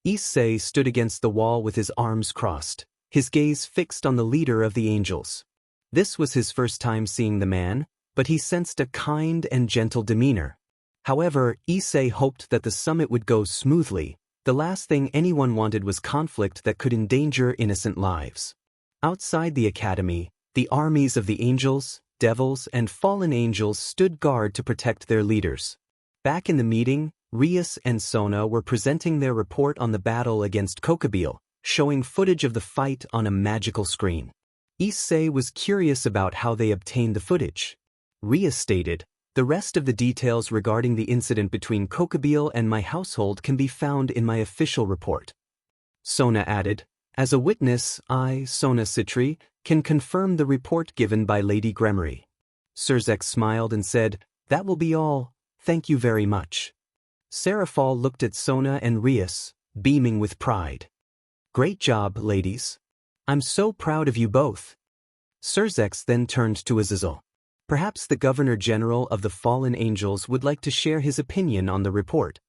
Issei stood against the wall with his arms crossed, his gaze fixed on the leader of the angels. This was his first time seeing the man, but he sensed a kind and gentle demeanor. However, Issei hoped that the summit would go smoothly. The last thing anyone wanted was conflict that could endanger innocent lives. Outside the academy, the armies of the angels, devils, and fallen angels stood guard to protect their leaders. Back in the meeting, Rias and Sona were presenting their report on the battle against Kokobile, showing footage of the fight on a magical screen. Issei was curious about how they obtained the footage. Rias stated, the rest of the details regarding the incident between Kokobile and my household can be found in my official report. Sona added, as a witness, I, Sona Citri, can confirm the report given by Lady Gremory. Surzex smiled and said, that will be all, thank you very much. Serafal looked at Sona and Rias, beaming with pride. Great job, ladies. I'm so proud of you both. Surzex then turned to Azazel. Perhaps the Governor-General of the Fallen Angels would like to share his opinion on the report.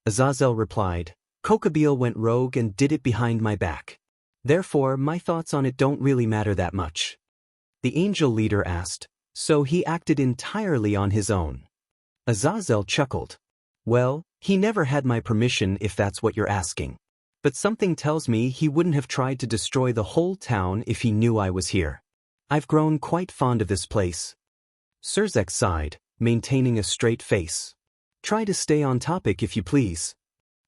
Azazel replied, Kokobile went rogue and did it behind my back. Therefore, my thoughts on it don't really matter that much. The angel leader asked, so he acted entirely on his own. Azazel chuckled. Well, he never had my permission if that's what you're asking. But something tells me he wouldn't have tried to destroy the whole town if he knew I was here. I've grown quite fond of this place. Surzex sighed, maintaining a straight face. Try to stay on topic if you please.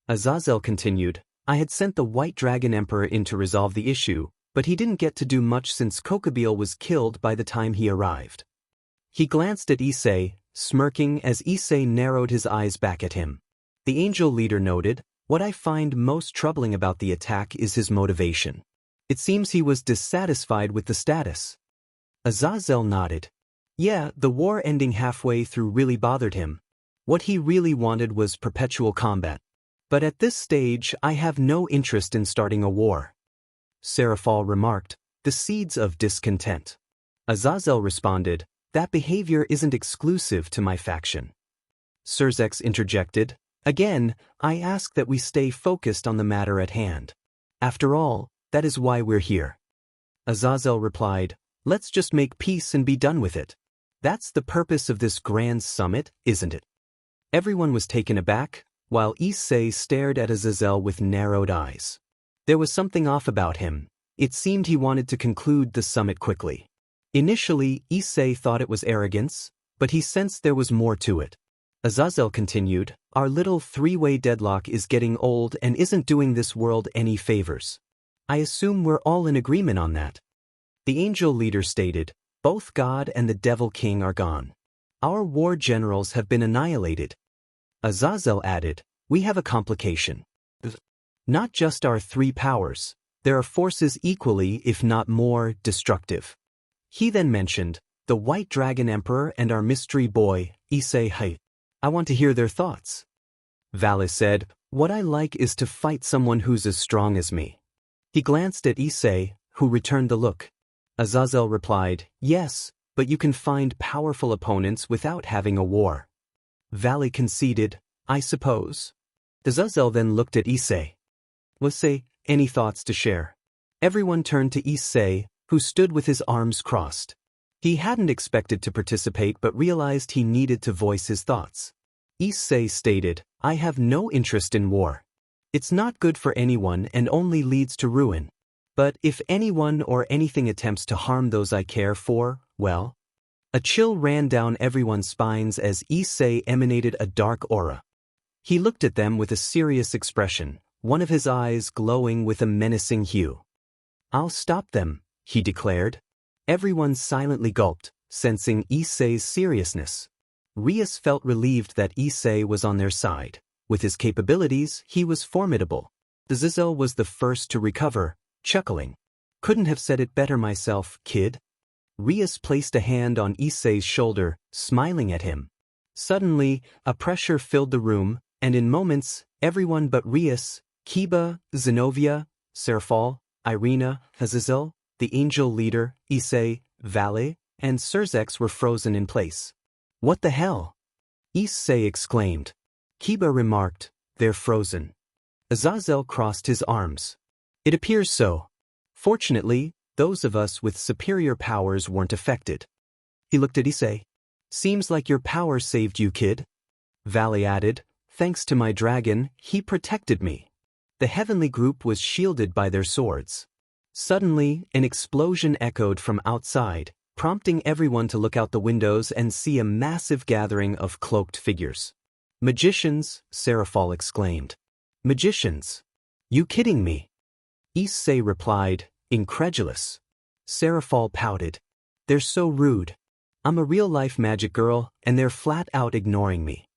Azazel continued, I had sent the White Dragon Emperor in to resolve the issue, but he didn't get to do much since Kokobile was killed by the time he arrived. He glanced at Issei, smirking as Issei narrowed his eyes back at him. The angel leader noted, what I find most troubling about the attack is his motivation. It seems he was dissatisfied with the status. Azazel nodded. Yeah, the war ending halfway through really bothered him. What he really wanted was perpetual combat. But at this stage, I have no interest in starting a war. Serafal remarked, the seeds of discontent. Azazel responded, that behavior isn't exclusive to my faction. Surzex interjected, Again, I ask that we stay focused on the matter at hand. After all, that is why we're here. Azazel replied, let's just make peace and be done with it. That's the purpose of this grand summit, isn't it? Everyone was taken aback, while Issei stared at Azazel with narrowed eyes. There was something off about him. It seemed he wanted to conclude the summit quickly. Initially, Issei thought it was arrogance, but he sensed there was more to it. Azazel continued, our little three-way deadlock is getting old and isn't doing this world any favors. I assume we're all in agreement on that. The angel leader stated, both God and the devil king are gone. Our war generals have been annihilated. Azazel added, we have a complication. Not just our three powers, there are forces equally, if not more, destructive. He then mentioned, the White Dragon Emperor and our mystery boy, Issei. I want to hear their thoughts. Valis said, what I like is to fight someone who's as strong as me. He glanced at Issei, who returned the look. Azazel replied, yes, but you can find powerful opponents without having a war. Valley conceded, I suppose. Azazel then looked at Issei. Issei, any thoughts to share? Everyone turned to Issei, who stood with his arms crossed. He hadn't expected to participate but realized he needed to voice his thoughts. Issei stated, I have no interest in war. It's not good for anyone and only leads to ruin. But if anyone or anything attempts to harm those I care for, well. A chill ran down everyone's spines as Issei emanated a dark aura. He looked at them with a serious expression, one of his eyes glowing with a menacing hue. I'll stop them, he declared. Everyone silently gulped, sensing Issei's seriousness. Rias felt relieved that Issei was on their side. With his capabilities, he was formidable. Azazel was the first to recover, chuckling. Couldn't have said it better myself, kid. Rias placed a hand on Issei's shoulder, smiling at him. Suddenly, a pressure filled the room, and in moments, everyone but Rias, Kiba, Zenobia, Serafal, Irina, Azazel, the angel leader, Issei, Valet, and Surzex were frozen in place. What the hell? Issei exclaimed. Kiba remarked, they're frozen. Azazel crossed his arms. It appears so. Fortunately, those of us with superior powers weren't affected. He looked at Issei. Seems like your power saved you, kid. Valet added, thanks to my dragon, he protected me. The heavenly group was shielded by their swords. Suddenly, an explosion echoed from outside, prompting everyone to look out the windows and see a massive gathering of cloaked figures. Magicians, Serafal exclaimed. Magicians? You kidding me? Issei replied, incredulous. Serafal pouted. They're so rude. I'm a real-life magic girl, and they're flat out ignoring me.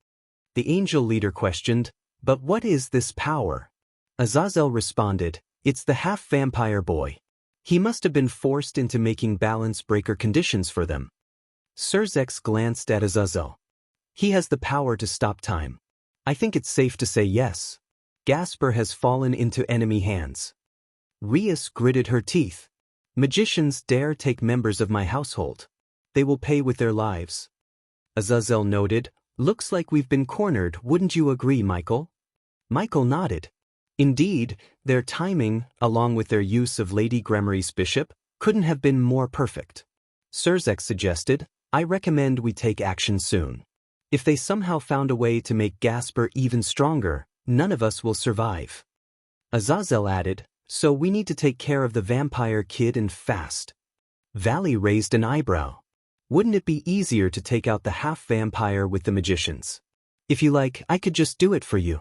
The angel leader questioned, but what is this power? Azazel responded, it's the half-vampire boy. He must have been forced into making balance breaker conditions for them. Surzex glanced at Azazel. He has the power to stop time. I think it's safe to say yes. Gasper has fallen into enemy hands. Rias gritted her teeth. Magicians dare take members of my household. They will pay with their lives. Azazel noted, looks like we've been cornered, wouldn't you agree, Michael? Michael nodded. Indeed, their timing, along with their use of Lady Gremory's bishop, couldn't have been more perfect. Surzex suggested, I recommend we take action soon. If they somehow found a way to make Gasper even stronger, none of us will survive. Azazel added, so we need to take care of the vampire kid and fast. Valley raised an eyebrow. Wouldn't it be easier to take out the half-vampire with the magicians? If you like, I could just do it for you.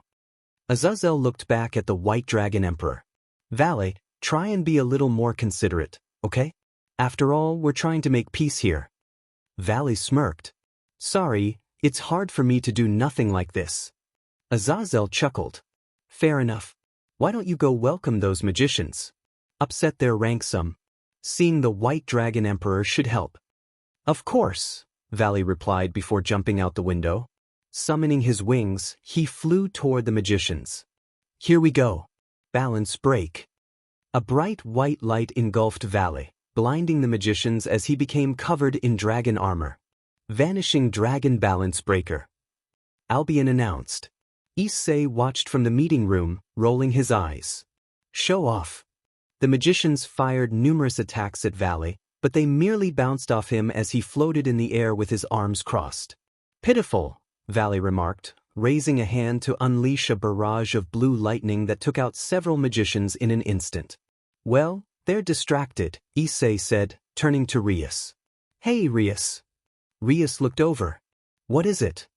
Azazel looked back at the White Dragon Emperor. Valley, try and be a little more considerate, okay? After all, we're trying to make peace here. Valley smirked. Sorry, it's hard for me to do nothing like this. Azazel chuckled. Fair enough. Why don't you go welcome those magicians? Upset their rank some. Seeing the White Dragon Emperor should help. Of course, Valley replied before jumping out the window. Summoning his wings, he flew toward the magicians. Here we go. Balance break. A bright white light engulfed Valley, blinding the magicians as he became covered in dragon armor. Vanishing dragon balance breaker. Albion announced. Issei watched from the meeting room, rolling his eyes. Show off. The magicians fired numerous attacks at Valley, but they merely bounced off him as he floated in the air with his arms crossed. Pitiful, Valley remarked, raising a hand to unleash a barrage of blue lightning that took out several magicians in an instant. Well, they're distracted, Issei said, turning to Rias. Hey, Rias. Rias looked over. What is it?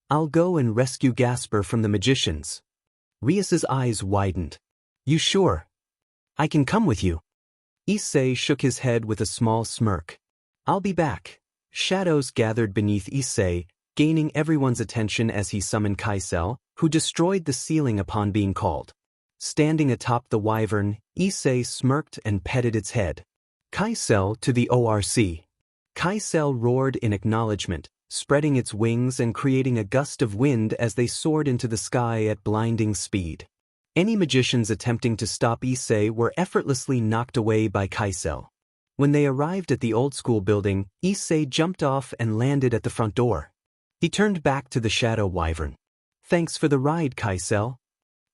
I'll go and rescue Gasper from the magicians. Rias's eyes widened. You sure? I can come with you. Issei shook his head with a small smirk. I'll be back. Shadows gathered beneath Issei, gaining everyone's attention as he summoned Kaisel, who destroyed the ceiling upon being called. Standing atop the wyvern, Issei smirked and petted its head. Kaisel to the ORC. Kaisel roared in acknowledgement, spreading its wings and creating a gust of wind as they soared into the sky at blinding speed. Any magicians attempting to stop Issei were effortlessly knocked away by Kaisel. When they arrived at the old school building, Issei jumped off and landed at the front door. He turned back to the shadow wyvern. Thanks for the ride, Kaisel.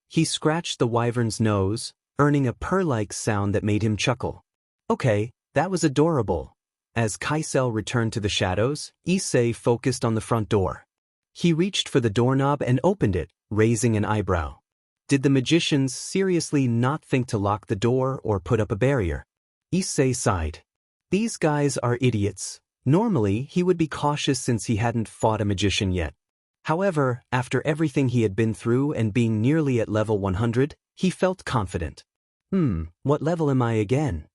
He scratched the wyvern's nose, earning a purr-like sound that made him chuckle. Okay, that was adorable. As Kaisel returned to the shadows, Issei focused on the front door. He reached for the doorknob and opened it, raising an eyebrow. Did the magicians seriously not think to lock the door or put up a barrier? Issei sighed. These guys are idiots. Normally, he would be cautious since he hadn't fought a magician yet. However, after everything he had been through and being nearly at level 100, he felt confident. What level am I again?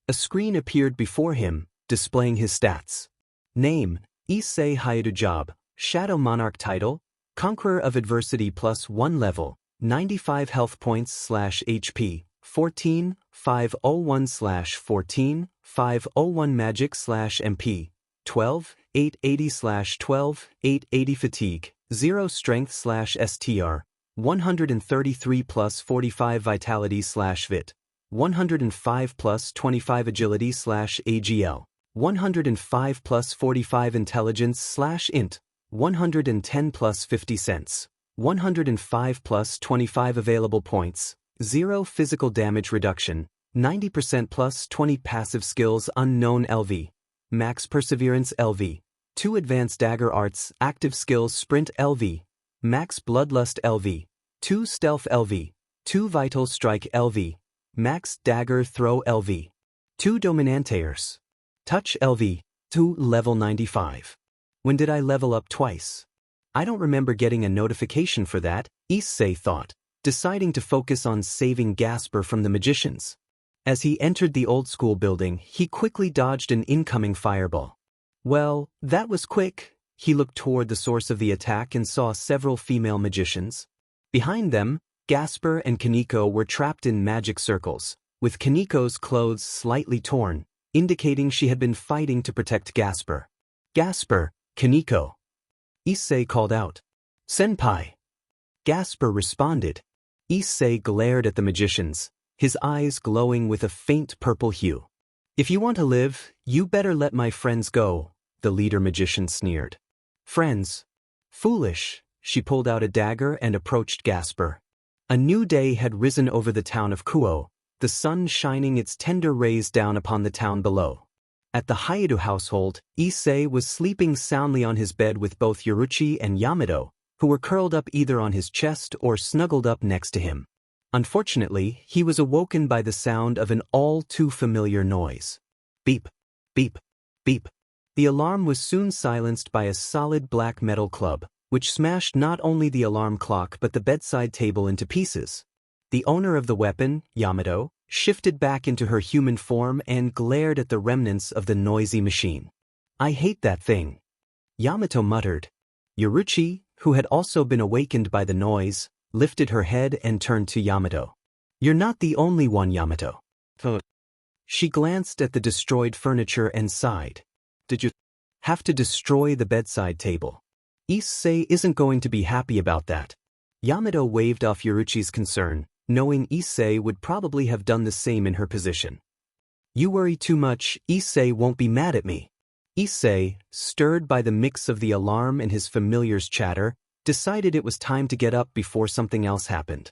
A screen appeared before him, displaying his stats. Name, Issei Hayadujab, Shadow Monarch title, Conqueror of Adversity +1 level, 95 health points /HP, 14, 501/14, 501 magic /MP, 12, 880/12, 880 fatigue, 0 strength /STR, 133 + 45 vitality /VIT, 105 + 25 agility /AGL, 105 + 45 intelligence /INT, 110 + 50 cents, 105 + 25 available points, 0 physical damage reduction, 90% + 20 passive skills unknown LV, max perseverance LV, 2 advanced dagger arts active skills sprint LV, max bloodlust LV, 2 stealth LV, 2 vital strike LV, max dagger throw LV, 2 dominanteers, touch LV, 2 level 95. When did I level up twice? I don't remember getting a notification for that, Issei thought, deciding to focus on saving Gasper from the magicians. As he entered the old school building, he quickly dodged an incoming fireball. Well, that was quick. He looked toward the source of the attack and saw several female magicians. Behind them, Gasper and Kaneko were trapped in magic circles, with Kaneko's clothes slightly torn, indicating she had been fighting to protect Gasper. Gasper, Kaneko. Issei called out. Senpai. Gasper responded. Issei glared at the magicians, his eyes glowing with a faint purple hue. If you want to live, you better let my friends go, the leader magician sneered. Friends? Foolish. She pulled out a dagger and approached Gasper. A new day had risen over the town of Kuo, the sun shining its tender rays down upon the town below. At the Hayadu household, Issei was sleeping soundly on his bed with both Yoruchi and Yamato, who were curled up either on his chest or snuggled up next to him. Unfortunately, he was awoken by the sound of an all-too-familiar noise. Beep, beep, beep. The alarm was soon silenced by a solid black metal club, which smashed not only the alarm clock but the bedside table into pieces. The owner of the weapon, Yamato, shifted back into her human form and glared at the remnants of the noisy machine. I hate that thing. Yamato muttered. Yoruchi, who had also been awakened by the noise, lifted her head and turned to Yamato. You're not the only one, Yamato. She glanced at the destroyed furniture and sighed. Did you have to destroy the bedside table? Issei isn't going to be happy about that. Yamato waved off Yoruchi's concern, knowing Issei would probably have done the same in her position. You worry too much, Issei won't be mad at me. Issei, stirred by the mix of the alarm and his familiar's chatter, decided it was time to get up before something else happened.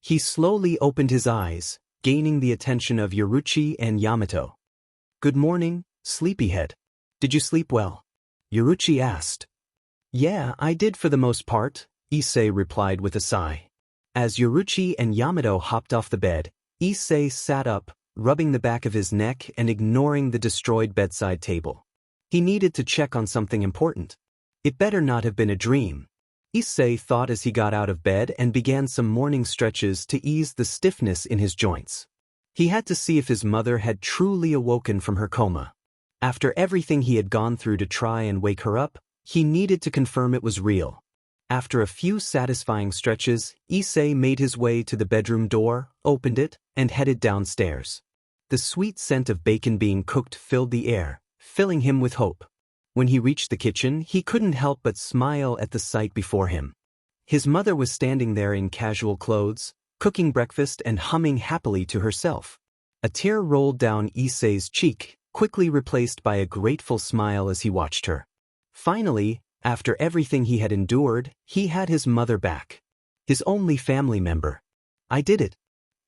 He slowly opened his eyes, gaining the attention of Yoruichi and Yamato. "Good morning, sleepyhead. Did you sleep well?" Yoruichi asked. "Yeah, I did for the most part," Issei replied with a sigh. As Yoruichi and Yamato hopped off the bed, Issei sat up, rubbing the back of his neck and ignoring the destroyed bedside table. He needed to check on something important. It better not have been a dream. Issei thought as he got out of bed and began some morning stretches to ease the stiffness in his joints. He had to see if his mother had truly awoken from her coma. After everything he had gone through to try and wake her up, he needed to confirm it was real. After a few satisfying stretches, Issei made his way to the bedroom door, opened it, and headed downstairs. The sweet scent of bacon being cooked filled the air, filling him with hope. When he reached the kitchen, he couldn't help but smile at the sight before him. His mother was standing there in casual clothes, cooking breakfast and humming happily to herself. A tear rolled down Issei's cheek, quickly replaced by a grateful smile as he watched her. Finally, after everything he had endured, he had his mother back. His only family member. "I did it,"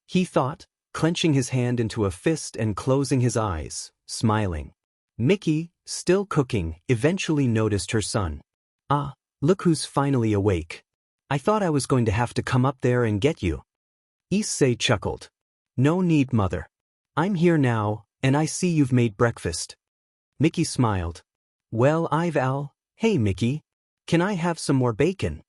he thought, clenching his hand into a fist and closing his eyes, smiling. Mickey, still cooking, eventually noticed her son. "Ah, look who's finally awake. I thought I was going to have to come up there and get you." Issei chuckled. "No need, mother. I'm here now, and I see you've made breakfast." Mickey smiled. "Well, hey Mickey, can I have some more bacon?"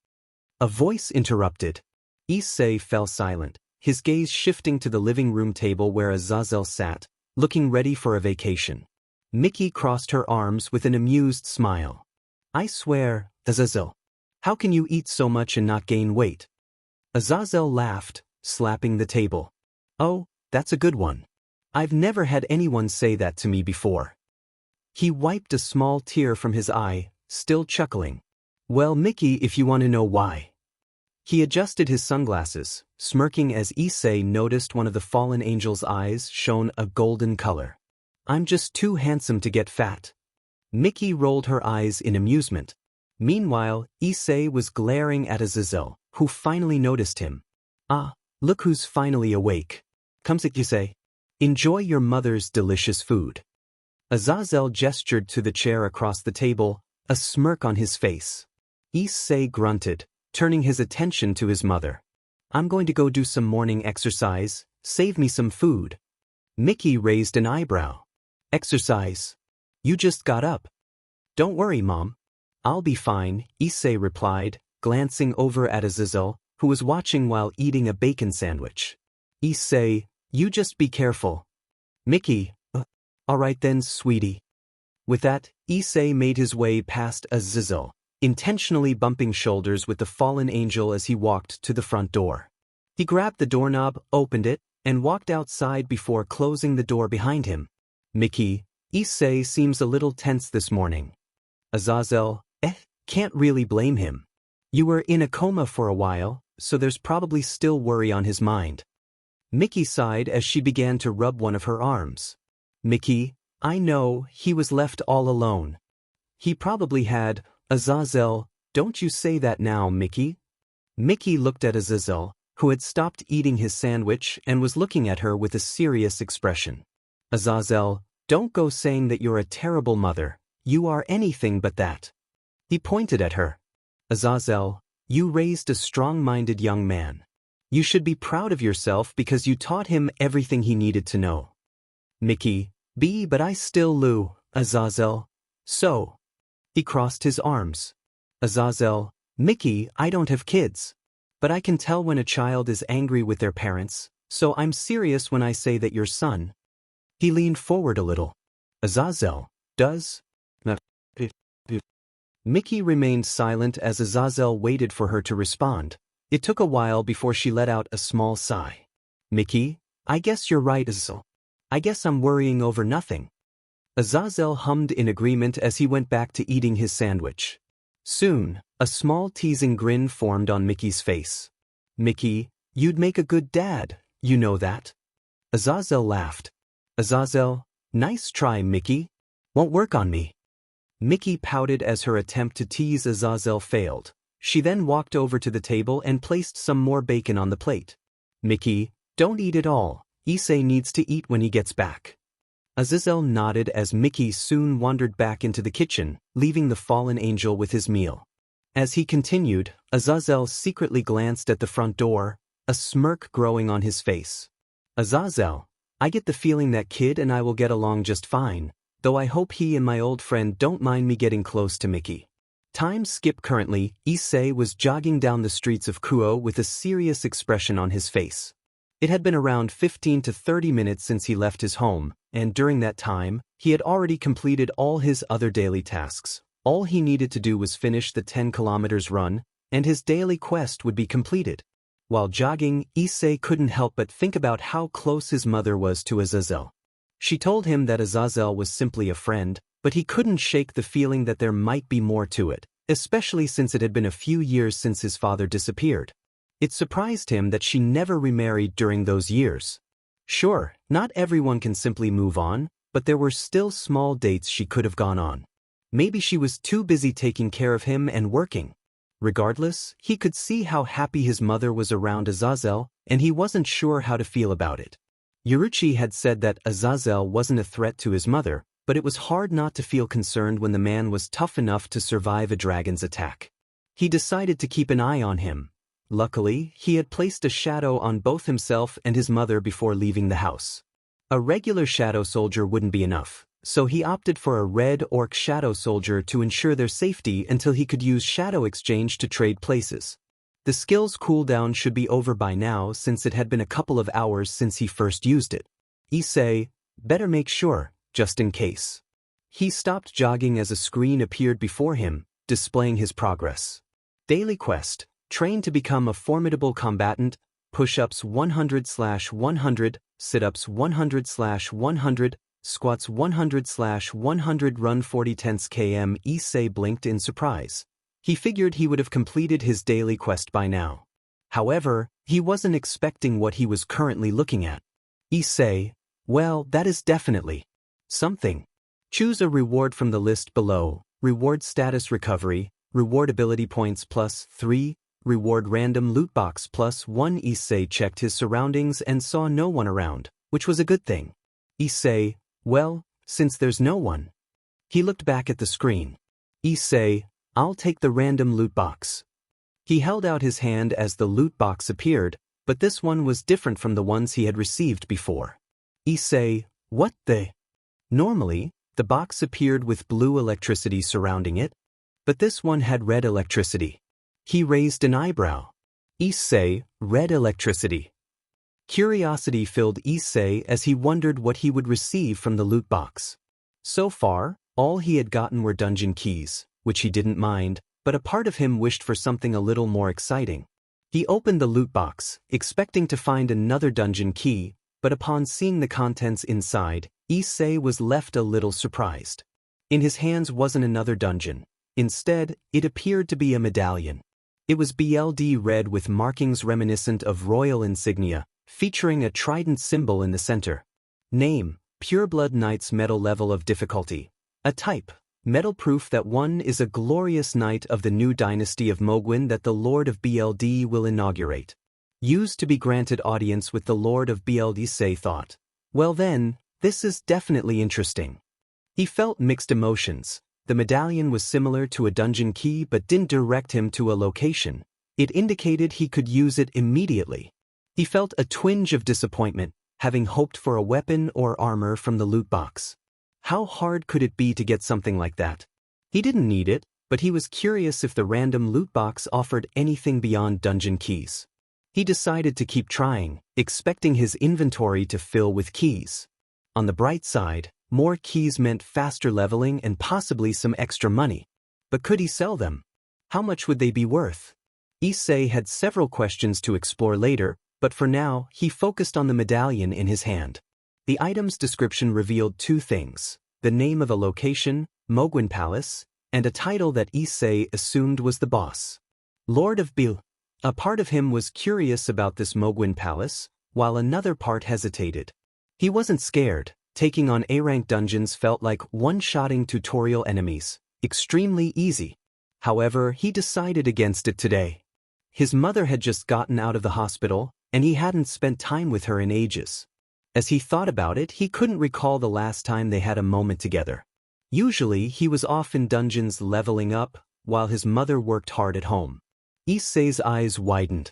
A voice interrupted. Issei fell silent, his gaze shifting to the living room table where Azazel sat, looking ready for a vacation. Mickey crossed her arms with an amused smile. "I swear, Azazel, how can you eat so much and not gain weight?" Azazel laughed, slapping the table. "Oh, that's a good one. I've never had anyone say that to me before." He wiped a small tear from his eye, still chuckling. "Well, Mickey, if you want to know why." He adjusted his sunglasses, smirking as Issei noticed one of the fallen angel's eyes shone a golden color. "I'm just too handsome to get fat." Mickey rolled her eyes in amusement. Meanwhile, Issei was glaring at Azazel, who finally noticed him. "Ah, look who's finally awake. Come sit, Issei. Enjoy your mother's delicious food." Azazel gestured to the chair across the table, a smirk on his face. Issei grunted, turning his attention to his mother. "I'm going to go do some morning exercise, save me some food." Mickey raised an eyebrow. "Exercise? You just got up." "Don't worry, Mom. I'll be fine," Issei replied, glancing over at Azazel, who was watching while eating a bacon sandwich. "Issei, you just be careful." "Mickey, all right then, sweetie." With that, Issei made his way past Azazel, intentionally bumping shoulders with the fallen angel as he walked to the front door. He grabbed the doorknob, opened it, and walked outside before closing the door behind him. "Mickey, Issei seems a little tense this morning." Azazel, can't really blame him. You were in a coma for a while, so there's probably still worry on his mind. Mickey sighed as she began to rub one of her arms. "Mickey, I know, he was left all alone. He probably had." "Azazel, don't you say that now, Mickey." Mickey looked at Azazel, who had stopped eating his sandwich and was looking at her with a serious expression. "Azazel, don't go saying that you're a terrible mother. You are anything but that." He pointed at her. "Azazel, you raised a strong-minded young man. You should be proud of yourself because you taught him everything he needed to know." "Mickey, but I still Lou, Azazel. So." He crossed his arms. "Azazel, Mickey, I don't have kids. But I can tell when a child is angry with their parents, so I'm serious when I say that your son." He leaned forward a little. "Azazel, does?" Mickey remained silent as Azazel waited for her to respond. It took a while before she let out a small sigh. "Mickey, I guess you're right, Azazel. I guess I'm worrying over nothing." Azazel hummed in agreement as he went back to eating his sandwich. Soon, a small teasing grin formed on Mickey's face. "Mickey, you'd make a good dad, you know that." Azazel laughed. "Azazel, nice try, Mickey. Won't work on me." Mickey pouted as her attempt to tease Azazel failed, She then walked over to the table and placed some more bacon on the plate. Mickey, don't eat it all. Issei needs to eat when he gets back. Azazel nodded as Mickey soon wandered back into the kitchen, leaving the fallen angel with his meal. As he continued, Azazel secretly glanced at the front door, a smirk growing on his face. Azazel, I get the feeling that kid and I will get along just fine, though I hope he and my old friend don't mind me getting close to Mickey. Time skip currently, Issei was jogging down the streets of Kuo with a serious expression on his face. It had been around 15 to 30 minutes since he left his home, and during that time, he had already completed all his other daily tasks. All he needed to do was finish the 10 kilometers run, and his daily quest would be completed. While jogging, Issei couldn't help but think about how close his mother was to Azazel. She told him that Azazel was simply a friend, but he couldn't shake the feeling that there might be more to it, especially since it had been a few years since his father disappeared. It surprised him that she never remarried during those years. Sure, not everyone can simply move on, but there were still small dates she could have gone on. Maybe she was too busy taking care of him and working. Regardless, he could see how happy his mother was around Azazel, and he wasn't sure how to feel about it. Yuruchi had said that Azazel wasn't a threat to his mother, but it was hard not to feel concerned when the man was tough enough to survive a dragon's attack. He decided to keep an eye on him. Luckily, he had placed a shadow on both himself and his mother before leaving the house. A regular shadow soldier wouldn't be enough, so he opted for a red orc shadow soldier to ensure their safety until he could use shadow exchange to trade places. The skill's cooldown should be over by now since it had been a couple of hours since he first used it. Issei, better make sure, just in case. He stopped jogging as a screen appeared before him, displaying his progress. Daily quest. Train to become a formidable combatant, push-ups 100/100, sit-ups 100/100, squats 100/100, run 40 tenths km. Issei blinked in surprise. He figured he would have completed his daily quest by now. However, he wasn't expecting what he was currently looking at. Issei, well, that is definitely something. Choose a reward from the list below. Reward status recovery, reward ability points +3, reward random loot box +1. Issei checked his surroundings and saw no one around, which was a good thing. Issei, well, since there's no one. He looked back at the screen. Issei, I'll take the random loot box. He held out his hand as the loot box appeared, but this one was different from the ones he had received before. Issei, what the? Normally, the box appeared with blue electricity surrounding it, but this one had red electricity. He raised an eyebrow. Issei, red electricity. Curiosity filled Issei as he wondered what he would receive from the loot box. So far, all he had gotten were dungeon keys, which he didn't mind, but a part of him wished for something a little more exciting. He opened the loot box, expecting to find another dungeon key, but upon seeing the contents inside, Issei was left a little surprised. In his hands wasn't another dungeon. Instead, it appeared to be a medallion. It was BLD red with markings reminiscent of royal insignia, featuring a trident symbol in the center. Name, Pureblood Knight's metal level of difficulty. A type, metal, proof that one is a glorious knight of the new dynasty of Mogwin that the Lord of BLD will inaugurate. Used to be granted audience with the Lord of BLD. Issei thought. Well then, this is definitely interesting. He felt mixed emotions. The medallion was similar to a dungeon key but didn't direct him to a location. It indicated he could use it immediately. He felt a twinge of disappointment, having hoped for a weapon or armor from the loot box. How hard could it be to get something like that? He didn't need it, but he was curious if the random loot box offered anything beyond dungeon keys. He decided to keep trying, expecting his inventory to fill with keys. On the bright side, more keys meant faster leveling and possibly some extra money. But could he sell them? How much would they be worth? Issei had several questions to explore later, but for now, he focused on the medallion in his hand. The item's description revealed two things: the name of a location, Mogwin Palace, and a title that Issei assumed was the boss. Lord of Bil. A part of him was curious about this Mogwin Palace, while another part hesitated. He wasn't scared. Taking on A-rank dungeons felt like one-shotting tutorial enemies, extremely easy. However, he decided against it today. His mother had just gotten out of the hospital, and he hadn't spent time with her in ages. As he thought about it, he couldn't recall the last time they had a moment together. Usually, he was off in dungeons leveling up, while his mother worked hard at home. Issei's eyes widened.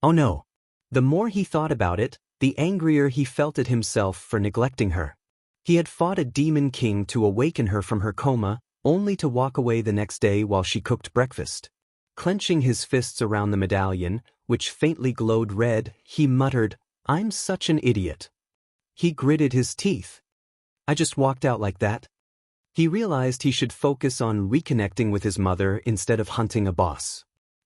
Oh no. The more he thought about it, the angrier he felt at himself for neglecting her. He had fought a demon king to awaken her from her coma, only to walk away the next day while she cooked breakfast. Clenching his fists around the medallion, which faintly glowed red, he muttered, "I'm such an idiot." He gritted his teeth. I just walked out like that. He realized he should focus on reconnecting with his mother instead of hunting a boss.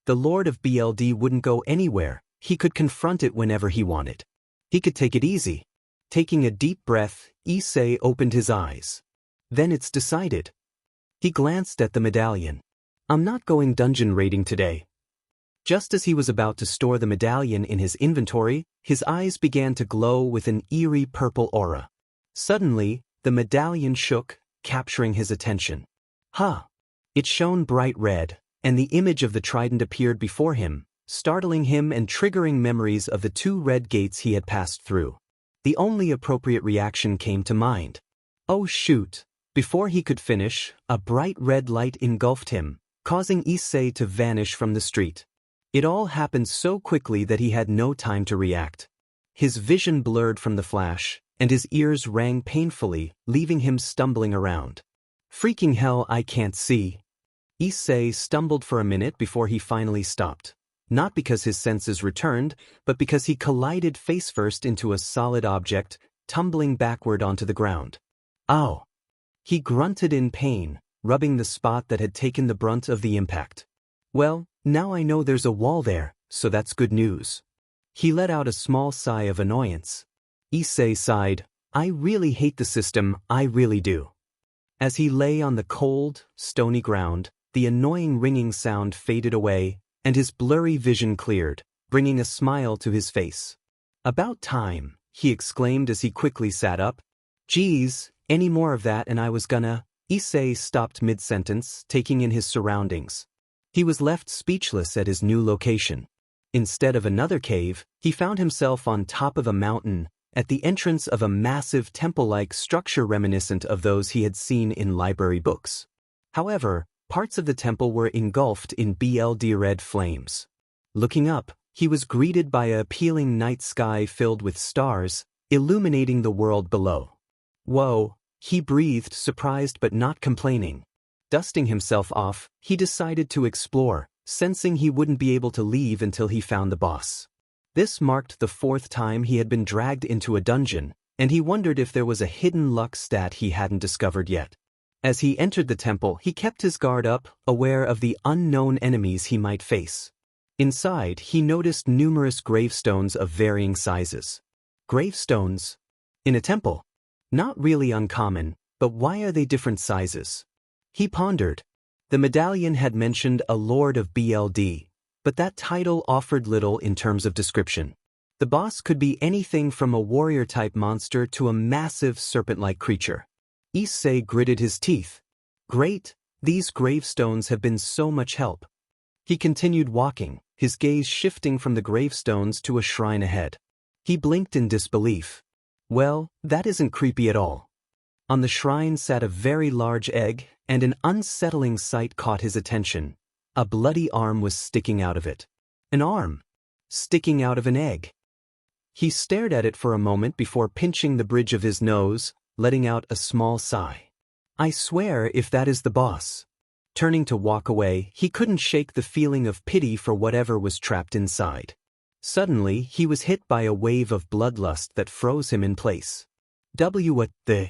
The Lord of BLD wouldn't go anywhere. He could confront it whenever he wanted. He could take it easy. Taking a deep breath, Issei opened his eyes. Then it's decided. He glanced at the medallion. I'm not going dungeon raiding today. Just as he was about to store the medallion in his inventory, his eyes began to glow with an eerie purple aura. Suddenly, the medallion shook, capturing his attention. It shone bright red, and the image of the trident appeared before him, startling him and triggering memories of the 2 red gates he had passed through. The only appropriate reaction came to mind. Oh shoot! Before he could finish, a bright red light engulfed him, causing Issei to vanish from the street. It all happened so quickly that he had no time to react. His vision blurred from the flash, and his ears rang painfully, leaving him stumbling around. Freaking hell, I can't see. Issei stumbled for a minute before he finally stopped. Not because his senses returned, but because he collided face-first into a solid object, tumbling backward onto the ground. Ow! He grunted in pain, rubbing the spot that had taken the brunt of the impact. Well, now I know there's a wall there, so that's good news. He let out a small sigh of annoyance. Issei sighed, I really hate the system, I really do. As he lay on the cold, stony ground, the annoying ringing sound faded away, and his blurry vision cleared, bringing a smile to his face. About time, he exclaimed as he quickly sat up. Geez, any more of that and I was gonna... Issei stopped mid-sentence, taking in his surroundings. He was left speechless at his new location. Instead of another cave, he found himself on top of a mountain, at the entrance of a massive temple-like structure reminiscent of those he had seen in library books. However, parts of the temple were engulfed in BLD red flames. Looking up, he was greeted by a appealing night sky filled with stars, illuminating the world below. Whoa, he breathed, surprised but not complaining. Dusting himself off, he decided to explore, sensing he wouldn't be able to leave until he found the boss. This marked the 4th time he had been dragged into a dungeon, and he wondered if there was a hidden luck stat he hadn't discovered yet. As he entered the temple, he kept his guard up, aware of the unknown enemies he might face. Inside, he noticed numerous gravestones of varying sizes. Gravestones? In a temple? Not really uncommon, but why are they different sizes? He pondered. The medallion had mentioned a Lord of BLD, but that title offered little in terms of description. The boss could be anything from a warrior-type monster to a massive serpent-like creature. Issei gritted his teeth. Great, these gravestones have been so much help. He continued walking, his gaze shifting from the gravestones to a shrine ahead. He blinked in disbelief. Well, that isn't creepy at all. On the shrine sat a very large egg, and an unsettling sight caught his attention. A bloody arm was sticking out of it. An arm? Sticking out of an egg. He stared at it for a moment before pinching the bridge of his nose, letting out a small sigh. I swear if that is the boss. Turning to walk away, he couldn't shake the feeling of pity for whatever was trapped inside. Suddenly, he was hit by a wave of bloodlust that froze him in place. What the?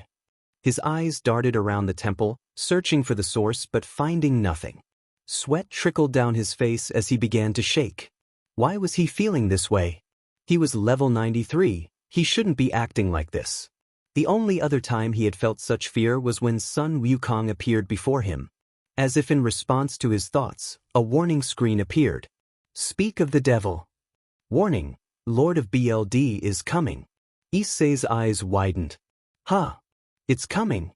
His eyes darted around the temple, searching for the source but finding nothing. Sweat trickled down his face as he began to shake. Why was he feeling this way? He was level 93, he shouldn't be acting like this. The only other time he had felt such fear was when Sun Wukong appeared before him. As if in response to his thoughts, a warning screen appeared. Speak of the devil. Warning, Lord of BLD is coming. Issei's eyes widened. It's coming.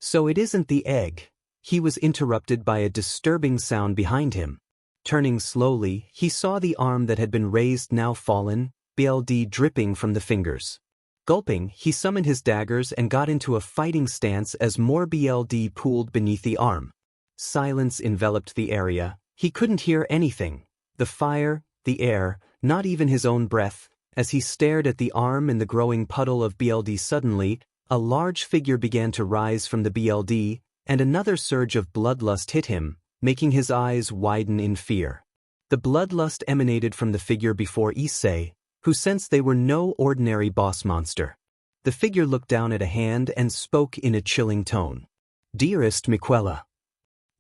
So it isn't the egg. he was interrupted by a disturbing sound behind him. Turning slowly, he saw the arm that had been raised now fallen, blood dripping from the fingers. Gulping, he summoned his daggers and got into a fighting stance as more blood pooled beneath the arm. Silence enveloped the area. He couldn't hear anything. The fire, the air, not even his own breath. As he stared at the arm and the growing puddle of blood, suddenly, a large figure began to rise from the blood, and another surge of bloodlust hit him, making his eyes widen in fear. The bloodlust emanated from the figure before Issei, who sensed they were no ordinary boss monster. The figure looked down at a hand and spoke in a chilling tone. "Dearest Miquella."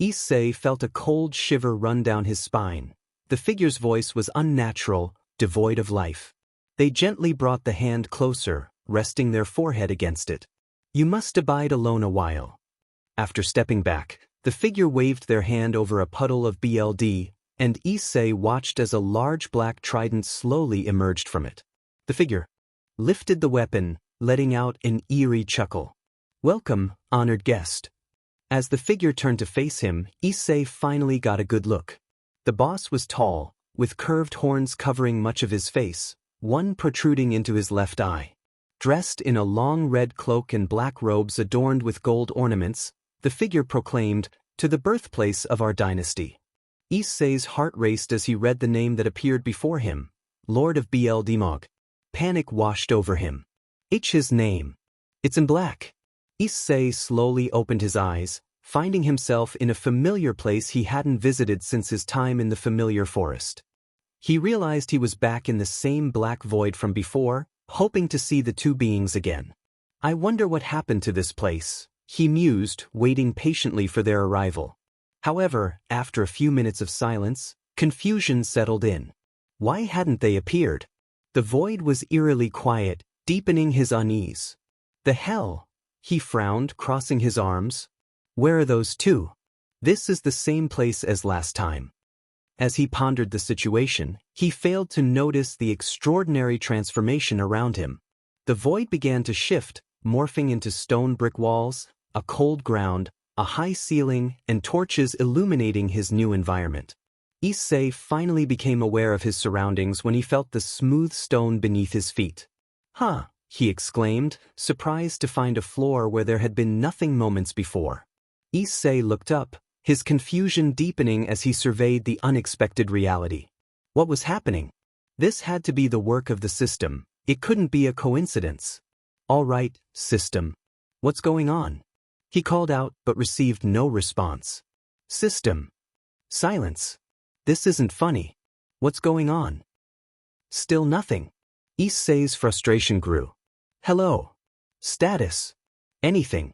Issei felt a cold shiver run down his spine. The figure's voice was unnatural, devoid of life. They gently brought the hand closer, resting their forehead against it. "You must abide alone a while." After stepping back, the figure waved their hand over a puddle of blood, and Issei watched as a large black trident slowly emerged from it. The figure lifted the weapon, letting out an eerie chuckle. "Welcome, honored guest." As the figure turned to face him, Issei finally got a good look. The boss was tall, with curved horns covering much of his face, one protruding into his left eye. Dressed in a long red cloak and black robes adorned with gold ornaments, the figure proclaimed, "To the birthplace of our dynasty." Issei's heart raced as he read the name that appeared before him, Lord of Bldmog. Panic washed over him. His name. It's in black. Issei slowly opened his eyes, finding himself in a familiar place he hadn't visited since his time in the familiar forest. He realized he was back in the same black void from before, hoping to see the two beings again. "I wonder what happened to this place," he mused, waiting patiently for their arrival. However, after a few minutes of silence, confusion settled in. Why hadn't they appeared? The void was eerily quiet, deepening his unease. "The hell?" He frowned, crossing his arms. "Where are those two? This is the same place as last time." As he pondered the situation, he failed to notice the extraordinary transformation around him. The void began to shift, morphing into stone brick walls, a cold ground, a high ceiling, and torches illuminating his new environment. Issei finally became aware of his surroundings when he felt the smooth stone beneath his feet. "Huh," he exclaimed, surprised to find a floor where there had been nothing moments before. Issei looked up, his confusion deepening as he surveyed the unexpected reality. What was happening? This had to be the work of the system. It couldn't be a coincidence. "All right, system. What's going on?" He called out but received no response. "System." Silence. "This isn't funny. What's going on?" Still nothing. Issei's frustration grew. "Hello. Status. Anything."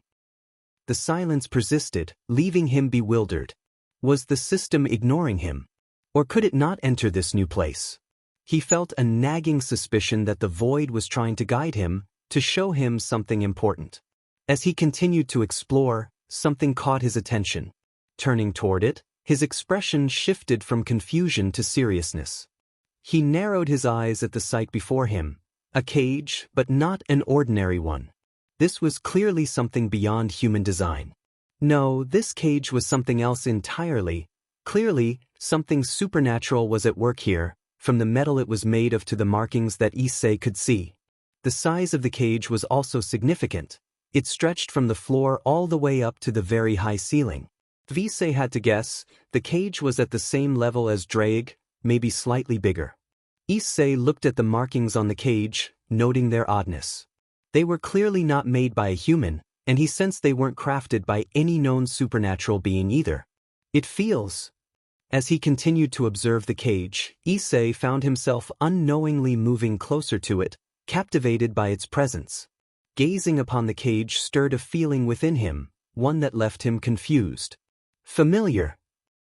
The silence persisted, leaving him bewildered. Was the system ignoring him? Or could it not enter this new place? He felt a nagging suspicion that the void was trying to guide him, to show him something important. As he continued to explore, something caught his attention. Turning toward it, his expression shifted from confusion to seriousness. He narrowed his eyes at the sight before him, a cage, but not an ordinary one. This was clearly something beyond human design. No, this cage was something else entirely. Clearly, something supernatural was at work here, from the metal it was made of to the markings that Issei could see. The size of the cage was also significant. It stretched from the floor all the way up to the very high ceiling. Issei had to guess, the cage was at the same level as Drake, maybe slightly bigger. Issei looked at the markings on the cage, noting their oddness. They were clearly not made by a human, and he sensed they weren't crafted by any known supernatural being either. "It feels." As he continued to observe the cage, Issei found himself unknowingly moving closer to it, captivated by its presence. Gazing upon the cage stirred a feeling within him, one that left him confused. Familiar.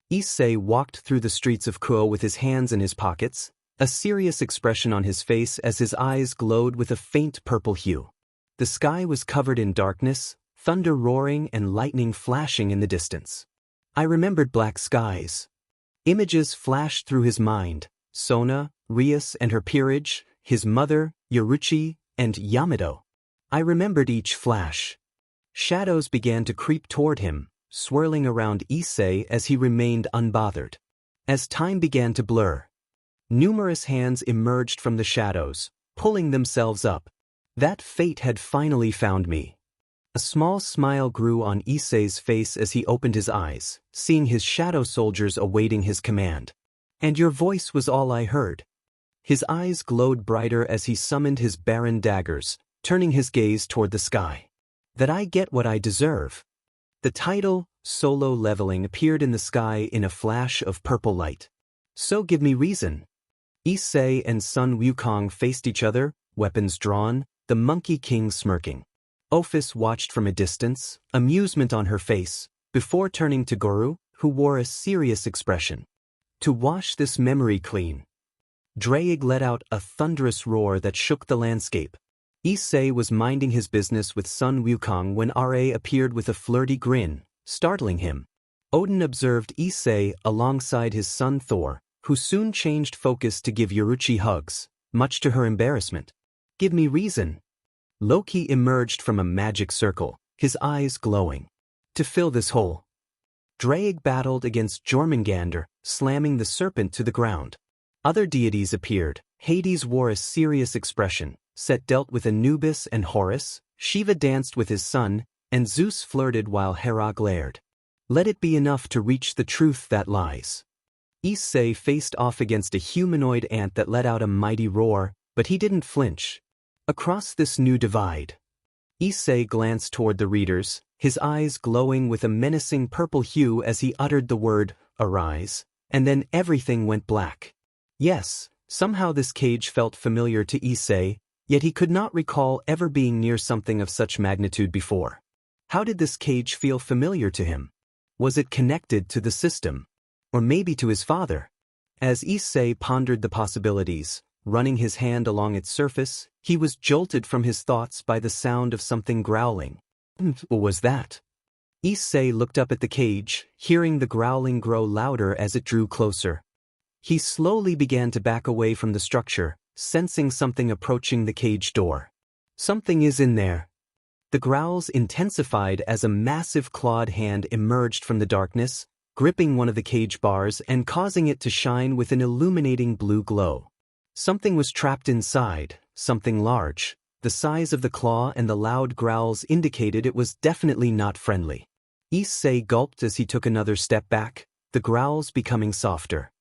Issei walked through the streets of Kuo with his hands in his pockets, a serious expression on his face as his eyes glowed with a faint purple hue. The sky was covered in darkness, thunder roaring and lightning flashing in the distance. I remembered black skies. Images flashed through his mind, Sona, Rias and her peerage, his mother, Yoruchi, and Yamato. I remembered each flash. Shadows began to creep toward him, swirling around Issei as he remained unbothered. As time began to blur, numerous hands emerged from the shadows, pulling themselves up. That fate had finally found me. A small smile grew on Issei's face as he opened his eyes, seeing his shadow soldiers awaiting his command. And your voice was all I heard. His eyes glowed brighter as he summoned his barren daggers, turning his gaze toward the sky. That I get what I deserve. The title, Solo Leveling, appeared in the sky in a flash of purple light. So give me reason. Issei and Sun Wukong faced each other, weapons drawn, the Monkey King smirking. Ophis watched from a distance, amusement on her face, before turning to Guru, who wore a serious expression. To wash this memory clean. Draig let out a thunderous roar that shook the landscape. Issei was minding his business with Sun Wukong when Ra appeared with a flirty grin, startling him. Odin observed Issei alongside his son Thor, who soon changed focus to give Yoruchi hugs, much to her embarrassment. Give me reason. Loki emerged from a magic circle, his eyes glowing. To fill this hole. Draig battled against Jormungandr, slamming the serpent to the ground. Other deities appeared. Hades wore a serious expression. Set dealt with Anubis and Horus, Shiva danced with his son, and Zeus flirted while Hera glared. Let it be enough to reach the truth that lies. Issei faced off against a humanoid ant that let out a mighty roar, but he didn't flinch. Across this new divide, Issei glanced toward the readers, his eyes glowing with a menacing purple hue as he uttered the word, arise, and then everything went black. Yes, somehow this cage felt familiar to Issei, yet he could not recall ever being near something of such magnitude before. How did this cage feel familiar to him? Was it connected to the system? Or maybe to his father? As Issei pondered the possibilities, running his hand along its surface, he was jolted from his thoughts by the sound of something growling. What was that? Issei looked up at the cage, hearing the growling grow louder as it drew closer. He slowly began to back away from the structure, sensing something approaching the cage door. Something is in there. The growls intensified as a massive clawed hand emerged from the darkness, gripping one of the cage bars and causing it to shine with an illuminating blue glow. Something was trapped inside, something large. The size of the claw and the loud growls indicated it was definitely not friendly. Issei gulped as he took another step back, the growls becoming softer.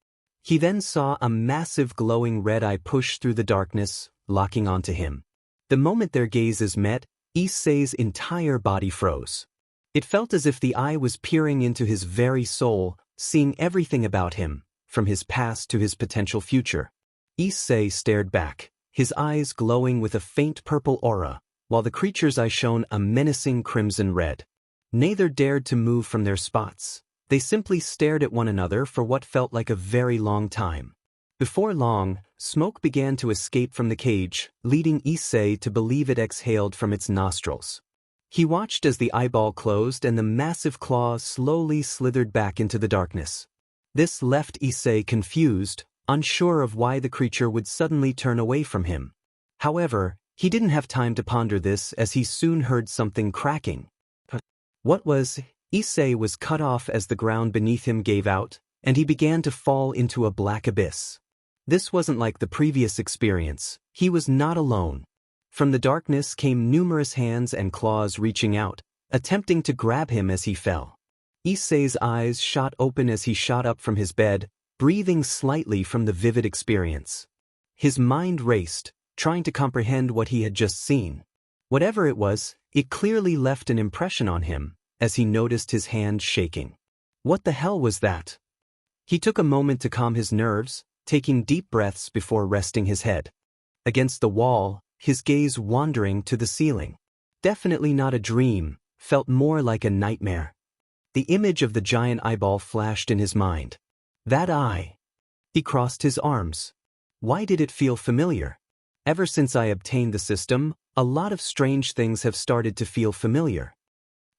He then saw a massive glowing red eye push through the darkness, locking onto him. The moment their gazes met, Issei's entire body froze. It felt as if the eye was peering into his very soul, seeing everything about him, from his past to his potential future. Issei stared back, his eyes glowing with a faint purple aura, while the creature's eyes shone a menacing crimson red. Neither dared to move from their spots. They simply stared at one another for what felt like a very long time. Before long, smoke began to escape from the cage, leading Issei to believe it exhaled from its nostrils. He watched as the eyeball closed and the massive claw slowly slithered back into the darkness. This left Issei confused, unsure of why the creature would suddenly turn away from him. However, he didn't have time to ponder this as he soon heard something cracking. What was? Issei was cut off as the ground beneath him gave out, and he began to fall into a black abyss. This wasn't like the previous experience. He was not alone. From the darkness came numerous hands and claws reaching out, attempting to grab him as he fell. Issei's eyes shot open as he shot up from his bed, breathing slightly from the vivid experience. His mind raced, trying to comprehend what he had just seen. Whatever it was, it clearly left an impression on him, as he noticed his hand shaking. What the hell was that? He took a moment to calm his nerves, taking deep breaths before resting his head against the wall, his gaze wandering to the ceiling. Definitely not a dream, felt more like a nightmare. The image of the giant eyeball flashed in his mind. That eye. He crossed his arms. Why did it feel familiar? Ever since I obtained the system, a lot of strange things have started to feel familiar.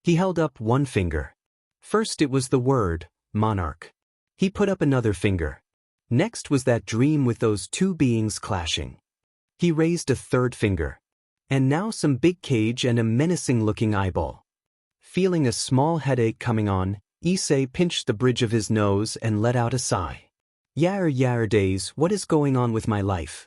He held up one finger. First it was the word, monarch. He put up another finger. Next was that dream with those two beings clashing. He raised a third finger. And now some big cage and a menacing-looking eyeball. Feeling a small headache coming on, Issei pinched the bridge of his nose and let out a sigh. Yar days, what is going on with my life?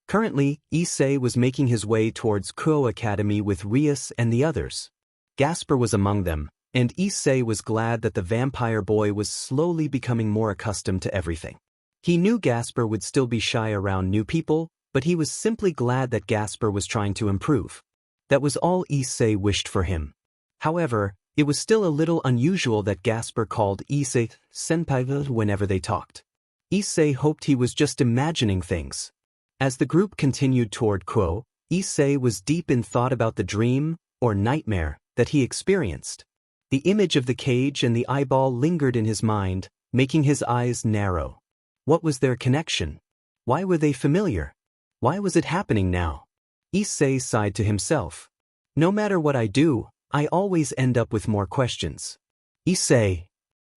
Currently, Issei was making his way towards Kuo Academy with Rias and the others. Gasper was among them, and Issei was glad that the vampire boy was slowly becoming more accustomed to everything. He knew Gasper would still be shy around new people, but he was simply glad that Gasper was trying to improve. That was all Issei wished for him. However, it was still a little unusual that Gasper called Issei senpai whenever they talked. Issei hoped he was just imagining things. As the group continued toward Kuo, Issei was deep in thought about the dream, or nightmare, that he experienced. The image of the cage and the eyeball lingered in his mind, making his eyes narrow. What was their connection? Why were they familiar? Why was it happening now? Issei sighed to himself. No matter what I do, I always end up with more questions. Issei.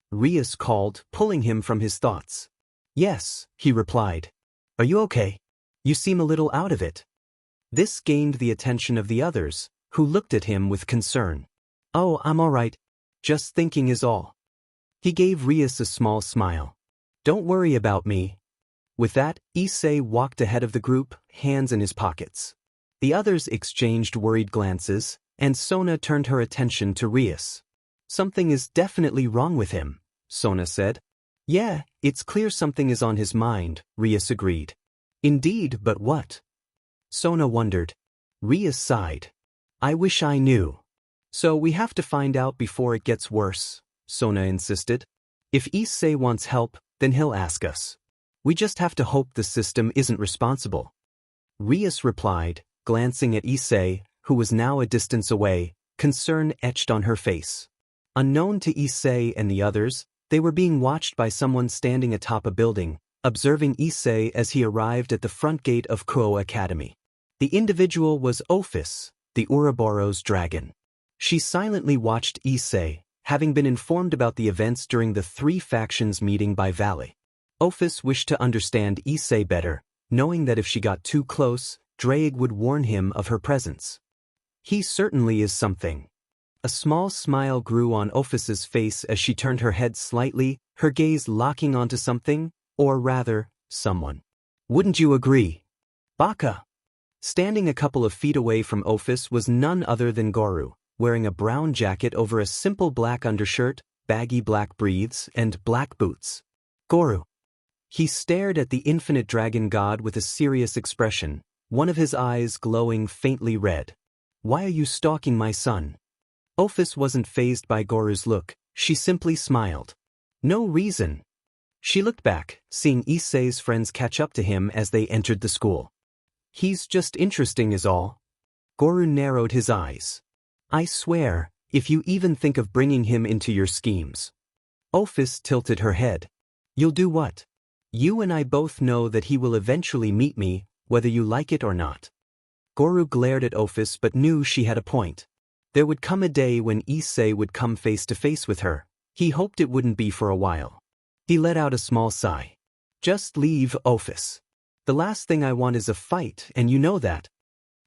Rias called, pulling him from his thoughts. Yes, he replied. Are you okay? You seem a little out of it. This gained the attention of the others, who looked at him with concern. Oh, I'm all right. Just thinking is all. He gave Rias a small smile. Don't worry about me. With that, Issei walked ahead of the group, hands in his pockets. The others exchanged worried glances, and Sona turned her attention to Rias. Something is definitely wrong with him, Sona said. Yeah, it's clear something is on his mind, Rias agreed. Indeed, but what? Sona wondered. Rias sighed. I wish I knew. So we have to find out before it gets worse, Sona insisted. If Issei wants help, then he'll ask us. We just have to hope the system isn't responsible. Rias replied, glancing at Issei, who was now a distance away, concern etched on her face. Unknown to Issei and the others, they were being watched by someone standing atop a building, observing Issei as he arrived at the front gate of Kuo Academy. The individual was Ophis, the Ouroboros dragon. She silently watched Issei, having been informed about the events during the three factions meeting by Valley. Ophis wished to understand Issei better, knowing that if she got too close, Draig would warn him of her presence. He certainly is something. A small smile grew on Ophis's face as she turned her head slightly, her gaze locking onto something, or rather, someone. Wouldn't you agree? Baka. Standing a couple of feet away from Ophis was none other than Goru, wearing a brown jacket over a simple black undershirt, baggy black breathes, and black boots. Goru. He stared at the infinite dragon god with a serious expression, one of his eyes glowing faintly red. Why are you stalking my son? Ophis wasn't fazed by Goru's look, she simply smiled. No reason. She looked back, seeing Issei's friends catch up to him as they entered the school. He's just interesting is all. Goru narrowed his eyes. I swear, if you even think of bringing him into your schemes. Ophis tilted her head. You'll do what? You and I both know that he will eventually meet me, whether you like it or not. Goru glared at Ophis but knew she had a point. There would come a day when Issei would come face to face with her. He hoped it wouldn't be for a while. He let out a small sigh. Just leave, Ophis. The last thing I want is a fight, and you know that.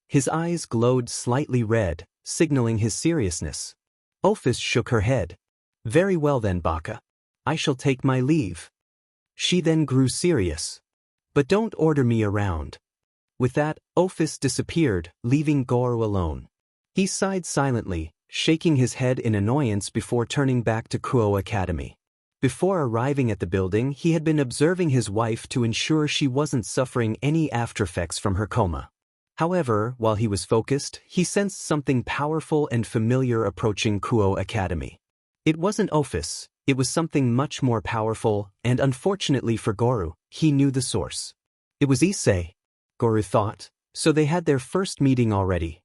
His eyes glowed slightly red, signaling his seriousness. Ophis shook her head. Very well then, Baka. I shall take my leave. She then grew serious. But don't order me around. With that, Ophis disappeared, leaving Goru alone. He sighed silently, shaking his head in annoyance before turning back to Kuo Academy. Before arriving at the building, he had been observing his wife to ensure she wasn't suffering any aftereffects from her coma. However, while he was focused, he sensed something powerful and familiar approaching Kuo Academy. It wasn't Ophis, it was something much more powerful, and unfortunately for Goru, he knew the source. It was Issei, Goru thought, so they had their first meeting already.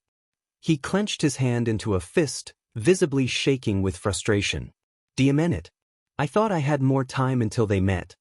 He clenched his hand into a fist, visibly shaking with frustration. Do you mean it? I thought I had more time until they met.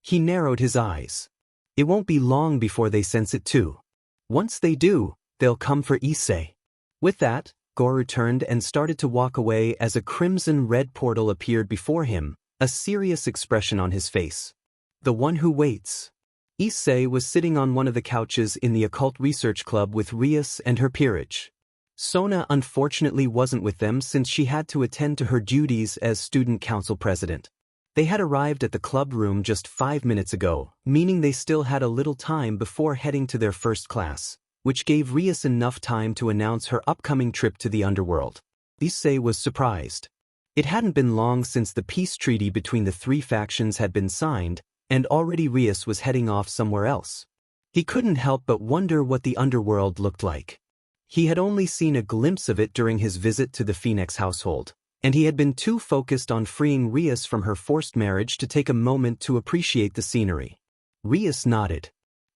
He narrowed his eyes. It won't be long before they sense it too. Once they do, they'll come for Issei. With that, Goru turned and started to walk away as a crimson-red portal appeared before him, a serious expression on his face. The one who waits. Issei was sitting on one of the couches in the occult research club with Rias and her peerage. Sona unfortunately wasn't with them since she had to attend to her duties as student council president. They had arrived at the club room just 5 minutes ago, meaning they still had a little time before heading to their first class, which gave Rias enough time to announce her upcoming trip to the underworld. Issei was surprised. It hadn't been long since the peace treaty between the three factions had been signed, and already Rias was heading off somewhere else. He couldn't help but wonder what the underworld looked like. He had only seen a glimpse of it during his visit to the Phoenix household, and he had been too focused on freeing Rias from her forced marriage to take a moment to appreciate the scenery. Rias nodded.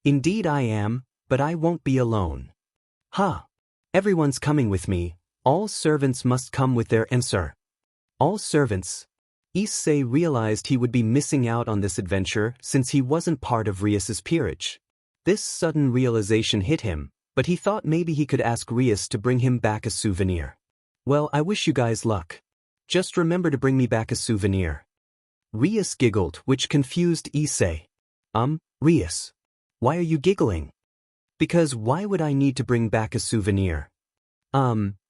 Indeed I am, but I won't be alone. Ha! Everyone's coming with me. All servants must come with their answer. All servants. Issei realized he would be missing out on this adventure since he wasn't part of Rias's peerage. This sudden realization hit him, but he thought maybe he could ask Rias to bring him back a souvenir. Well, I wish you guys luck. Just remember to bring me back a souvenir. Rias giggled, which confused Issei. Rias. Why are you giggling? Because why would I need to bring back a souvenir?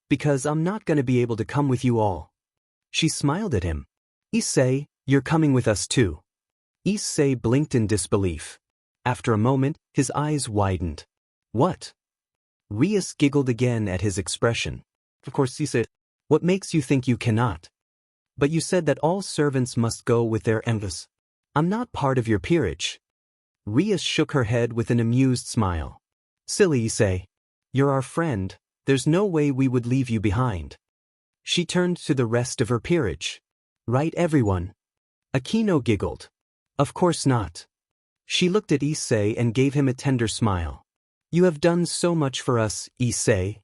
Because I'm not gonna be able to come with you all. She smiled at him. Issei, you're coming with us too. Issei blinked in disbelief. After a moment, his eyes widened. What? Rias giggled again at his expression. Of course, he said, what makes you think you cannot? But you said that all servants must go with their envies. I'm not part of your peerage. Rias shook her head with an amused smile. Silly Issei. You're our friend, there's no way we would leave you behind. She turned to the rest of her peerage. Right, everyone? Akino giggled. Of course not. She looked at Issei and gave him a tender smile. You have done so much for us, Issei.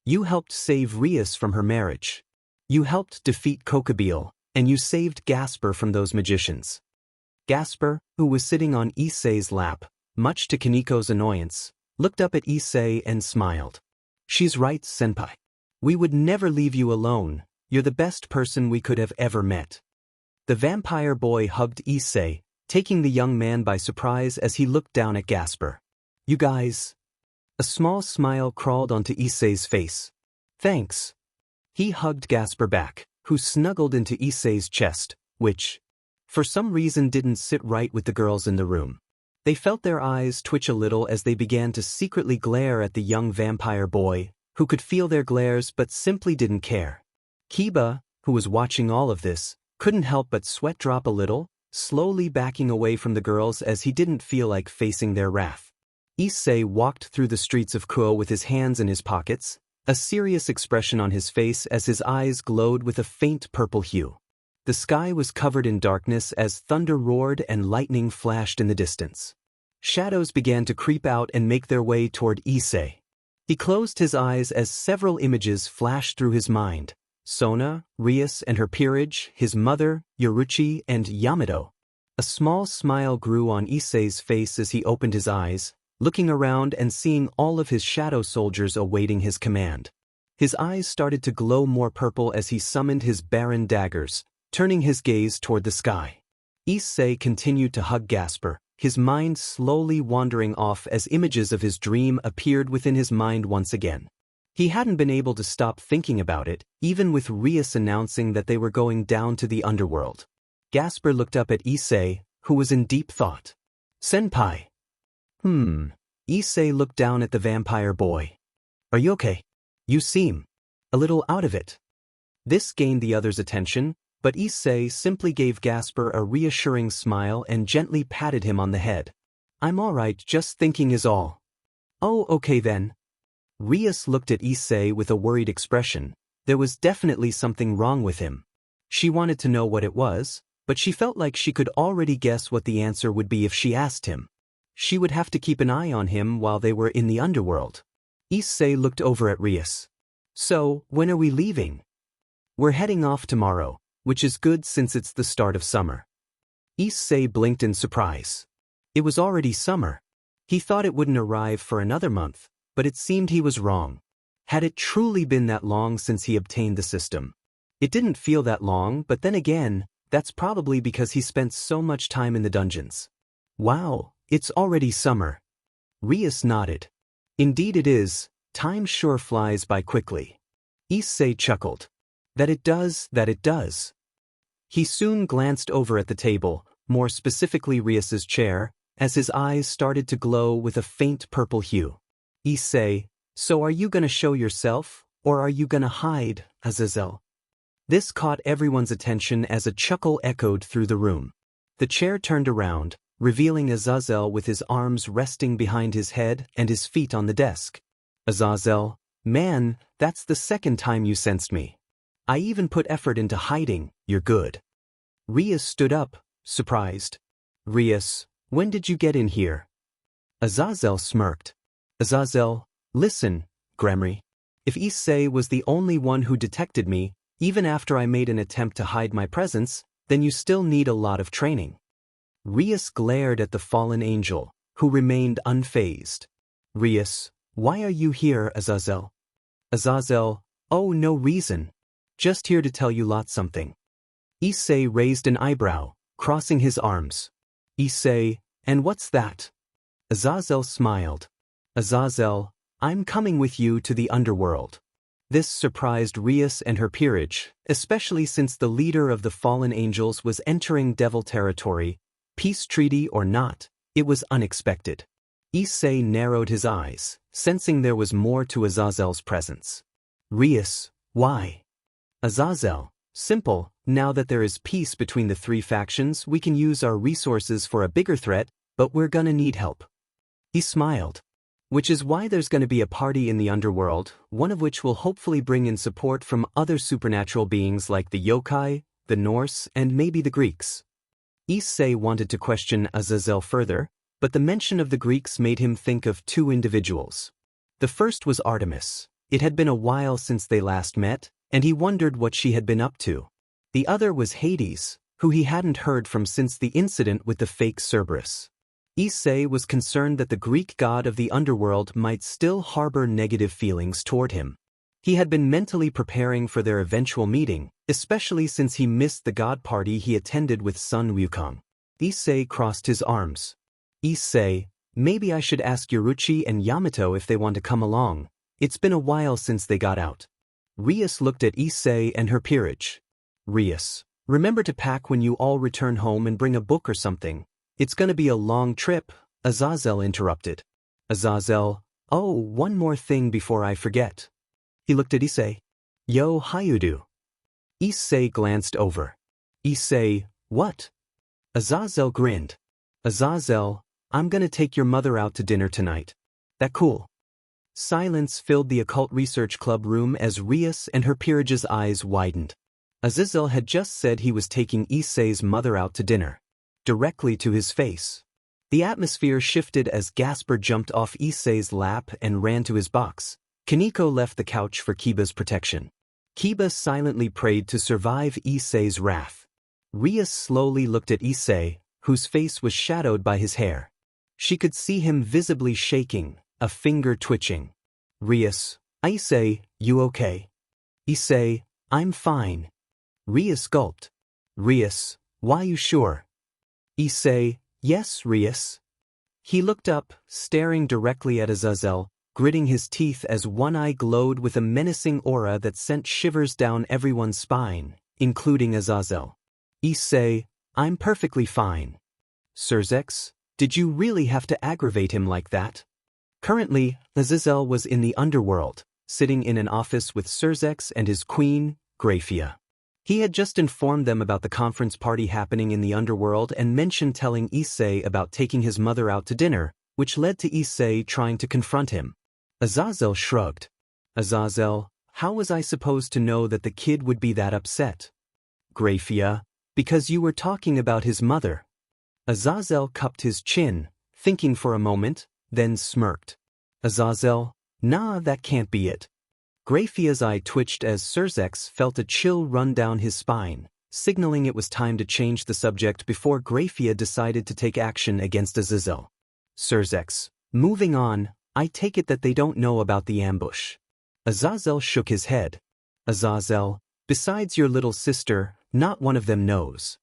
You helped save Rias from her marriage. You helped defeat Kokobile, and you saved Gasper from those magicians. Gasper, who was sitting on Issei's lap, much to Kaniko's annoyance, looked up at Issei and smiled. She's right, senpai. We would never leave you alone, you're the best person we could have ever met. The vampire boy hugged Issei, taking the young man by surprise as he looked down at Gasper. You guys. A small smile crawled onto Issei's face. Thanks. He hugged Gasper back, who snuggled into Issei's chest, which, for some reason, didn't sit right with the girls in the room. They felt their eyes twitch a little as they began to secretly glare at the young vampire boy, who could feel their glares but simply didn't care. Kiba, who was watching all of this, couldn't help but sweat drop a little, slowly backing away from the girls as he didn't feel like facing their wrath. Issei walked through the streets of Kuo with his hands in his pockets, a serious expression on his face as his eyes glowed with a faint purple hue. The sky was covered in darkness as thunder roared and lightning flashed in the distance. Shadows began to creep out and make their way toward Issei. He closed his eyes as several images flashed through his mind. Sona, Rias and her peerage, his mother, Yoruchi, and Yamato. A small smile grew on Issei's face as he opened his eyes, looking around and seeing all of his shadow soldiers awaiting his command. His eyes started to glow more purple as he summoned his barren daggers, turning his gaze toward the sky. Issei continued to hug Gasper, his mind slowly wandering off as images of his dream appeared within his mind once again. He hadn't been able to stop thinking about it, even with Rias announcing that they were going down to the underworld. Gasper looked up at Issei, who was in deep thought. Senpai. Issei looked down at the vampire boy. Are you okay? You seem a little out of it. This gained the other's attention, but Issei simply gave Gasper a reassuring smile and gently patted him on the head. I'm alright, just thinking is all. Oh, okay then. Rias looked at Issei with a worried expression. There was definitely something wrong with him. She wanted to know what it was, but she felt like she could already guess what the answer would be if she asked him. She would have to keep an eye on him while they were in the underworld. Issei looked over at Rias. So, when are we leaving? We're heading off tomorrow, which is good since it's the start of summer. Issei blinked in surprise. It was already summer. He thought it wouldn't arrive for another month, but it seemed he was wrong. Had it truly been that long since he obtained the system? It didn't feel that long, but then again, that's probably because he spent so much time in the dungeons. Wow, it's already summer. Rias nodded. Indeed it is, Time sure flies by quickly. Issei chuckled. That it does, that it does. He soon glanced over at the table, more specifically Rias's chair, as his eyes started to glow with a faint purple hue. Issei, so are you gonna show yourself, or are you gonna hide, Azazel? This caught everyone's attention as a chuckle echoed through the room. The chair turned around, revealing Azazel with his arms resting behind his head and his feet on the desk. Azazel, man, that's the second time you sensed me. I even put effort into hiding, you're good. Rias stood up, surprised. Rias, when did you get in here? Azazel smirked. Azazel, listen, Gremory. If Issei was the only one who detected me, even after I made an attempt to hide my presence, then you still need a lot of training. Rias glared at the fallen angel, who remained unfazed. Rias, why are you here, Azazel? Azazel, oh, no reason. Just here to tell you lot something. Issei raised an eyebrow, crossing his arms. Issei, and what's that? Azazel smiled. Azazel, I'm coming with you to the underworld. This surprised Rias and her peerage, especially since the leader of the fallen angels was entering devil territory. Peace treaty or not, it was unexpected. Issei narrowed his eyes, sensing there was more to Azazel's presence. Rias, why? Azazel, simple, now that there is peace between the three factions, we can use our resources for a bigger threat, but we're gonna need help. He smiled. Which is why there's gonna be a party in the underworld, one of which will hopefully bring in support from other supernatural beings like the yokai, the Norse, and maybe the Greeks. Issei wanted to question Azazel further, but the mention of the Greeks made him think of two individuals. The first was Artemis. It had been a while since they last met, and he wondered what she had been up to. The other was Hades, who he hadn't heard from since the incident with the fake Cerberus. Issei was concerned that the Greek god of the underworld might still harbor negative feelings toward him. He had been mentally preparing for their eventual meeting, especially since he missed the god party he attended with Sun Wukong. Issei crossed his arms. Issei, maybe I should ask Yoruchi and Yamato if they want to come along. It's been a while since they got out. Rias looked at Issei and her peerage. Rias, remember to pack when you all return home and bring a book or something. It's gonna be a long trip, Azazel interrupted. Azazel, oh, one more thing before I forget. He looked at Issei. Yo, Hayudu. Issei glanced over. Issei, what? Azazel grinned. Azazel, I'm gonna take your mother out to dinner tonight. That cool? Silence filled the occult research club room as Rias and her peerage's eyes widened. Azazel had just said he was taking Issei's mother out to dinner. Directly to his face. The atmosphere shifted as Gasper jumped off Issei's lap and ran to his box. Kaneko left the couch for Kiba's protection. Kiba silently prayed to survive Issei's wrath. Rias slowly looked at Issei, whose face was shadowed by his hair. She could see him visibly shaking, a finger twitching. Rias, Issei, you okay? Issei, I'm fine. Rias gulped. Rias, why you sure? Issei, yes, Rias. He looked up, staring directly at Azazel, gritting his teeth as one eye glowed with a menacing aura that sent shivers down everyone's spine, including Azazel. Issei, I'm perfectly fine. Cerzex, did you really have to aggravate him like that? Currently, Azazel was in the underworld, sitting in an office with Cerzex and his queen, Graphia. He had just informed them about the conference party happening in the underworld and mentioned telling Issei about taking his mother out to dinner, which led to Issei trying to confront him. Azazel shrugged. Azazel, how was I supposed to know that the kid would be that upset? Graphia, because you were talking about his mother. Azazel cupped his chin, thinking for a moment, then smirked. Azazel, nah, that can't be it. Graphia's eye twitched as Cerzex felt a chill run down his spine, signaling it was time to change the subject before Graphia decided to take action against Azazel. Cerzex, moving on, I take it that they don't know about the ambush. Azazel shook his head. Azazel, besides your little sister, not one of them knows.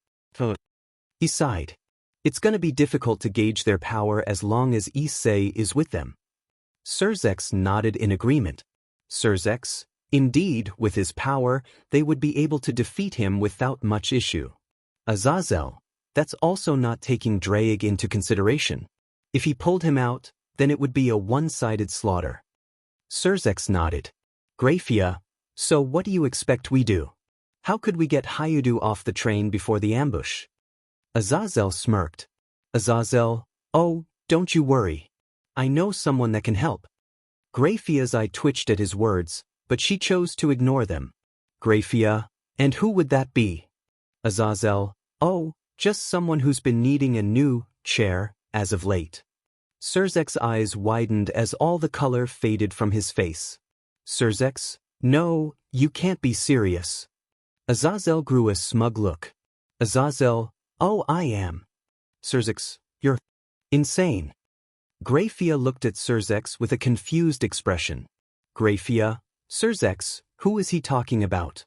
He sighed. It's gonna be difficult to gauge their power as long as Issei is with them. Surzex nodded in agreement. Surzex, indeed, with his power, they would be able to defeat him without much issue. Azazel, that's also not taking Drake into consideration. If he pulled him out, then it would be a one-sided slaughter. Surzex nodded. Grafia, so what do you expect we do? How could we get Hayudu off the train before the ambush? Azazel smirked. Azazel, oh, don't you worry. I know someone that can help. Grafia's eye twitched at his words, but she chose to ignore them. Grafia, and who would that be? Azazel, oh, just someone who's been needing a new chair as of late. Surzek's eyes widened as all the color faded from his face. Surzex, no, you can't be serious. Azazel grew a smug look. Azazel, oh, I am. Surzex, you're insane. Grafia looked at Surzex with a confused expression. Grafia, Surzex, who is he talking about?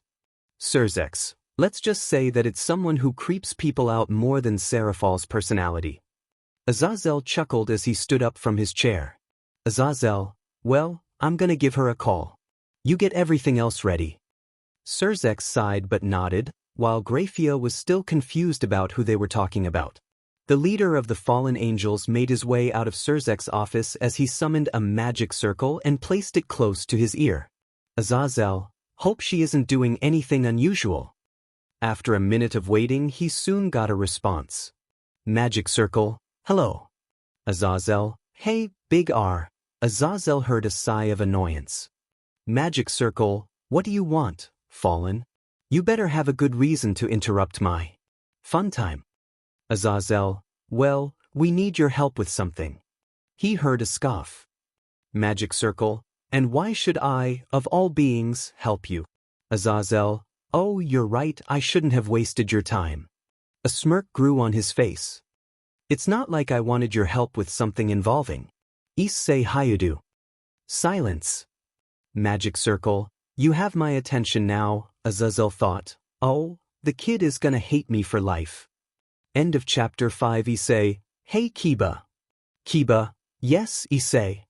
Surzex, let's just say that it's someone who creeps people out more than Seraphal's personality. Azazel chuckled as he stood up from his chair. Azazel, well, I'm gonna give her a call. You get everything else ready. Surzex sighed but nodded, while Grafia was still confused about who they were talking about. The leader of the fallen angels made his way out of Surzek's office as he summoned a magic circle and placed it close to his ear. Azazel, hope she isn't doing anything unusual. After a minute of waiting, he soon got a response. Magic circle, hello. Azazel, hey, Big R. Azazel heard a sigh of annoyance. Magic circle, what do you want, Fallen? You better have a good reason to interrupt my fun time. Azazel, well, we need your help with something. He heard a scoff. Magic circle, and why should I, of all beings, help you? Azazel, oh, you're right, I shouldn't have wasted your time. A smirk grew on his face. It's not like I wanted your help with something involving Issei Hayudu. Silence. Magic circle, you have my attention now, Azazel thought. Oh, the kid is gonna hate me for life. End of chapter 5. Issei, hey Kiba. Kiba, yes, Issei.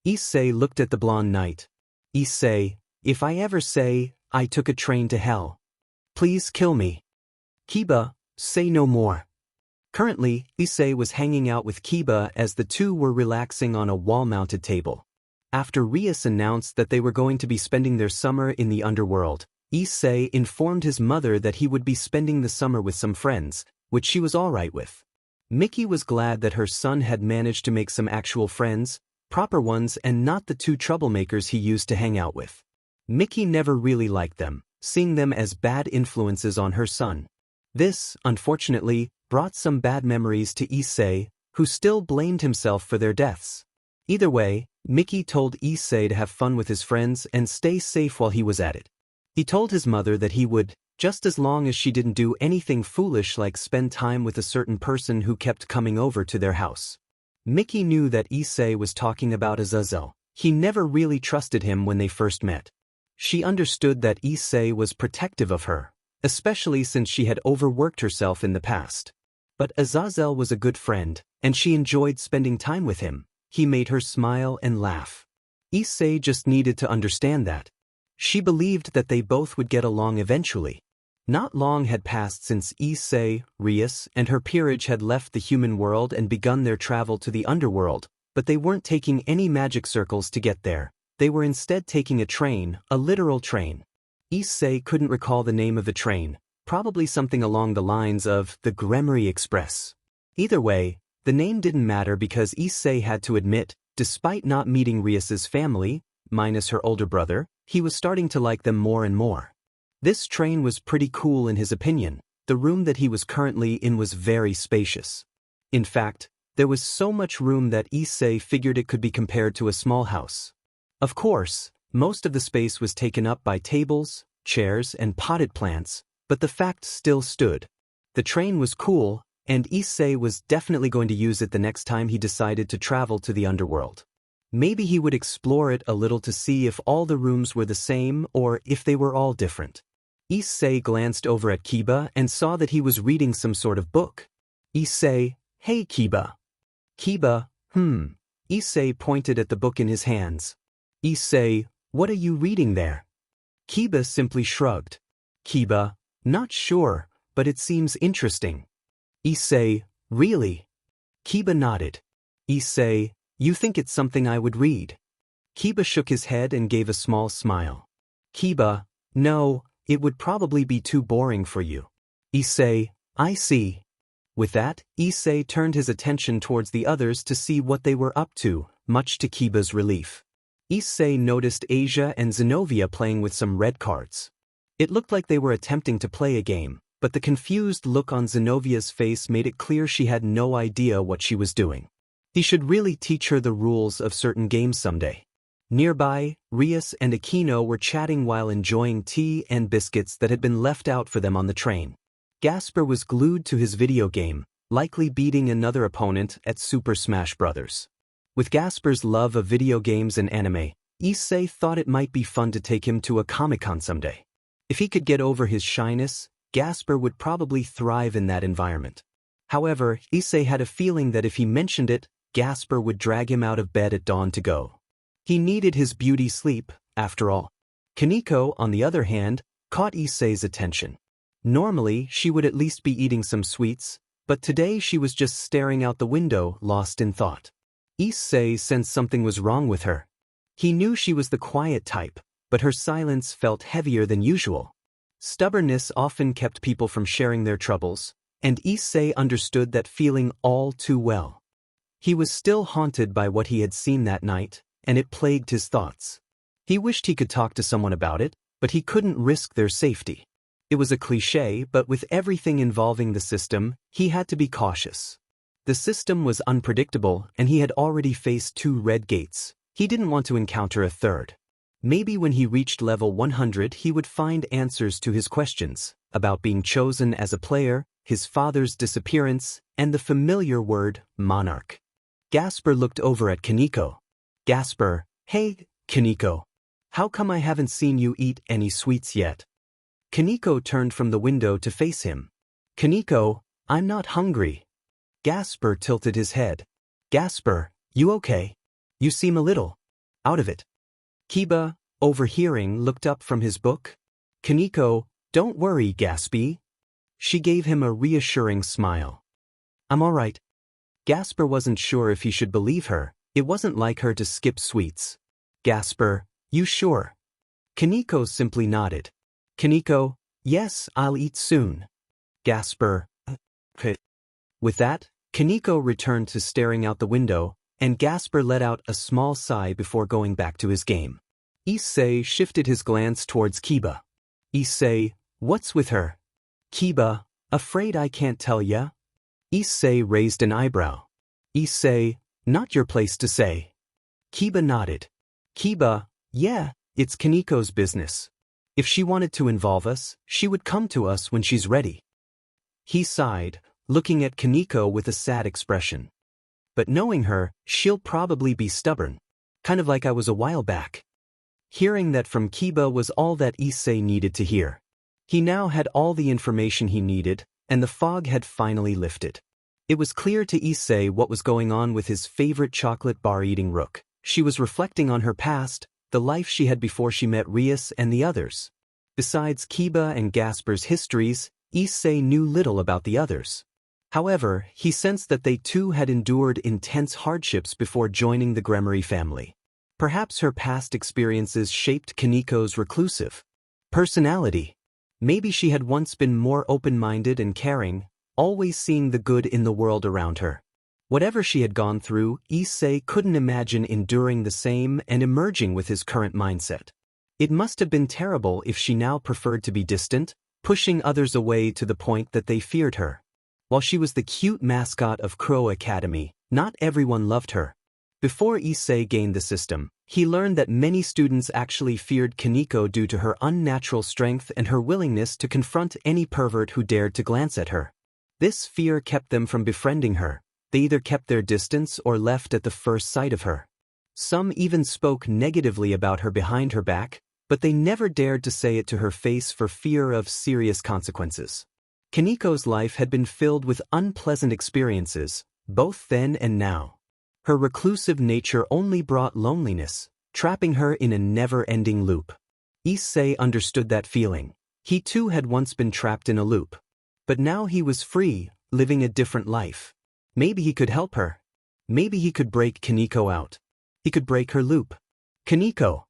Issei looked at the blonde knight. Issei, if I ever say, I took a train to hell, please kill me. Kiba, say no more. Currently, Issei was hanging out with Kiba as the two were relaxing on a wall-mounted table. After Rias announced that they were going to be spending their summer in the underworld, Issei informed his mother that he would be spending the summer with some friends, which she was alright with. Mickey was glad that her son had managed to make some actual friends, proper ones and not the two troublemakers he used to hang out with. Mickey never really liked them, seeing them as bad influences on her son. This, unfortunately, brought some bad memories to Issei, who still blamed himself for their deaths. Either way, Mickey told Issei to have fun with his friends and stay safe while he was at it. He told his mother that he would, just as long as she didn't do anything foolish like spend time with a certain person who kept coming over to their house. Mickey knew that Issei was talking about Azazel. He never really trusted him when they first met. She understood that Issei was protective of her, especially since she had overworked herself in the past. But Azazel was a good friend, and she enjoyed spending time with him. He made her smile and laugh. Issei just needed to understand that. She believed that they both would get along eventually. Not long had passed since Issei, Rias, and her peerage had left the human world and begun their travel to the underworld, but they weren't taking any magic circles to get there. They were instead taking a train, a literal train. Issei couldn't recall the name of the train, probably something along the lines of the Gremory Express. Either way, the name didn't matter because Issei had to admit, despite not meeting Rias's family, minus her older brother, he was starting to like them more and more. This train was pretty cool in his opinion. The room that he was currently in was very spacious. In fact, there was so much room that Issei figured it could be compared to a small house. Of course, most of the space was taken up by tables, chairs, and potted plants, but the fact still stood. The train was cool, and Issei was definitely going to use it the next time he decided to travel to the underworld. Maybe he would explore it a little to see if all the rooms were the same or if they were all different. Issei glanced over at Kiba and saw that he was reading some sort of book. Issei, hey Kiba. Kiba, Issei pointed at the book in his hands. Issei, what are you reading there? Kiba simply shrugged. Kiba, not sure, but it seems interesting. Issei, really? Kiba nodded. Issei, you think it's something I would read? Kiba shook his head and gave a small smile. Kiba, no, it would probably be too boring for you. Issei, I see. With that, Issei turned his attention towards the others to see what they were up to, much to Kiba's relief. Issei noticed Asia and Zenobia playing with some red cards. It looked like they were attempting to play a game, but the confused look on Zenovia's face made it clear she had no idea what she was doing. He should really teach her the rules of certain games someday. Nearby, Rias and Aquino were chatting while enjoying tea and biscuits that had been left out for them on the train. Gasper was glued to his video game, likely beating another opponent at Super Smash Bros. With Gasper's love of video games and anime, Issei thought it might be fun to take him to a Comic-Con someday. If he could get over his shyness, Gasper would probably thrive in that environment. However, Issei had a feeling that if he mentioned it, Gasper would drag him out of bed at dawn to go. He needed his beauty sleep, after all. Kaneko, on the other hand, caught Issei's attention. Normally, she would at least be eating some sweets, but today she was just staring out the window, lost in thought. Issei sensed something was wrong with her. He knew she was the quiet type, but her silence felt heavier than usual. Stubbornness often kept people from sharing their troubles, and Issei understood that feeling all too well. He was still haunted by what he had seen that night, and it plagued his thoughts. He wished he could talk to someone about it, but he couldn't risk their safety. It was a cliché, but with everything involving the system, he had to be cautious. The system was unpredictable, and he had already faced 2 red gates. He didn't want to encounter a third. Maybe when he reached level 100 he would find answers to his questions, about being chosen as a player, his father's disappearance, and the familiar word, monarch. Gasper looked over at Kaneko. Gasper, hey, Kaneko. How come I haven't seen you eat any sweets yet? Kaneko turned from the window to face him. Kaneko, I'm not hungry. Gasper tilted his head. Gasper, you okay? You seem a little out of it. Kiba, overhearing, looked up from his book. Kaneko, don't worry, Gaspy. She gave him a reassuring smile. I'm all right. Gasper wasn't sure if he should believe her. It wasn't like her to skip sweets. Gasper, you sure? Kaneko simply nodded. Kaneko, yes, I'll eat soon. Gasper, With that, Kaneko returned to staring out the window, and Gasper let out a small sigh before going back to his game. Issei shifted his glance towards Kiba. Issei, what's with her? Kiba, afraid I can't tell ya? Issei raised an eyebrow. Issei, not your place to say. Kiba nodded. Kiba, yeah, it's Kaneko's business. If she wanted to involve us, she would come to us when she's ready. He sighed, looking at Kaneko with a sad expression. But knowing her, she'll probably be stubborn. Kind of like I was a while back. Hearing that from Kiba was all that Issei needed to hear. He now had all the information he needed, and the fog had finally lifted. It was clear to Issei what was going on with his favorite chocolate bar-eating rook. She was reflecting on her past, the life she had before she met Rias and the others. Besides Kiba and Gasper's histories, Issei knew little about the others. However, he sensed that they too had endured intense hardships before joining the Gremory family. Perhaps her past experiences shaped Kaneko's reclusive personality. Maybe she had once been more open-minded and caring, always seeing the good in the world around her. Whatever she had gone through, Issei couldn't imagine enduring the same and emerging with his current mindset. It must have been terrible if she now preferred to be distant, pushing others away to the point that they feared her. While she was the cute mascot of Crow Academy, not everyone loved her. Before Issei gained the system, he learned that many students actually feared Kaneko due to her unnatural strength and her willingness to confront any pervert who dared to glance at her. This fear kept them from befriending her. They either kept their distance or left at the first sight of her. Some even spoke negatively about her behind her back, but they never dared to say it to her face for fear of serious consequences. Kaneko's life had been filled with unpleasant experiences, both then and now. Her reclusive nature only brought loneliness, trapping her in a never-ending loop. Issei understood that feeling. He too had once been trapped in a loop. But now he was free, living a different life. Maybe he could help her. Maybe he could break Kaneko out. He could break her loop. Kaneko.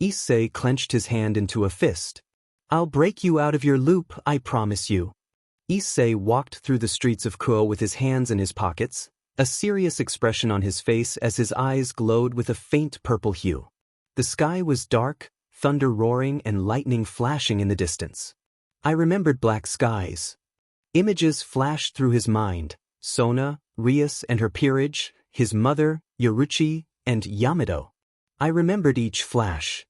Issei clenched his hand into a fist. I'll break you out of your loop, I promise you. Issei walked through the streets of Kuo with his hands in his pockets, a serious expression on his face as his eyes glowed with a faint purple hue. The sky was dark, thunder roaring and lightning flashing in the distance. I remembered black skies. Images flashed through his mind: Sona, Rias and her peerage, his mother, Yoruchi, and Yamato. I remembered each flash.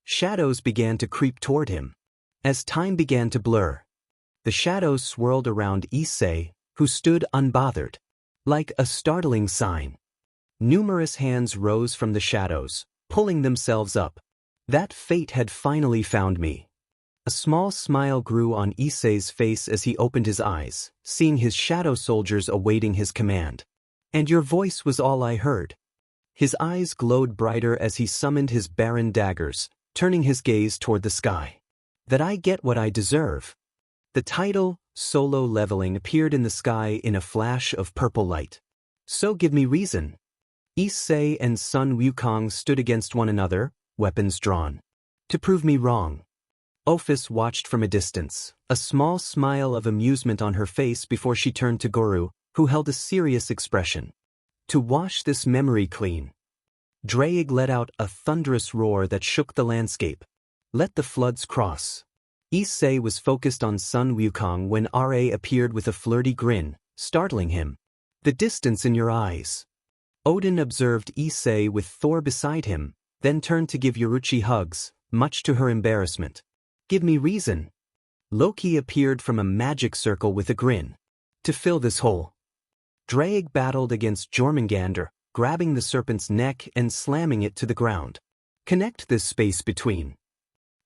Shadows began to creep toward him. As time began to blur, the shadows swirled around Issei, who stood unbothered. Like a startling sign, numerous hands rose from the shadows, pulling themselves up. That fate had finally found me. A small smile grew on Issei's face as he opened his eyes, seeing his shadow soldiers awaiting his command. And your voice was all I heard. His eyes glowed brighter as he summoned his barren daggers, turning his gaze toward the sky. That I get what I deserve. The title, Solo Leveling, appeared in the sky in a flash of purple light. So give me reason. Issei and Sun Wukong stood against one another, weapons drawn. To prove me wrong. Ophis watched from a distance, a small smile of amusement on her face before she turned to Goro, who held a serious expression. To wash this memory clean. Draig let out a thunderous roar that shook the landscape. Let the floods cross. Issei was focused on Sun Wukong when Ra appeared with a flirty grin, startling him. The distance in your eyes. Odin observed Issei with Thor beside him, then turned to give Yoruchi hugs, much to her embarrassment. Give me reason. Loki appeared from a magic circle with a grin. To fill this hole. Draig battled against Jormungandr, grabbing the serpent's neck and slamming it to the ground. Connect this space between.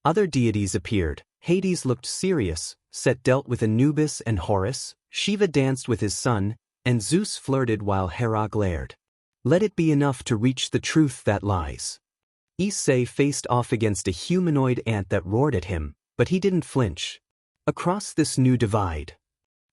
Other deities appeared. Hades looked serious, Set dealt with Anubis and Horus, Shiva danced with his son, and Zeus flirted while Hera glared. Let it be enough to reach the truth that lies. Issei faced off against a humanoid ant that roared at him, but he didn't flinch. Across this new divide.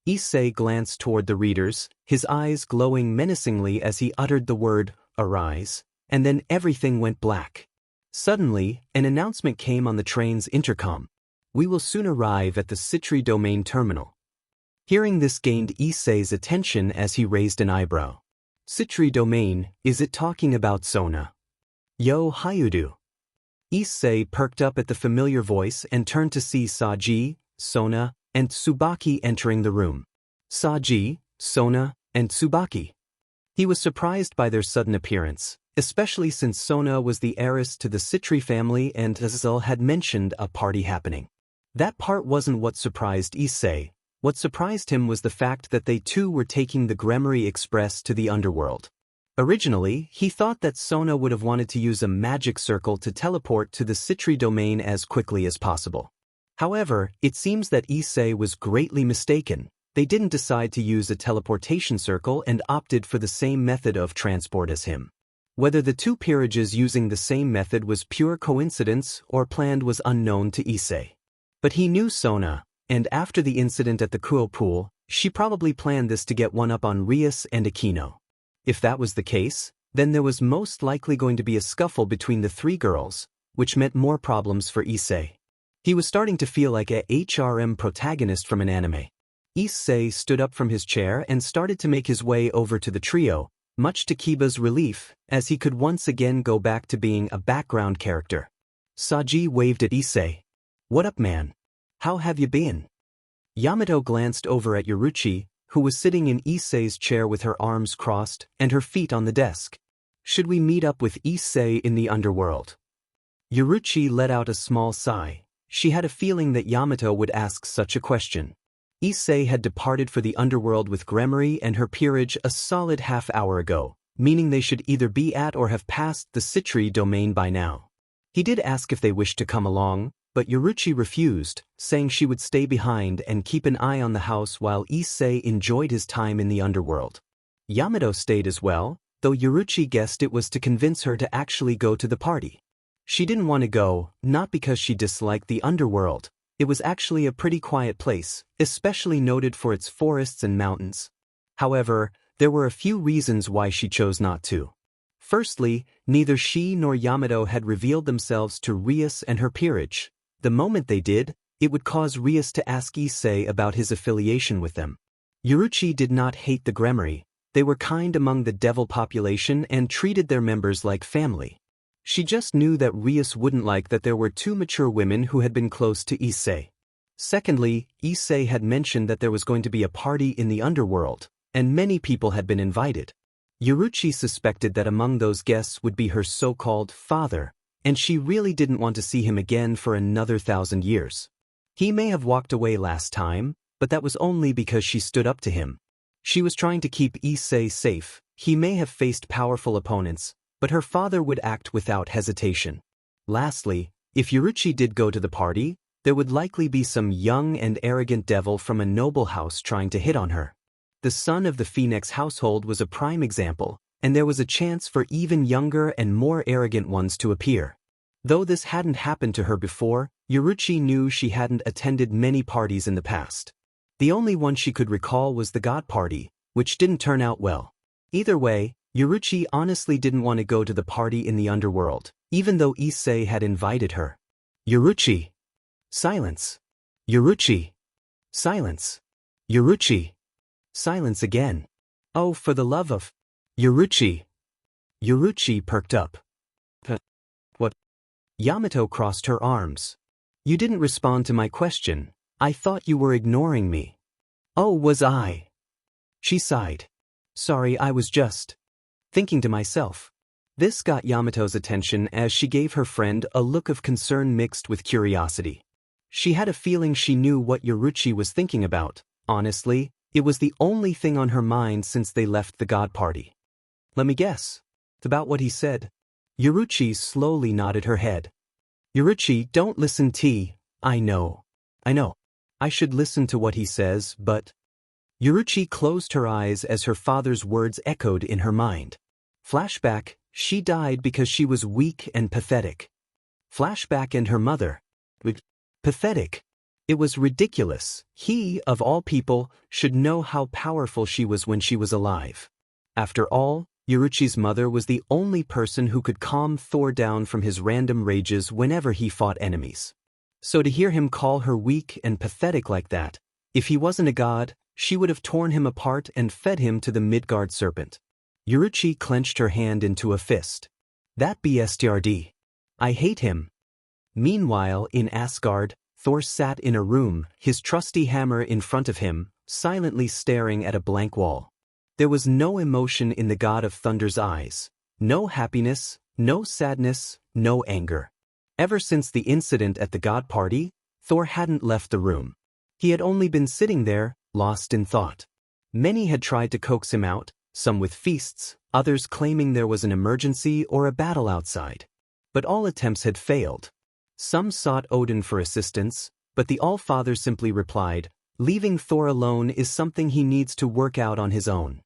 Issei glanced toward the readers, his eyes glowing menacingly as he uttered the word, "Arise," and then everything went black. Suddenly, an announcement came on the train's intercom. We will soon arrive at the Citri Domain terminal. Hearing this gained Issei's attention as he raised an eyebrow. Citri Domain, is it talking about Sona? Yo Hayudu. Issei perked up at the familiar voice and turned to see Saji, Sona, and Tsubaki entering the room. Saji, Sona, and Tsubaki. He was surprised by their sudden appearance, especially since Sona was the heiress to the Citri family and Azazel had mentioned a party happening. That part wasn't what surprised Issei. What surprised him was the fact that they too were taking the Gremory Express to the underworld. Originally, he thought that Sona would have wanted to use a magic circle to teleport to the Citri Domain as quickly as possible. However, it seems that Issei was greatly mistaken. They didn't decide to use a teleportation circle and opted for the same method of transport as him. Whether the two peerages using the same method was pure coincidence or planned was unknown to Issei. But he knew Sona, and after the incident at the Kuo pool, she probably planned this to get one up on Rias and Aquino. If that was the case, then there was most likely going to be a scuffle between the three girls, which meant more problems for Issei. He was starting to feel like a HRM protagonist from an anime. Issei stood up from his chair and started to make his way over to the trio, much to Kiba's relief, as he could once again go back to being a background character. Saji waved at Issei. What up, man? How have you been? Yamato glanced over at Yoruchi, who was sitting in Issei's chair with her arms crossed and her feet on the desk. Should we meet up with Issei in the underworld? Yoruchi let out a small sigh. She had a feeling that Yamato would ask such a question. Issei had departed for the underworld with Gremory and her peerage a solid half-hour ago, meaning they should either be at or have passed the Citri Domain by now. He did ask if they wished to come along, but Yoruchi refused, saying she would stay behind and keep an eye on the house while Issei enjoyed his time in the underworld. Yamato stayed as well, though Yoruchi guessed it was to convince her to actually go to the party. She didn't want to go, not because she disliked the underworld. It was actually a pretty quiet place, especially noted for its forests and mountains. However, there were a few reasons why she chose not to. Firstly, neither she nor Yamato had revealed themselves to Rias and her peerage. The moment they did, it would cause Rias to ask Issei about his affiliation with them. Yoruchi did not hate the Gremmery. They were kind among the devil population and treated their members like family. She just knew that Rias wouldn't like that there were two mature women who had been close to Issei. Secondly, Issei had mentioned that there was going to be a party in the underworld, and many people had been invited. Yoruchi suspected that among those guests would be her so-called father, and she really didn't want to see him again for another 1,000 years. He may have walked away last time, but that was only because she stood up to him. She was trying to keep Issei safe. He may have faced powerful opponents, but her father would act without hesitation. Lastly, if Yoruchi did go to the party, there would likely be some young and arrogant devil from a noble house trying to hit on her. The son of the Phoenix household was a prime example, and there was a chance for even younger and more arrogant ones to appear. Though this hadn't happened to her before, Yoruchi knew she hadn't attended many parties in the past. The only one she could recall was the God Party, which didn't turn out well. Either way, Yoruchi honestly didn't want to go to the party in the underworld, even though Issei had invited her. Yoruchi. Silence. Yoruchi. Silence. Yoruchi. Silence again. Oh, for the love of... Yoruchi. Yoruchi perked up. What? Yamato crossed her arms. You didn't respond to my question. I thought you were ignoring me. Oh, was I? She sighed. Sorry, I was just thinking to myself. This got Yamato's attention as she gave her friend a look of concern mixed with curiosity. She had a feeling she knew what Yoruchi was thinking about. Honestly, it was the only thing on her mind since they left the God Party. Let me guess. About what he said. Yoruchi slowly nodded her head. Yoruchi, don't listen to... I know. I should listen to what he says, but... Yoruchi closed her eyes as her father's words echoed in her mind. Flashback, she died because she was weak and pathetic. Flashback and her mother. Pathetic. It was ridiculous. He, of all people, should know how powerful she was when she was alive. After all, Yoruchi's mother was the only person who could calm Thor down from his random rages whenever he fought enemies. So to hear him call her weak and pathetic like that, if he wasn't a god, she would have torn him apart and fed him to the Midgard serpent. Yoruchi clenched her hand into a fist. That bstrd. I hate him. Meanwhile, in Asgard, Thor sat in a room, his trusty hammer in front of him, silently staring at a blank wall. There was no emotion in the god of thunder's eyes. No happiness, no sadness, no anger. Ever since the incident at the God Party, Thor hadn't left the room. He had only been sitting there, lost in thought. Many had tried to coax him out, some with feasts, others claiming there was an emergency or a battle outside. But all attempts had failed. Some sought Odin for assistance, but the All-Father simply replied, leaving Thor alone is something he needs to work out on his own.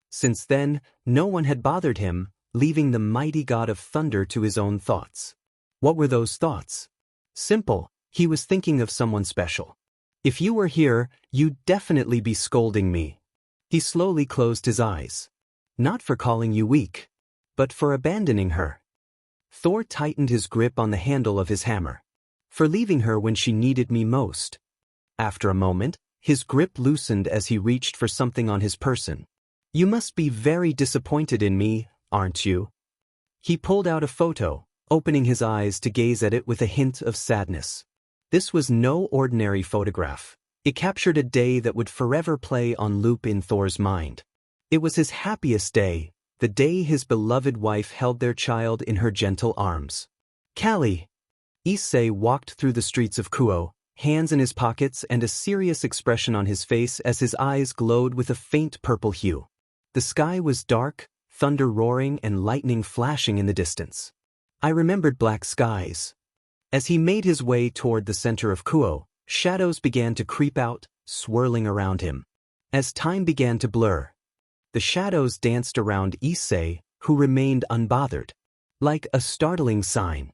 Since then, no one had bothered him, leaving the mighty god of thunder to his own thoughts. What were those thoughts? Simple, he was thinking of someone special. If you were here, you'd definitely be scolding me. He slowly closed his eyes. Not for calling you weak, but for abandoning her. Thor tightened his grip on the handle of his hammer. For leaving her when she needed me most. After a moment, his grip loosened as he reached for something on his person. You must be very disappointed in me, aren't you? He pulled out a photo, opening his eyes to gaze at it with a hint of sadness. This was no ordinary photograph. It captured a day that would forever play on loop in Thor's mind. It was his happiest day, the day his beloved wife held their child in her gentle arms. Callie! Issei walked through the streets of Kuo, hands in his pockets and a serious expression on his face as his eyes glowed with a faint purple hue. The sky was dark, thunder roaring and lightning flashing in the distance. I remembered black skies. As he made his way toward the center of Kuo, shadows began to creep out, swirling around him. As time began to blur, The shadows danced around Issei, who remained unbothered. Like a startling sign,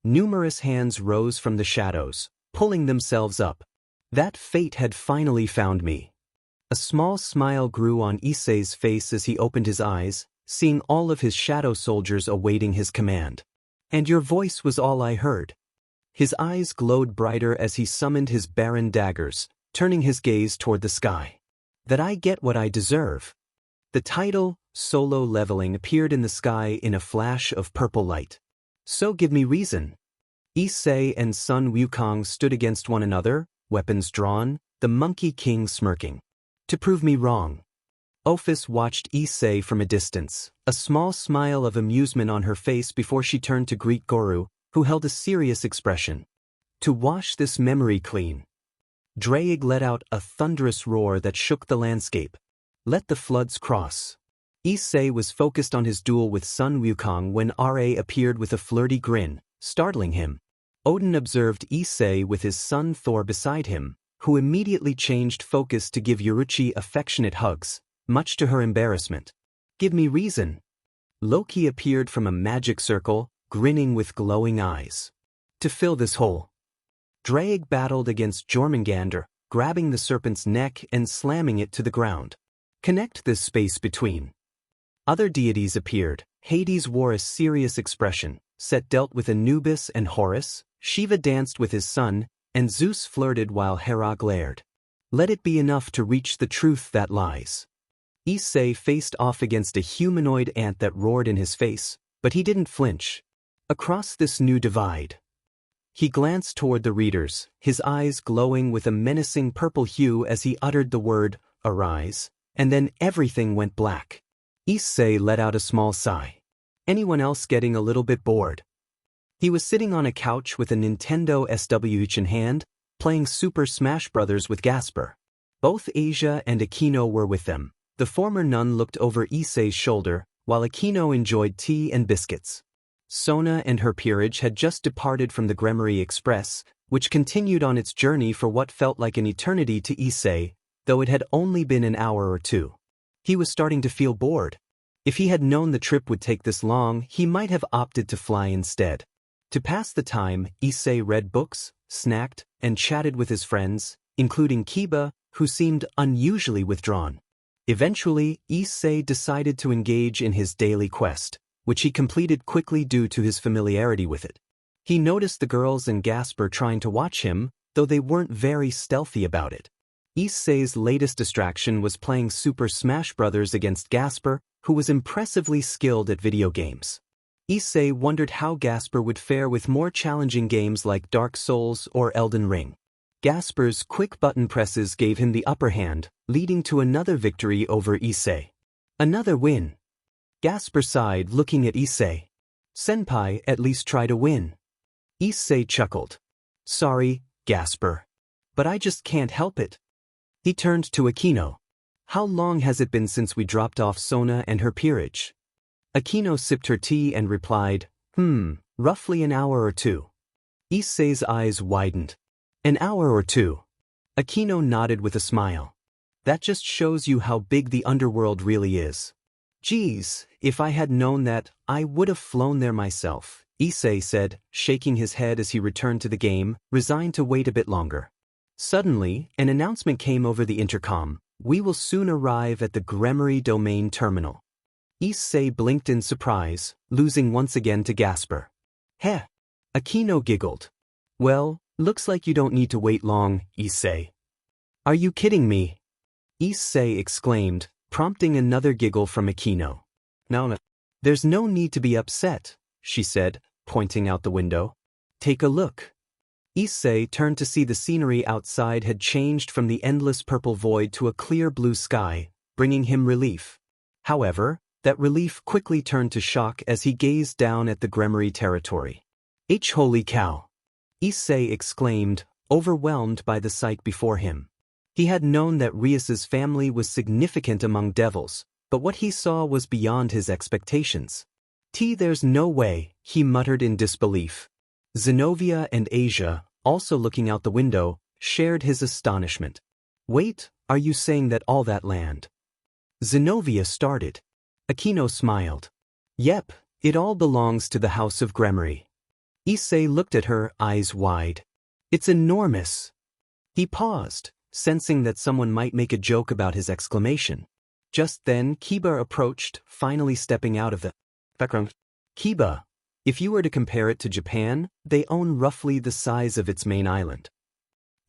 numerous hands rose from the shadows, pulling themselves up. That fate had finally found me. A small smile grew on Issei's face as he opened his eyes, seeing all of his shadow soldiers awaiting his command. And your voice was all I heard. His eyes glowed brighter as he summoned his barren daggers, turning his gaze toward the sky. That I get what I deserve. The title, Solo Leveling, appeared in the sky in a flash of purple light. So give me reason. Issei and Sun Wukong stood against one another, weapons drawn, the Monkey King smirking. To prove me wrong. Ophis watched Issei from a distance, a small smile of amusement on her face before she turned to greet Goru, who held a serious expression. To wash this memory clean. Draig let out a thunderous roar that shook the landscape. Let the floods cross. Issei was focused on his duel with Sun Wukong when Ra appeared with a flirty grin, startling him. Odin observed Issei with his son Thor beside him, who immediately changed focus to give Yoruichi affectionate hugs, much to her embarrassment. Give me reason. Loki appeared from a magic circle, grinning with glowing eyes. To fill this hole. Draig battled against Jormungandr, grabbing the serpent's neck and slamming it to the ground. Connect this space between. Other deities appeared. Hades wore a serious expression. Set dealt with Anubis and Horus, Shiva danced with his son, and Zeus flirted while Hera glared. Let it be enough to reach the truth that lies. Issei faced off against a humanoid ant that roared in his face, but he didn't flinch. Across this new divide. He glanced toward the readers, his eyes glowing with a menacing purple hue as he uttered the word, arise, and then everything went black. Issei let out a small sigh. Anyone else getting a little bit bored? He was sitting on a couch with a Nintendo Switch in hand, playing Super Smash Bros. With Gasper. Both Asia and Aquino were with them. The former nun looked over Issei's shoulder, while Aquino enjoyed tea and biscuits. Sona and her peerage had just departed from the Gremory Express, which continued on its journey for what felt like an eternity to Issei, though it had only been an hour or two. He was starting to feel bored. If he had known the trip would take this long, he might have opted to fly instead. To pass the time, Issei read books, snacked, and chatted with his friends, including Kiba, who seemed unusually withdrawn. Eventually, Issei decided to engage in his daily quest, which he completed quickly due to his familiarity with it. He noticed the girls and Gasper trying to watch him, though they weren't very stealthy about it. Issei's latest distraction was playing Super Smash Bros. Against Gasper, who was impressively skilled at video games. Issei wondered how Gasper would fare with more challenging games like Dark Souls or Elden Ring. Gasper's quick button presses gave him the upper hand, leading to another victory over Issei. Another win. Gasper sighed, looking at Issei. Senpai, at least try to win. Issei chuckled. Sorry, Gasper. But I just can't help it. He turned to Aquino. How long has it been since we dropped off Sona and her peerage? Aquino sipped her tea and replied, roughly an hour or two. Issei's eyes widened. An hour or two. Aquino nodded with a smile. That just shows you how big the underworld really is. Geez, if I had known that, I would have flown there myself, Issei said, shaking his head as he returned to the game, resigned to wait a bit longer. Suddenly, an announcement came over the intercom. We will soon arrive at the Gremory Domain Terminal. Issei blinked in surprise, losing once again to Gasper. Heh! Aquino giggled. Well, looks like you don't need to wait long, Issei. Are you kidding me? Issei exclaimed, prompting another giggle from Aquino. No, there's no need to be upset, she said, pointing out the window. Take a look. Issei turned to see the scenery outside had changed from the endless purple void to a clear blue sky, bringing him relief. However, that relief quickly turned to shock as he gazed down at the Gremory territory. Holy cow! Issei exclaimed, overwhelmed by the sight before him. He had known that Rias's family was significant among devils, but what he saw was beyond his expectations. There's no way, he muttered in disbelief. Zenobia and Asia, also looking out the window, shared his astonishment. Wait, are you saying that all that land? Zenobia started. Aquino smiled. Yep, it all belongs to the House of Gremory. Issei looked at her, eyes wide. It's enormous. He paused, sensing that someone might make a joke about his exclamation. Just then Kiba approached, finally stepping out of the background. Kiba, if you were to compare it to Japan, they own roughly the size of its main island.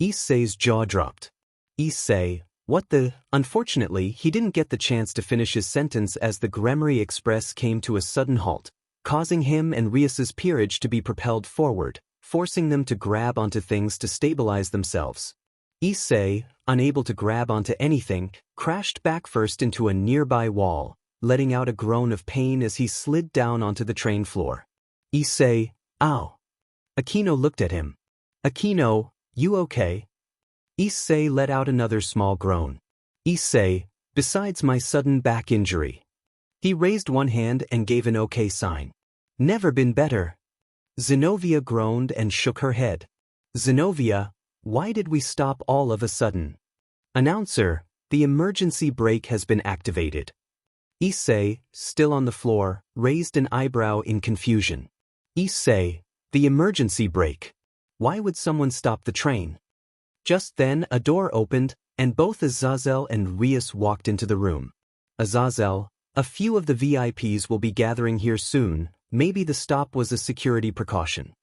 Issei's jaw dropped. Issei, what the… Unfortunately, he didn't get the chance to finish his sentence as the Gremory Express came to a sudden halt, causing him and Rias's peerage to be propelled forward, forcing them to grab onto things to stabilize themselves. Issei, unable to grab onto anything, crashed back first into a nearby wall, letting out a groan of pain as he slid down onto the train floor. Issei, ow. Aquino looked at him. Aquino, you okay? Issei let out another small groan. Issei, besides my sudden back injury. He raised one hand and gave an okay sign. Never been better. Zenobia groaned and shook her head. Zenobia, why did we stop all of a sudden? Announcer, the emergency brake has been activated. Issei, still on the floor, raised an eyebrow in confusion. Issei, the emergency brake. Why would someone stop the train? Just then a door opened, and both Azazel and Rias walked into the room. Azazel, a few of the VIPs will be gathering here soon, maybe the stop was a security precaution.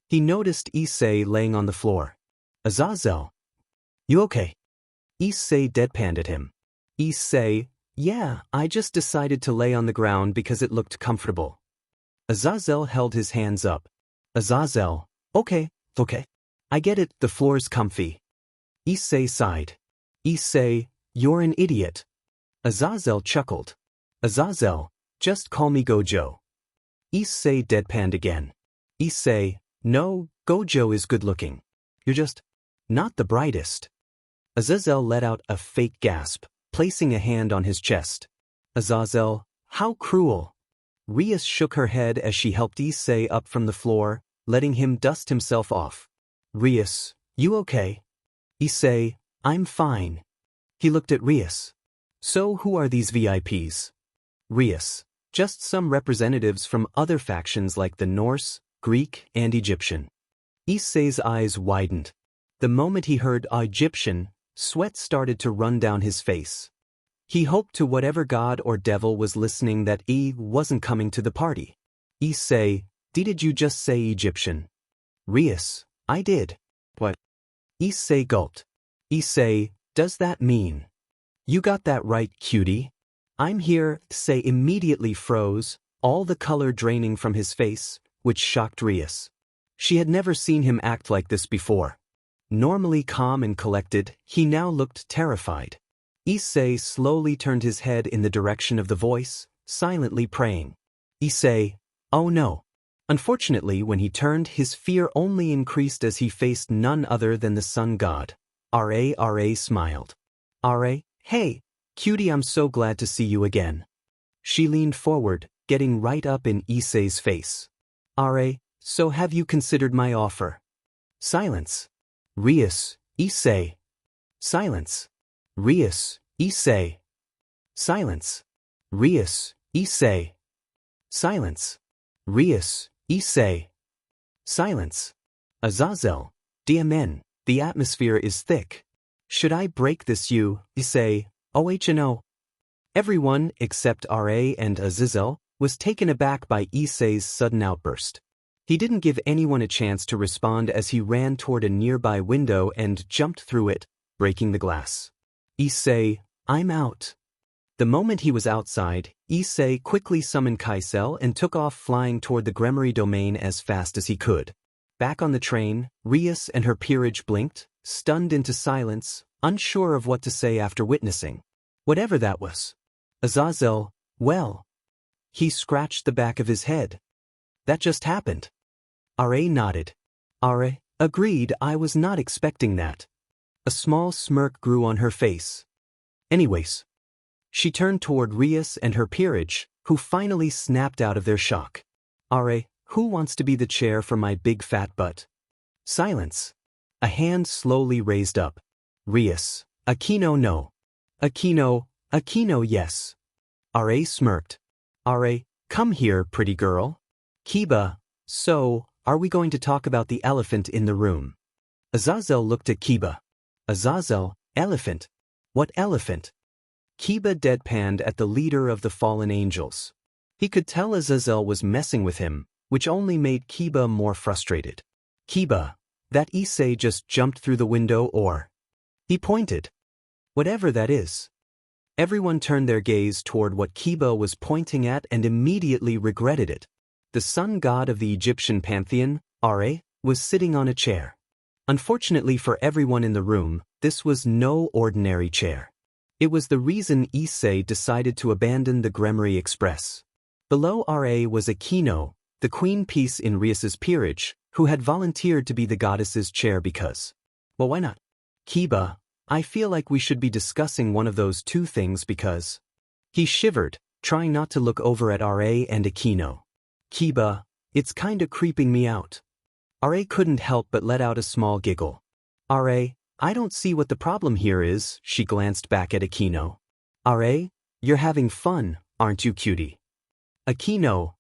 He noticed Issei laying on the floor. Azazel, you okay? Issei deadpanned at him. Issei, yeah, I just decided to lay on the ground because it looked comfortable. Azazel held his hands up. Azazel, okay. I get it, the floor's comfy. Issei sighed. Issei, you're an idiot. Azazel chuckled. Azazel, just call me Gojo. Issei deadpanned again. Issei, no, Gojo is good looking. You're just not the brightest. Azazel let out a fake gasp, placing a hand on his chest. Azazel, how cruel. Rias shook her head as she helped Issei up from the floor, letting him dust himself off. Rias, you okay? Issei, I'm fine. He looked at Rias. So who are these VIPs? Rias, just some representatives from other factions like the Norse, Greek, and Egyptian. Issei's eyes widened. The moment he heard Egyptian, sweat started to run down his face. He hoped to whatever god or devil was listening that he wasn't coming to the party. Issei, did you just say Egyptian? Rias, I did. What? Issei gulped. Issei, does that mean? You got that right, cutie. I'm here. Issei immediately froze, all the color draining from his face, which shocked Rias. She had never seen him act like this before. Normally calm and collected, he now looked terrified. Issei slowly turned his head in the direction of the voice, silently praying. Issei, oh no. Unfortunately, when he turned, his fear only increased as he faced none other than the sun god. Ra smiled. Ra, hey, cutie, I'm so glad to see you again. She leaned forward, getting right up in Issei's face. Ra, so have you considered my offer? Silence. Rias, Issei. Silence. Rias, Issei. Silence. Rias, Issei. Silence. Rias, Issei. Silence. Azazel, DMN, the atmosphere is thick. Should I break this you, Issei, OHNO? Everyone, except Ra and Azazel, was taken aback by Issei's sudden outburst. He didn't give anyone a chance to respond as he ran toward a nearby window and jumped through it, breaking the glass. Issei, I'm out. The moment he was outside, Issei quickly summoned Kaisel and took off flying toward the Gremory domain as fast as he could. Back on the train, Rias and her peerage blinked, stunned into silence, unsure of what to say after witnessing whatever that was. Azazel, well. He scratched the back of his head. That just happened. Ra nodded. Ra, agreed, I was not expecting that. A small smirk grew on her face. Anyways. She turned toward Rias and her peerage, who finally snapped out of their shock. Ra, who wants to be the chair for my big fat butt? Silence. A hand slowly raised up. Rias, Aquino no. Aquino, Akino, yes. Ra smirked. Ra, come here, pretty girl. Kiba, so, are we going to talk about the elephant in the room? Azazel looked at Kiba. Azazel, elephant. What elephant? Kiba deadpanned at the leader of the fallen angels. He could tell Azazel was messing with him, which only made Kiba more frustrated. Kiba, that Issei just jumped through the window or? He pointed. Whatever that is. Everyone turned their gaze toward what Kiba was pointing at and immediately regretted it. The sun god of the Egyptian pantheon, Ra, was sitting on a chair. Unfortunately for everyone in the room, this was no ordinary chair. It was the reason Issei decided to abandon the Gremory Express. Below Ra was Akino, the queen piece in Rias's peerage, who had volunteered to be the goddess's chair because, well, why not? Kiba, I feel like we should be discussing one of those two things because. He shivered, trying not to look over at Ra and Akino. Kiba, it's kinda creeping me out. Ra couldn't help but let out a small giggle. Ra, I don't see what the problem here is, she glanced back at Akino. Ra, you're having fun, aren't you, cutie? Akino,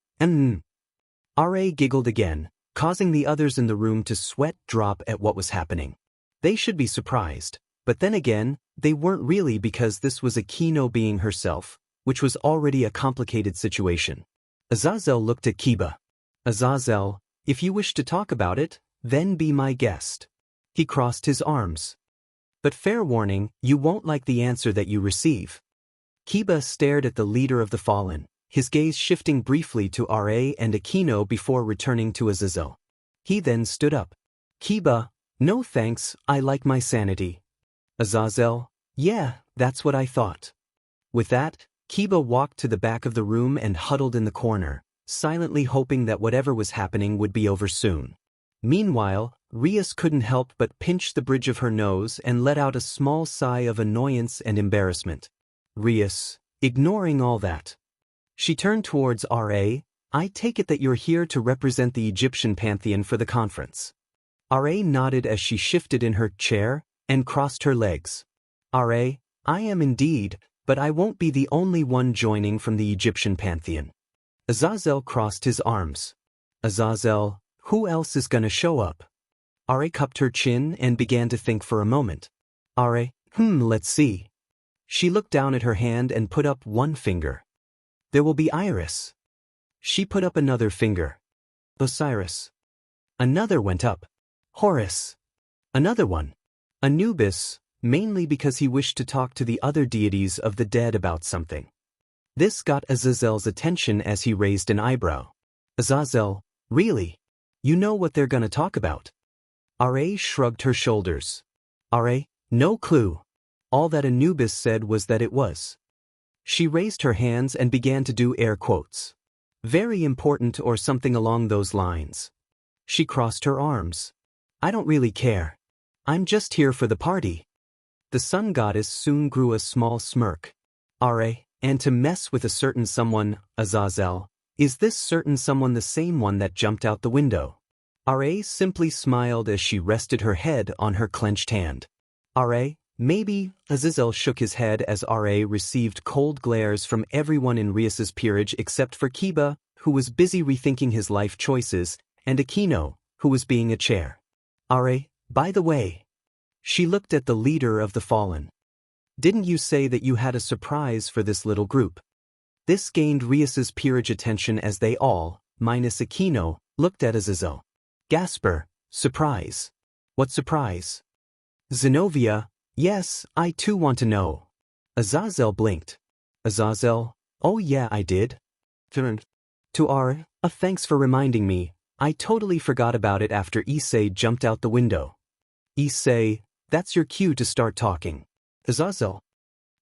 Ra giggled again, causing the others in the room to sweat drop at what was happening. They should be surprised, but then again, they weren't really because this was Akino being herself, which was already a complicated situation. Azazel looked at Kiba. Azazel, if you wish to talk about it, then be my guest. He crossed his arms. But fair warning, you won't like the answer that you receive. Kiba stared at the leader of the fallen, his gaze shifting briefly to Ra and Akino before returning to Azazel. He then stood up. Kiba, no thanks, I like my sanity. Azazel, yeah, that's what I thought. With that, Kiba walked to the back of the room and huddled in the corner, silently hoping that whatever was happening would be over soon. Meanwhile, Rias couldn't help but pinch the bridge of her nose and let out a small sigh of annoyance and embarrassment. Rias, ignoring all that. She turned towards Ra, I take it that you're here to represent the Egyptian pantheon for the conference. Ra nodded as she shifted in her chair and crossed her legs. Ra, I am indeed, but I won't be the only one joining from the Egyptian pantheon. Azazel crossed his arms. Azazel, who else is gonna show up? Ra cupped her chin and began to think for a moment. Ra, let's see. She looked down at her hand and put up one finger. There will be Iris. She put up another finger. Osiris. Another went up. Horus. Another one. Anubis, mainly because he wished to talk to the other deities of the dead about something. This got Azazel's attention as he raised an eyebrow. Azazel, really? You know what they're gonna talk about? Ra shrugged her shoulders. Ra, no clue. All that Anubis said was that it was. She raised her hands and began to do air quotes. Very important or something along those lines. She crossed her arms. I don't really care. I'm just here for the party. The sun goddess soon grew a small smirk. Ra, and to mess with a certain someone, Azazel, is this certain someone the same one that jumped out the window? Ra simply smiled as she rested her head on her clenched hand. Ra, maybe, Azazel shook his head as Ra received cold glares from everyone in Rias's peerage except for Kiba, who was busy rethinking his life choices, and Akino, who was being a chair. Ra, by the way. She looked at the leader of the fallen. Didn't you say that you had a surprise for this little group? This gained Rias's peerage attention as they all, minus Akino, looked at Azazel. Gasper, surprise. What surprise? Zenobia, yes, I too want to know. Azazel blinked. Azazel, oh yeah, I did. To Ra, thanks for reminding me. I totally forgot about it after Issei jumped out the window. Issei, that's your cue to start talking. Azazel.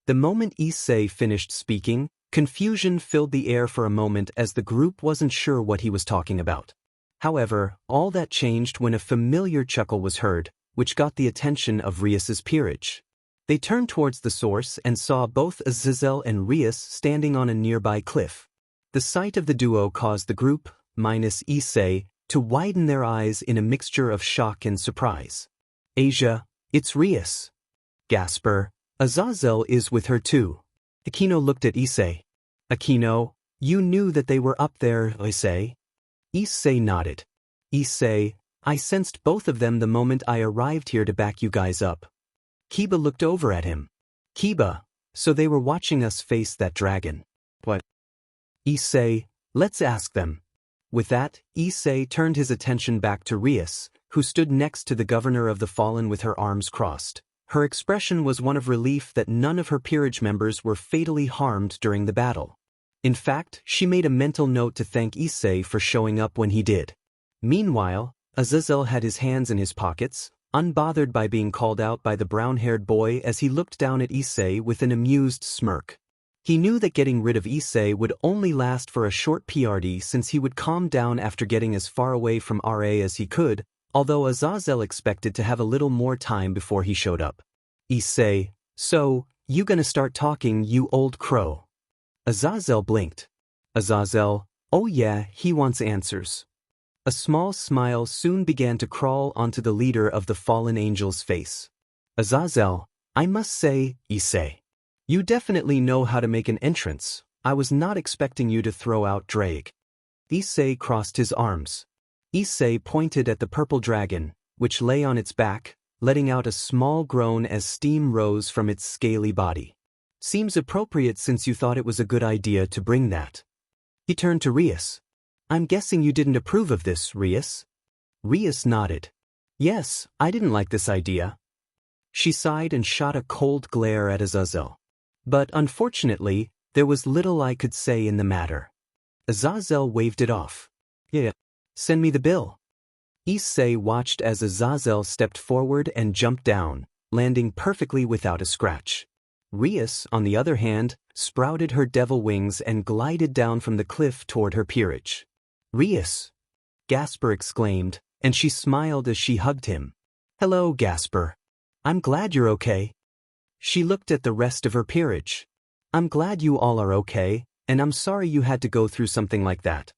The moment Issei finished speaking, confusion filled the air for a moment as the group wasn't sure what he was talking about. However, all that changed when a familiar chuckle was heard, which got the attention of Rias's peerage. They turned towards the source and saw both Azazel and Rias standing on a nearby cliff. The sight of the duo caused the group, minus Issei, to widen their eyes in a mixture of shock and surprise. Asia, it's Rias. Gasper, Azazel is with her too. Akino looked at Issei. Akino, you knew that they were up there, Issei? Issei nodded. Issei, I sensed both of them the moment I arrived here to back you guys up. Kiba looked over at him. Kiba, so they were watching us face that dragon. What? Issei, let's ask them. With that, Issei turned his attention back to Rias, who stood next to the governor of the fallen with her arms crossed. Her expression was one of relief that none of her peerage members were fatally harmed during the battle. In fact, she made a mental note to thank Issei for showing up when he did. Meanwhile, Azazel had his hands in his pockets, unbothered by being called out by the brown-haired boy as he looked down at Issei with an amused smirk. He knew that getting rid of Issei would only last for a short PRD since he would calm down after getting as far away from RA as he could, although Azazel expected to have a little more time before he showed up. Issei, so, you gonna start talking, you old crow? Azazel blinked. Azazel, oh yeah, he wants answers. A small smile soon began to crawl onto the leader of the fallen angel's face. Azazel, I must say, Issei, you definitely know how to make an entrance. I was not expecting you to throw out Drake. Issei crossed his arms. Issei pointed at the purple dragon, which lay on its back, letting out a small groan as steam rose from its scaly body. Seems appropriate since you thought it was a good idea to bring that. He turned to Rias. I'm guessing you didn't approve of this, Rias? Rias nodded. Yes, I didn't like this idea. She sighed and shot a cold glare at Azazel. But unfortunately, there was little I could say in the matter. Azazel waved it off. Yeah, send me the bill. Issei watched as Azazel stepped forward and jumped down, landing perfectly without a scratch. Rias, on the other hand, sprouted her devil wings and glided down from the cliff toward her peerage. Rias! Gasper exclaimed, and she smiled as she hugged him. Hello, Gasper. I'm glad you're okay. She looked at the rest of her peerage. I'm glad you all are okay, and I'm sorry you had to go through something like that.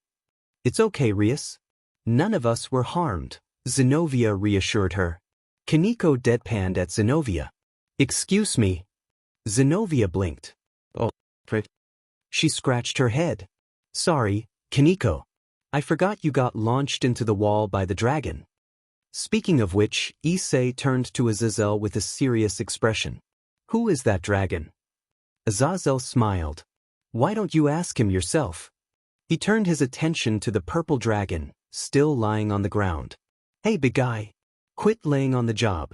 It's okay, Rias. None of us were harmed, Zenobia reassured her. Kaneko deadpanned at Zenobia. Excuse me. Zenobia blinked. Oh, frick. She scratched her head. Sorry, Kaneko. I forgot you got launched into the wall by the dragon. Speaking of which, Issei turned to Azazel with a serious expression. Who is that dragon? Azazel smiled. Why don't you ask him yourself? He turned his attention to the purple dragon, still lying on the ground. Hey, big guy. Quit laying on the job.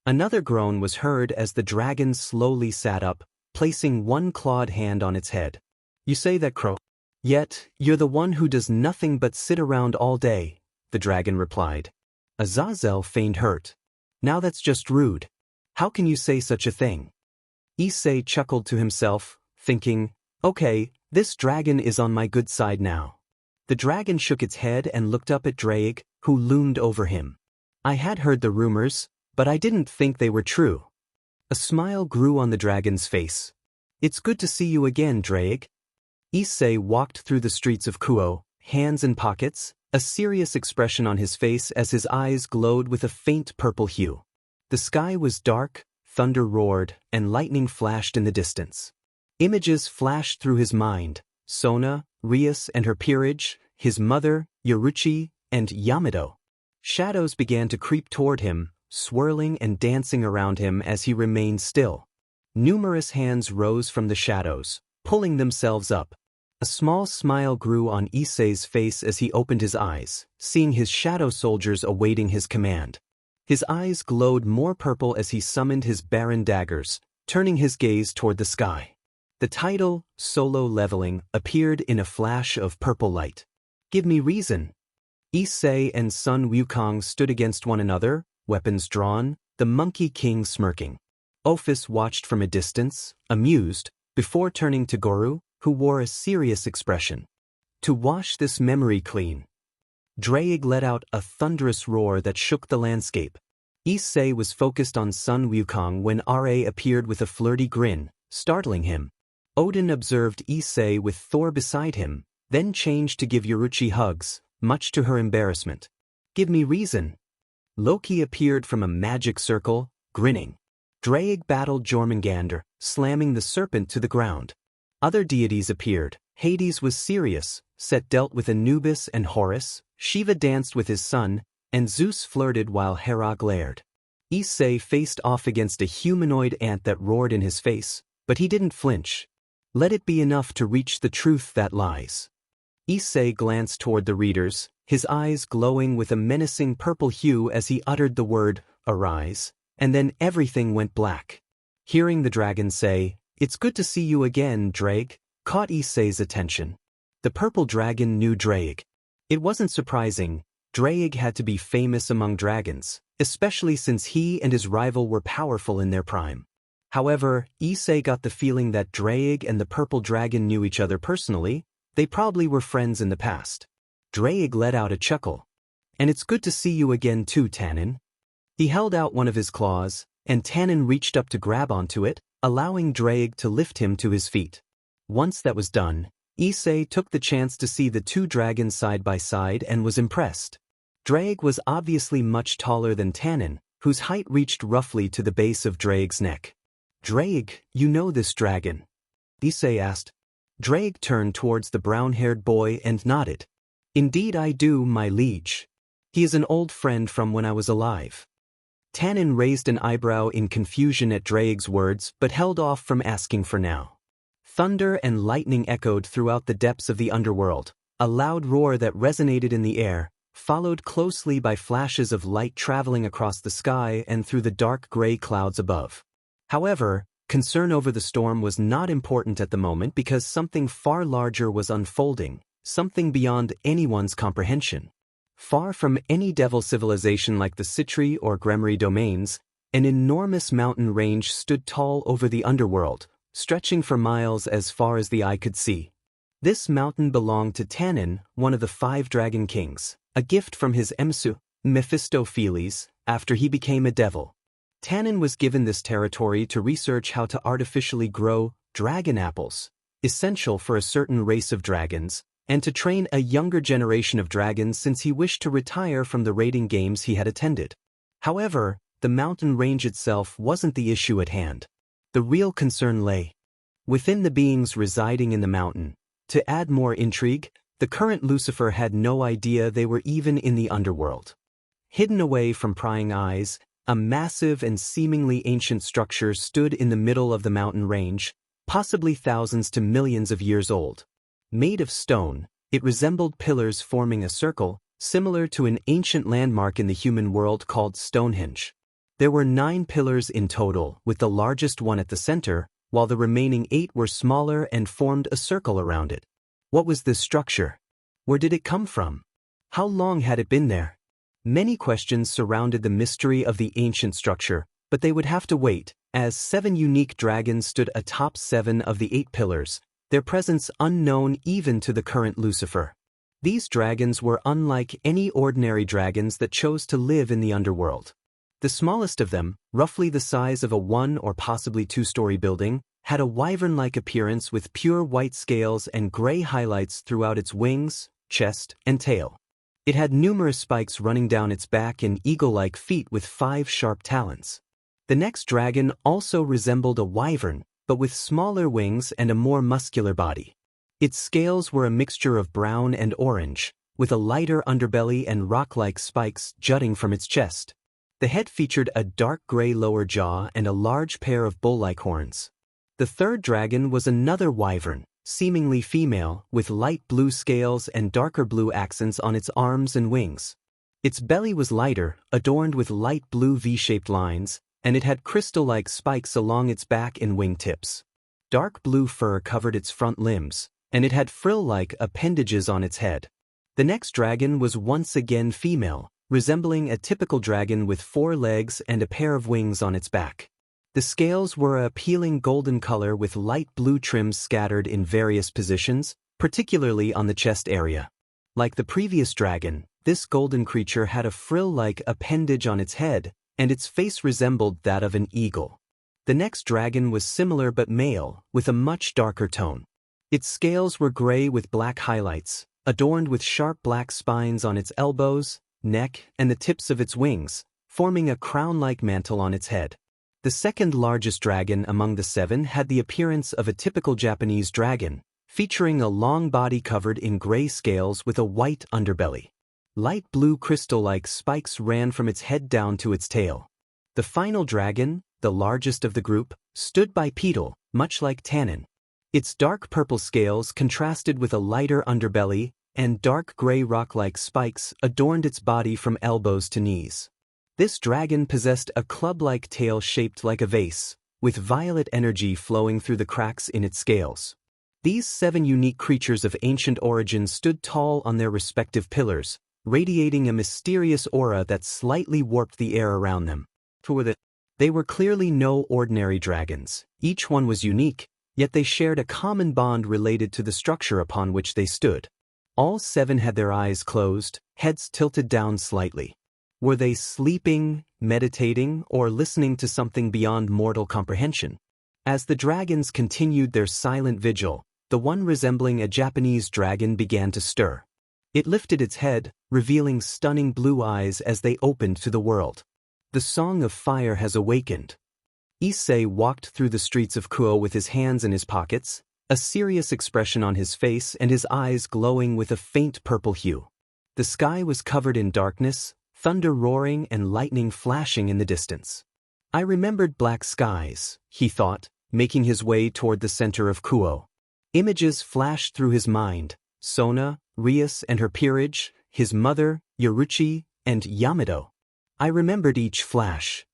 Another groan was heard as the dragon slowly sat up, placing one clawed hand on its head. You say that, crow? Yet, you're the one who does nothing but sit around all day, the dragon replied. Azazel feigned hurt. Now that's just rude. How can you say such a thing? Issei chuckled to himself, thinking, okay, this dragon is on my good side now. The dragon shook its head and looked up at Drake, who loomed over him. I had heard the rumors, but I didn't think they were true. A smile grew on the dragon's face. It's good to see you again, Drake. Issei walked through the streets of Kuo, hands in pockets, a serious expression on his face as his eyes glowed with a faint purple hue. The sky was dark, thunder roared, and lightning flashed in the distance. Images flashed through his mind, Sona, Rias and her peerage, his mother, Yoruchi, and Yamato. Shadows began to creep toward him, swirling and dancing around him as he remained still. Numerous hands rose from the shadows, pulling themselves up. A small smile grew on Issei's face as he opened his eyes, seeing his shadow soldiers awaiting his command. His eyes glowed more purple as he summoned his barren daggers, turning his gaze toward the sky. The title, Solo Leveling, appeared in a flash of purple light. Give me reason. Issei and Sun Wukong stood against one another, weapons drawn, the Monkey King smirking. Ophis watched from a distance, amused, before turning to Goru, who wore a serious expression. To wash this memory clean. Drake let out a thunderous roar that shook the landscape. Issei was focused on Sun Wukong when RA appeared with a flirty grin, startling him. Odin observed Issei with Thor beside him, then changed to give Yoruchi hugs, much to her embarrassment. Give me reason. Loki appeared from a magic circle, grinning. Draig battled Jormungandr, slamming the serpent to the ground. Other deities appeared. Hades was serious, Set dealt with Anubis and Horus, Shiva danced with his son, and Zeus flirted while Hera glared. Issei faced off against a humanoid ant that roared in his face, but he didn't flinch. Let it be enough to reach the truth that lies. Issei glanced toward the readers, his eyes glowing with a menacing purple hue as he uttered the word, "Arise," and then everything went black. Hearing the dragon say, "It's good to see you again, Draig," caught Issei's attention. The purple dragon knew Draig. It wasn't surprising, Draig had to be famous among dragons, especially since he and his rival were powerful in their prime. However, Issei got the feeling that Draig and the purple dragon knew each other personally. They probably were friends in the past. Draig let out a chuckle. "And it's good to see you again too, Tannin." He held out one of his claws, and Tannin reached up to grab onto it, allowing Draig to lift him to his feet. Once that was done, Issei took the chance to see the two dragons side by side and was impressed. Draig was obviously much taller than Tannin, whose height reached roughly to the base of Draig's neck. "Draig, you know this dragon?" Issei asked. Draig turned towards the brown-haired boy and nodded. "Indeed I do, my liege. He is an old friend from when I was alive." Tannin raised an eyebrow in confusion at Draig's words but held off from asking for now. Thunder and lightning echoed throughout the depths of the underworld, a loud roar that resonated in the air, followed closely by flashes of light traveling across the sky and through the dark gray clouds above. However, concern over the storm was not important at the moment because something far larger was unfolding, something beyond anyone's comprehension. Far from any devil civilization like the Citri or Gremry domains, an enormous mountain range stood tall over the underworld, stretching for miles as far as the eye could see. This mountain belonged to Tannin, one of the 5 dragon kings, a gift from his emsu, Mephistopheles, after he became a devil. Tannin was given this territory to research how to artificially grow dragon apples, essential for a certain race of dragons, and to train a younger generation of dragons since he wished to retire from the raiding games he had attended. However, the mountain range itself wasn't the issue at hand. The real concern lay within the beings residing in the mountain. To add more intrigue, the current Lucifer had no idea they were even in the underworld. Hidden away from prying eyes, a massive and seemingly ancient structure stood in the middle of the mountain range, possibly thousands to millions of years old. Made of stone, it resembled pillars forming a circle, similar to an ancient landmark in the human world called Stonehenge. There were 9 pillars in total, with the largest one at the center, while the remaining 8 were smaller and formed a circle around it. What was this structure? Where did it come from? How long had it been there? Many questions surrounded the mystery of the ancient structure, but they would have to wait, as 7 unique dragons stood atop 7 of the 8 pillars, their presence unknown even to the current Lucifer. These dragons were unlike any ordinary dragons that chose to live in the underworld. The smallest of them, roughly the size of a 1 or possibly 2-story building, had a wyvern-like appearance with pure white scales and gray highlights throughout its wings, chest, and tail. It had numerous spikes running down its back and eagle-like feet with 5 sharp talons. The next dragon also resembled a wyvern, but with smaller wings and a more muscular body. Its scales were a mixture of brown and orange, with a lighter underbelly and rock-like spikes jutting from its chest. The head featured a dark gray lower jaw and a large pair of bull-like horns. The third dragon was another wyvern, seemingly female, with light blue scales and darker blue accents on its arms and wings. Its belly was lighter, adorned with light blue V-shaped lines, and it had crystal-like spikes along its back and wingtips. Dark blue fur covered its front limbs, and it had frill-like appendages on its head. The next dragon was once again female, resembling a typical dragon with 4 legs and a pair of wings on its back. The scales were a appealing golden color with light blue trims scattered in various positions, particularly on the chest area. Like the previous dragon, this golden creature had a frill-like appendage on its head, and its face resembled that of an eagle. The next dragon was similar but male, with a much darker tone. Its scales were gray with black highlights, adorned with sharp black spines on its elbows, neck, and the tips of its wings, forming a crown-like mantle on its head. The second largest dragon among the 7 had the appearance of a typical Japanese dragon, featuring a long body covered in gray scales with a white underbelly. Light blue crystal-like spikes ran from its head down to its tail. The final dragon, the largest of the group, stood bipedal, much like Tannin. Its dark purple scales contrasted with a lighter underbelly, and dark gray rock-like spikes adorned its body from elbows to knees. This dragon possessed a club-like tail shaped like a vase, with violet energy flowing through the cracks in its scales. These 7 unique creatures of ancient origin stood tall on their respective pillars, radiating a mysterious aura that slightly warped the air around them. They were clearly no ordinary dragons. Each one was unique, yet they shared a common bond related to the structure upon which they stood. All 7 had their eyes closed, heads tilted down slightly. Were they sleeping, meditating, or listening to something beyond mortal comprehension? As the dragons continued their silent vigil, the one resembling a Japanese dragon began to stir. It lifted its head, revealing stunning blue eyes as they opened to the world. The Song of Fire has awakened. Issei walked through the streets of Kuo with his hands in his pockets, a serious expression on his face and his eyes glowing with a faint purple hue. The sky was covered in darkness, thunder roaring and lightning flashing in the distance. I remembered black skies, he thought, making his way toward the center of Kuo. Images flashed through his mind: Sona, Rias and her peerage, his mother, Yoruchi, and Yamato. I remembered each flash.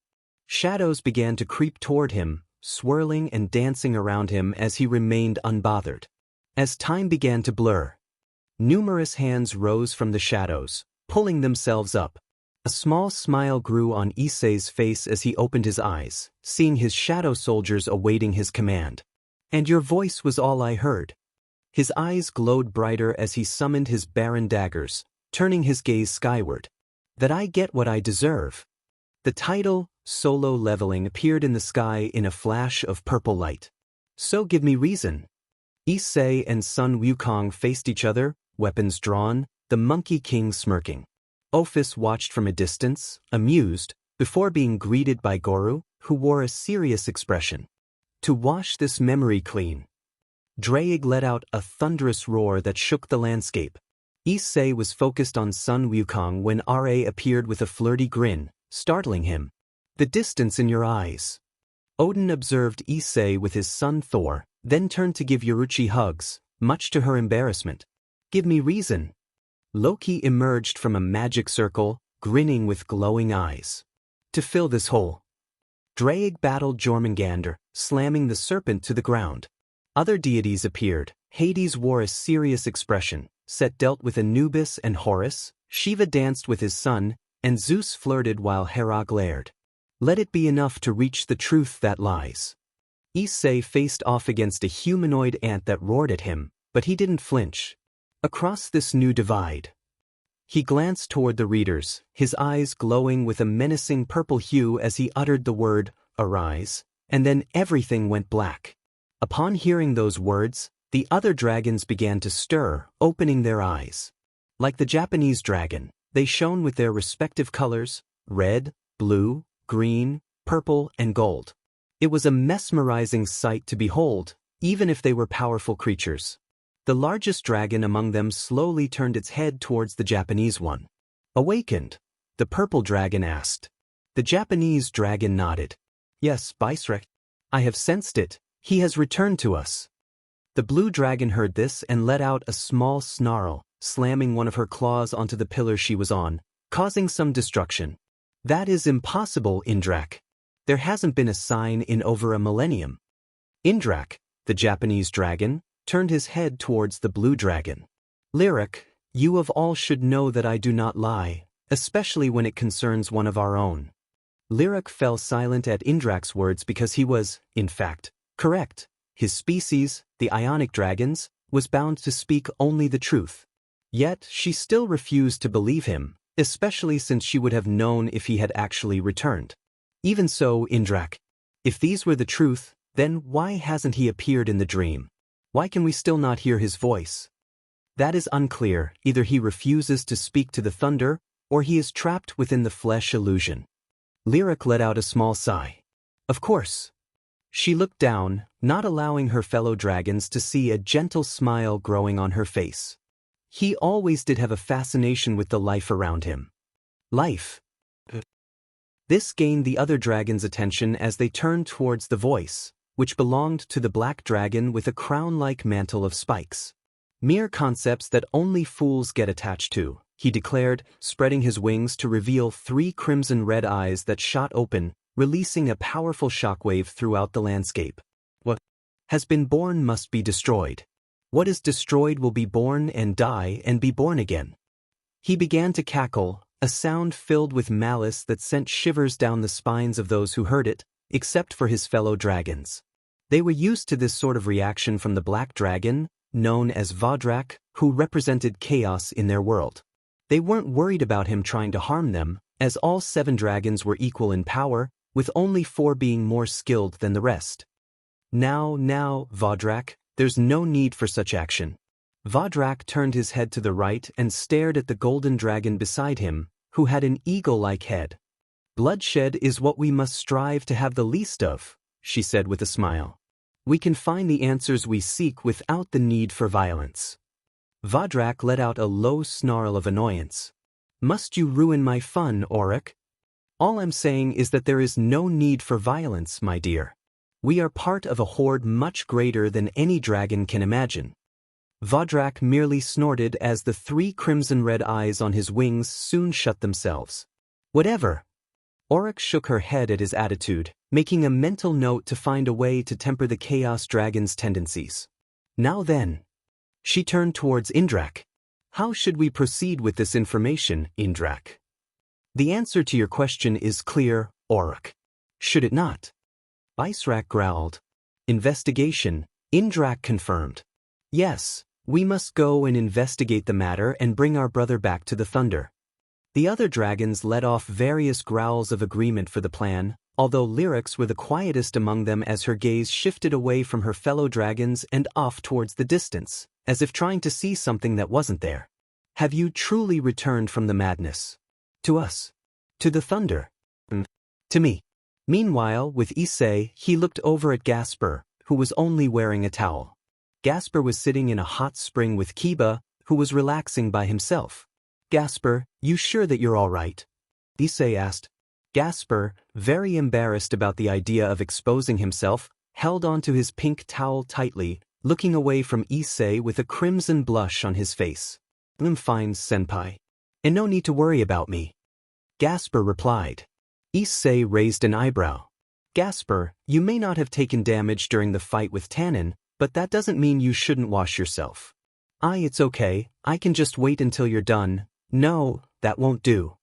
Shadows began to creep toward him, swirling and dancing around him as he remained unbothered. As time began to blur, numerous hands rose from the shadows, pulling themselves up. A small smile grew on Issei's face as he opened his eyes, seeing his shadow soldiers awaiting his command. "And your voice was all I heard." His eyes glowed brighter as he summoned his barren daggers, turning his gaze skyward. "That I get what I deserve." The title, Solo Leveling, appeared in the sky in a flash of purple light. "So give me reason." Issei and Sun Wukong faced each other, weapons drawn, the Monkey King smirking. Ophis watched from a distance, amused, before being greeted by Goru, who wore a serious expression. "To wash this memory clean." Draig let out a thunderous roar that shook the landscape. Issei was focused on Sun Wukong when Ra appeared with a flirty grin, startling him. "The distance in your eyes." Odin observed Issei with his son Thor, then turned to give Yoruchi hugs, much to her embarrassment. "Give me reason." Loki emerged from a magic circle, grinning with glowing eyes. "To fill this hole." Draig battled Jormungandr, slamming the serpent to the ground. Other deities appeared. Hades wore a serious expression, Set dealt with Anubis and Horus, Shiva danced with his son, and Zeus flirted while Hera glared. Let it be enough to reach the truth that lies. Issei faced off against a humanoid ant that roared at him, but he didn't flinch. Across this new divide, he glanced toward the readers, his eyes glowing with a menacing purple hue as he uttered the word, "Arise," and then everything went black. Upon hearing those words, the other dragons began to stir, opening their eyes. Like the Japanese dragon, they shone with their respective colors: red, blue, green, purple, and gold. It was a mesmerizing sight to behold, even if they were powerful creatures. The largest dragon among them slowly turned its head towards the Japanese one. "Awakened?" the purple dragon asked. The Japanese dragon nodded. "Yes, Viceroy. I have sensed it. He has returned to us." The blue dragon heard this and let out a small snarl, slamming one of her claws onto the pillar she was on, causing some destruction. "That is impossible, Indrak. There hasn't been a sign in over a millennium." Indrak, the Japanese dragon, turned his head towards the blue dragon. "Lyric, you of all should know that I do not lie, especially when it concerns one of our own." Lyric fell silent at Indrak's words because he was, in fact, correct. His species, the Ionic dragons, was bound to speak only the truth. Yet she still refused to believe him, especially since she would have known if he had actually returned. "Even so, Indrak, if these were the truth, then why hasn't he appeared in the dream? Why can we still not hear his voice?" "That is unclear. Either he refuses to speak to the thunder, or he is trapped within the flesh illusion." Lyric let out a small sigh. Of course. She looked down, not allowing her fellow dragons to see a gentle smile growing on her face. He always did have a fascination with the life around him. Life. This gained the other dragons' attention as they turned towards the voice, which belonged to the black dragon with a crown-like mantle of spikes. Mere concepts that only fools get attached to, he declared, spreading his wings to reveal 3 crimson-red eyes that shot open, releasing a powerful shockwave throughout the landscape. What has been born must be destroyed. What is destroyed will be born and die and be born again. He began to cackle, a sound filled with malice that sent shivers down the spines of those who heard it, except for his fellow dragons. They were used to this sort of reaction from the black dragon, known as Vodrak, who represented chaos in their world. They weren't worried about him trying to harm them, as all 7 dragons were equal in power, with only 4 being more skilled than the rest. Now, Vodrak, there's no need for such action. Vodrak turned his head to the right and stared at the golden dragon beside him, who had an eagle-like head. Bloodshed is what we must strive to have the least of, she said with a smile. We can find the answers we seek without the need for violence. Vodrak let out a low snarl of annoyance. Must you ruin my fun, Auric? All I'm saying is that there is no need for violence, my dear. We are part of a horde much greater than any dragon can imagine. Vodrak merely snorted as the 3 crimson-red eyes on his wings soon shut themselves. Whatever. Auric shook her head at his attitude, making a mental note to find a way to temper the Chaos Dragon's tendencies. Now then. She turned towards Indrak. How should we proceed with this information, Indrak? The answer to your question is clear, Auric. Should it not? Issei growled. Investigation, Indrak confirmed. Yes, we must go and investigate the matter and bring our brother back to the thunder. The other dragons let off various growls of agreement for the plan, although Lyrics were the quietest among them as her gaze shifted away from her fellow dragons and off towards the distance, as if trying to see something that wasn't there. Have you truly returned from the madness? To us. To the thunder. To me. Meanwhile, with Issei, he looked over at Gasper, who was only wearing a towel. Gasper was sitting in a hot spring with Kiba, who was relaxing by himself. Gasper, you sure that you're all right? Issei asked. Gasper, very embarrassed about the idea of exposing himself, held onto his pink towel tightly, looking away from Issei with a crimson blush on his face. I'm fine, senpai. And no need to worry about me. Gasper replied. Issei raised an eyebrow. Gasper, you may not have taken damage during the fight with Tannen, but that doesn't mean you shouldn't wash yourself. It's okay, I can just wait until you're done. No, that won't do.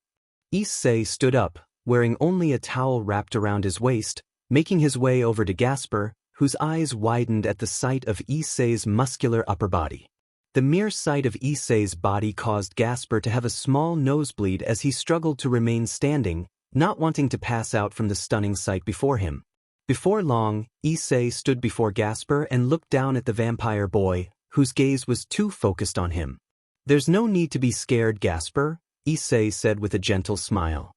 Issei stood up, wearing only a towel wrapped around his waist, making his way over to Gasper, whose eyes widened at the sight of Issei's muscular upper body. The mere sight of Issei's body caused Gasper to have a small nosebleed as he struggled to remain standing, not wanting to pass out from the stunning sight before him. Before long, Issei stood before Gasper and looked down at the vampire boy, whose gaze was too focused on him. There's no need to be scared, Gasper, Issei said with a gentle smile.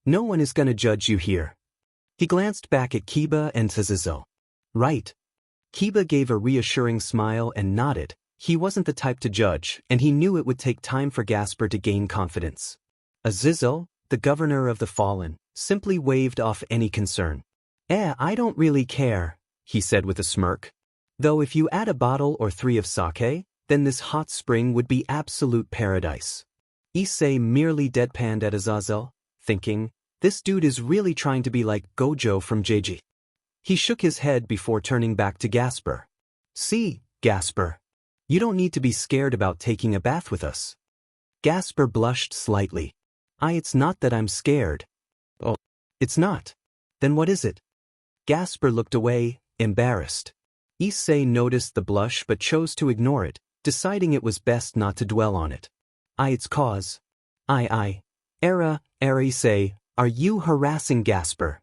No one is gonna judge you here. He glanced back at Kiba and Zizel. Right. Kiba gave a reassuring smile and nodded. He wasn't the type to judge, and he knew it would take time for Gasper to gain confidence. Azizel, the governor of the Fallen, simply waved off any concern. I don't really care, he said with a smirk. Though if you add a bottle or 3 of sake, then this hot spring would be absolute paradise. Issei merely deadpanned at Azazel, thinking, this dude is really trying to be like Gojo from JG. He shook his head before turning back to Gasper. See, Gasper. You don't need to be scared about taking a bath with us. Gasper blushed slightly. It's not that I'm scared. Oh, it's not. Then what is it? Gasper looked away, embarrassed. Issei noticed the blush but chose to ignore it, deciding it was best not to dwell on it. Its cause. Issei, are you harassing Gasper?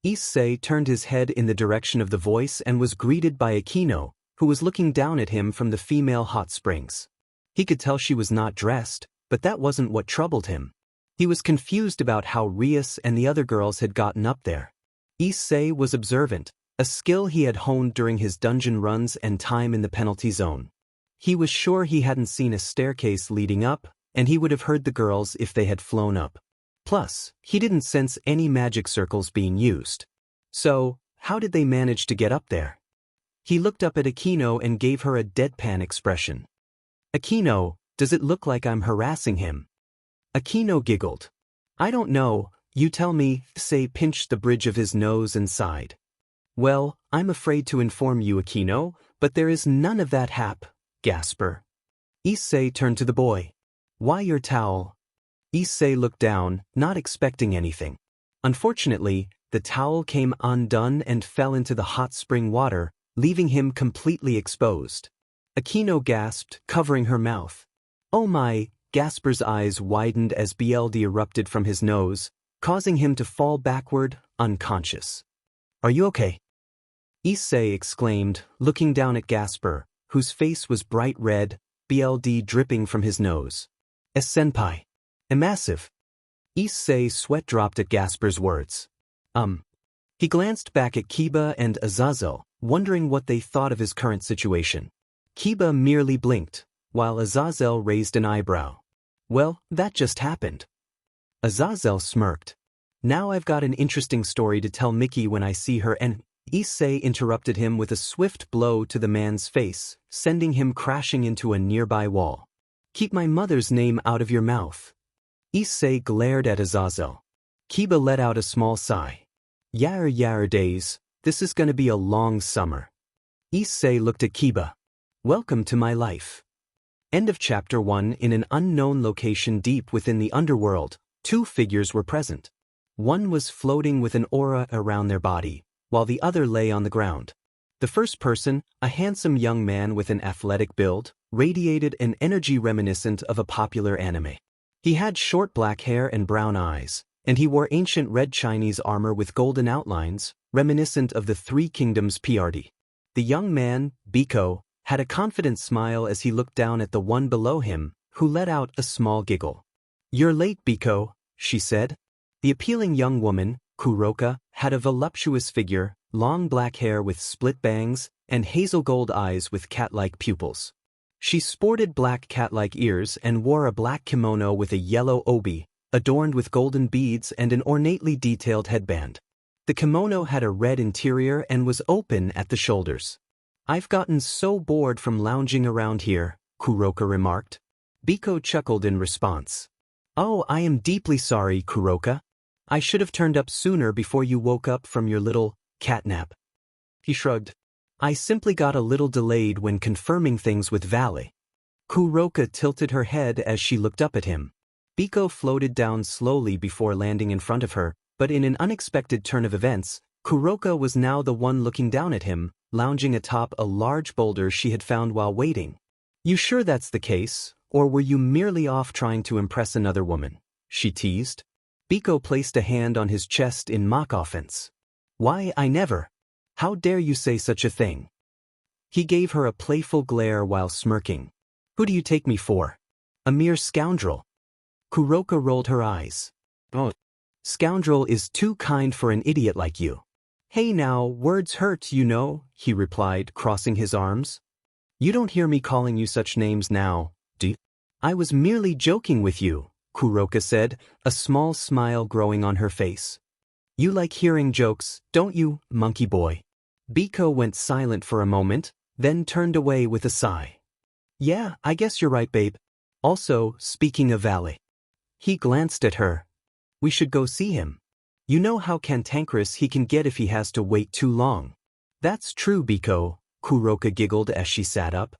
Issei turned his head in the direction of the voice and was greeted by Akino, who was looking down at him from the female hot springs. He could tell she was not dressed, but that wasn't what troubled him. He was confused about how Rias and the other girls had gotten up there. Issei was observant, a skill he had honed during his dungeon runs and time in the penalty zone. He was sure he hadn't seen a staircase leading up, and he would have heard the girls if they had flown up. Plus, he didn't sense any magic circles being used. So, how did they manage to get up there? He looked up at Aquino and gave her a deadpan expression. Aquino, does it look like I'm harassing him? Aquino giggled. I don't know, you tell me. Issei pinched the bridge of his nose and sighed. Well, I'm afraid to inform you, Aquino, but there is none of that Gasper. Issei turned to the boy. Why your towel? Issei looked down, not expecting anything. Unfortunately, the towel came undone and fell into the hot spring water, leaving him completely exposed. Aquino gasped, covering her mouth. Oh my! Gasper's eyes widened as BLD erupted from his nose, causing him to fall backward, unconscious. Are you okay? Issei exclaimed, looking down at Gasper, whose face was bright red, BLD dripping from his nose. Senpai. Massive. Issei sweat dropped at Gasper's words. He glanced back at Kiba and Azazel, wondering what they thought of his current situation. Kiba merely blinked, while Azazel raised an eyebrow. Well, that just happened. Azazel smirked. Now I've got an interesting story to tell Mickey when I see her, and Issei interrupted him with a swift blow to the man's face, sending him crashing into a nearby wall. Keep my mother's name out of your mouth. Issei glared at Azazel. Kiba let out a small sigh. Yar days, this is gonna be a long summer. Issei looked at Kiba. Welcome to my life. End of chapter 1. In an unknown location deep within the underworld, two figures were present. One was floating with an aura around their body, while the other lay on the ground. The first person, a handsome young man with an athletic build, radiated an energy reminiscent of a popular anime. He had short black hair and brown eyes, and he wore ancient red Chinese armor with golden outlines, reminiscent of the Three Kingdoms PRD. The young man, Biko, had a confident smile as he looked down at the one below him, who let out a small giggle. You're late, Biko, she said. The appealing young woman, Kuroka, had a voluptuous figure, long black hair with split bangs, and hazel gold eyes with cat-like pupils. She sported black cat-like ears and wore a black kimono with a yellow obi, adorned with golden beads and an ornately detailed headband. The kimono had a red interior and was open at the shoulders. I've gotten so bored from lounging around here, Kuroka remarked. Biko chuckled in response. Oh, I am deeply sorry, Kuroka. I should have turned up sooner before you woke up from your little catnap. He shrugged. I simply got a little delayed when confirming things with Valley. Kuroka tilted her head as she looked up at him. Biko floated down slowly before landing in front of her, but in an unexpected turn of events, Kuroka was now the one looking down at him, lounging atop a large boulder she had found while waiting. You sure that's the case, or were you merely off trying to impress another woman? She teased. Biko placed a hand on his chest in mock offense. Why, I never. How dare you say such a thing? He gave her a playful glare while smirking. Who do you take me for? A mere scoundrel. Kuroka rolled her eyes. Oh, scoundrel is too kind for an idiot like you. Hey now, words hurt, you know, he replied, crossing his arms. You don't hear me calling you such names now, do you? I was merely joking with you, Kuroka said, a small smile growing on her face. You like hearing jokes, don't you, monkey boy? Biko went silent for a moment, then turned away with a sigh. Yeah, I guess you're right, babe. Also, speaking of Valley. He glanced at her. We should go see him. You know how cantankerous he can get if he has to wait too long. That's true, Biko, Kuroka giggled as she sat up.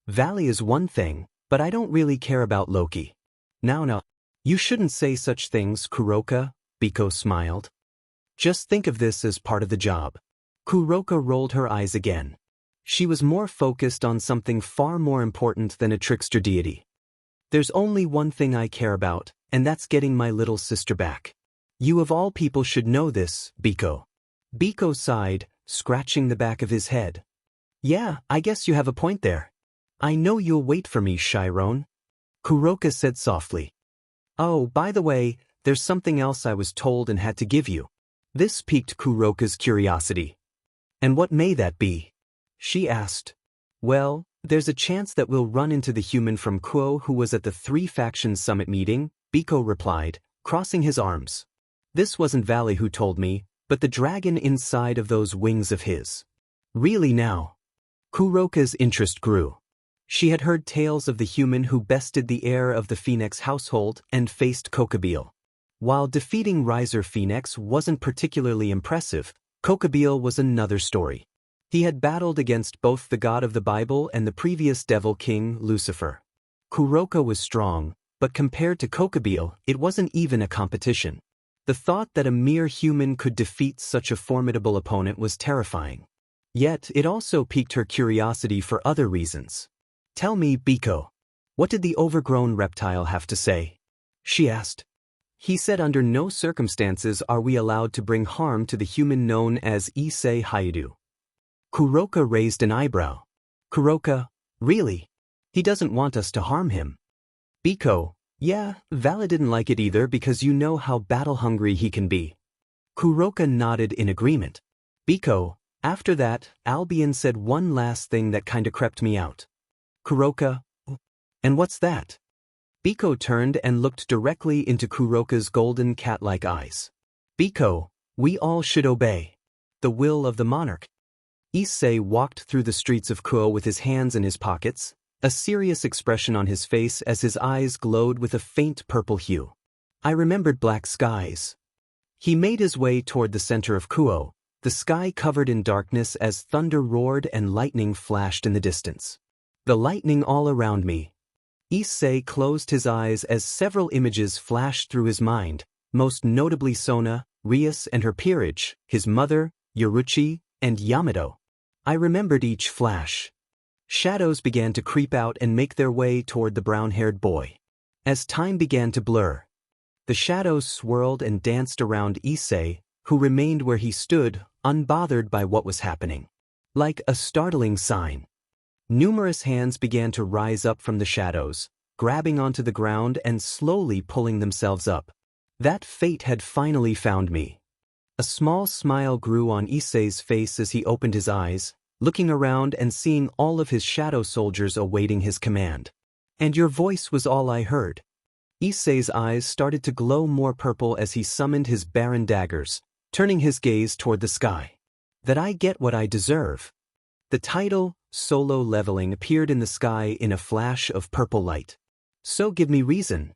Valley is one thing, but I don't really care about Loki. Now, you shouldn't say such things, Kuroka, Biko smiled. Just think of this as part of the job. Kuroka rolled her eyes again. She was more focused on something far more important than a trickster deity. There's only one thing I care about, and that's getting my little sister back. You of all people should know this, Biko. Biko sighed, scratching the back of his head. Yeah, I guess you have a point there. I know you'll wait for me, Chiron. Kuroka said softly. Oh, by the way, there's something else I was told and had to give you. This piqued Kuroka's curiosity. And what may that be? She asked. Well, there's a chance that we'll run into the human from Kuo who was at the Three Factions Summit meeting, Biko replied, crossing his arms. This wasn't Valley who told me, but the dragon inside of those wings of his. Really now? Kuroka's interest grew. She had heard tales of the human who bested the heir of the Phoenix household and faced Kokabeel. While defeating Riser Phoenix wasn't particularly impressive, Kokabeel was another story. He had battled against both the god of the Bible and the previous devil king, Lucifer. Kuroka was strong, but compared to Kokabeel, it wasn't even a competition. The thought that a mere human could defeat such a formidable opponent was terrifying. Yet, it also piqued her curiosity for other reasons. Tell me, Biko, what did the overgrown reptile have to say? She asked. He said under no circumstances are we allowed to bring harm to the human known as Issei Haidu. Kuroka raised an eyebrow. Kuroka, really? He doesn't want us to harm him. Biko, yeah, Vala didn't like it either because you know how battle-hungry he can be. Kuroka nodded in agreement. Biko, after that, Albion said one last thing that kinda crept me out. Kuroka, and what's that? Biko turned and looked directly into Kuroka's golden cat-like eyes. Biko, we all should obey the will of the monarch. Issei walked through the streets of Kuo with his hands in his pockets, a serious expression on his face as his eyes glowed with a faint purple hue. I remembered black skies. He made his way toward the center of Kuo, the sky covered in darkness as thunder roared and lightning flashed in the distance. The lightning all around me. Issei closed his eyes as several images flashed through his mind, most notably Sona, Rias and her peerage, his mother, Yoruchi, and Yamato. I remembered each flash. Shadows began to creep out and make their way toward the brown-haired boy. As time began to blur, the shadows swirled and danced around Issei, who remained where he stood, unbothered by what was happening. Like a startling sign. Numerous hands began to rise up from the shadows, grabbing onto the ground and slowly pulling themselves up. That fate had finally found me. A small smile grew on Issei's face as he opened his eyes, looking around and seeing all of his shadow soldiers awaiting his command. And your voice was all I heard. Issei's eyes started to glow more purple as he summoned his barren daggers, turning his gaze toward the sky. That I get what I deserve. The title, Solo Leveling, appeared in the sky in a flash of purple light. So give me reason.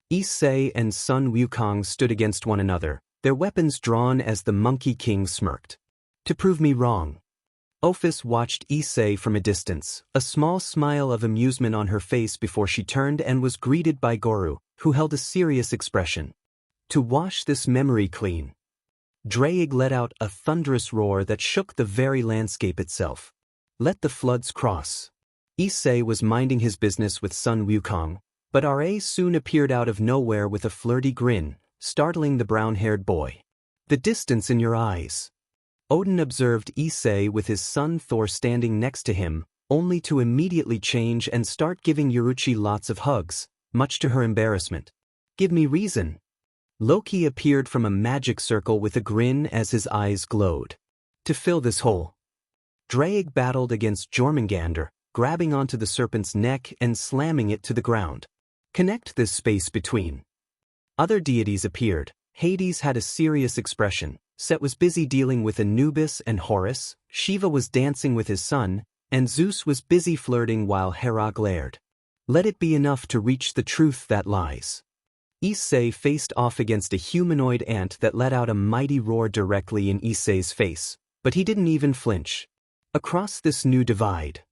Issei and Sun Wukong stood against one another, their weapons drawn as the Monkey King smirked. To prove me wrong. Ophis watched Issei from a distance, a small smile of amusement on her face before she turned and was greeted by Goru, who held a serious expression. To wash this memory clean. Draig let out a thunderous roar that shook the very landscape itself. Let the floods cross. Issei was minding his business with Sun Wukong, but Ra soon appeared out of nowhere with a flirty grin, startling the brown-haired boy. The distance in your eyes. Odin observed Issei with his son Thor standing next to him, only to immediately change and start giving Yoruchi lots of hugs, much to her embarrassment. Give me reason. Loki appeared from a magic circle with a grin as his eyes glowed. To fill this hole. Draig battled against Jormungandr, grabbing onto the serpent's neck and slamming it to the ground. Connect this space between. Other deities appeared. Hades had a serious expression, Set was busy dealing with Anubis and Horus, Shiva was dancing with his son, and Zeus was busy flirting while Hera glared. Let it be enough to reach the truth that lies. Issei faced off against a humanoid ant that let out a mighty roar directly in Issei's face, but he didn't even flinch. Across this new divide,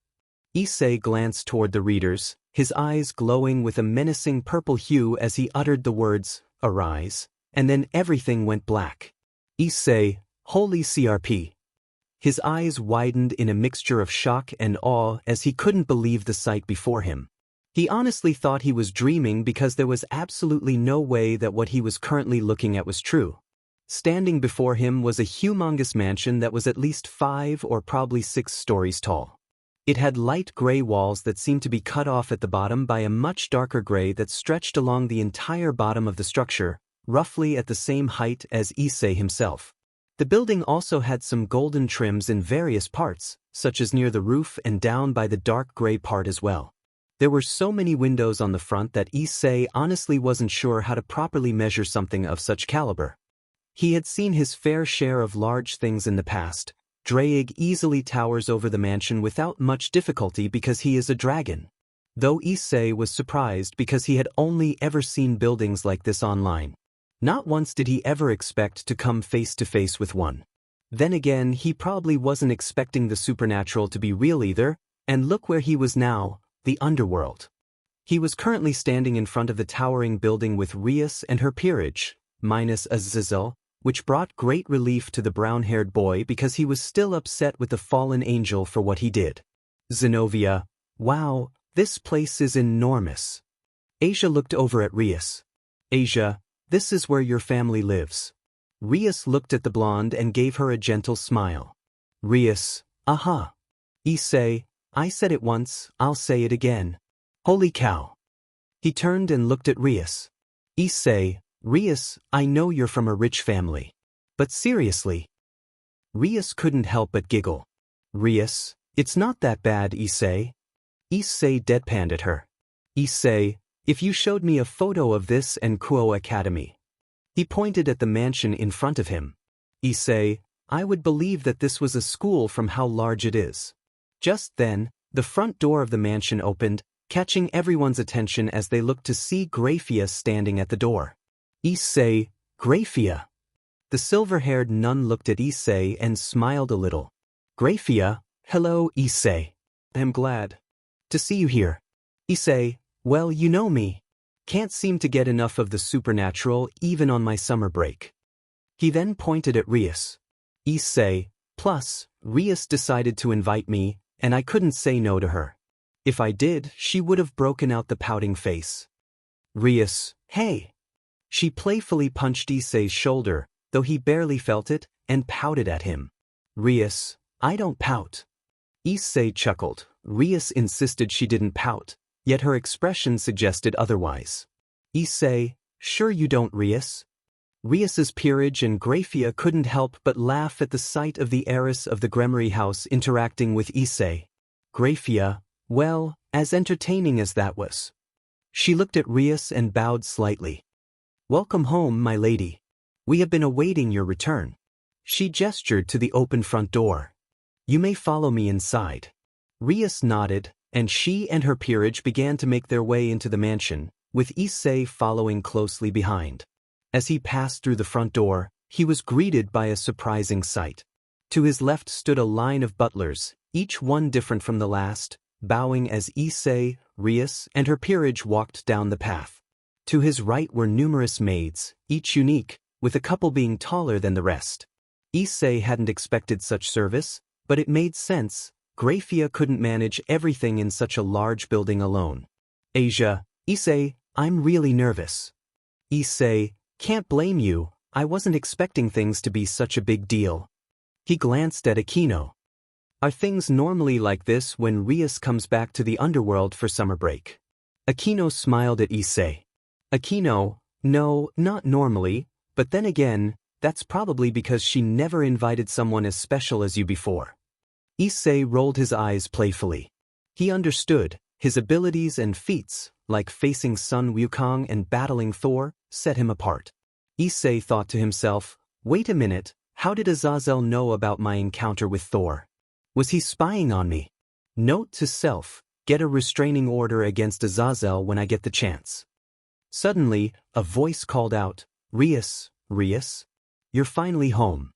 Issei glanced toward the readers, his eyes glowing with a menacing purple hue as he uttered the words, "Arise," and then everything went black. Issei, holy CRP. His eyes widened in a mixture of shock and awe as he couldn't believe the sight before him. He honestly thought he was dreaming because there was absolutely no way that what he was currently looking at was true. Standing before him was a humongous mansion that was at least 5 or probably 6 stories tall. It had light gray walls that seemed to be cut off at the bottom by a much darker gray that stretched along the entire bottom of the structure, roughly at the same height as Issei himself. The building also had some golden trims in various parts, such as near the roof and down by the dark gray part as well. There were so many windows on the front that Issei honestly wasn't sure how to properly measure something of such caliber. He had seen his fair share of large things in the past. Draig easily towers over the mansion without much difficulty because he is a dragon. Though Issei was surprised because he had only ever seen buildings like this online. Not once did he ever expect to come face to face with one. Then again, he probably wasn't expecting the supernatural to be real either, and look where he was now, the underworld. He was currently standing in front of the towering building with Rias and her peerage, minus Azazel, which brought great relief to the brown-haired boy because he was still upset with the fallen angel for what he did. Zenobia, wow, this place is enormous. Asia looked over at Rias. Asia, this is where your family lives. Rias looked at the blonde and gave her a gentle smile. Rias, aha. Issei, I said it once, I'll say it again. Holy cow. He turned and looked at Rias. Issei, Rias, I know you're from a rich family. But seriously. Rias couldn't help but giggle. Rias, it's not that bad, Issei. Issei deadpanned at her. Issei, if you showed me a photo of this and Kuo Academy. He pointed at the mansion in front of him. Issei, I would believe that this was a school from how large it is. Just then, the front door of the mansion opened, catching everyone's attention as they looked to see Graphia standing at the door. Issei, Graphia. The silver-haired nun looked at Issei and smiled a little. Graphia, hello, Issei. I'm glad to see you here. Issei, well, you know me. Can't seem to get enough of the supernatural even on my summer break. He then pointed at Rias. Issei, plus, Rias decided to invite me, and I couldn't say no to her. If I did, she would have broken out the pouting face. Rias, hey. She playfully punched Issei's shoulder, though he barely felt it, and pouted at him. Rias, I don't pout. Issei chuckled. Rias insisted she didn't pout, yet her expression suggested otherwise. Issei, sure you don't, Rias? Rias's peerage and Graphia couldn't help but laugh at the sight of the heiress of the Gremory house interacting with Issei. Graphia, well, as entertaining as that was. She looked at Rias and bowed slightly. Welcome home, my lady. We have been awaiting your return. She gestured to the open front door. You may follow me inside. Rias nodded, and she and her peerage began to make their way into the mansion, with Issei following closely behind. As he passed through the front door, he was greeted by a surprising sight. To his left stood a line of butlers, each one different from the last, bowing as Issei, Rias, and her peerage walked down the path. To his right were numerous maids, each unique, with a couple being taller than the rest. Issei hadn't expected such service, but it made sense. Graphia couldn't manage everything in such a large building alone. Asia, Issei, I'm really nervous. Issei, can't blame you, I wasn't expecting things to be such a big deal. He glanced at Aquino. Are things normally like this when Rias comes back to the underworld for summer break? Aquino smiled at Issei. Aquino, no, not normally, but then again, that's probably because she never invited someone as special as you before. Issei rolled his eyes playfully. He understood, his abilities and feats, like facing Sun Wukong and battling Thor, set him apart. Issei thought to himself, wait a minute, how did Azazel know about my encounter with Thor? Was he spying on me? Note to self, get a restraining order against Azazel when I get the chance. Suddenly, a voice called out, Rias, Rias? You're finally home.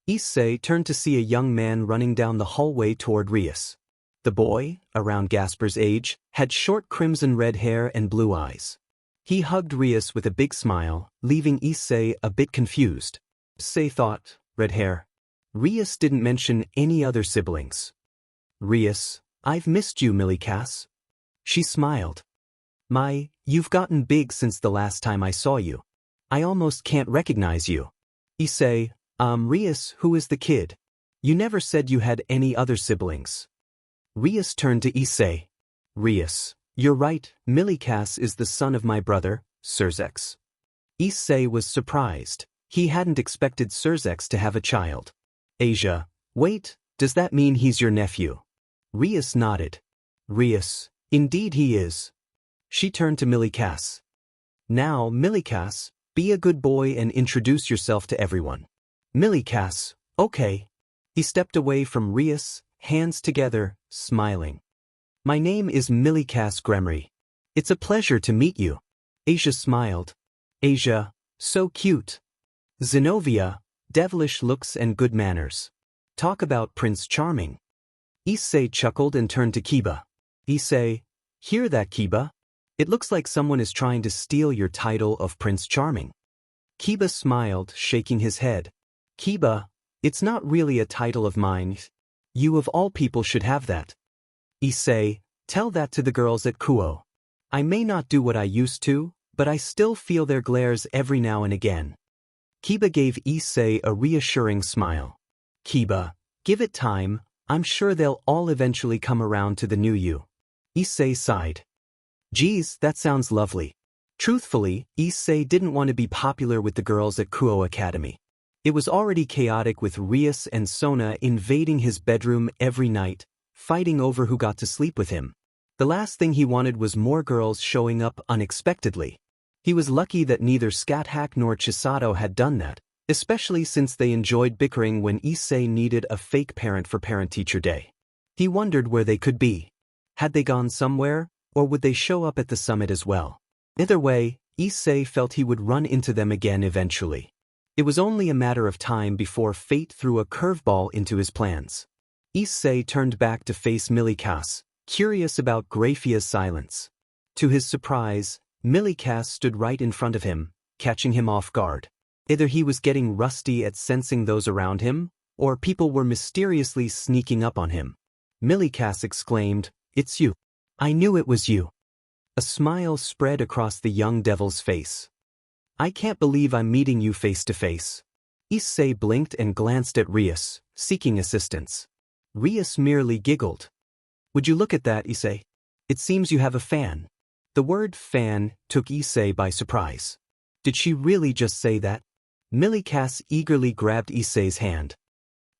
Issei turned to see a young man running down the hallway toward Rias. The boy, around Gasper's age, had short crimson-red hair and blue eyes. He hugged Rias with a big smile, leaving Issei a bit confused. Issei thought, red hair. Rias didn't mention any other siblings. Rias, I've missed you, Millicass. She smiled. You've gotten big since the last time I saw you. I almost can't recognize you. Issei, Rias, who is the kid? You never said you had any other siblings. Rias turned to Issei. Rias, you're right, Millicass is the son of my brother, Surzex. Issei was surprised. He hadn't expected Surzex to have a child. Asia, wait, does that mean he's your nephew? Rias nodded. Rias, indeed he is. She turned to Milikas. Now, Milikas, be a good boy and introduce yourself to everyone. Milikas, okay. He stepped away from Rias, hands together, smiling. My name is Milikas Gremery. It's a pleasure to meet you. Asia smiled. Asia, so cute. Zenobia, devilish looks and good manners. Talk about Prince Charming. Issei chuckled and turned to Kiba. Issei, hear that, Kiba? It looks like someone is trying to steal your title of Prince Charming. Kiba smiled, shaking his head. Kiba, it's not really a title of mine. You of all people should have that. Issei, tell that to the girls at Kuo. I may not do what I used to, but I still feel their glares every now and again. Kiba gave Issei a reassuring smile. Kiba, give it time, I'm sure they'll all eventually come around to the new you. Issei sighed. Geez, that sounds lovely. Truthfully, Issei didn't want to be popular with the girls at Kuo Academy. It was already chaotic with Rias and Sona invading his bedroom every night, fighting over who got to sleep with him. The last thing he wanted was more girls showing up unexpectedly. He was lucky that neither Scathach nor Chisato had done that, especially since they enjoyed bickering when Issei needed a fake parent for Parent-Teacher Day. He wondered where they could be. Had they gone somewhere, or would they show up at the summit as well? Either way, Issei felt he would run into them again eventually. It was only a matter of time before fate threw a curveball into his plans. Issei turned back to face Milikas, curious about Graphia's silence. To his surprise, Milikas stood right in front of him, catching him off guard. Either he was getting rusty at sensing those around him, or people were mysteriously sneaking up on him. Milikas exclaimed, "It's you. I knew it was you." A smile spread across the young devil's face. I can't believe I'm meeting you face to face. Issei blinked and glanced at Rias, seeking assistance. Rias merely giggled. Would you look at that, Issei? It seems you have a fan. The word fan took Issei by surprise. Did she really just say that? Milikas eagerly grabbed Issei's hand.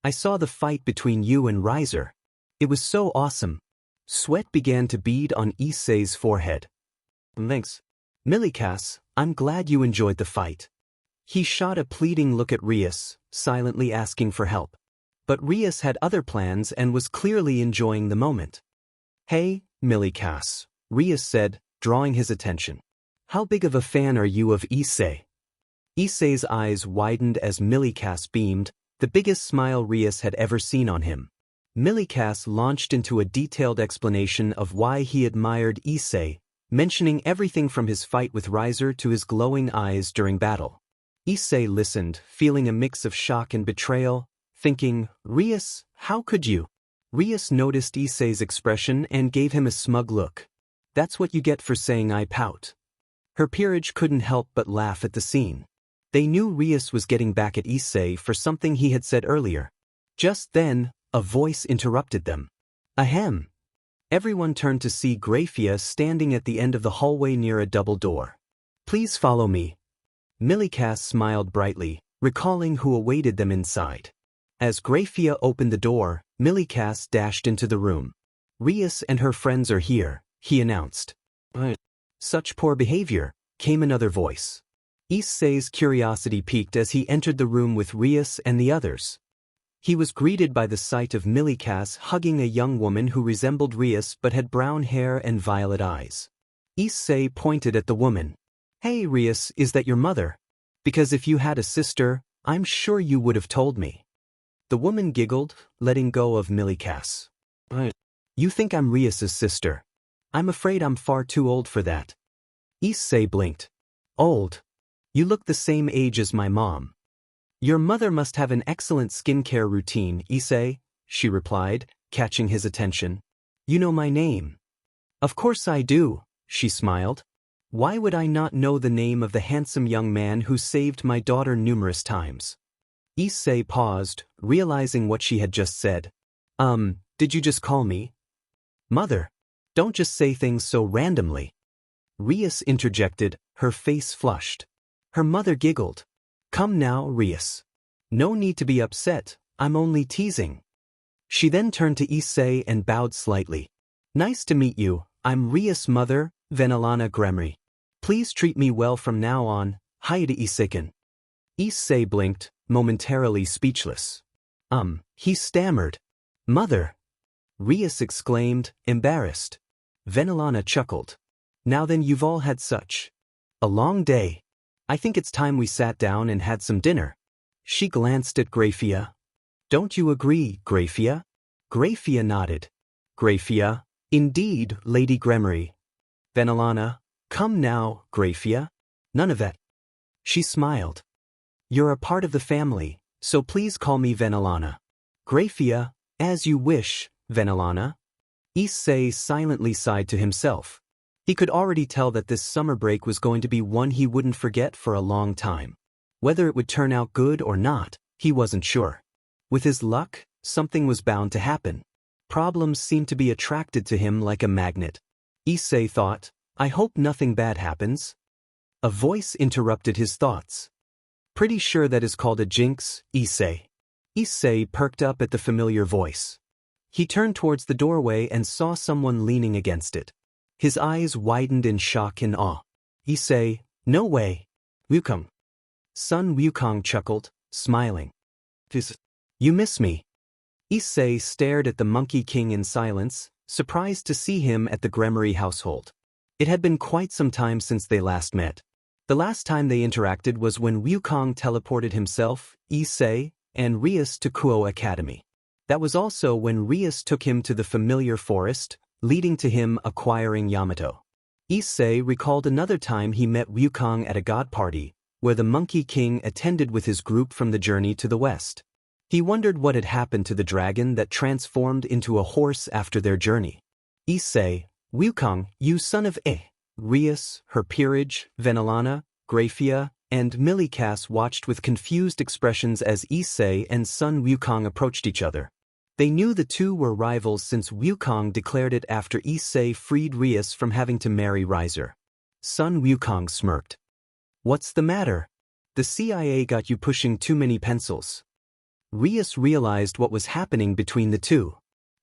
I saw the fight between you and Riser. It was so awesome. Sweat began to bead on Issei's forehead. Thanks. Milikas, I'm glad you enjoyed the fight. He shot a pleading look at Rias, silently asking for help. But Rias had other plans and was clearly enjoying the moment. Hey, Milikas, Rias said, drawing his attention. How big of a fan are you of Issei? Issei's eyes widened as Milikas beamed, the biggest smile Rias had ever seen on him. Milikas launched into a detailed explanation of why he admired Issei, mentioning everything from his fight with Riser to his glowing eyes during battle. Issei listened, feeling a mix of shock and betrayal, thinking, Rias, how could you? Rias noticed Issei's expression and gave him a smug look. That's what you get for saying I pout. Her peerage couldn't help but laugh at the scene. They knew Rias was getting back at Issei for something he had said earlier. Just then, a voice interrupted them. Ahem. Everyone turned to see Graphia standing at the end of the hallway near a double door. Please follow me. Milikas smiled brightly, recalling who awaited them inside. As Graphia opened the door, Milikas dashed into the room. Rias and her friends are here, he announced. Such poor behavior, came another voice. Issei's curiosity piqued as he entered the room with Rias and the others. He was greeted by the sight of Milikas hugging a young woman who resembled Rias but had brown hair and violet eyes. Issei pointed at the woman. Hey Rias, is that your mother? Because if you had a sister, I'm sure you would have told me. The woman giggled, letting go of Milikas. You think I'm Rias's sister? I'm afraid I'm far too old for that. Issei blinked. Old? You look the same age as my mom. Your mother must have an excellent skincare routine, Issei, she replied, catching his attention. You know my name. Of course I do, she smiled. Why would I not know the name of the handsome young man who saved my daughter numerous times? Issei paused, realizing what she had just said. Did you just call me? Mother, don't just say things so randomly. Rias interjected, her face flushed. Her mother giggled. Come now, Rias. No need to be upset, I'm only teasing. She then turned to Issei and bowed slightly. Nice to meet you, I'm Rias' mother, Venelana Gremry. Please treat me well from now on, Hayate Isseiken. Issei blinked, momentarily speechless. He stammered. Mother! Rias exclaimed, embarrassed. Venelana chuckled. Now then, you've all had such a long day. I think it's time we sat down and had some dinner. She glanced at Grafia. Don't you agree, Grafia? Grafia nodded. Grafia, indeed, Lady Gremry. Venelana, come now, Grafia. None of that. She smiled. You're a part of the family, so please call me Venelana. Grafia, as you wish, Venelana. Issei silently sighed to himself. He could already tell that this summer break was going to be one he wouldn't forget for a long time. Whether it would turn out good or not, he wasn't sure. With his luck, something was bound to happen. Problems seemed to be attracted to him like a magnet. Issei thought, I hope nothing bad happens. A voice interrupted his thoughts. Pretty sure that is called a jinx, Issei. Issei perked up at the familiar voice. He turned towards the doorway and saw someone leaning against it. His eyes widened in shock and awe. Issei, no way. Wukong. Sun Wukong chuckled, smiling. You miss me. Issei stared at the Monkey King in silence, surprised to see him at the Gremry household. It had been quite some time since they last met. The last time they interacted was when Wukong teleported himself, Issei, and Rias to Kuo Academy. That was also when Rias took him to the familiar forest, leading to him acquiring Yamato. Issei recalled another time he met Wukong at a god party, where the Monkey King attended with his group from the journey to the west. He wondered what had happened to the dragon that transformed into a horse after their journey. Issei, Wukong, you son of a. Rias, her peerage, Venelana, Grafia, and Millikas watched with confused expressions as Issei and Sun Wukong approached each other. They knew the two were rivals since Wukong declared it after Issei freed Rias from having to marry Riser. Sun Wukong smirked. What's the matter? The CIA got you pushing too many pencils. Rias realized what was happening between the two.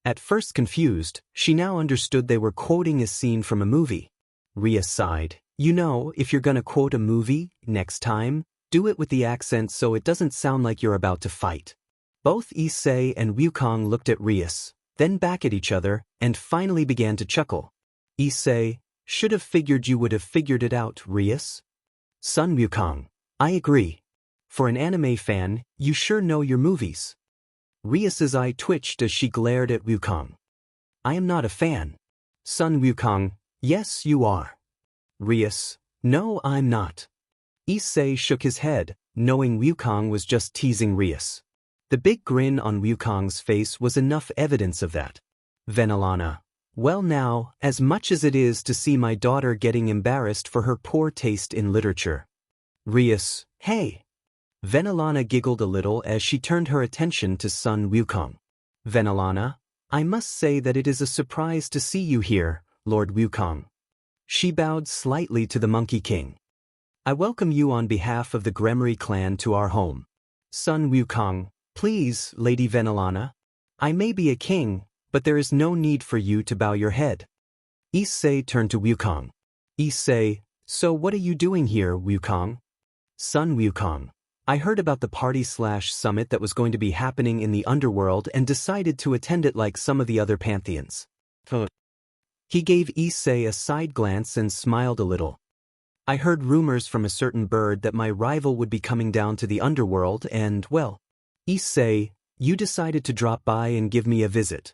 At first confused, she now understood they were quoting a scene from a movie. Rias sighed. You know, if you're gonna quote a movie, next time, do it with the accent so it doesn't sound like you're about to fight. Both Issei and Wukong looked at Rias, then back at each other, and finally began to chuckle. Issei, should have figured you would have figured it out, Rias. Sun Wukong, I agree. For an anime fan, you sure know your movies. Rias's eye twitched as she glared at Wukong. I am not a fan. Sun Wukong, yes you are. Rias, no I'm not. Issei shook his head, knowing Wukong was just teasing Rias. The big grin on Wukong's face was enough evidence of that. Venelana, well now, as much as it is to see my daughter getting embarrassed for her poor taste in literature. Rias, hey. Venelana giggled a little as she turned her attention to Sun Wukong. Venelana, I must say that it is a surprise to see you here, Lord Wukong. She bowed slightly to the Monkey King. I welcome you on behalf of the Gremry clan to our home. Sun Wukong, please, Lady Venelana. I may be a king, but there is no need for you to bow your head. Issei turned to Wukong. Issei, so what are you doing here, Wukong? Sun Wukong, I heard about the party/summit that was going to be happening in the underworld and decided to attend it like some of the other pantheons. He gave Issei a side glance and smiled a little. I heard rumors from a certain bird that my rival would be coming down to the underworld and, well, Issei, you decided to drop by and give me a visit.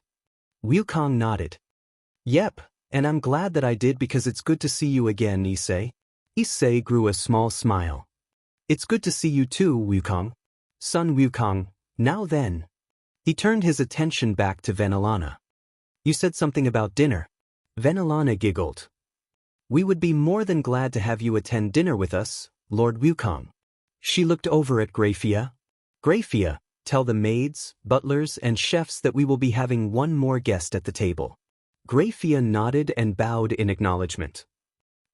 Wukong nodded. Yep, and I'm glad that I did because it's good to see you again, Issei. Issei grew a small smile. It's good to see you too, Wukong. Sun Wukong, now then. He turned his attention back to Venelana. You said something about dinner. Venelana giggled. We would be more than glad to have you attend dinner with us, Lord Wukong. She looked over at Grafia. Grafia, tell the maids, butlers, and chefs that we will be having one more guest at the table. Grafia nodded and bowed in acknowledgement.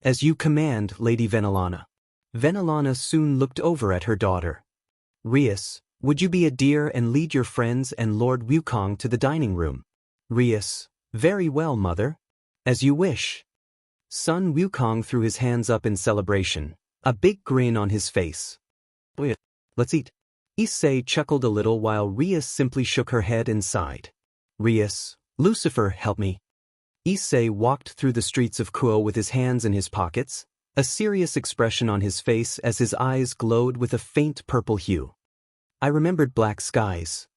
As you command, Lady Venelana. Venelana soon looked over at her daughter. Rias, would you be a dear and lead your friends and Lord Wukong to the dining room? Rias, very well, mother. As you wish. Son Wukong threw his hands up in celebration, a big grin on his face. Let's eat. Issei chuckled a little while Rias simply shook her head and sighed. Rias, Lucifer, help me. Issei walked through the streets of Kuo with his hands in his pockets, a serious expression on his face as his eyes glowed with a faint purple hue. I remembered black skies.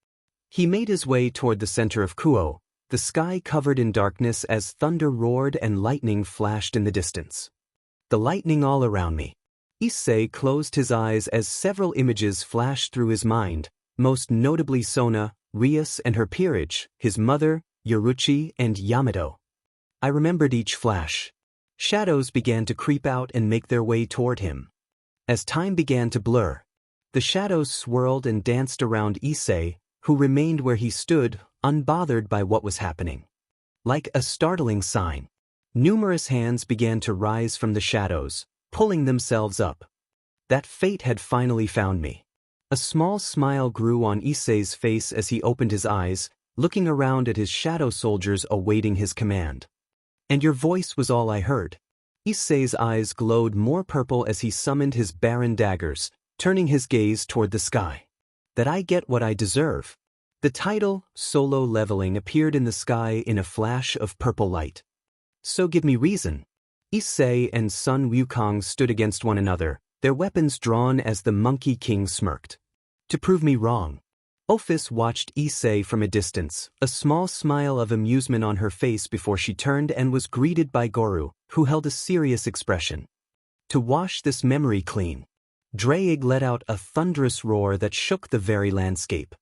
He made his way toward the center of Kuo, the sky covered in darkness as thunder roared and lightning flashed in the distance. The lightning all around me. Issei closed his eyes as several images flashed through his mind, most notably Sona, Rias and her peerage, his mother, Yoruchi and Yamato. I remembered each flash. Shadows began to creep out and make their way toward him. As time began to blur, the shadows swirled and danced around Issei, who remained where he stood, unbothered by what was happening. Like a startling sign, numerous hands began to rise from the shadows, pulling themselves up. That fate had finally found me. A small smile grew on Issei's face as he opened his eyes, looking around at his shadow soldiers awaiting his command. And your voice was all I heard. Issei's eyes glowed more purple as he summoned his barren daggers, turning his gaze toward the sky. That I get what I deserve. The title, Solo Leveling, appeared in the sky in a flash of purple light. So give me reason. Issei and Sun Wukong stood against one another, their weapons drawn as the Monkey King smirked. To prove me wrong. Ophis watched Issei from a distance, a small smile of amusement on her face before she turned and was greeted by Goru, who held a serious expression. To wash this memory clean. Draig let out a thunderous roar that shook the very landscape.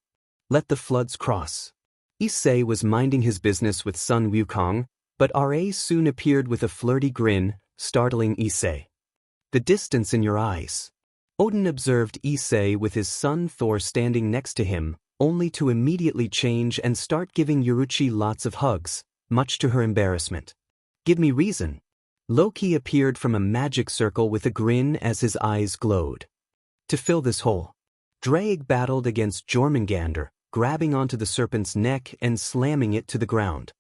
Let the floods cross. Issei was minding his business with Sun Wukong, but Ra soon appeared with a flirty grin, startling Issei. The distance in your eyes. Odin observed Issei with his son Thor standing next to him, only to immediately change and start giving Yoruchi lots of hugs, much to her embarrassment. Give me reason. Loki appeared from a magic circle with a grin as his eyes glowed. To fill this hole. Draig battled against Jormungandr, grabbing onto the serpent's neck and slamming it to the ground.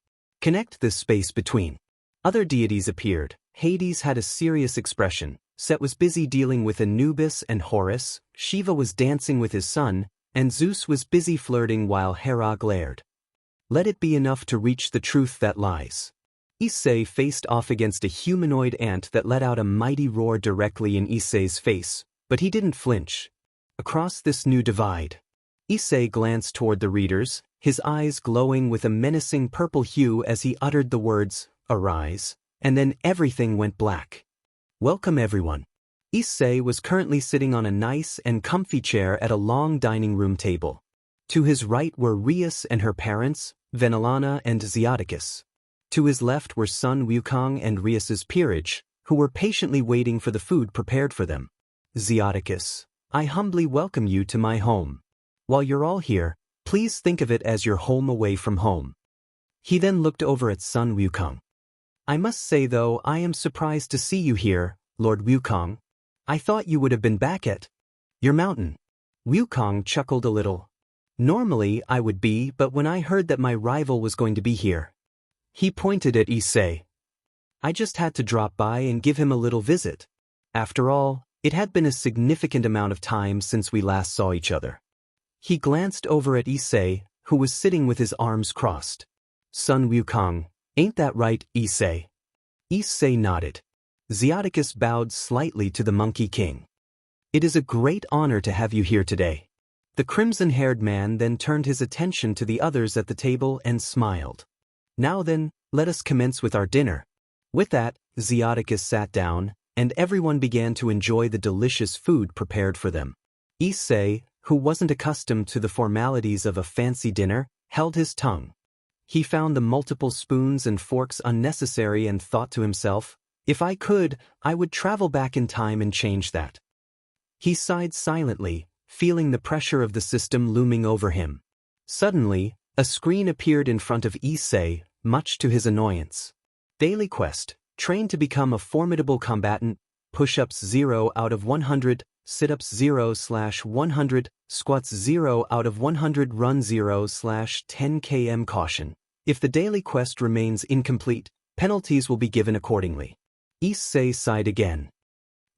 Connect this space between. Other deities appeared. Hades had a serious expression. Set was busy dealing with Anubis and Horus, Shiva was dancing with his son, and Zeus was busy flirting while Hera glared. Let it be enough to reach the truth that lies. Issei faced off against a humanoid ant that let out a mighty roar directly in Issei's face, but he didn't flinch. Across this new divide. Issei glanced toward the readers, his eyes glowing with a menacing purple hue as he uttered the words, "Arise," and then everything went black. Welcome everyone. Issei was currently sitting on a nice and comfy chair at a long dining room table. To his right were Rias and her parents, Venelana and Xiaticus. To his left were Sun Wukong and Rias's peerage, who were patiently waiting for the food prepared for them. Xiaticus, I humbly welcome you to my home. While you're all here, please think of it as your home away from home. He then looked over at Sun Wukong. I must say though, I am surprised to see you here, Lord Wukong. I thought you would have been back at your mountain. Wukong chuckled a little. Normally I would be, but when I heard that my rival was going to be here. He pointed at Issei. I just had to drop by and give him a little visit. After all, it had been a significant amount of time since we last saw each other. He glanced over at Issei, who was sitting with his arms crossed. Sun Wukong, ain't that right, Issei? Issei nodded. Xiaticus bowed slightly to the Monkey King. It is a great honor to have you here today. The crimson-haired man then turned his attention to the others at the table and smiled. Now then, let us commence with our dinner. With that, Xiaticus sat down, and everyone began to enjoy the delicious food prepared for them. Issei, who wasn't accustomed to the formalities of a fancy dinner, held his tongue. He found the multiple spoons and forks unnecessary and thought to himself, if I could, I would travel back in time and change that. He sighed silently, feeling the pressure of the system looming over him. Suddenly, a screen appeared in front of Issei, much to his annoyance. Daily quest, train to become a formidable combatant, push-ups 0 out of 100, sit-ups 0/100, squats 0 out of 100, run 0/10 km. Caution. If the daily quest remains incomplete, penalties will be given accordingly. Issei sighed again.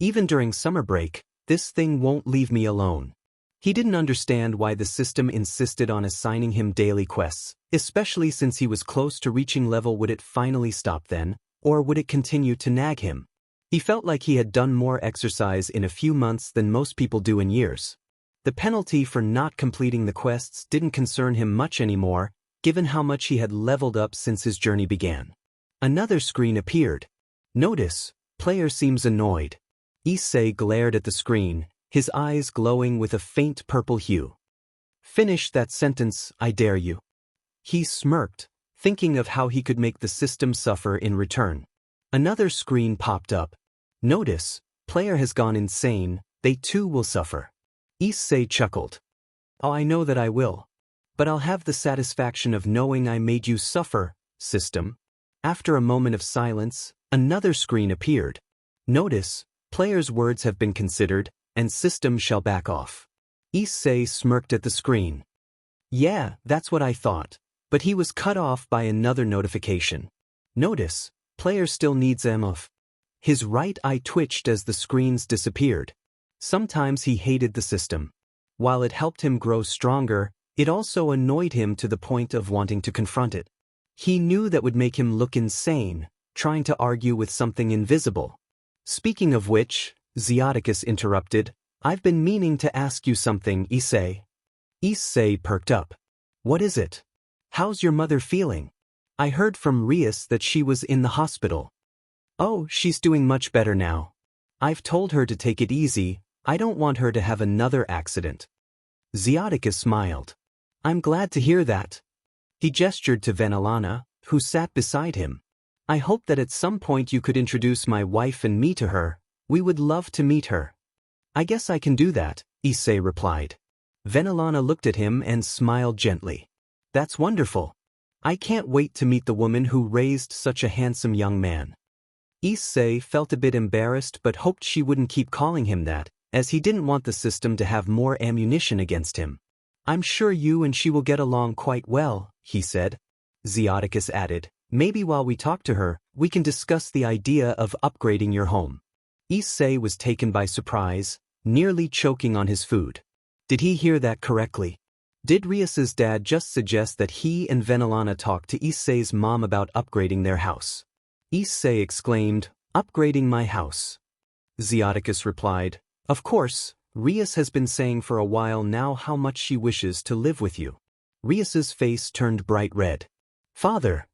Even during summer break, this thing won't leave me alone. He didn't understand why the system insisted on assigning him daily quests, especially since he was close to reaching level. Would it finally stop then, or would it continue to nag him? He felt like he had done more exercise in a few months than most people do in years. The penalty for not completing the quests didn't concern him much anymore, given how much he had leveled up since his journey began. Another screen appeared. Notice, player seems annoyed. Issei glared at the screen, his eyes glowing with a faint purple hue. Finish that sentence, I dare you. He smirked, thinking of how he could make the system suffer in return. Another screen popped up. Notice, player has gone insane, they too will suffer. Issei chuckled. Oh, I know that I will. But I'll have the satisfaction of knowing I made you suffer, system. After a moment of silence, another screen appeared. Notice, player's words have been considered, and system shall back off. Issei smirked at the screen. Yeah, that's what I thought, but he was cut off by another notification. Notice, player still needs MF. His right eye twitched as the screens disappeared. Sometimes he hated the system. While it helped him grow stronger, it also annoyed him to the point of wanting to confront it. He knew that would make him look insane, trying to argue with something invisible. Speaking of which, Zeoticus interrupted, I've been meaning to ask you something, Issei. Issei perked up. What is it? How's your mother feeling? I heard from Rias that she was in the hospital. Oh, she's doing much better now. I've told her to take it easy, I don't want her to have another accident. Zeoticus smiled. I'm glad to hear that. He gestured to Venelana, who sat beside him. I hope that at some point you could introduce my wife and me to her. We would love to meet her. I guess I can do that, Issei replied. Venelana looked at him and smiled gently. That's wonderful. I can't wait to meet the woman who raised such a handsome young man. Issei felt a bit embarrassed but hoped she wouldn't keep calling him that, as he didn't want the system to have more ammunition against him. I'm sure you and she will get along quite well, he said. Zeoticus added, maybe while we talk to her, we can discuss the idea of upgrading your home. Issei was taken by surprise, nearly choking on his food. Did he hear that correctly? Did Rias's dad just suggest that he and Venelana talk to Issei's mom about upgrading their house? Issei exclaimed, upgrading my house. Zeoticus replied, of course, Rias has been saying for a while now how much she wishes to live with you. Rias's face turned bright red. Father.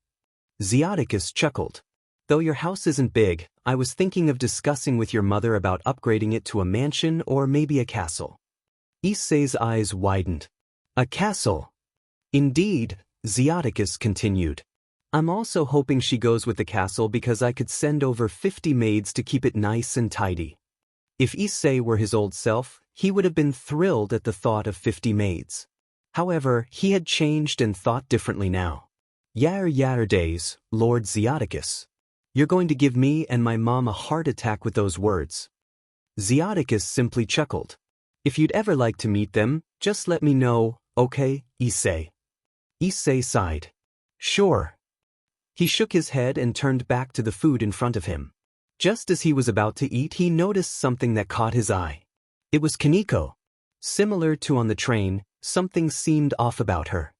Zeoticus chuckled. Though your house isn't big, I was thinking of discussing with your mother about upgrading it to a mansion or maybe a castle. Issei's eyes widened. A castle. Indeed, Zeoticus continued. I'm also hoping she goes with the castle because I could send over 50 maids to keep it nice and tidy. If Issei were his old self, he would have been thrilled at the thought of 50 maids. However, he had changed and thought differently now. Yar days, Lord Zeoticus. You're going to give me and my mom a heart attack with those words. Zeoticus simply chuckled. If you'd ever like to meet them, just let me know, okay, Issei? Issei sighed. Sure. He shook his head and turned back to the food in front of him. Just as he was about to eat, he noticed something that caught his eye. It was Kaneko. Similar to on the train, something seemed off about her.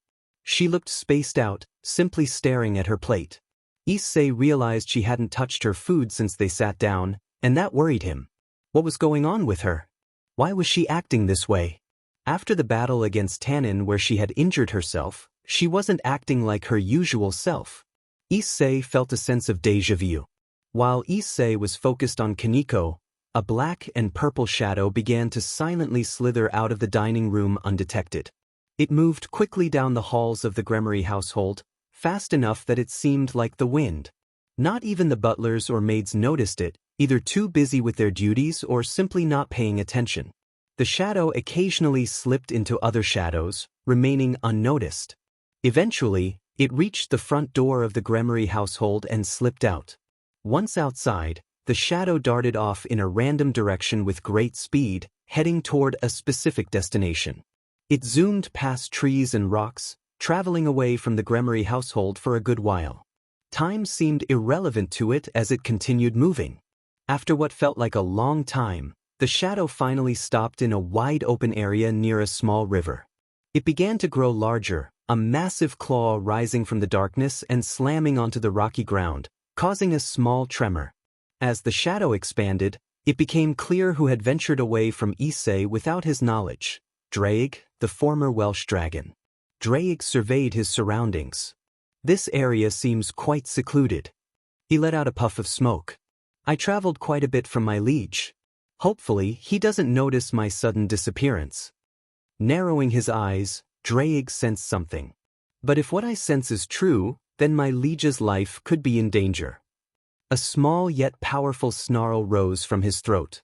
She looked spaced out, simply staring at her plate. Issei realized she hadn't touched her food since they sat down, and that worried him. What was going on with her? Why was she acting this way? After the battle against Tannen where she had injured herself, she wasn't acting like her usual self. Issei felt a sense of déjà vu. While Issei was focused on Kaneko, a black and purple shadow began to silently slither out of the dining room undetected. It moved quickly down the halls of the Gremory household, fast enough that it seemed like the wind. Not even the butlers or maids noticed it, either too busy with their duties or simply not paying attention. The shadow occasionally slipped into other shadows, remaining unnoticed. Eventually, it reached the front door of the Gremory household and slipped out. Once outside, the shadow darted off in a random direction with great speed, heading toward a specific destination. It zoomed past trees and rocks, traveling away from the Gremory household for a good while. Time seemed irrelevant to it as it continued moving. After what felt like a long time, the shadow finally stopped in a wide-open area near a small river. It began to grow larger, a massive claw rising from the darkness and slamming onto the rocky ground, causing a small tremor. As the shadow expanded, it became clear who had ventured away from Issei without his knowledge: Draig, the former Welsh dragon. Draig surveyed his surroundings. This area seems quite secluded. He let out a puff of smoke. I traveled quite a bit from my liege. Hopefully, he doesn't notice my sudden disappearance. Narrowing his eyes, Draig sensed something. But if what I sense is true, then my liege's life could be in danger. A small yet powerful snarl rose from his throat.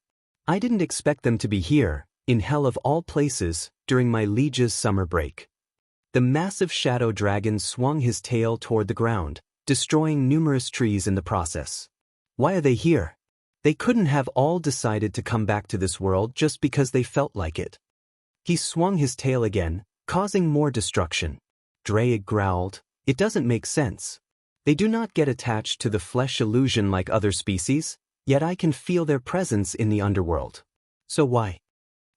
I didn't expect them to be here, in hell of all places, during my liege's summer break. The massive shadow dragon swung his tail toward the ground, destroying numerous trees in the process. Why are they here? They couldn't have all decided to come back to this world just because they felt like it. He swung his tail again, causing more destruction. Draig growled, "It doesn't make sense. They do not get attached to the flesh illusion like other species, yet I can feel their presence in the underworld. So why?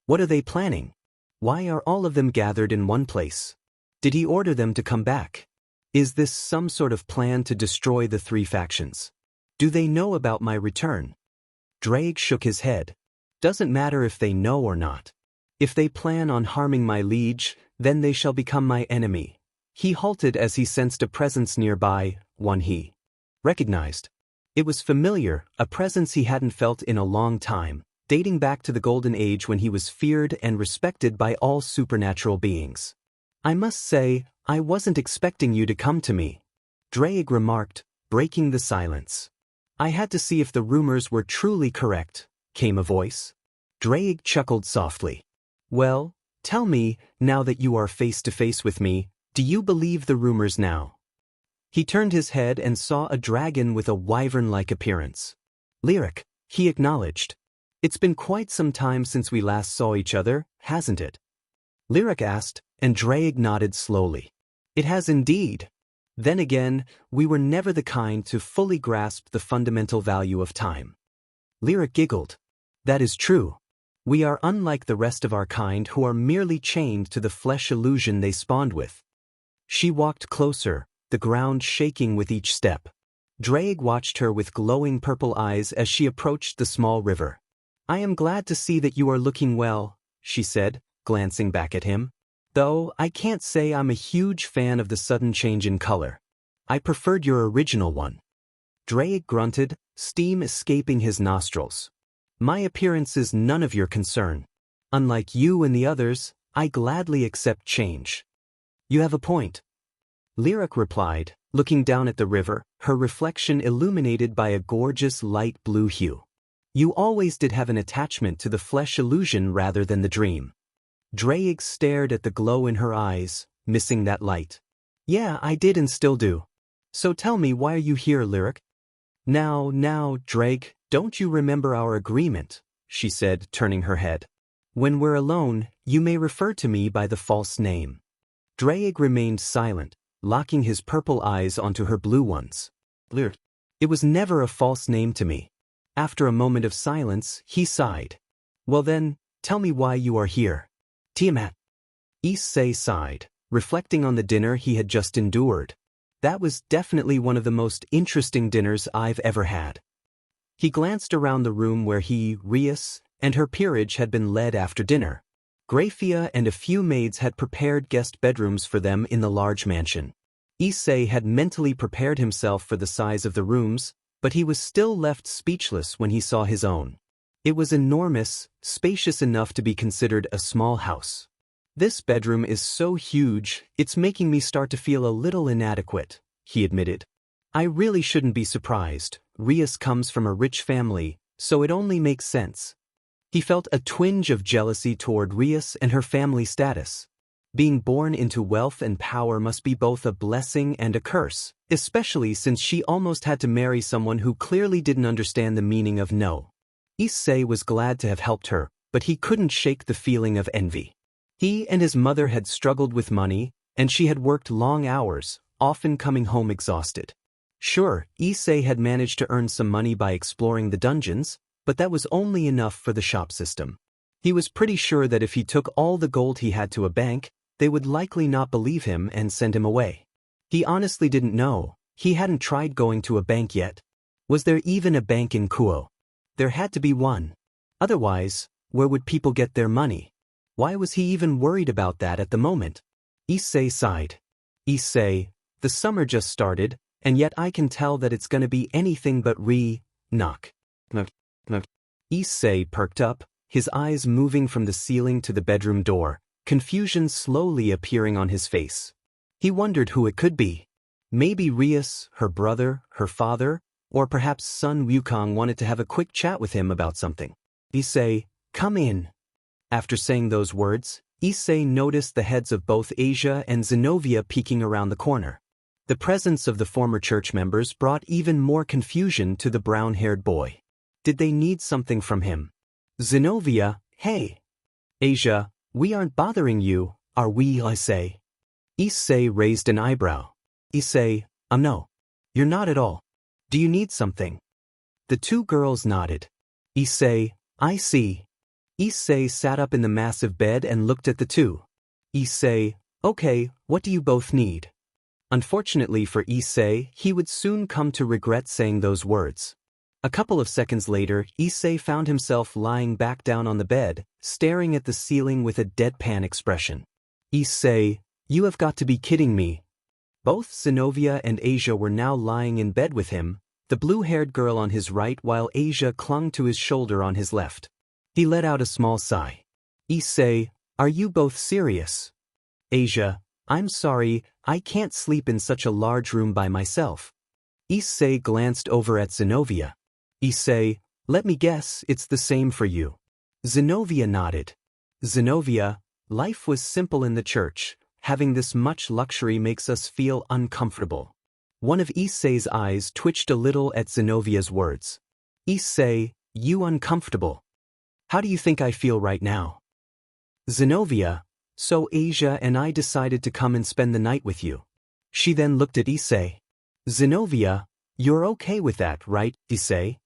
What are they planning? Why are all of them gathered in one place? Did he order them to come back? Is this some sort of plan to destroy the three factions? Do they know about my return?" Draig shook his head. "Doesn't matter if they know or not. If they plan on harming my liege, then they shall become my enemy." He halted as he sensed a presence nearby, one he recognized. It was familiar, a presence he hadn't felt in a long time, dating back to the Golden Age when he was feared and respected by all supernatural beings. "I must say, I wasn't expecting you to come to me," Draig remarked, breaking the silence. "I had to see if the rumors were truly correct," came a voice. Draig chuckled softly. "Well, tell me, now that you are face to face with me, do you believe the rumors now?" He turned his head and saw a dragon with a wyvern-like appearance. "Lyric," he acknowledged. "It's been quite some time since we last saw each other, hasn't it?" Lyric asked, and Draig nodded slowly. "It has indeed. Then again, we were never the kind to fully grasp the fundamental value of time." Lyric giggled. "That is true. We are unlike the rest of our kind who are merely chained to the flesh illusion they spawned with." She walked closer, the ground shaking with each step. Draig watched her with glowing purple eyes as she approached the small river. "I am glad to see that you are looking well," she said, glancing back at him. "Though I can't say I'm a huge fan of the sudden change in color. I preferred your original one." Draig grunted, steam escaping his nostrils. "My appearance is none of your concern. Unlike you and the others, I gladly accept change." "You have a point," Lyric replied, looking down at the river, her reflection illuminated by a gorgeous light blue hue. "You always did have an attachment to the flesh illusion rather than the dream." Draig stared at the glow in her eyes, missing that light. "Yeah, I did and still do. So tell me, why are you here, Lyric?" Now, Draig, don't you remember our agreement?" she said, turning her head. "When we're alone, you may refer to me by the false name." Draig remained silent, locking his purple eyes onto her blue ones. "Lyric, it was never a false name to me." After a moment of silence, he sighed. "Well then, tell me why you are here." "Tiamat." Issei sighed, reflecting on the dinner he had just endured. That was definitely one of the most interesting dinners I've ever had. He glanced around the room where he, Rias, and her peerage had been led after dinner. Grafia and a few maids had prepared guest bedrooms for them in the large mansion. Issei had mentally prepared himself for the size of the rooms, but he was still left speechless when he saw his own. It was enormous, spacious enough to be considered a small house. "This bedroom is so huge, it's making me start to feel a little inadequate," he admitted. "I really shouldn't be surprised. Rias comes from a rich family, so it only makes sense." He felt a twinge of jealousy toward Rias and her family status. Being born into wealth and power must be both a blessing and a curse, especially since she almost had to marry someone who clearly didn't understand the meaning of no. Issei was glad to have helped her, but he couldn't shake the feeling of envy. He and his mother had struggled with money, and she had worked long hours, often coming home exhausted. Sure, Issei had managed to earn some money by exploring the dungeons, but that was only enough for the shop system. He was pretty sure that if he took all the gold he had to a bank, they would likely not believe him and send him away. He honestly didn't know. He hadn't tried going to a bank yet. Was there even a bank in Kuo? There had to be one. Otherwise, where would people get their money? Why was he even worried about that at the moment? Issei sighed. Issei, the summer just started, and yet I can tell that it's gonna be anything but knock. Issei perked up, his eyes moving from the ceiling to the bedroom door, confusion slowly appearing on his face. He wondered who it could be. Maybe Rias, her brother, her father, or perhaps Sun Wukong wanted to have a quick chat with him about something. Issei, come in. After saying those words, Issei noticed the heads of both Asia and Zenobia peeking around the corner. The presence of the former church members brought even more confusion to the brown-haired boy. Did they need something from him? Zenobia, hey. Asia, we aren't bothering you, are we, Issei? Issei raised an eyebrow. Issei, no. You're not at all. Do you need something? The two girls nodded. Issei, I see. Issei sat up in the massive bed and looked at the two. Issei, okay, what do you both need? Unfortunately for Issei, he would soon come to regret saying those words. A couple of seconds later, Issei found himself lying back down on the bed, staring at the ceiling with a deadpan expression. Issei, you have got to be kidding me. Both Zenobia and Asia were now lying in bed with him, the blue-haired girl on his right while Asia clung to his shoulder on his left. He let out a small sigh. Issei, are you both serious? Asia, I'm sorry, I can't sleep in such a large room by myself. Issei glanced over at Zenobia. Issei, let me guess, it's the same for you. Zenobia nodded. Zenobia, life was simple in the church. Having this much luxury makes us feel uncomfortable. One of Issei's eyes twitched a little at Zenovia's words. Issei, you uncomfortable. How do you think I feel right now? Zenobia, so Asia and I decided to come and spend the night with you. She then looked at Issei. Zenobia, you're okay with that, right, Issei?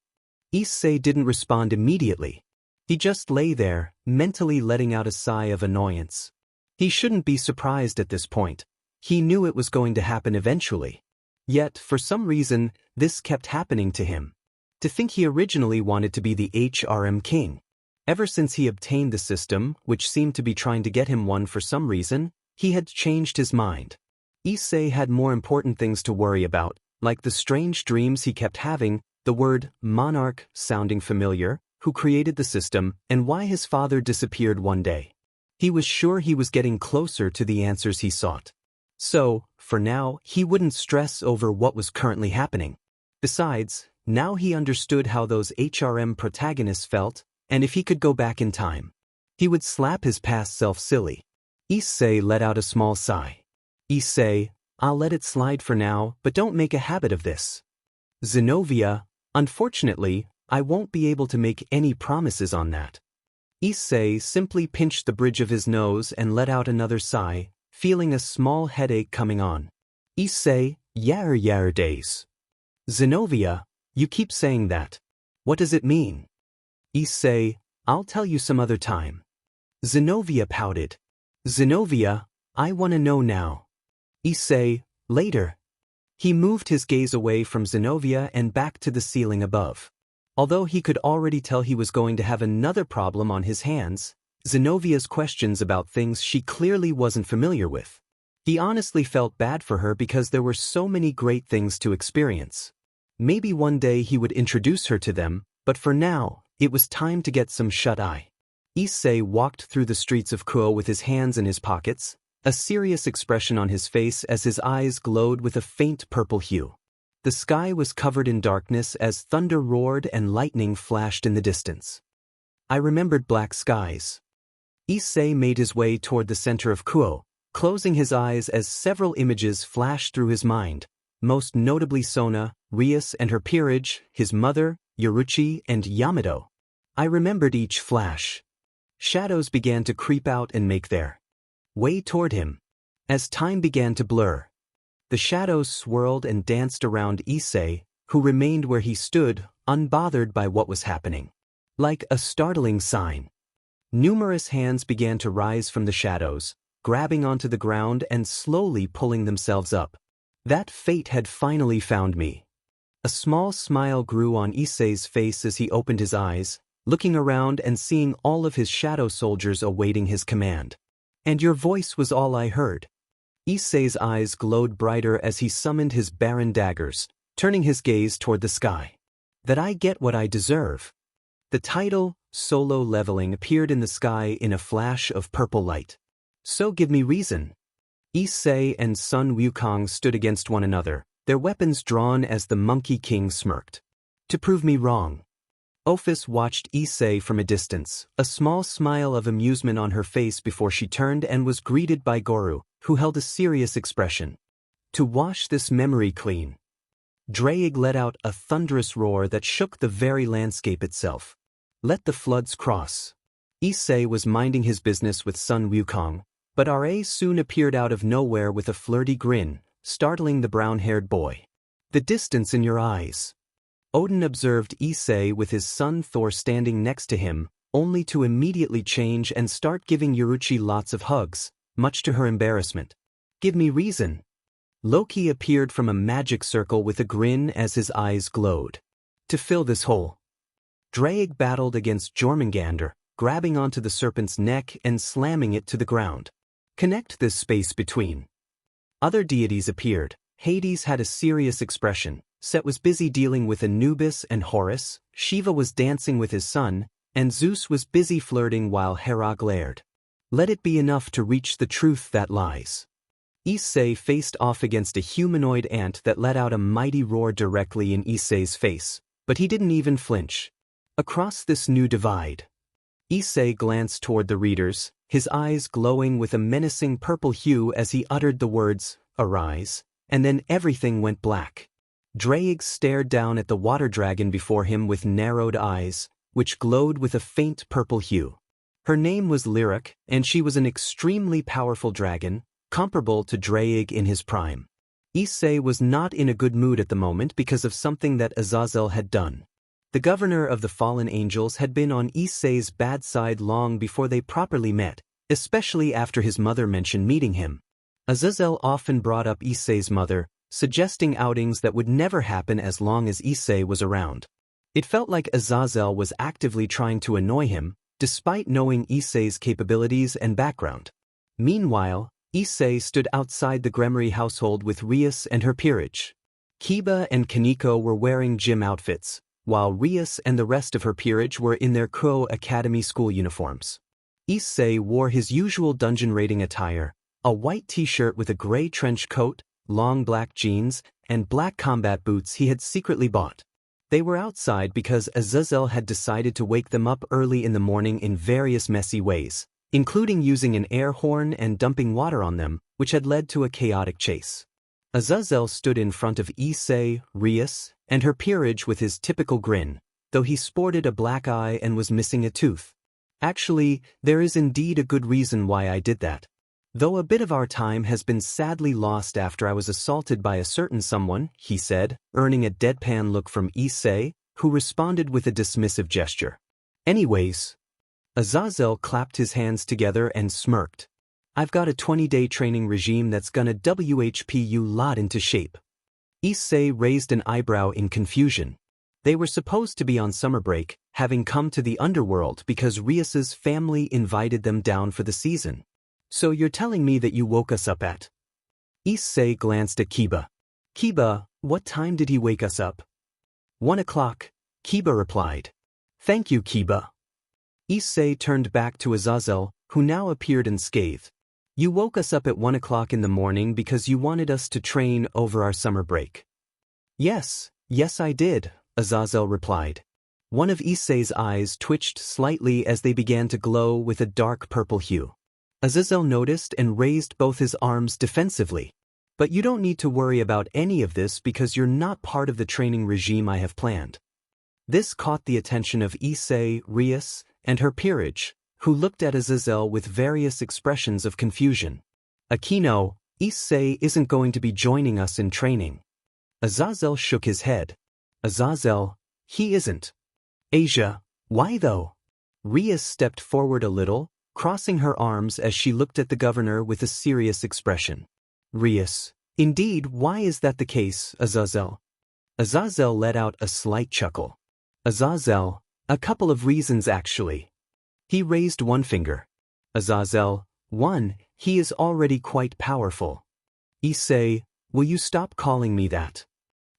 Issei didn't respond immediately. He just lay there, mentally letting out a sigh of annoyance. He shouldn't be surprised at this point. He knew it was going to happen eventually. Yet, for some reason, this kept happening to him. To think he originally wanted to be the HRM king. Ever since he obtained the system, which seemed to be trying to get him one for some reason, he had changed his mind. Issei had more important things to worry about, like the strange dreams he kept having, the word monarch sounding familiar, who created the system, and why his father disappeared one day. He was sure he was getting closer to the answers he sought. So, for now, he wouldn't stress over what was currently happening. Besides, now he understood how those HRM protagonists felt, and if he could go back in time, he would slap his past self silly. Issei let out a small sigh. Issei, I'll let it slide for now, but don't make a habit of this. Zenobia, unfortunately, I won't be able to make any promises on that. Issei simply pinched the bridge of his nose and let out another sigh, feeling a small headache coming on. Issei, yar days. Zenobia, you keep saying that. What does it mean? Issei, I'll tell you some other time. Zenobia pouted. Zenobia, I want to know now. Issei, later. He moved his gaze away from Zenobia and back to the ceiling above. Although he could already tell he was going to have another problem on his hands, Zenovia's questions about things she clearly wasn't familiar with. He honestly felt bad for her because there were so many great things to experience. Maybe one day he would introduce her to them, but for now, it was time to get some shut-eye. Issei walked through the streets of Kuo with his hands in his pockets, a serious expression on his face as his eyes glowed with a faint purple hue. The sky was covered in darkness as thunder roared and lightning flashed in the distance. I remembered black skies. Issei made his way toward the center of Kuo, closing his eyes as several images flashed through his mind, most notably Sona, Rias and her peerage, his mother, Yoruchi and Yamato. I remembered each flash. Shadows began to creep out and make their way toward him. As time began to blur, the shadows swirled and danced around Issei, who remained where he stood, unbothered by what was happening. Like a startling sign, numerous hands began to rise from the shadows, grabbing onto the ground and slowly pulling themselves up. That fate had finally found me. A small smile grew on Issei's face as he opened his eyes, looking around and seeing all of his shadow soldiers awaiting his command. And your voice was all I heard. Issei's eyes glowed brighter as he summoned his barren daggers, turning his gaze toward the sky. That I get what I deserve. The title, Solo Leveling, appeared in the sky in a flash of purple light. So give me reason. Issei and Sun Wukong stood against one another, their weapons drawn as the Monkey King smirked. To prove me wrong. Ophis watched Issei from a distance, a small smile of amusement on her face before she turned and was greeted by Goru, who held a serious expression. To wash this memory clean. Draig let out a thunderous roar that shook the very landscape itself. Let the floods cross. Issei was minding his business with Sun Wukong, but Ra soon appeared out of nowhere with a flirty grin, startling the brown-haired boy. The distance in your eyes. Odin observed Issei with his son Thor standing next to him, only to immediately change and start giving Yoruchi lots of hugs, much to her embarrassment. Give me reason. Loki appeared from a magic circle with a grin as his eyes glowed. To fill this hole. Draig battled against Jormungandr, grabbing onto the serpent's neck and slamming it to the ground. Connect this space between. Other deities appeared. Hades had a serious expression. Set was busy dealing with Anubis and Horus, Shiva was dancing with his son, and Zeus was busy flirting while Hera glared. Let it be enough to reach the truth that lies. Issei faced off against a humanoid ant that let out a mighty roar directly in Issei's face, but he didn't even flinch. Across this new divide. Issei glanced toward the readers, his eyes glowing with a menacing purple hue as he uttered the words, "Arise," and then everything went black. Draig stared down at the water dragon before him with narrowed eyes, which glowed with a faint purple hue. Her name was Lyric, and she was an extremely powerful dragon, comparable to Draig in his prime. Issei was not in a good mood at the moment because of something that Azazel had done. The governor of the fallen angels had been on Issei's bad side long before they properly met, especially after his mother mentioned meeting him. Azazel often brought up Issei's mother, suggesting outings that would never happen as long as Issei was around. It felt like Azazel was actively trying to annoy him, despite knowing Issei's capabilities and background. Meanwhile, Issei stood outside the Gremory household with Rias and her peerage. Kiba and Kaneko were wearing gym outfits, while Rias and the rest of her peerage were in their Kuo Academy school uniforms. Issei wore his usual dungeon raiding attire, a white t-shirt with a gray trench coat, long black jeans, and black combat boots he had secretly bought. They were outside because Azazel had decided to wake them up early in the morning in various messy ways, including using an air horn and dumping water on them, which had led to a chaotic chase. Azazel stood in front of Issei, Rias, and her peerage with his typical grin, though he sported a black eye and was missing a tooth. Actually, there is indeed a good reason why I did that. Though a bit of our time has been sadly lost after I was assaulted by a certain someone, he said, earning a deadpan look from Issei, who responded with a dismissive gesture. Anyways. Azazel clapped his hands together and smirked. I've got a 20-day training regime that's gonna WHP you lot into shape. Issei raised an eyebrow in confusion. They were supposed to be on summer break, having come to the underworld because Rias's family invited them down for the season. So you're telling me that you woke us up at? Issei glanced at Kiba. Kiba, what time did he wake us up? 1 o'clock, Kiba replied. Thank you, Kiba. Issei turned back to Azazel, who now appeared unscathed. You woke us up at 1 o'clock in the morning because you wanted us to train over our summer break. Yes I did, Azazel replied. One of Issei's eyes twitched slightly as they began to glow with a dark purple hue. Azazel noticed and raised both his arms defensively. But you don't need to worry about any of this because you're not part of the training regime I have planned. This caught the attention of Issei, Rias, and her peerage, who looked at Azazel with various expressions of confusion. Akino, Issei isn't going to be joining us in training. Azazel shook his head. Azazel, he isn't. Asia, why though? Rias stepped forward a little, crossing her arms as she looked at the governor with a serious expression. Rias, indeed, why is that the case, Azazel? Azazel let out a slight chuckle. Azazel, a couple of reasons actually. He raised one finger. Azazel, 1, he is already quite powerful. Issei, will you stop calling me that?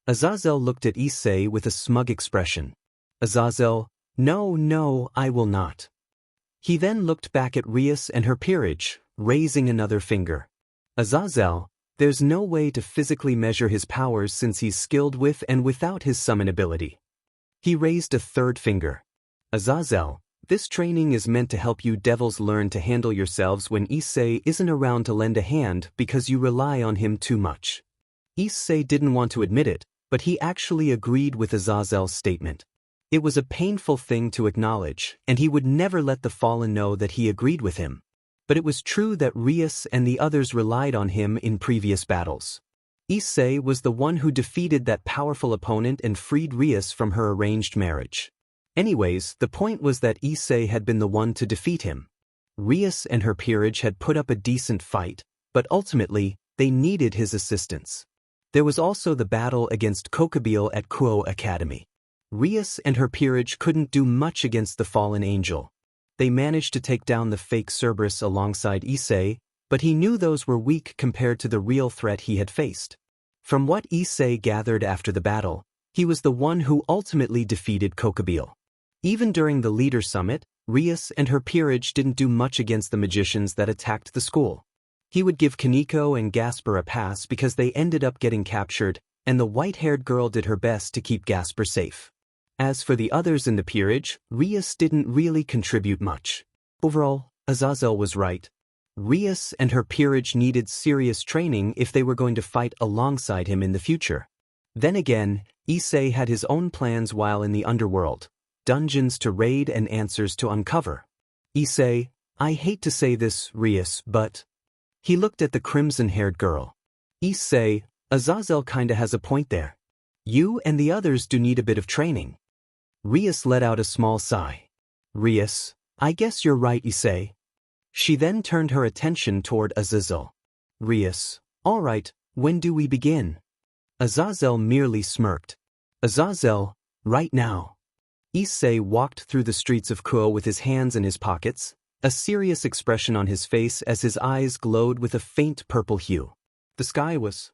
Azazel looked at Issei with a smug expression. Azazel, no, I will not. He then looked back at Rias and her peerage, raising another finger. Azazel, there's no way to physically measure his powers since he's skilled with and without his summon ability. He raised a third finger. Azazel, this training is meant to help you devils learn to handle yourselves when Issei isn't around to lend a hand because you rely on him too much. Issei didn't want to admit it, but he actually agreed with Azazel's statement. It was a painful thing to acknowledge, and he would never let the fallen know that he agreed with him. But it was true that Rias and the others relied on him in previous battles. Issei was the one who defeated that powerful opponent and freed Rias from her arranged marriage. Anyways, the point was that Issei had been the one to defeat him. Rias and her peerage had put up a decent fight, but ultimately, they needed his assistance. There was also the battle against Kokabeel at Kuo Academy. Rias and her peerage couldn't do much against the fallen angel. They managed to take down the fake Cerberus alongside Issei, but he knew those were weak compared to the real threat he had faced. From what Issei gathered after the battle, he was the one who ultimately defeated Kokabeel. Even during the leader summit, Rias and her peerage didn't do much against the magicians that attacked the school. He would give Kaneko and Gasper a pass because they ended up getting captured, and the white-haired girl did her best to keep Gasper safe. As for the others in the peerage, Rias didn't really contribute much. Overall, Azazel was right. Rias and her peerage needed serious training if they were going to fight alongside him in the future. Then again, Issei had his own plans while in the underworld, dungeons to raid and answers to uncover. Issei, I hate to say this, Rias, but... He looked at the crimson-haired girl. Issei, Azazel kinda has a point there. You and the others do need a bit of training. Rias let out a small sigh. Rias, I guess you're right, Issei. She then turned her attention toward Azazel. Rias, all right, when do we begin? Azazel merely smirked. Azazel, right now. Issei walked through the streets of Kuo with his hands in his pockets, a serious expression on his face as his eyes glowed with a faint purple hue. The sky was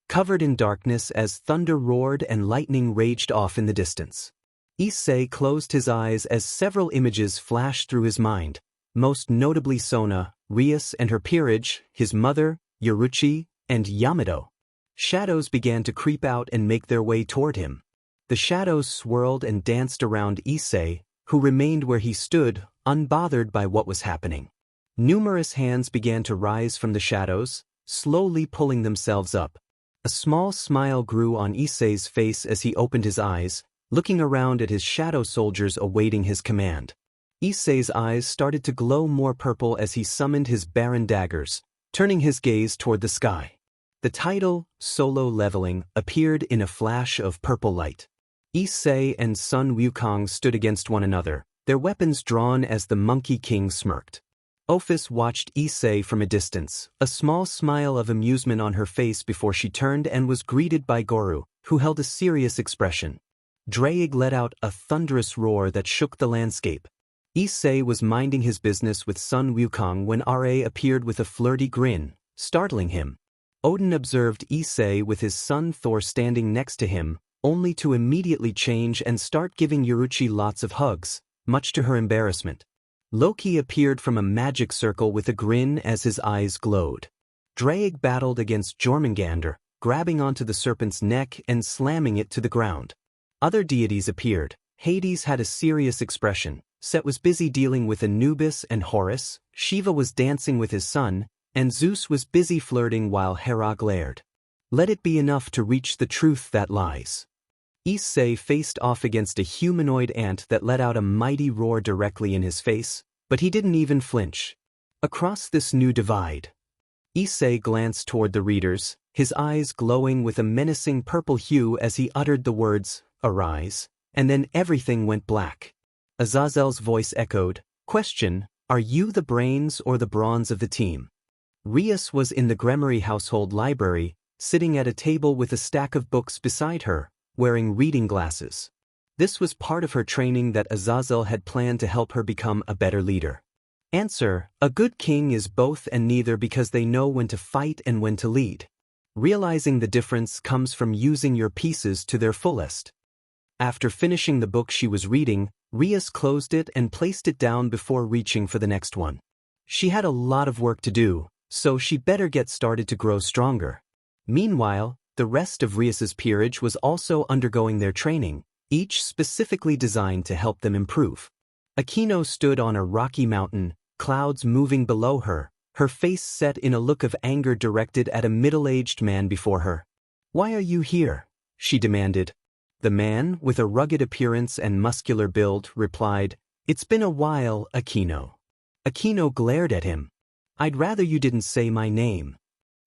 covered in darkness as thunder roared and lightning raged off in the distance. Issei closed his eyes as several images flashed through his mind, most notably Sona, Rias and her peerage, his mother, Yoruchi, and Yamato. Shadows began to creep out and make their way toward him. The shadows swirled and danced around Issei, who remained where he stood, unbothered by what was happening. Numerous hands began to rise from the shadows, slowly pulling themselves up. A small smile grew on Issei's face as he opened his eyes, looking around at his shadow soldiers awaiting his command. Issei's eyes started to glow more purple as he summoned his barren daggers, turning his gaze toward the sky. The title, Solo Leveling, appeared in a flash of purple light. Issei and Sun Wukong stood against one another, their weapons drawn as the Monkey King smirked. Ophis watched Issei from a distance, a small smile of amusement on her face before she turned and was greeted by Goru, who held a serious expression. Draig let out a thunderous roar that shook the landscape. Issei was minding his business with Sun Wukong when Ra appeared with a flirty grin, startling him. Odin observed Issei with his son Thor standing next to him, only to immediately change and start giving Yoruchi lots of hugs, much to her embarrassment. Loki appeared from a magic circle with a grin as his eyes glowed. Draig battled against Jormungandr, grabbing onto the serpent's neck and slamming it to the ground. Other deities appeared. Hades had a serious expression, Set was busy dealing with Anubis and Horus, Shiva was dancing with his son, and Zeus was busy flirting while Hera glared. Let it be enough to reach the truth that lies. Issei faced off against a humanoid ant that let out a mighty roar directly in his face, but he didn't even flinch. Across this new divide, Issei glanced toward the readers, his eyes glowing with a menacing purple hue as he uttered the words, "Arise," and then everything went black. Azazel's voice echoed, "Question, are you the brains or the bronze of the team?" Rias was in the Gremory household library, sitting at a table with a stack of books beside her, wearing reading glasses. This was part of her training that Azazel had planned to help her become a better leader. Answer: a good king is both and neither because they know when to fight and when to lead. Realizing the difference comes from using your pieces to their fullest. After finishing the book she was reading, Rias closed it and placed it down before reaching for the next one. She had a lot of work to do, so she better get started to grow stronger. Meanwhile, the rest of Rias's peerage was also undergoing their training, each specifically designed to help them improve. Aquino stood on a rocky mountain, clouds moving below her, her face set in a look of anger directed at a middle-aged man before her. "Why are you here?" she demanded. The man, with a rugged appearance and muscular build, replied, "It's been a while, Aquino." Aquino glared at him. "I'd rather you didn't say my name.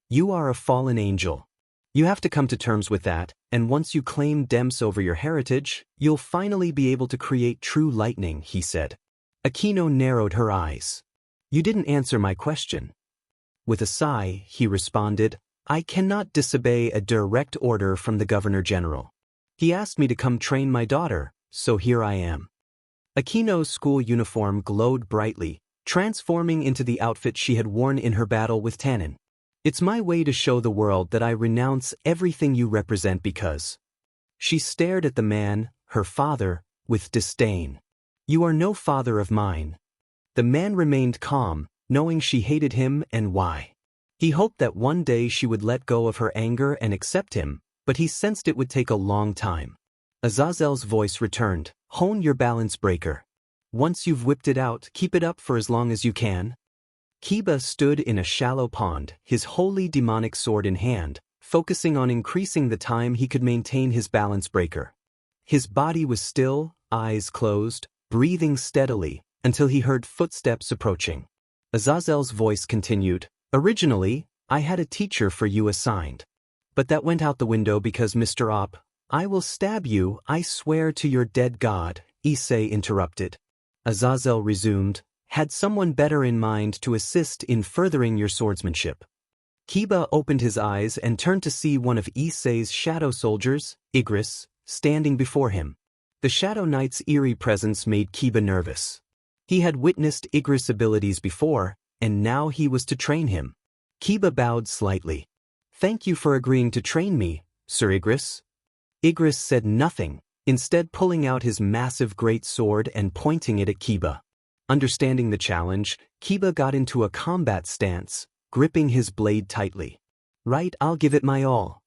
You are a fallen angel. You have to come to terms with that, and once you claim Dems over your heritage, you'll finally be able to create true lightning," he said. Aquino narrowed her eyes. "You didn't answer my question." With a sigh, he responded, "I cannot disobey a direct order from the Governor General. He asked me to come train my daughter, so here I am." Aquino's school uniform glowed brightly, transforming into the outfit she had worn in her battle with Tanin. "It's my way to show the world that I renounce everything you represent because..." She stared at the man, her father, with disdain. "You are no father of mine." The man remained calm, knowing she hated him and why. He hoped that one day she would let go of her anger and accept him, but he sensed it would take a long time. Azazel's voice returned, "Hone your balance breaker. Once you've whipped it out, keep it up for as long as you can." Kiba stood in a shallow pond, his holy demonic sword in hand, focusing on increasing the time he could maintain his balance breaker. His body was still, eyes closed, breathing steadily, until he heard footsteps approaching. Azazel's voice continued, "Originally, I had a teacher for you assigned. But that went out the window because Mr. Op, I will stab you, I swear to your dead god," Issei interrupted. Azazel resumed, "Had someone better in mind to assist in furthering your swordsmanship." Kiba opened his eyes and turned to see one of Issei's shadow soldiers, Igris, standing before him. The Shadow Knight's eerie presence made Kiba nervous. He had witnessed Igris' abilities before, and now he was to train him. Kiba bowed slightly. "Thank you for agreeing to train me, Sir Igris." Igris said nothing, instead pulling out his massive great sword and pointing it at Kiba. Understanding the challenge, Kiba got into a combat stance, gripping his blade tightly. "Right, I'll give it my all."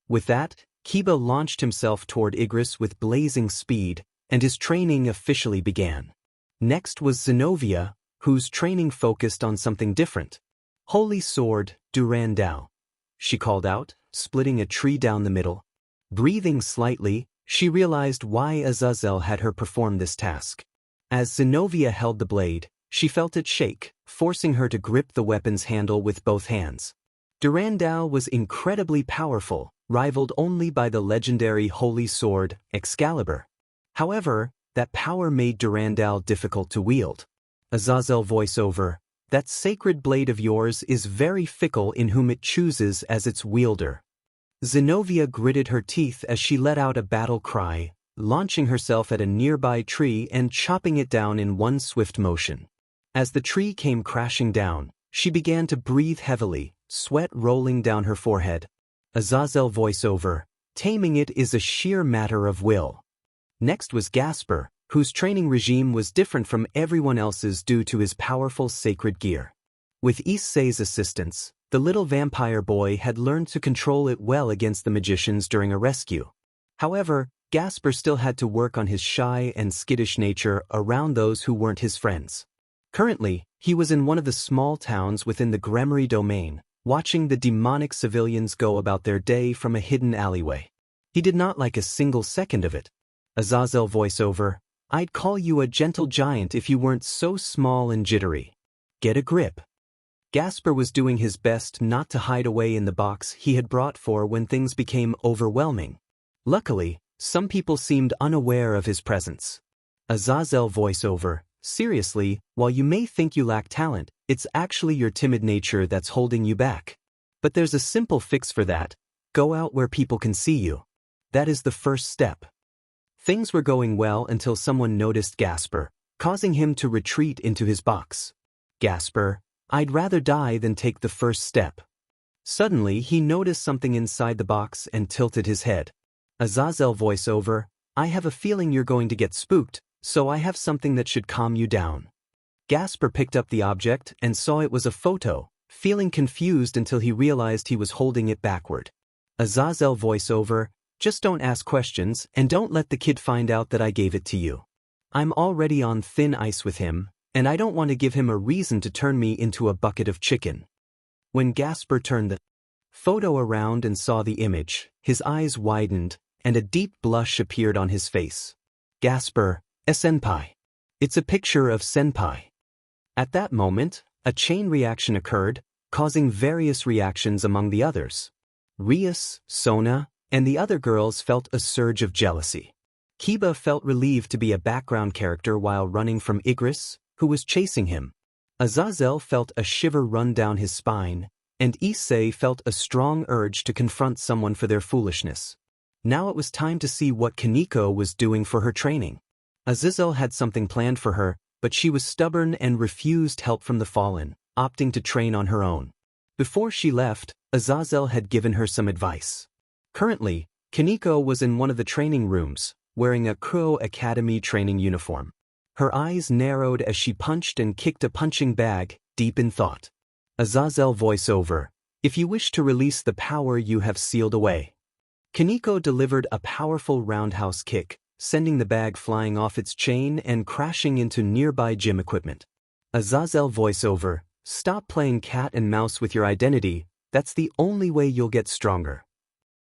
With that, Kiba launched himself toward Igris with blazing speed, and his training officially began. Next was Zenobia, whose training focused on something different. "Holy Sword, Durandal," she called out, splitting a tree down the middle. Breathing slightly, she realized why Azazel had her perform this task. As Zenobia held the blade, she felt it shake, forcing her to grip the weapon's handle with both hands. Durandal was incredibly powerful, rivaled only by the legendary holy sword, Excalibur. However, that power made Durandal difficult to wield. Azazel voiceover, "That sacred blade of yours is very fickle in whom it chooses as its wielder." Zenobia gritted her teeth as she let out a battle cry, launching herself at a nearby tree and chopping it down in one swift motion. As the tree came crashing down, she began to breathe heavily, sweat rolling down her forehead. Azazel voiceover, "Taming it is a sheer matter of will." Next was Gasper, whose training regime was different from everyone else's due to his powerful sacred gear. With Issei's assistance, the little vampire boy had learned to control it well against the magicians during a rescue. However, Gasper still had to work on his shy and skittish nature around those who weren't his friends. Currently, he was in one of the small towns within the Gremory domain, watching the demonic civilians go about their day from a hidden alleyway. He did not like a single second of it. Azazel voiceover, I'd call you a gentle giant if you weren't so small and jittery. Get a grip. Gasper was doing his best not to hide away in the box he had brought for when things became overwhelming. Luckily, some people seemed unaware of his presence. Azazel voiceover, seriously, while you may think you lack talent, it's actually your timid nature that's holding you back. But there's a simple fix for that. Go out where people can see you. That is the first step. Things were going well until someone noticed Gasper, causing him to retreat into his box. Gasper, I'd rather die than take the first step. Suddenly, he noticed something inside the box and tilted his head. Azazel voiceover, I have a feeling you're going to get spooked, so I have something that should calm you down. Gasper picked up the object and saw it was a photo, feeling confused until he realized he was holding it backward. Azazel voiceover, just don't ask questions and don't let the kid find out that I gave it to you. I'm already on thin ice with him, and I don't want to give him a reason to turn me into a bucket of chicken. When Gasper turned the photo around and saw the image, his eyes widened, and a deep blush appeared on his face. Gasper, a senpai. It's a picture of senpai. At that moment, a chain reaction occurred, causing various reactions among the others. Rias, Sona, and the other girls felt a surge of jealousy. Kiba felt relieved to be a background character while running from Igris, who was chasing him. Azazel felt a shiver run down his spine, and Issei felt a strong urge to confront someone for their foolishness. Now it was time to see what Kaneko was doing for her training. Azazel had something planned for her, but she was stubborn and refused help from the Fallen, opting to train on her own. Before she left, Azazel had given her some advice. Currently, Kaneko was in one of the training rooms, wearing a Kuo Academy training uniform. Her eyes narrowed as she punched and kicked a punching bag, deep in thought. Azazel voiceover, if you wish to release the power you have sealed away. Kaneko delivered a powerful roundhouse kick, sending the bag flying off its chain and crashing into nearby gym equipment. Azazel voiceover, stop playing cat and mouse with your identity, that's the only way you'll get stronger.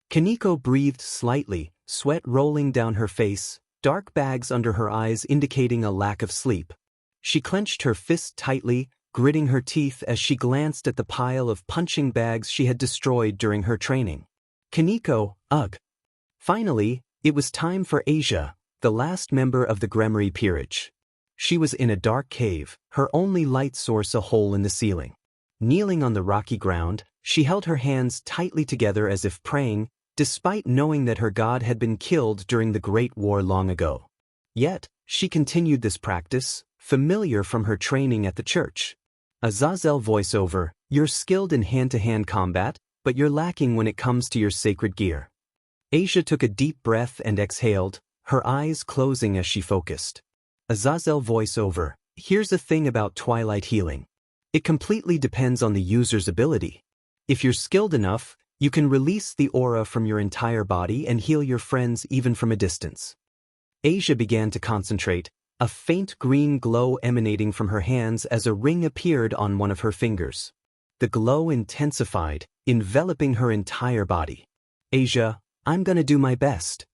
Kaneko breathed slightly, sweat rolling down her face, dark bags under her eyes indicating a lack of sleep. She clenched her fist tightly, gritting her teeth as she glanced at the pile of punching bags she had destroyed during her training. Kaneko, ugh. Finally, it was time for Asia, the last member of the Gremory peerage. She was in a dark cave, her only light source a hole in the ceiling. Kneeling on the rocky ground, she held her hands tightly together as if praying, despite knowing that her god had been killed during the Great War long ago. Yet, she continued this practice, familiar from her training at the church. Azazel voiceover, you're skilled in hand-to-hand combat, but you're lacking when it comes to your sacred gear. Asia took a deep breath and exhaled, her eyes closing as she focused. Azazel voiceover, here's the thing about Twilight healing. It completely depends on the user's ability. If you're skilled enough, you can release the aura from your entire body and heal your friends even from a distance. Asia began to concentrate, a faint green glow emanating from her hands as a ring appeared on one of her fingers. The glow intensified, enveloping her entire body. Asia, I'm gonna do my best.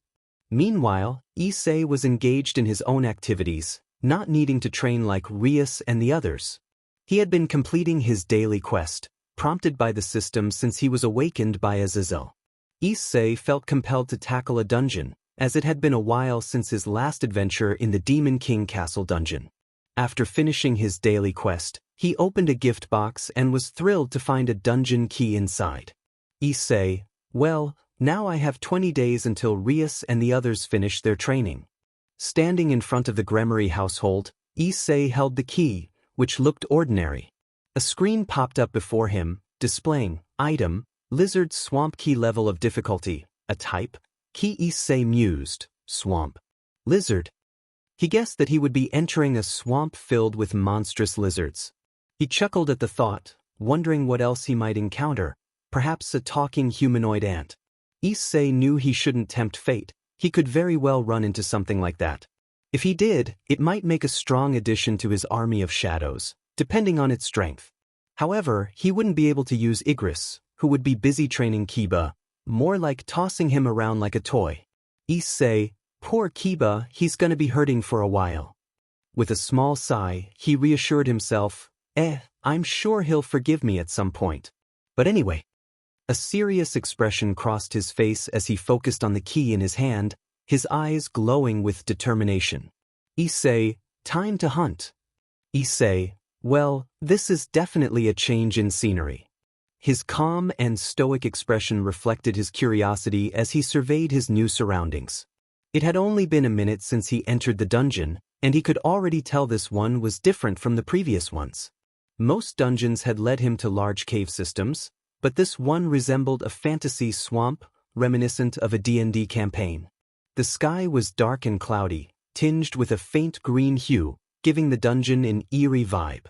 Meanwhile, Issei was engaged in his own activities, not needing to train like Rias and the others. He had been completing his daily quest, prompted by the system since he was awakened by Azazel. Issei felt compelled to tackle a dungeon, as it had been a while since his last adventure in the Demon King Castle dungeon. After finishing his daily quest, he opened a gift box and was thrilled to find a dungeon key inside. Issei, well, now I have 20 days until Rias and the others finish their training. Standing in front of the Gremory household, Issei held the key, which looked ordinary. A screen popped up before him, displaying, item, lizard swamp key level of difficulty, a type, key. Issei mused, swamp. Lizard. He guessed that he would be entering a swamp filled with monstrous lizards. He chuckled at the thought, wondering what else he might encounter, perhaps a talking humanoid ant. Issei knew he shouldn't tempt fate, He could very well run into something like that. If he did, it might make a strong addition to his army of shadows, depending on its strength. However, he wouldn't be able to use Igris, who would be busy training Kiba, more like tossing him around like a toy. Issei, poor Kiba, he's gonna be hurting for a while. With a small sigh, he reassured himself, I'm sure he'll forgive me at some point. But anyway. A serious expression crossed his face as he focused on the key in his hand, his eyes glowing with determination. Issei, time to hunt. Issei, well, this is definitely a change in scenery. His calm and stoic expression reflected his curiosity as he surveyed his new surroundings. It had only been a minute since he entered the dungeon, and he could already tell this one was different from the previous ones. Most dungeons had led him to large cave systems, but this one resembled a fantasy swamp, reminiscent of a D&D campaign. The sky was dark and cloudy, tinged with a faint green hue, giving the dungeon an eerie vibe.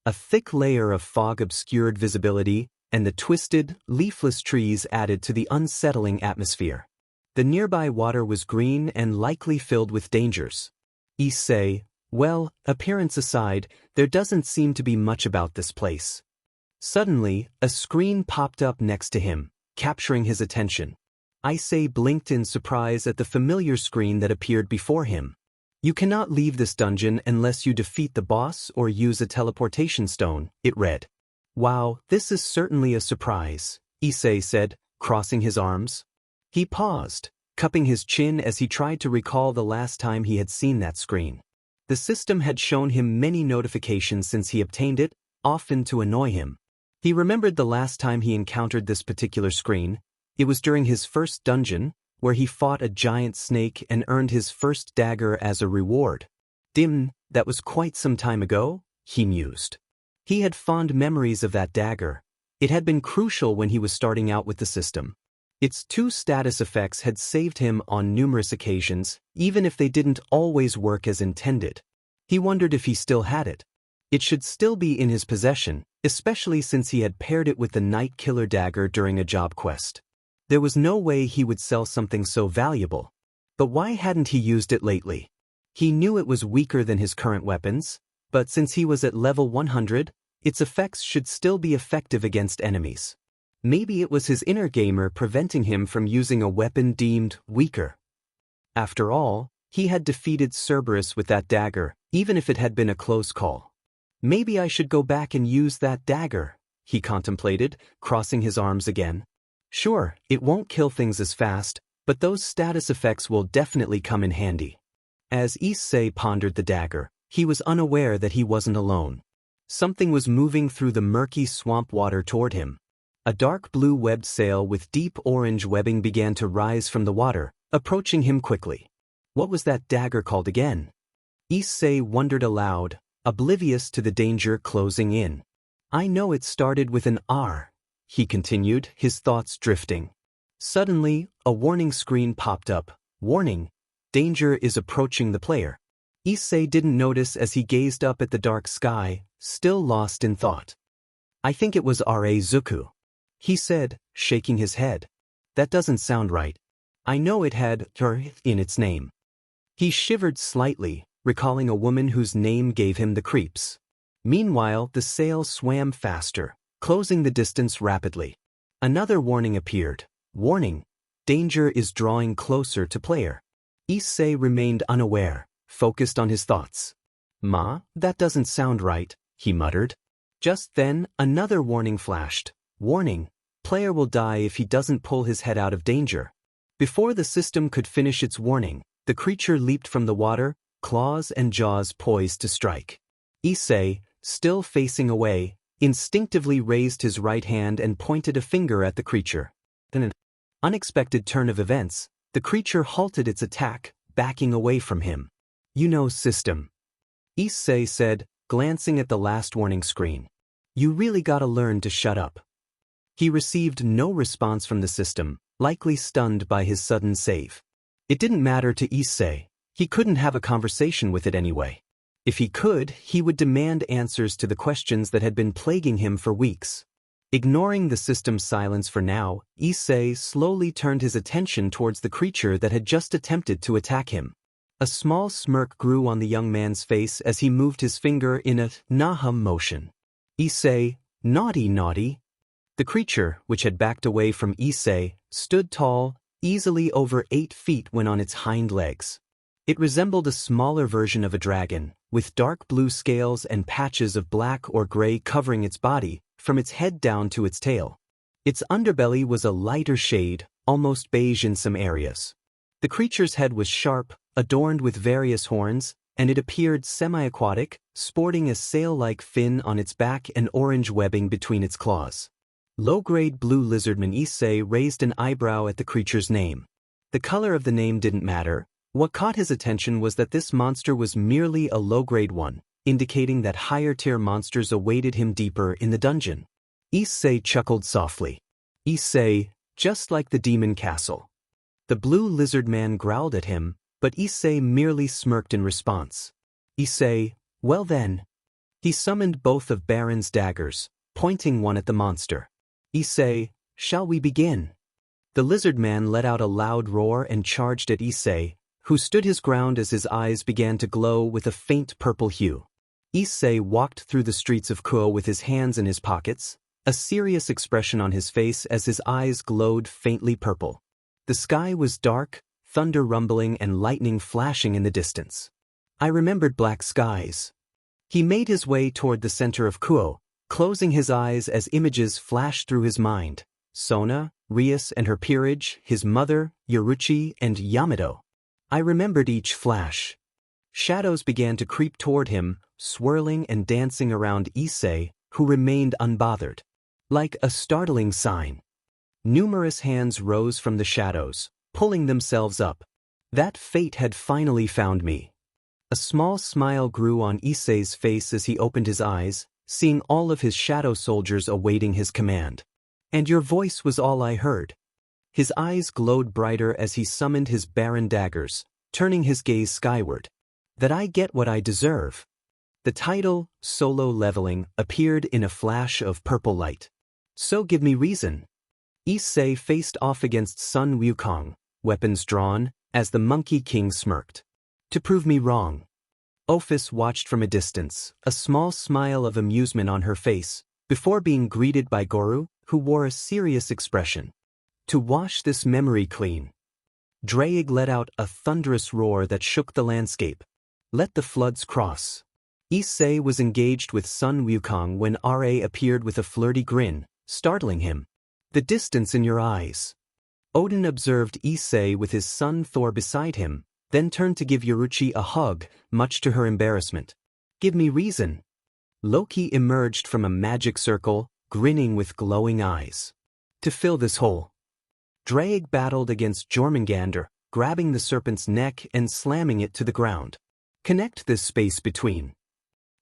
A thick layer of fog obscured visibility, and the twisted, leafless trees added to the unsettling atmosphere. The nearby water was green and likely filled with dangers. Issei, well, appearance aside, there doesn't seem to be much about this place. Suddenly, a screen popped up next to him, capturing his attention. Issei blinked in surprise at the familiar screen that appeared before him. You cannot leave this dungeon unless you defeat the boss or use a teleportation stone, it read. Wow, this is certainly a surprise, Issei said, crossing his arms. He paused, cupping his chin as he tried to recall the last time he had seen that screen. The system had shown him many notifications since he obtained it, often to annoy him. He remembered the last time he encountered this particular screen. It was during his first dungeon, where he fought a giant snake and earned his first dagger as a reward. That was quite some time ago, he mused. He had fond memories of that dagger. It had been crucial when he was starting out with the system. Its 2 status effects had saved him on numerous occasions, even if they didn't always work as intended. He wondered if he still had it. It should still be in his possession, especially since he had paired it with the Night Killer dagger during a job quest. There was no way he would sell something so valuable. But why hadn't he used it lately? He knew it was weaker than his current weapons, but since he was at level 100, its effects should still be effective against enemies. Maybe it was his inner gamer preventing him from using a weapon deemed weaker. After all, he had defeated Cerberus with that dagger, even if it had been a close call. Maybe I should go back and use that dagger, he contemplated, crossing his arms again. Sure, it won't kill things as fast, but those status effects will definitely come in handy. As Issei pondered the dagger, he was unaware that he wasn't alone. Something was moving through the murky swamp water toward him. A dark blue webbed sail with deep orange webbing began to rise from the water, approaching him quickly. What was that dagger called again? Issei wondered aloud, oblivious to the danger closing in. I know it started with an R, he continued, his thoughts drifting. Suddenly, a warning screen popped up. Warning, danger is approaching the player. Issei didn't notice as he gazed up at the dark sky, still lost in thought. I think it was Zuku, he said, shaking his head. That doesn't sound right. I know it had "r" in its name. He shivered slightly, recalling a woman whose name gave him the creeps. Meanwhile, the sail swam faster, closing the distance rapidly. Another warning appeared. Warning, danger is drawing closer to player. Issei remained unaware, focused on his thoughts. That doesn't sound right, he muttered. Just then, another warning flashed. Warning, player will die if he doesn't pull his head out of danger. Before the system could finish its warning, the creature leaped from the water, claws and jaws poised to strike. Issei, still facing away, instinctively raised his right hand and pointed a finger at the creature. In an unexpected turn of events, the creature halted its attack, backing away from him. System, Issei said, glancing at the last warning screen. You really gotta learn to shut up. He received no response from the system, likely stunned by his sudden save. It didn't matter to Issei. He couldn't have a conversation with it anyway. If he could, he would demand answers to the questions that had been plaguing him for weeks. Ignoring the system's silence for now, Issei slowly turned his attention towards the creature that had just attempted to attack him. A small smirk grew on the young man's face as he moved his finger in a nahum motion. Issei, naughty naughty. The creature, which had backed away from Issei, stood tall, easily over 8 feet when on its hind legs. It resembled a smaller version of a dragon, with dark blue scales and patches of black or gray covering its body, from its head down to its tail. Its underbelly was a lighter shade, almost beige in some areas. The creature's head was sharp, adorned with various horns, and it appeared semi-aquatic, sporting a sail-like fin on its back and orange webbing between its claws. Low-grade blue lizardman Issei raised an eyebrow at the creature's name. The color of the name didn't matter. What caught his attention was that this monster was merely a low-grade one, indicating that higher-tier monsters awaited him deeper in the dungeon. Issei chuckled softly. Issei, just like the demon castle. The blue lizard man growled at him, but Issei merely smirked in response. Issei, well then. He summoned both of Baron's daggers, pointing one at the monster. Issei, shall we begin? The lizard man let out a loud roar and charged at Issei, who stood his ground as his eyes began to glow with a faint purple hue. Issei walked through the streets of Kuo with his hands in his pockets, a serious expression on his face as his eyes glowed faintly purple. The sky was dark, thunder rumbling and lightning flashing in the distance. I remembered black skies. He made his way toward the center of Kuo, closing his eyes as images flashed through his mind. Sona, Rias and her peerage, his mother, Yoruchi, and Yamato. I remembered each flash. Shadows began to creep toward him, swirling and dancing around Issei, who remained unbothered. Like a startling sign. Numerous hands rose from the shadows, pulling themselves up. That fate had finally found me. A small smile grew on Issei's face as he opened his eyes, seeing all of his shadow soldiers awaiting his command. And your voice was all I heard. His eyes glowed brighter as he summoned his Baron daggers, turning his gaze skyward. That I get what I deserve. The title, Solo Leveling, appeared in a flash of purple light. So give me reason. Issei faced off against Sun Wukong, weapons drawn, as the Monkey King smirked. To prove me wrong. Ophis watched from a distance, a small smile of amusement on her face, before being greeted by Goru, who wore a serious expression. To wash this memory clean. Draig let out a thunderous roar that shook the landscape. Let the floods cross. Issei was engaged with Sun Wukong when Ra appeared with a flirty grin, startling him. The distance in your eyes. Odin observed Issei with his son Thor beside him, then turned to give Yoruchi a hug, much to her embarrassment. Give me reason. Loki emerged from a magic circle, grinning with glowing eyes. To fill this hole. Draig battled against Jormungandr, grabbing the serpent's neck and slamming it to the ground. Connect this space between.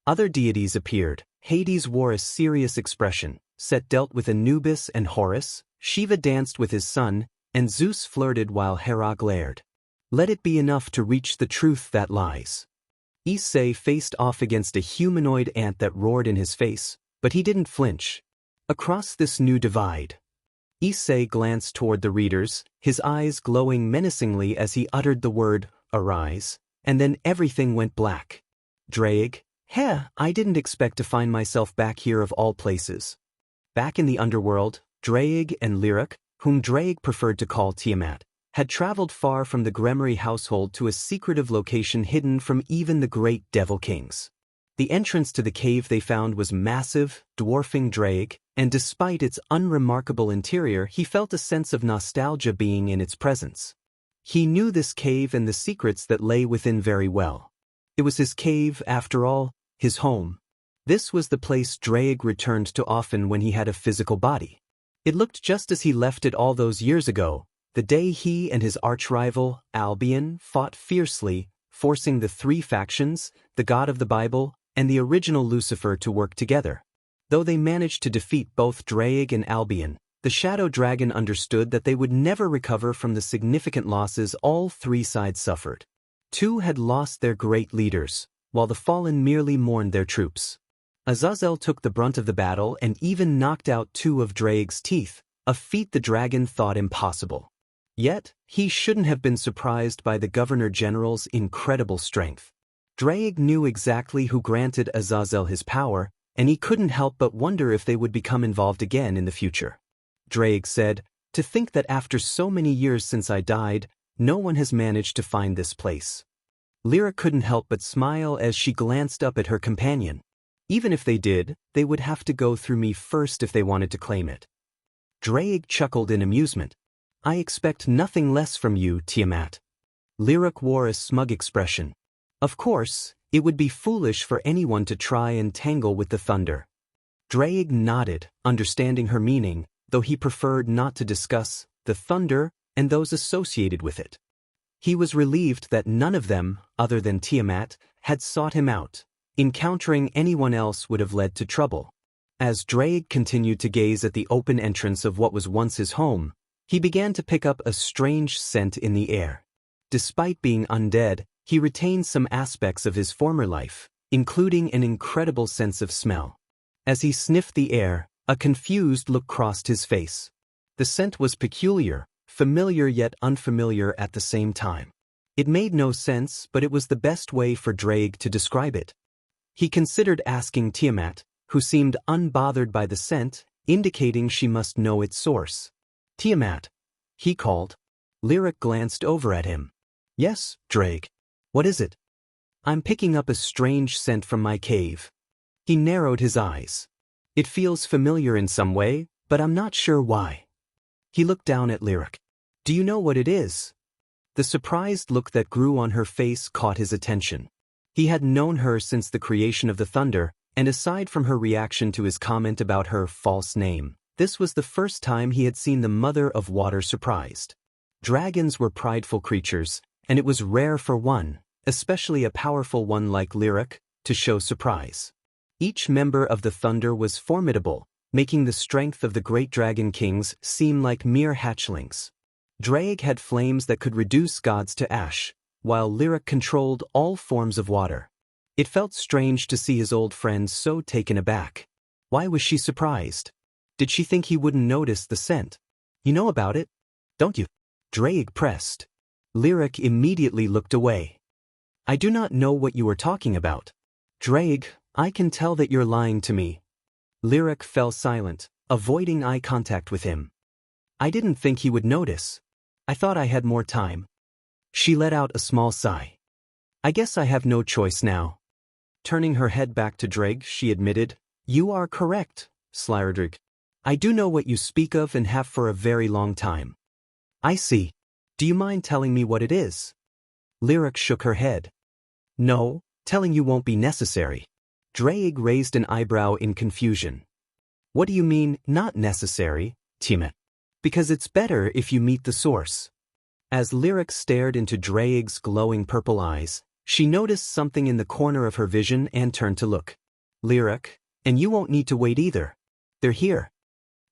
Other deities appeared. Hades wore a serious expression. Set dealt with Anubis and Horus, Shiva danced with his son, and Zeus flirted while Hera glared. Let it be enough to reach the truth that lies. Issei faced off against a humanoid ant that roared in his face, but he didn't flinch. Across this new divide. Issei glanced toward the readers, his eyes glowing menacingly as he uttered the word, arise, and then everything went black. Draig, I didn't expect to find myself back here of all places. Back in the underworld, Draig and Lyric, whom Draig preferred to call Tiamat, had traveled far from the Gremory household to a secretive location hidden from even the great Devil Kings. The entrance to the cave they found was massive, dwarfing Draig, and despite its unremarkable interior, he felt a sense of nostalgia being in its presence. He knew this cave and the secrets that lay within very well. It was his cave, after all, his home. This was the place Draig returned to often when he had a physical body. It looked just as he left it all those years ago, the day he and his arch-rival, Albion, fought fiercely, forcing the 3 factions, the God of the Bible, and the original Lucifer to work together. Though they managed to defeat both Draig and Albion, the Shadow Dragon understood that they would never recover from the significant losses all 3 sides suffered. 2 had lost their great leaders, while the fallen merely mourned their troops. Azazel took the brunt of the battle and even knocked out 2 of Draig's teeth, a feat the dragon thought impossible. Yet, he shouldn't have been surprised by the Governor-General's incredible strength. Draig knew exactly who granted Azazel his power, and he couldn't help but wonder if they would become involved again in the future. Draig said, "To think that after so many years since I died, no one has managed to find this place." Lyra couldn't help but smile as she glanced up at her companion. Even if they did, they would have to go through me first if they wanted to claim it. Draig chuckled in amusement. "I expect nothing less from you, Tiamat." Lyra wore a smug expression. Of course, it would be foolish for anyone to try and tangle with the thunder. Draig nodded, understanding her meaning, though he preferred not to discuss the thunder and those associated with it. He was relieved that none of them, other than Tiamat, had sought him out. Encountering anyone else would have led to trouble. As Draig continued to gaze at the open entrance of what was once his home, he began to pick up a strange scent in the air. Despite being undead, he retained some aspects of his former life, including an incredible sense of smell. As he sniffed the air, a confused look crossed his face. The scent was peculiar, familiar yet unfamiliar at the same time. It made no sense, but it was the best way for Draig to describe it. He considered asking Tiamat, who seemed unbothered by the scent, indicating she must know its source. "Tiamat," he called. Lyric glanced over at him. "Yes, Draig. What is it?" "I'm picking up a strange scent from my cave." He narrowed his eyes. "It feels familiar in some way, but I'm not sure why." He looked down at Lyric. "Do you know what it is?" The surprised look that grew on her face caught his attention. He had known her since the creation of the thunder, and aside from her reaction to his comment about her false name, this was the first time he had seen the Mother of Water surprised. Dragons were prideful creatures, and it was rare for one, especially a powerful one like Lyric, to show surprise. Each member of the thunder was formidable, making the strength of the great dragon kings seem like mere hatchlings. Draig had flames that could reduce gods to ash, while Lyric controlled all forms of water. It felt strange to see his old friend so taken aback. Why was she surprised? Did she think he wouldn't notice the scent? "You know about it, don't you?" Draig pressed. Lyric immediately looked away. "I do not know what you are talking about." "Draig, I can tell that you're lying to me." Lyric fell silent, avoiding eye contact with him. "I didn't think he would notice. I thought I had more time." She let out a small sigh. "I guess I have no choice now." Turning her head back to Draig, she admitted, "You are correct, Slyrdrig. I do know what you speak of and have for a very long time." "I see. Do you mind telling me what it is?" Lyric shook her head. "No, telling you won't be necessary." Draig raised an eyebrow in confusion. "What do you mean, not necessary, Tiamat?" "Because it's better if you meet the source." As Lyric stared into Draig's glowing purple eyes, she noticed something in the corner of her vision and turned to look. "Lyric, and you won't need to wait either. They're here."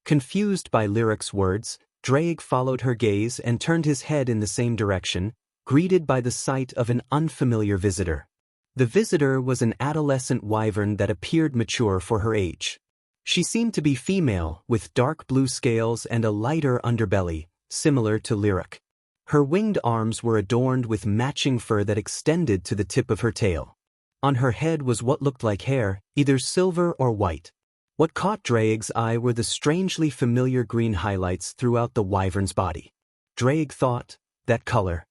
Confused by Lyric's words, Draig followed her gaze and turned his head in the same direction, greeted by the sight of an unfamiliar visitor. The visitor was an adolescent wyvern that appeared mature for her age. She seemed to be female, with dark blue scales and a lighter underbelly, similar to Lyric. Her winged arms were adorned with matching fur that extended to the tip of her tail. On her head was what looked like hair, either silver or white. What caught Draig's eye were the strangely familiar green highlights throughout the wyvern's body. Draig thought, that color.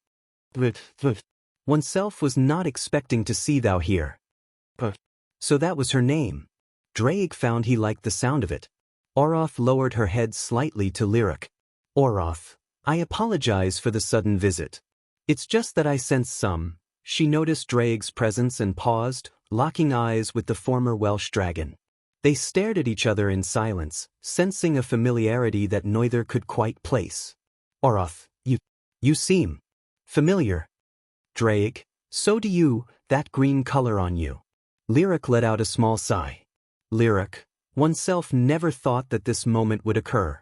Oneself was not expecting to see thou here. So that was her name. Draig found he liked the sound of it. Oroth lowered her head slightly to Lyric. "Oroth, I apologize for the sudden visit. It's just that I sense some." She noticed Draig's presence and paused, locking eyes with the former Welsh dragon. They stared at each other in silence, sensing a familiarity that neither could quite place. "Oroth, you seem familiar." "Draig, so do you, that green color on you." Lyric let out a small sigh. Lyric, oneself never thought that this moment would occur.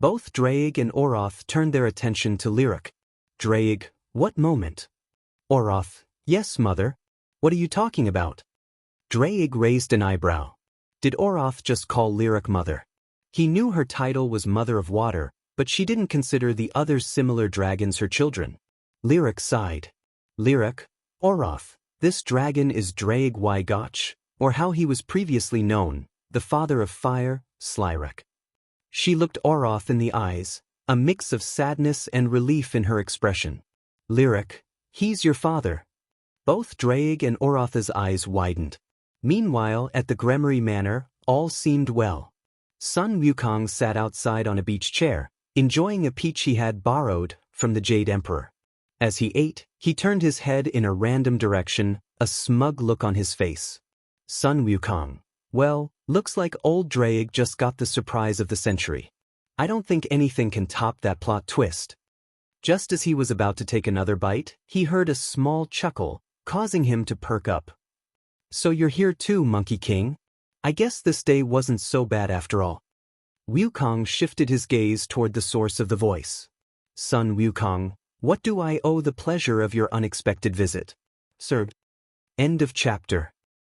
Both Draig and Oroth turned their attention to Lyric. "Draig, what moment?" Oroth, "Yes, mother. What are you talking about?" Draig raised an eyebrow. Did Oroth just call Lyric mother? He knew her title was Mother of Water, but she didn't consider the other similar dragons her children. Lyric sighed. Lyric, Oroth, this dragon is Draig Wygotch, or how he was previously known, the father of fire, Slyrek. She looked Oroth in the eyes, a mix of sadness and relief in her expression. Lyric, he's your father. Both Draig and Oroth's eyes widened. Meanwhile, at the Gremory Manor, all seemed well. Sun Wukong sat outside on a beach chair, enjoying a peach he had borrowed from the Jade Emperor. As he ate, he turned his head in a random direction, a smug look on his face. Sun Wukong. Well, looks like old Draig just got the surprise of the century. I don't think anything can top that plot twist. Just as he was about to take another bite, he heard a small chuckle, causing him to perk up. So you're here too, Monkey King? I guess this day wasn't so bad after all. Wukong shifted his gaze toward the source of the voice. Sun Wukong, what do I owe the pleasure of your unexpected visit? Sir. End of chapter.